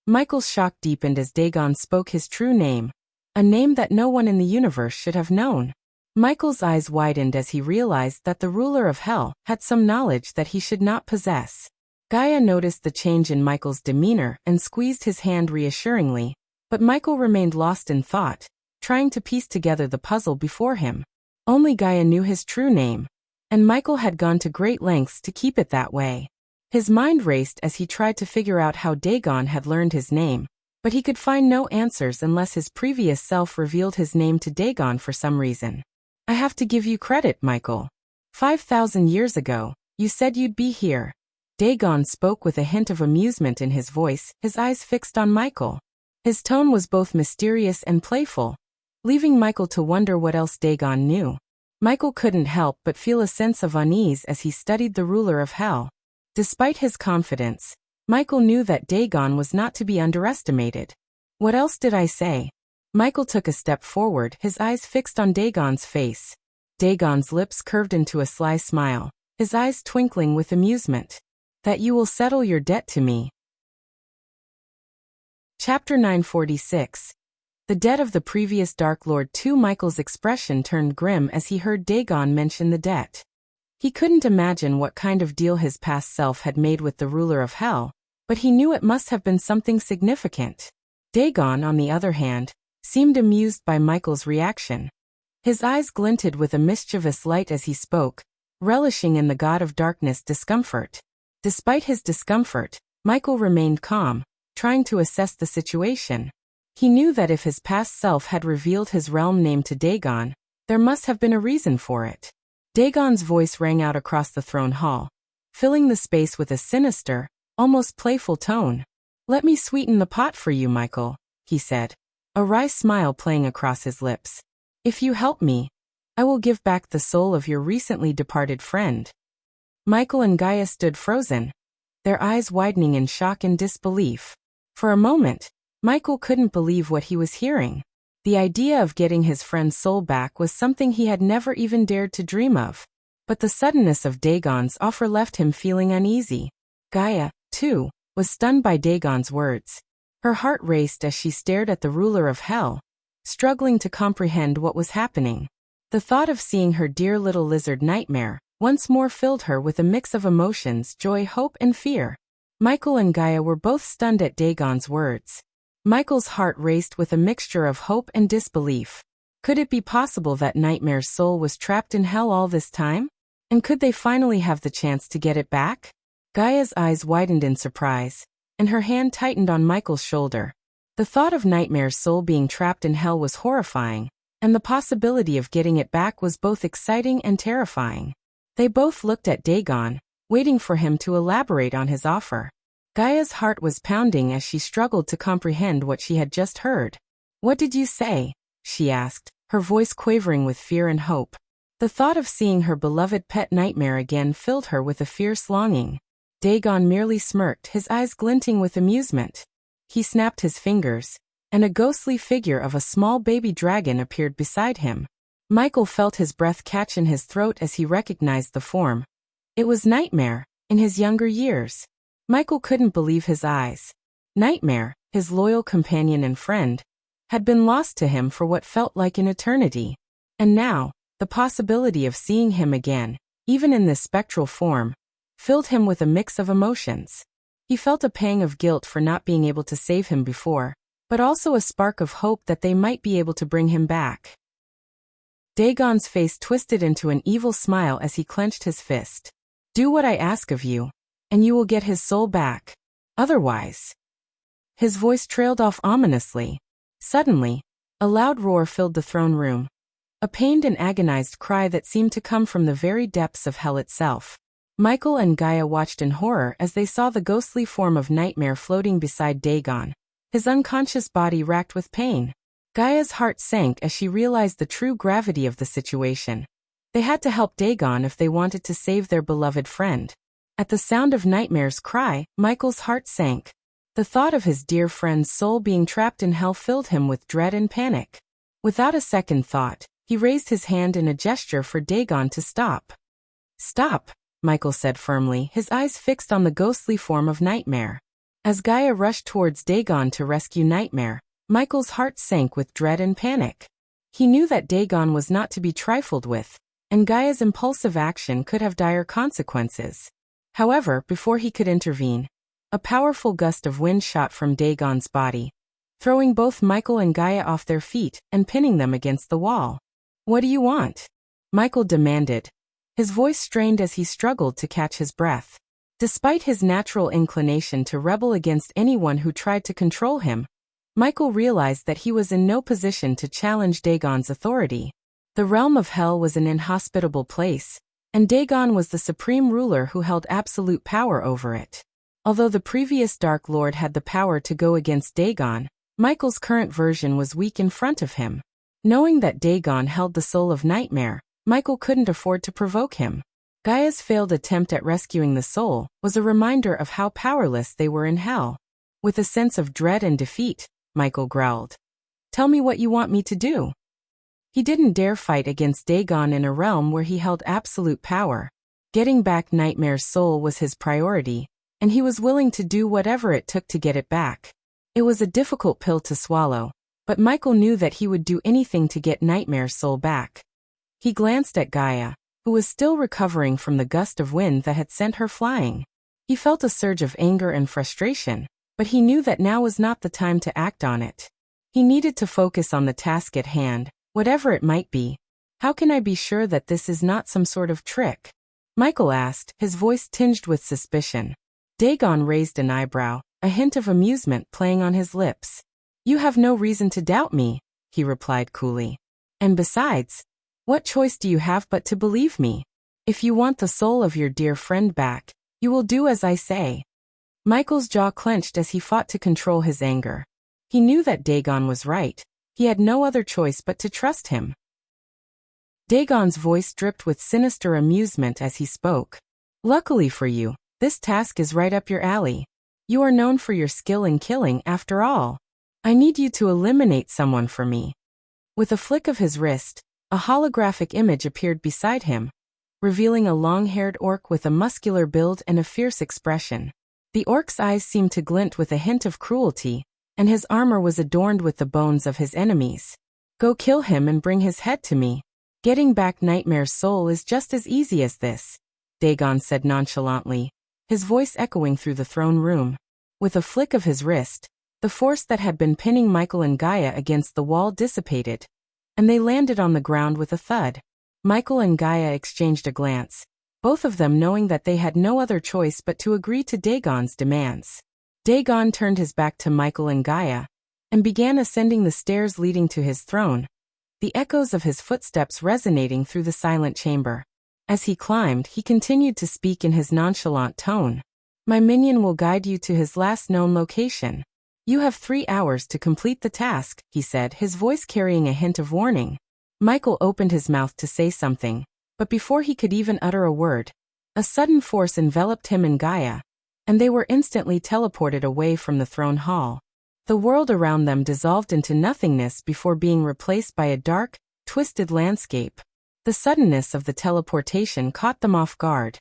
S1: Michael's shock deepened as Dagon spoke his true name, a name that no one in the universe should have known. Michael's eyes widened as he realized that the ruler of hell had some knowledge that he should not possess. Gaia noticed the change in Michael's demeanor and squeezed his hand reassuringly, but Michael remained lost in thought, trying to piece together the puzzle before him. Only Gaia knew his true name, and Michael had gone to great lengths to keep it that way. His mind raced as he tried to figure out how Dagon had learned his name, but he could find no answers unless his previous self revealed his name to Dagon for some reason. "I have to give you credit, Michael. 5,000 years ago, you said you'd be here." Dagon spoke with a hint of amusement in his voice, his eyes fixed on Michael. His tone was both mysterious and playful, leaving Michael to wonder what else Dagon knew. Michael couldn't help but feel a sense of unease as he studied the ruler of hell. Despite his confidence, Michael knew that Dagon was not to be underestimated. "What else did I say?" Michael took a step forward, his eyes fixed on Dagon's face. Dagon's lips curved into a sly smile, his eyes twinkling with amusement. "That you will settle your debt to me." Chapter 946. The debt of the previous Dark Lord II. Michael's expression turned grim as he heard Dagon mention the debt. He couldn't imagine what kind of deal his past self had made with the ruler of hell, but he knew it must have been something significant. Dagon, on the other hand, seemed amused by Michael's reaction. His eyes glinted with a mischievous light as he spoke, relishing in the god of darkness discomfort. Despite his discomfort, Michael remained calm, trying to assess the situation. He knew that if his past self had revealed his realm name to Dagon, there must have been a reason for it. Dagon's voice rang out across the throne hall, filling the space with a sinister, almost playful tone. "Let me sweeten the pot for you, Michael," he said, a wry smile playing across his lips. "If you help me, I will give back the soul of your recently departed friend." Michael and Gaia stood frozen, their eyes widening in shock and disbelief. For a moment, Michael couldn't believe what he was hearing. The idea of getting his friend's soul back was something he had never even dared to dream of. But the suddenness of Dagon's offer left him feeling uneasy. Gaia, too, was stunned by Dagon's words. Her heart raced as she stared at the ruler of hell, struggling to comprehend what was happening. The thought of seeing her dear little lizard Nightmare once more filled her with a mix of emotions, joy, hope, and fear. Michael and Gaia were both stunned at Dagon's words. Michael's heart raced with a mixture of hope and disbelief. Could it be possible that Nightmare's soul was trapped in hell all this time? And could they finally have the chance to get it back? Gaia's eyes widened in surprise, and her hand tightened on Michael's shoulder. The thought of Nightmare's soul being trapped in hell was horrifying, and the possibility of getting it back was both exciting and terrifying. They both looked at Dagon, waiting for him to elaborate on his offer. Gaia's heart was pounding as she struggled to comprehend what she had just heard. "What did you say?" she asked, her voice quavering with fear and hope. The thought of seeing her beloved pet Nightmare again filled her with a fierce longing. Dagon merely smirked, his eyes glinting with amusement. He snapped his fingers, and a ghostly figure of a small baby dragon appeared beside him. Michael felt his breath catch in his throat as he recognized the form. It was Nightmare, in his younger years. Michael couldn't believe his eyes. Nightmare, his loyal companion and friend, had been lost to him for what felt like an eternity. And now, the possibility of seeing him again, even in this spectral form, filled him with a mix of emotions. He felt a pang of guilt for not being able to save him before, but also a spark of hope that they might be able to bring him back. Dagon's face twisted into an evil smile as he clenched his fist. "Do what I ask of you, and you will get his soul back. Otherwise..." His voice trailed off ominously. Suddenly, a loud roar filled the throne room. A pained and agonized cry that seemed to come from the very depths of hell itself. Michael and Gaia watched in horror as they saw the ghostly form of Nightmare floating beside Dagon, his unconscious body racked with pain. Gaia's heart sank as she realized the true gravity of the situation. They had to help Dagon if they wanted to save their beloved friend. At the sound of Nightmare's cry, Michael's heart sank. The thought of his dear friend's soul being trapped in hell filled him with dread and panic. Without a second thought, he raised his hand in a gesture for Dagon to stop. "Stop," Michael said firmly, his eyes fixed on the ghostly form of Nightmare. As Gaia rushed towards Dagon to rescue Nightmare, Michael's heart sank with dread and panic. He knew that Dagon was not to be trifled with, and Gaia's impulsive action could have dire consequences. However, before he could intervene, a powerful gust of wind shot from Dagon's body, throwing both Michael and Gaia off their feet and pinning them against the wall. "What do you want?" Michael demanded, his voice strained as he struggled to catch his breath. Despite his natural inclination to rebel against anyone who tried to control him, Michael realized that he was in no position to challenge Dagon's authority. The realm of hell was an inhospitable place, and Dagon was the supreme ruler who held absolute power over it. Although the previous Dark Lord had the power to go against Dagon, Michael's current version was weak in front of him. Knowing that Dagon held the soul of Nightmare, Michael couldn't afford to provoke him. Gaia's failed attempt at rescuing the soul was a reminder of how powerless they were in hell. With a sense of dread and defeat, Michael growled, "Tell me what you want me to do." He didn't dare fight against Dagon in a realm where he held absolute power. Getting back Nightmare's soul was his priority, and he was willing to do whatever it took to get it back. It was a difficult pill to swallow, but Michael knew that he would do anything to get Nightmare's soul back. He glanced at Gaia, who was still recovering from the gust of wind that had sent her flying. He felt a surge of anger and frustration, but he knew that now was not the time to act on it. He needed to focus on the task at hand, whatever it might be. "How can I be sure that this is not some sort of trick?" Michael asked, his voice tinged with suspicion. Dagon raised an eyebrow, a hint of amusement playing on his lips. "You have no reason to doubt me," he replied coolly. "And besides, what choice do you have but to believe me? If you want the soul of your dear friend back, you will do as I say." Michael's jaw clenched as he fought to control his anger. He knew that Dagon was right. He had no other choice but to trust him. Dagon's voice dripped with sinister amusement as he spoke. "Luckily for you, this task is right up your alley. You are known for your skill in killing after all. I need you to eliminate someone for me." With a flick of his wrist, a holographic image appeared beside him, revealing a long-haired orc with a muscular build and a fierce expression. The orc's eyes seemed to glint with a hint of cruelty, and his armor was adorned with the bones of his enemies. "Go kill him and bring his head to me. Getting back Nightmare's soul is just as easy as this," Dagon said nonchalantly, his voice echoing through the throne room. With a flick of his wrist, the force that had been pinning Michael and Gaia against the wall dissipated, and they landed on the ground with a thud. Michael and Gaia exchanged a glance, both of them knowing that they had no other choice but to agree to Dagon's demands. Dagon turned his back to Michael and Gaia, and began ascending the stairs leading to his throne, the echoes of his footsteps resonating through the silent chamber. As he climbed, he continued to speak in his nonchalant tone. My minion will guide you to his last known location. You have 3 hours to complete the task, he said, his voice carrying a hint of warning. Michael opened his mouth to say something, but before he could even utter a word, a sudden force enveloped him and Gaia, and they were instantly teleported away from the throne hall. The world around them dissolved into nothingness before being replaced by a dark, twisted landscape. The suddenness of the teleportation caught them off guard,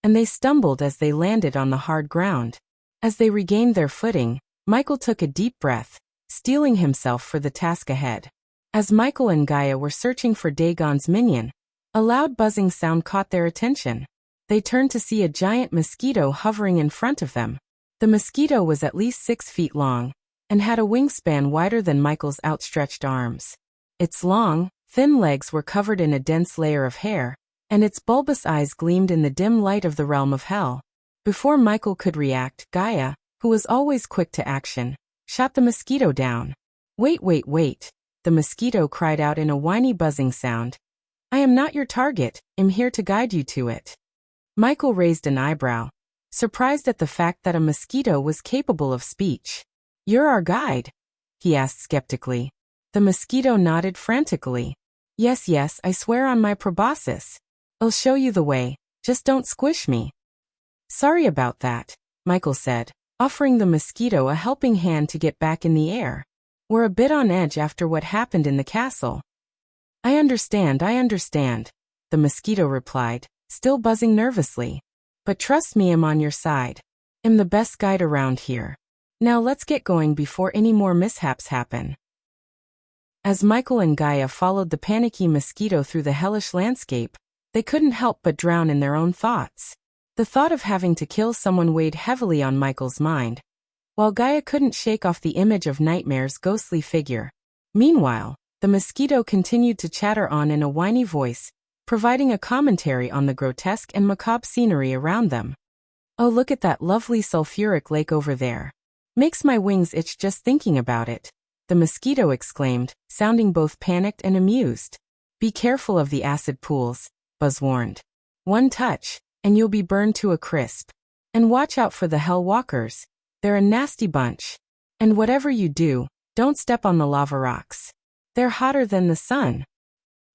S1: and they stumbled as they landed on the hard ground. As they regained their footing, Michael took a deep breath, steeling himself for the task ahead. As Michael and Gaia were searching for Dagon's minion, a loud buzzing sound caught their attention. They turned to see a giant mosquito hovering in front of them. The mosquito was at least 6 feet long, and had a wingspan wider than Michael's outstretched arms. Its long, thin legs were covered in a dense layer of hair, and its bulbous eyes gleamed in the dim light of the realm of hell. Before Michael could react, Gaia, who was always quick to action, shot the mosquito down. Wait, wait, wait, the mosquito cried out in a whiny buzzing sound. I am not your target, I'm here to guide you to it. Michael raised an eyebrow, surprised at the fact that a mosquito was capable of speech. You're our guide? He asked skeptically. The mosquito nodded frantically. Yes, yes, I swear on my proboscis. I'll show you the way, just don't squish me. Sorry about that, Michael said, offering the mosquito a helping hand to get back in the air. We're a bit on edge after what happened in the castle. I understand, the mosquito replied, still buzzing nervously. But trust me, I'm on your side. I'm the best guide around here. Now let's get going before any more mishaps happen. As Michael and Gaia followed the panicky mosquito through the hellish landscape, they couldn't help but drown in their own thoughts. The thought of having to kill someone weighed heavily on Michael's mind, while Gaia couldn't shake off the image of Nightmare's ghostly figure. Meanwhile, the mosquito continued to chatter on in a whiny voice, providing a commentary on the grotesque and macabre scenery around them. Oh, look at that lovely sulfuric lake over there. Makes my wings itch just thinking about it, the mosquito exclaimed, sounding both panicked and amused. Be careful of the acid pools, Buzz warned. One touch, and you'll be burned to a crisp. And watch out for the hell walkers. They're a nasty bunch. And whatever you do, don't step on the lava rocks. They're hotter than the sun.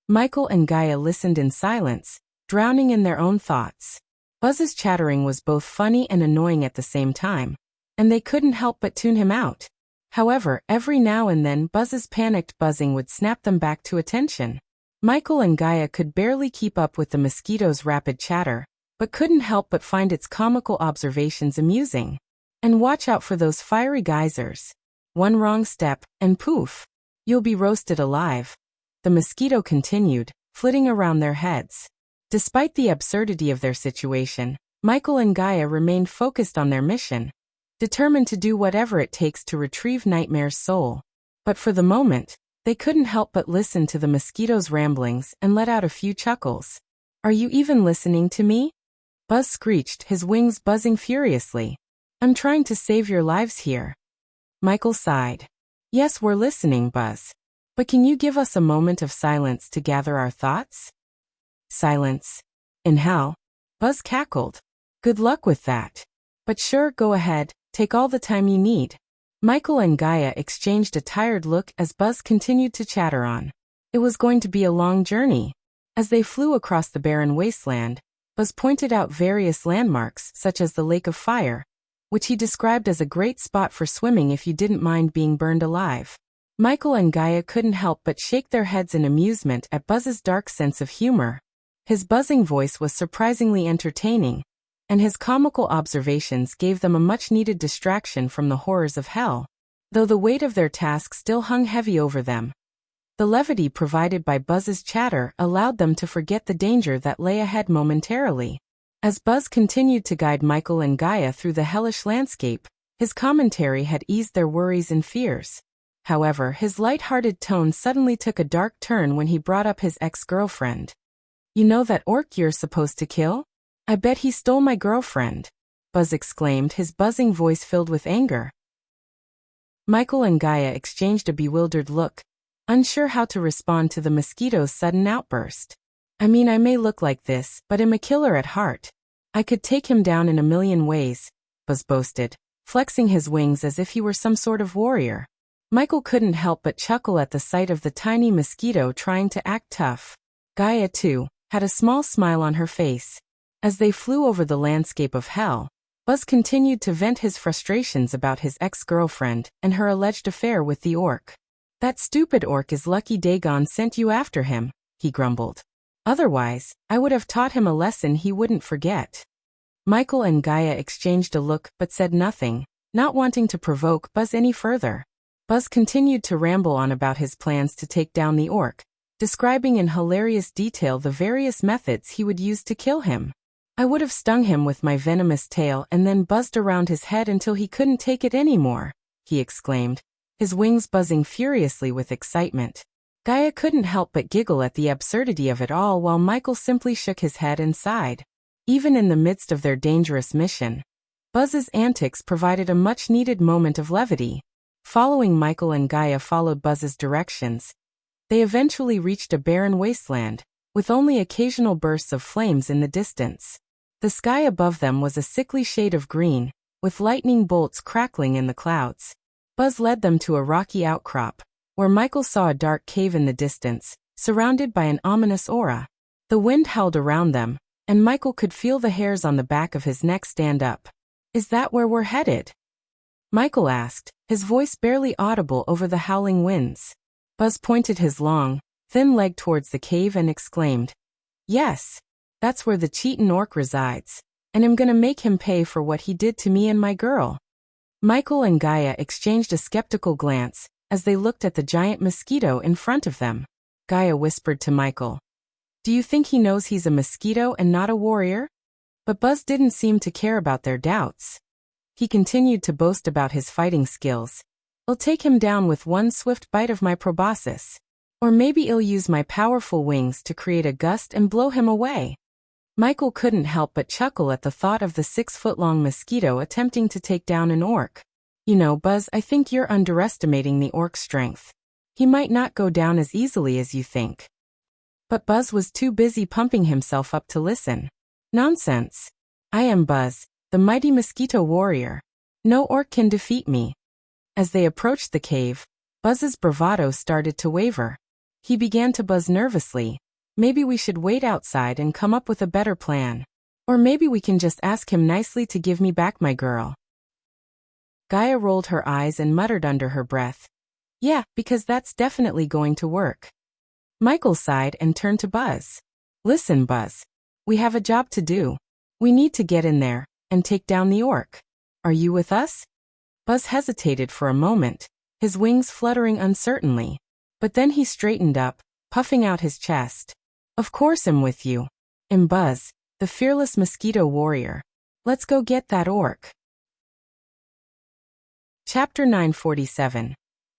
S1: Michael and Gaia listened in silence, drowning in their own thoughts. Buzz's chattering was both funny and annoying at the same time, and they couldn't help but tune him out. However, every now and then Buzz's panicked buzzing would snap them back to attention. Michael and Gaia could barely keep up with the mosquito's rapid chatter, but couldn't help but find its comical observations amusing. And watch out for those fiery geysers. One wrong step, and poof, you'll be roasted alive. The mosquito continued, flitting around their heads. Despite the absurdity of their situation, Michael and Gaia remained focused on their mission, determined to do whatever it takes to retrieve Nightmare's soul. But for the moment, they couldn't help but listen to the mosquito's ramblings and let out a few chuckles. Are you even listening to me? Buzz screeched, his wings buzzing furiously. I'm trying to save your lives here. Michael sighed. Yes, we're listening, Buzz. But can you give us a moment of silence to gather our thoughts? Silence. In hell? Buzz cackled. Good luck with that. But sure, go ahead, take all the time you need. Michael and Gaia exchanged a tired look as Buzz continued to chatter on. It was going to be a long journey. As they flew across the barren wasteland, Buzz pointed out various landmarks such as the Lake of Fire, which he described as a great spot for swimming if you didn't mind being burned alive. Michael and Gaia couldn't help but shake their heads in amusement at Buzz's dark sense of humor. His buzzing voice was surprisingly entertaining, and his comical observations gave them a much-needed distraction from the horrors of hell. Though the weight of their task still hung heavy over them, the levity provided by Buzz's chatter allowed them to forget the danger that lay ahead momentarily. As Buzz continued to guide Michael and Gaia through the hellish landscape, his commentary had eased their worries and fears. However, his light-hearted tone suddenly took a dark turn when he brought up his ex-girlfriend. You know that orc you're supposed to kill? I bet he stole my girlfriend, Buzz exclaimed, his buzzing voice filled with anger. Michael and Gaia exchanged a bewildered look, unsure how to respond to the mosquito's sudden outburst. I mean, I may look like this, but I'm a killer at heart. I could take him down in a million ways, Buzz boasted, flexing his wings as if he were some sort of warrior. Michael couldn't help but chuckle at the sight of the tiny mosquito trying to act tough. Gaia, too, had a small smile on her face. As they flew over the landscape of hell, Buzz continued to vent his frustrations about his ex-girlfriend and her alleged affair with the orc. That stupid orc is lucky Dagon sent you after him, he grumbled. Otherwise, I would have taught him a lesson he wouldn't forget. Michael and Gaia exchanged a look but said nothing, not wanting to provoke Buzz any further. Buzz continued to ramble on about his plans to take down the orc, describing in hilarious detail the various methods he would use to kill him. I would have stung him with my venomous tail and then buzzed around his head until he couldn't take it anymore, he exclaimed, his wings buzzing furiously with excitement. Gaia couldn't help but giggle at the absurdity of it all while Michael simply shook his head and sighed. Even in the midst of their dangerous mission, Buzz's antics provided a much-needed moment of levity. Following Michael and Gaia followed Buzz's directions. They eventually reached a barren wasteland, with only occasional bursts of flames in the distance. The sky above them was a sickly shade of green, with lightning bolts crackling in the clouds. Buzz led them to a rocky outcrop, where Michael saw a dark cave in the distance, surrounded by an ominous aura. The wind howled around them, and Michael could feel the hairs on the back of his neck stand up. Is that where we're headed? Michael asked, his voice barely audible over the howling winds. Buzz pointed his long, thin leg towards the cave and exclaimed, "Yes, that's where the cheatin' orc resides, and I'm gonna make him pay for what he did to me and my girl." Michael and Gaia exchanged a skeptical glance as they looked at the giant mosquito in front of them. Gaia whispered to Michael, "Do you think he knows he's a mosquito and not a warrior?" But Buzz didn't seem to care about their doubts. He continued to boast about his fighting skills. "I'll take him down with one swift bite of my proboscis. Or maybe I'll use my powerful wings to create a gust and blow him away." Michael couldn't help but chuckle at the thought of the 6-foot-long mosquito attempting to take down an orc. "You know, Buzz, I think you're underestimating the orc's strength. He might not go down as easily as you think." But Buzz was too busy pumping himself up to listen. "Nonsense. I am Buzz, the mighty mosquito warrior. No orc can defeat me." As they approached the cave, Buzz's bravado started to waver. He began to buzz nervously. "Maybe we should wait outside and come up with a better plan. Or maybe we can just ask him nicely to give me back my girl." Gaia rolled her eyes and muttered under her breath, "Yeah, because that's definitely going to work." Michael sighed and turned to Buzz. "Listen, Buzz. We have a job to do. We need to get in there and take down the orc. Are you with us?" Buzz hesitated for a moment, his wings fluttering uncertainly. But then he straightened up, puffing out his chest. "Of course I'm with you. I'm Buzz, the fearless mosquito warrior. Let's go get that orc." Chapter 947.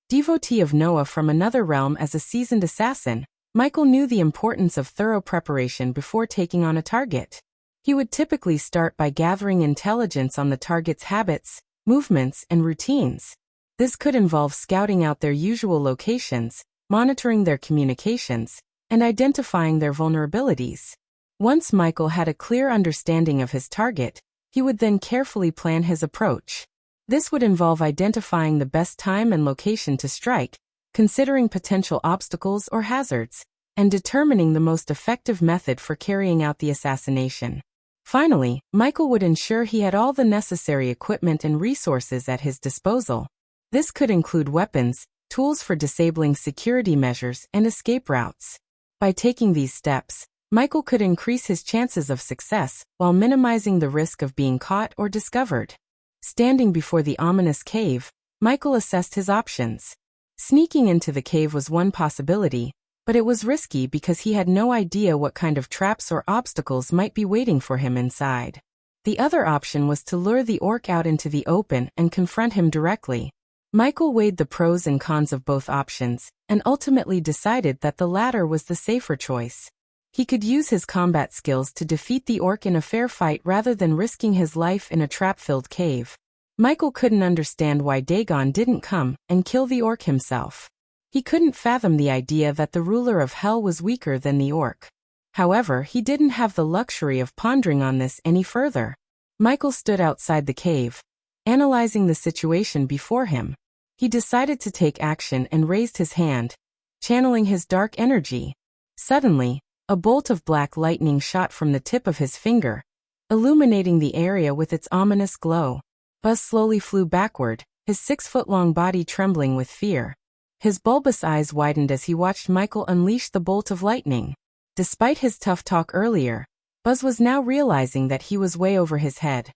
S1: Devotee of Noah from another realm. As a seasoned assassin, Michael knew the importance of thorough preparation before taking on a target. He would typically start by gathering intelligence on the target's habits, movements, and routines. This could involve scouting out their usual locations, monitoring their communications, and identifying their vulnerabilities. Once Michael had a clear understanding of his target, he would then carefully plan his approach. This would involve identifying the best time and location to strike, considering potential obstacles or hazards, and determining the most effective method for carrying out the assassination. Finally, Michael would ensure he had all the necessary equipment and resources at his disposal. This could include weapons, tools for disabling security measures, and escape routes. By taking these steps, Michael could increase his chances of success while minimizing the risk of being caught or discovered. Standing before the ominous cave, Michael assessed his options. Sneaking into the cave was one possibility, but it was risky because he had no idea what kind of traps or obstacles might be waiting for him inside. The other option was to lure the orc out into the open and confront him directly. Michael weighed the pros and cons of both options, and ultimately decided that the latter was the safer choice. He could use his combat skills to defeat the orc in a fair fight rather than risking his life in a trap-filled cave. Michael couldn't understand why Dagon didn't come and kill the orc himself. He couldn't fathom the idea that the ruler of hell was weaker than the orc. However, he didn't have the luxury of pondering on this any further. Michael stood outside the cave, analyzing the situation before him. He decided to take action and raised his hand, channeling his dark energy. Suddenly, a bolt of black lightning shot from the tip of his finger, illuminating the area with its ominous glow. Buzz slowly flew backward, his 6-foot-long body trembling with fear. His bulbous eyes widened as he watched Michael unleash the bolt of lightning. Despite his tough talk earlier, Buzz was now realizing that he was way over his head.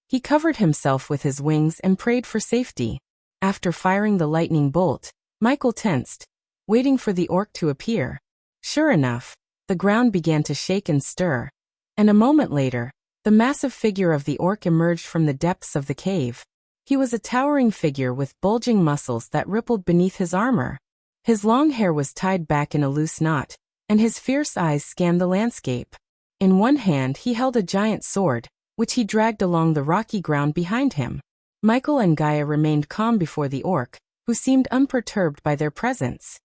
S1: He covered himself with his wings and prayed for safety. After firing the lightning bolt, Michael tensed, waiting for the orc to appear. Sure enough, the ground began to shake and stir, and a moment later, the massive figure of the orc emerged from the depths of the cave. He was a towering figure with bulging muscles that rippled beneath his armor. His long hair was tied back in a loose knot, and his fierce eyes scanned the landscape. In one hand he held a giant sword, which he dragged along the rocky ground behind him. Michael and Gaia remained calm before the orc, who seemed unperturbed by their presence.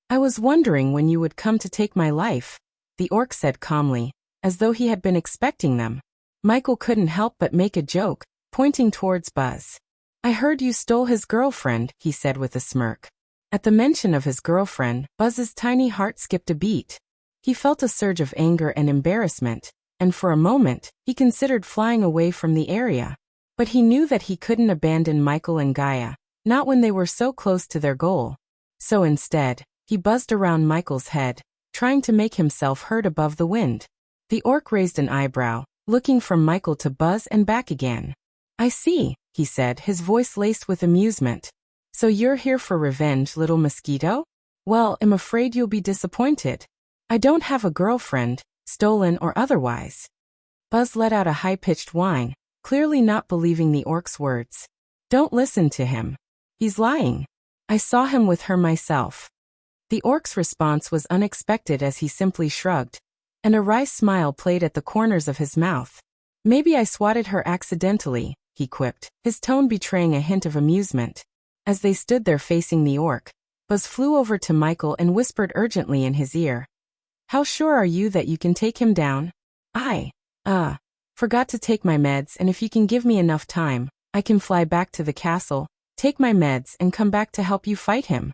S1: "I was wondering when you would come to take my life," the orc said calmly, as though he had been expecting them. Michael couldn't help but make a joke, pointing towards Buzz. "I heard you stole his girlfriend," he said with a smirk. At the mention of his girlfriend, Buzz's tiny heart skipped a beat. He felt a surge of anger and embarrassment, and for a moment, he considered flying away from the area. But he knew that he couldn't abandon Michael and Gaia, not when they were so close to their goal. So instead, he buzzed around Michael's head, trying to make himself heard above the wind. The orc raised an eyebrow, looking from Michael to Buzz and back again. "I see," he said, his voice laced with amusement. "So you're here for revenge, little mosquito? Well, I'm afraid you'll be disappointed. I don't have a girlfriend, stolen or otherwise." Buzz let out a high-pitched whine, clearly not believing the orc's words. "Don't listen to him. He's lying. I saw him with her myself." The orc's response was unexpected as he simply shrugged, and a wry smile played at the corners of his mouth. "Maybe I swatted her accidentally," he quipped, his tone betraying a hint of amusement. As they stood there facing the orc, Buzz flew over to Michael and whispered urgently in his ear. "How sure are you that you can take him down?" "I forgot to take my meds, and if you can give me enough time, I can fly back to the castle, take my meds and come back to help you fight him."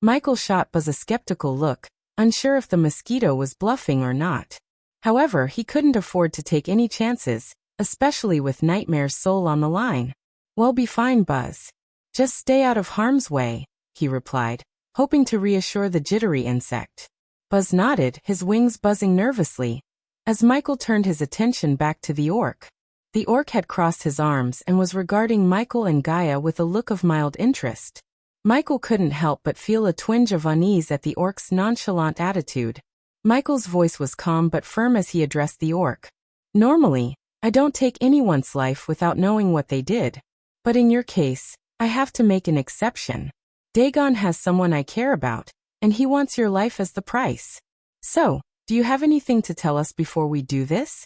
S1: Michael shot Buzz a skeptical look, unsure if the mosquito was bluffing or not. However, he couldn't afford to take any chances, especially with Nightmare's soul on the line. "We'll be fine, Buzz. Just stay out of harm's way," he replied, hoping to reassure the jittery insect. Buzz nodded, his wings buzzing nervously, as Michael turned his attention back to the orc. The orc had crossed his arms and was regarding Michael and Gaia with a look of mild interest. Michael couldn't help but feel a twinge of unease at the orc's nonchalant attitude. Michael's voice was calm but firm as he addressed the orc. "Normally, I don't take anyone's life without knowing what they did. But in your case, I have to make an exception. Dagon has someone I care about, and he wants your life as the price. So, do you have anything to tell us before we do this?"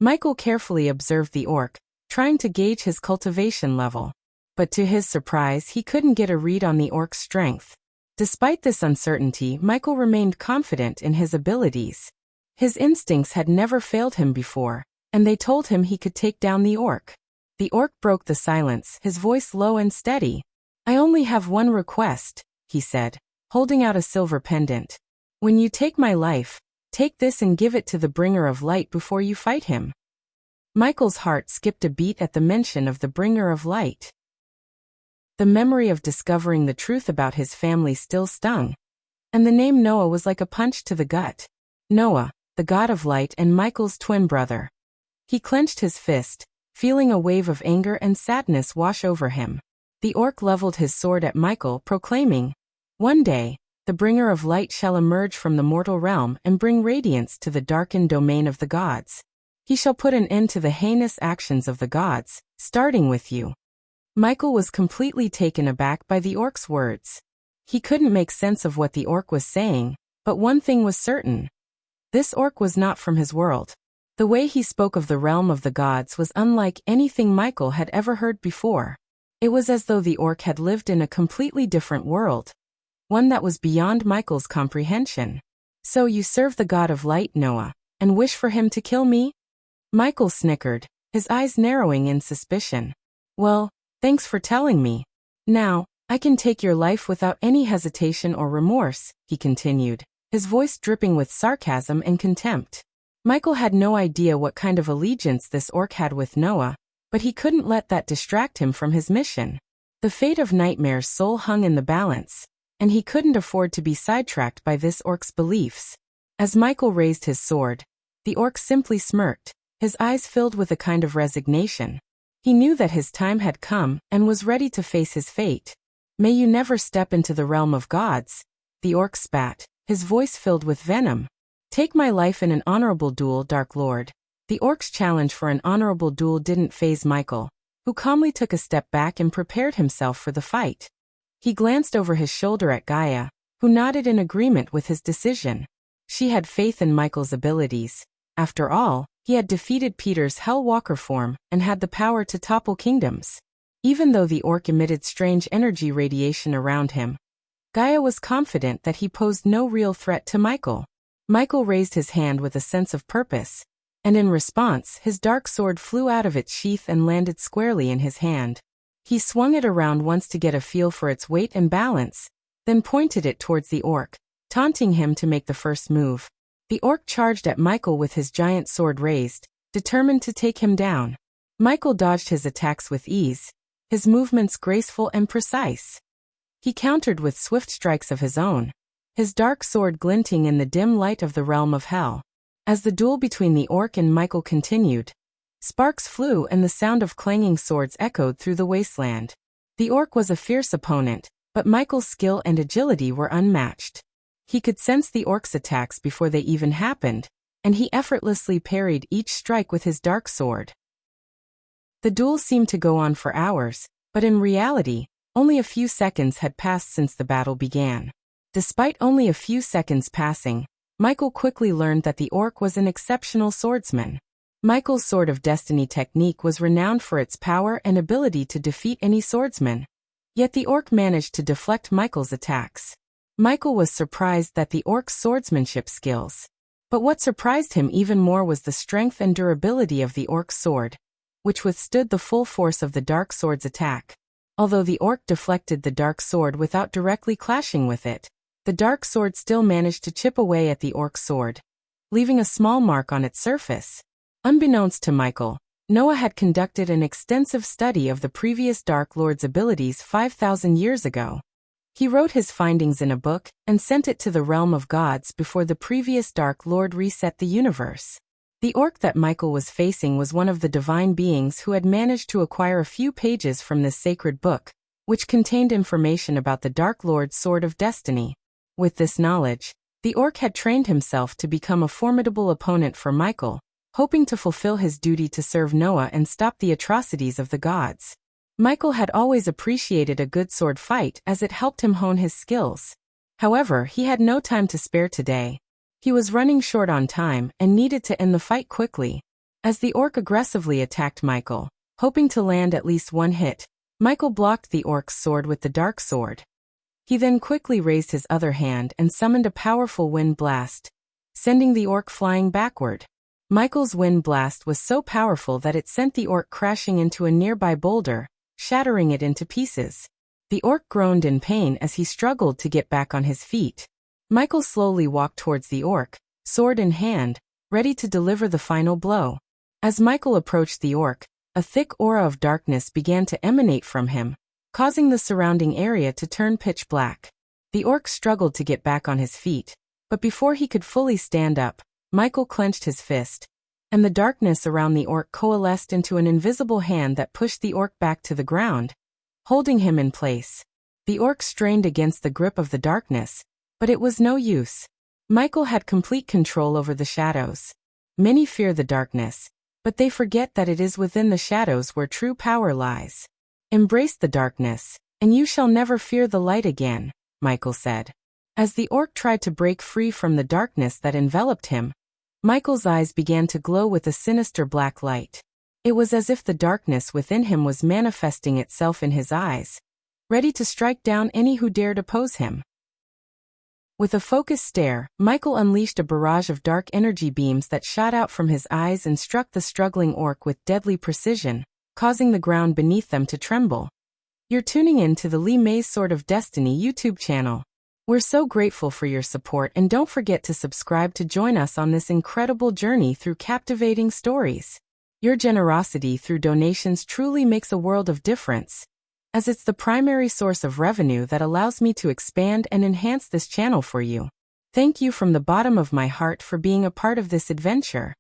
S1: Michael carefully observed the orc, trying to gauge his cultivation level. But to his surprise, he couldn't get a read on the orc's strength. Despite this uncertainty, Michael remained confident in his abilities. His instincts had never failed him before, and they told him he could take down the orc. The orc broke the silence, his voice low and steady. "I only have one request," he said, holding out a silver pendant. "When you take my life, take this and give it to the bringer of light before you fight him." Michael's heart skipped a beat at the mention of the bringer of light. The memory of discovering the truth about his family still stung, and the name Noah was like a punch to the gut. Noah, the god of light and Michael's twin brother. He clenched his fist, feeling a wave of anger and sadness wash over him. The orc leveled his sword at Michael, proclaiming, "One day, the bringer of light shall emerge from the mortal realm and bring radiance to the darkened domain of the gods. He shall put an end to the heinous actions of the gods, starting with you." Michael was completely taken aback by the orc's words. He couldn't make sense of what the orc was saying, but one thing was certain. This orc was not from his world. The way he spoke of the realm of the gods was unlike anything Michael had ever heard before. It was as though the orc had lived in a completely different world. one that was beyond Michael's comprehension. "So you serve the god of light, Noah, and wish for him to kill me?" Michael snickered, his eyes narrowing in suspicion. "Well, thanks for telling me. Now, I can take your life without any hesitation or remorse," he continued, his voice dripping with sarcasm and contempt. Michael had no idea what kind of allegiance this orc had with Noah, but he couldn't let that distract him from his mission. The fate of Nightmare's soul hung in the balance, and he couldn't afford to be sidetracked by this orc's beliefs. As Michael raised his sword, the orc simply smirked, his eyes filled with a kind of resignation. He knew that his time had come and was ready to face his fate. "May you never step into the realm of gods," the orc spat, his voice filled with venom. "Take my life in an honorable duel, Dark Lord." The orc's challenge for an honorable duel didn't faze Michael, who calmly took a step back and prepared himself for the fight. He glanced over his shoulder at Gaia, who nodded in agreement with his decision. She had faith in Michael's abilities. After all, he had defeated Peter's Hellwalker form and had the power to topple kingdoms. Even though the orc emitted strange energy radiation around him, Gaia was confident that he posed no real threat to Michael. Michael raised his hand with a sense of purpose, and in response, his dark sword flew out of its sheath and landed squarely in his hand. He swung it around once to get a feel for its weight and balance, then pointed it towards the orc, taunting him to make the first move. The orc charged at Michael with his giant sword raised, determined to take him down. Michael dodged his attacks with ease, his movements graceful and precise. He countered with swift strikes of his own, his dark sword glinting in the dim light of the realm of hell. As the duel between the orc and Michael continued, sparks flew and the sound of clanging swords echoed through the wasteland. The orc was a fierce opponent, but Michael's skill and agility were unmatched. He could sense the orc's attacks before they even happened, and he effortlessly parried each strike with his dark sword. The duel seemed to go on for hours, but in reality, only a few seconds had passed since the battle began. Despite only a few seconds passing, Michael quickly learned that the orc was an exceptional swordsman. Michael's Sword of Destiny technique was renowned for its power and ability to defeat any swordsman. Yet the orc managed to deflect Michael's attacks. Michael was surprised at the orc's swordsmanship skills. But what surprised him even more was the strength and durability of the orc's sword, which withstood the full force of the dark sword's attack. Although the orc deflected the dark sword without directly clashing with it, the dark sword still managed to chip away at the orc's sword, leaving a small mark on its surface. Unbeknownst to Michael, Noah had conducted an extensive study of the previous Dark Lord's abilities 5,000 years ago. He wrote his findings in a book and sent it to the realm of gods before the previous Dark Lord reset the universe. The orc that Michael was facing was one of the divine beings who had managed to acquire a few pages from this sacred book, which contained information about the Dark Lord's Sword of Destiny. With this knowledge, the orc had trained himself to become a formidable opponent for Michael, hoping to fulfill his duty to serve Noah and stop the atrocities of the gods. Michael had always appreciated a good sword fight as it helped him hone his skills. However, he had no time to spare today. He was running short on time and needed to end the fight quickly. As the orc aggressively attacked Michael, hoping to land at least one hit, Michael blocked the orc's sword with the dark sword. He then quickly raised his other hand and summoned a powerful wind blast, sending the orc flying backward. Michael's wind blast was so powerful that it sent the orc crashing into a nearby boulder, shattering it into pieces. The orc groaned in pain as he struggled to get back on his feet. Michael slowly walked towards the orc, sword in hand, ready to deliver the final blow. As Michael approached the orc, a thick aura of darkness began to emanate from him, causing the surrounding area to turn pitch black. The orc struggled to get back on his feet, but before he could fully stand up, Michael clenched his fist, and the darkness around the orc coalesced into an invisible hand that pushed the orc back to the ground, holding him in place. The orc strained against the grip of the darkness, but it was no use. Michael had complete control over the shadows. Many fear the darkness, but they forget that it is within the shadows where true power lies. "Embrace the darkness, and you shall never fear the light again," Michael said. As the orc tried to break free from the darkness that enveloped him, Michael's eyes began to glow with a sinister black light. It was as if the darkness within him was manifesting itself in his eyes, ready to strike down any who dared oppose him. With a focused stare, Michael unleashed a barrage of dark energy beams that shot out from his eyes and struck the struggling orc with deadly precision, causing the ground beneath them to tremble. You're tuning in to the Lee May's Sword of Destiny YouTube channel. We're so grateful for your support, and don't forget to subscribe to join us on this incredible journey through captivating stories. Your generosity through donations truly makes a world of difference, as it's the primary source of revenue that allows me to expand and enhance this channel for you. Thank you from the bottom of my heart for being a part of this adventure.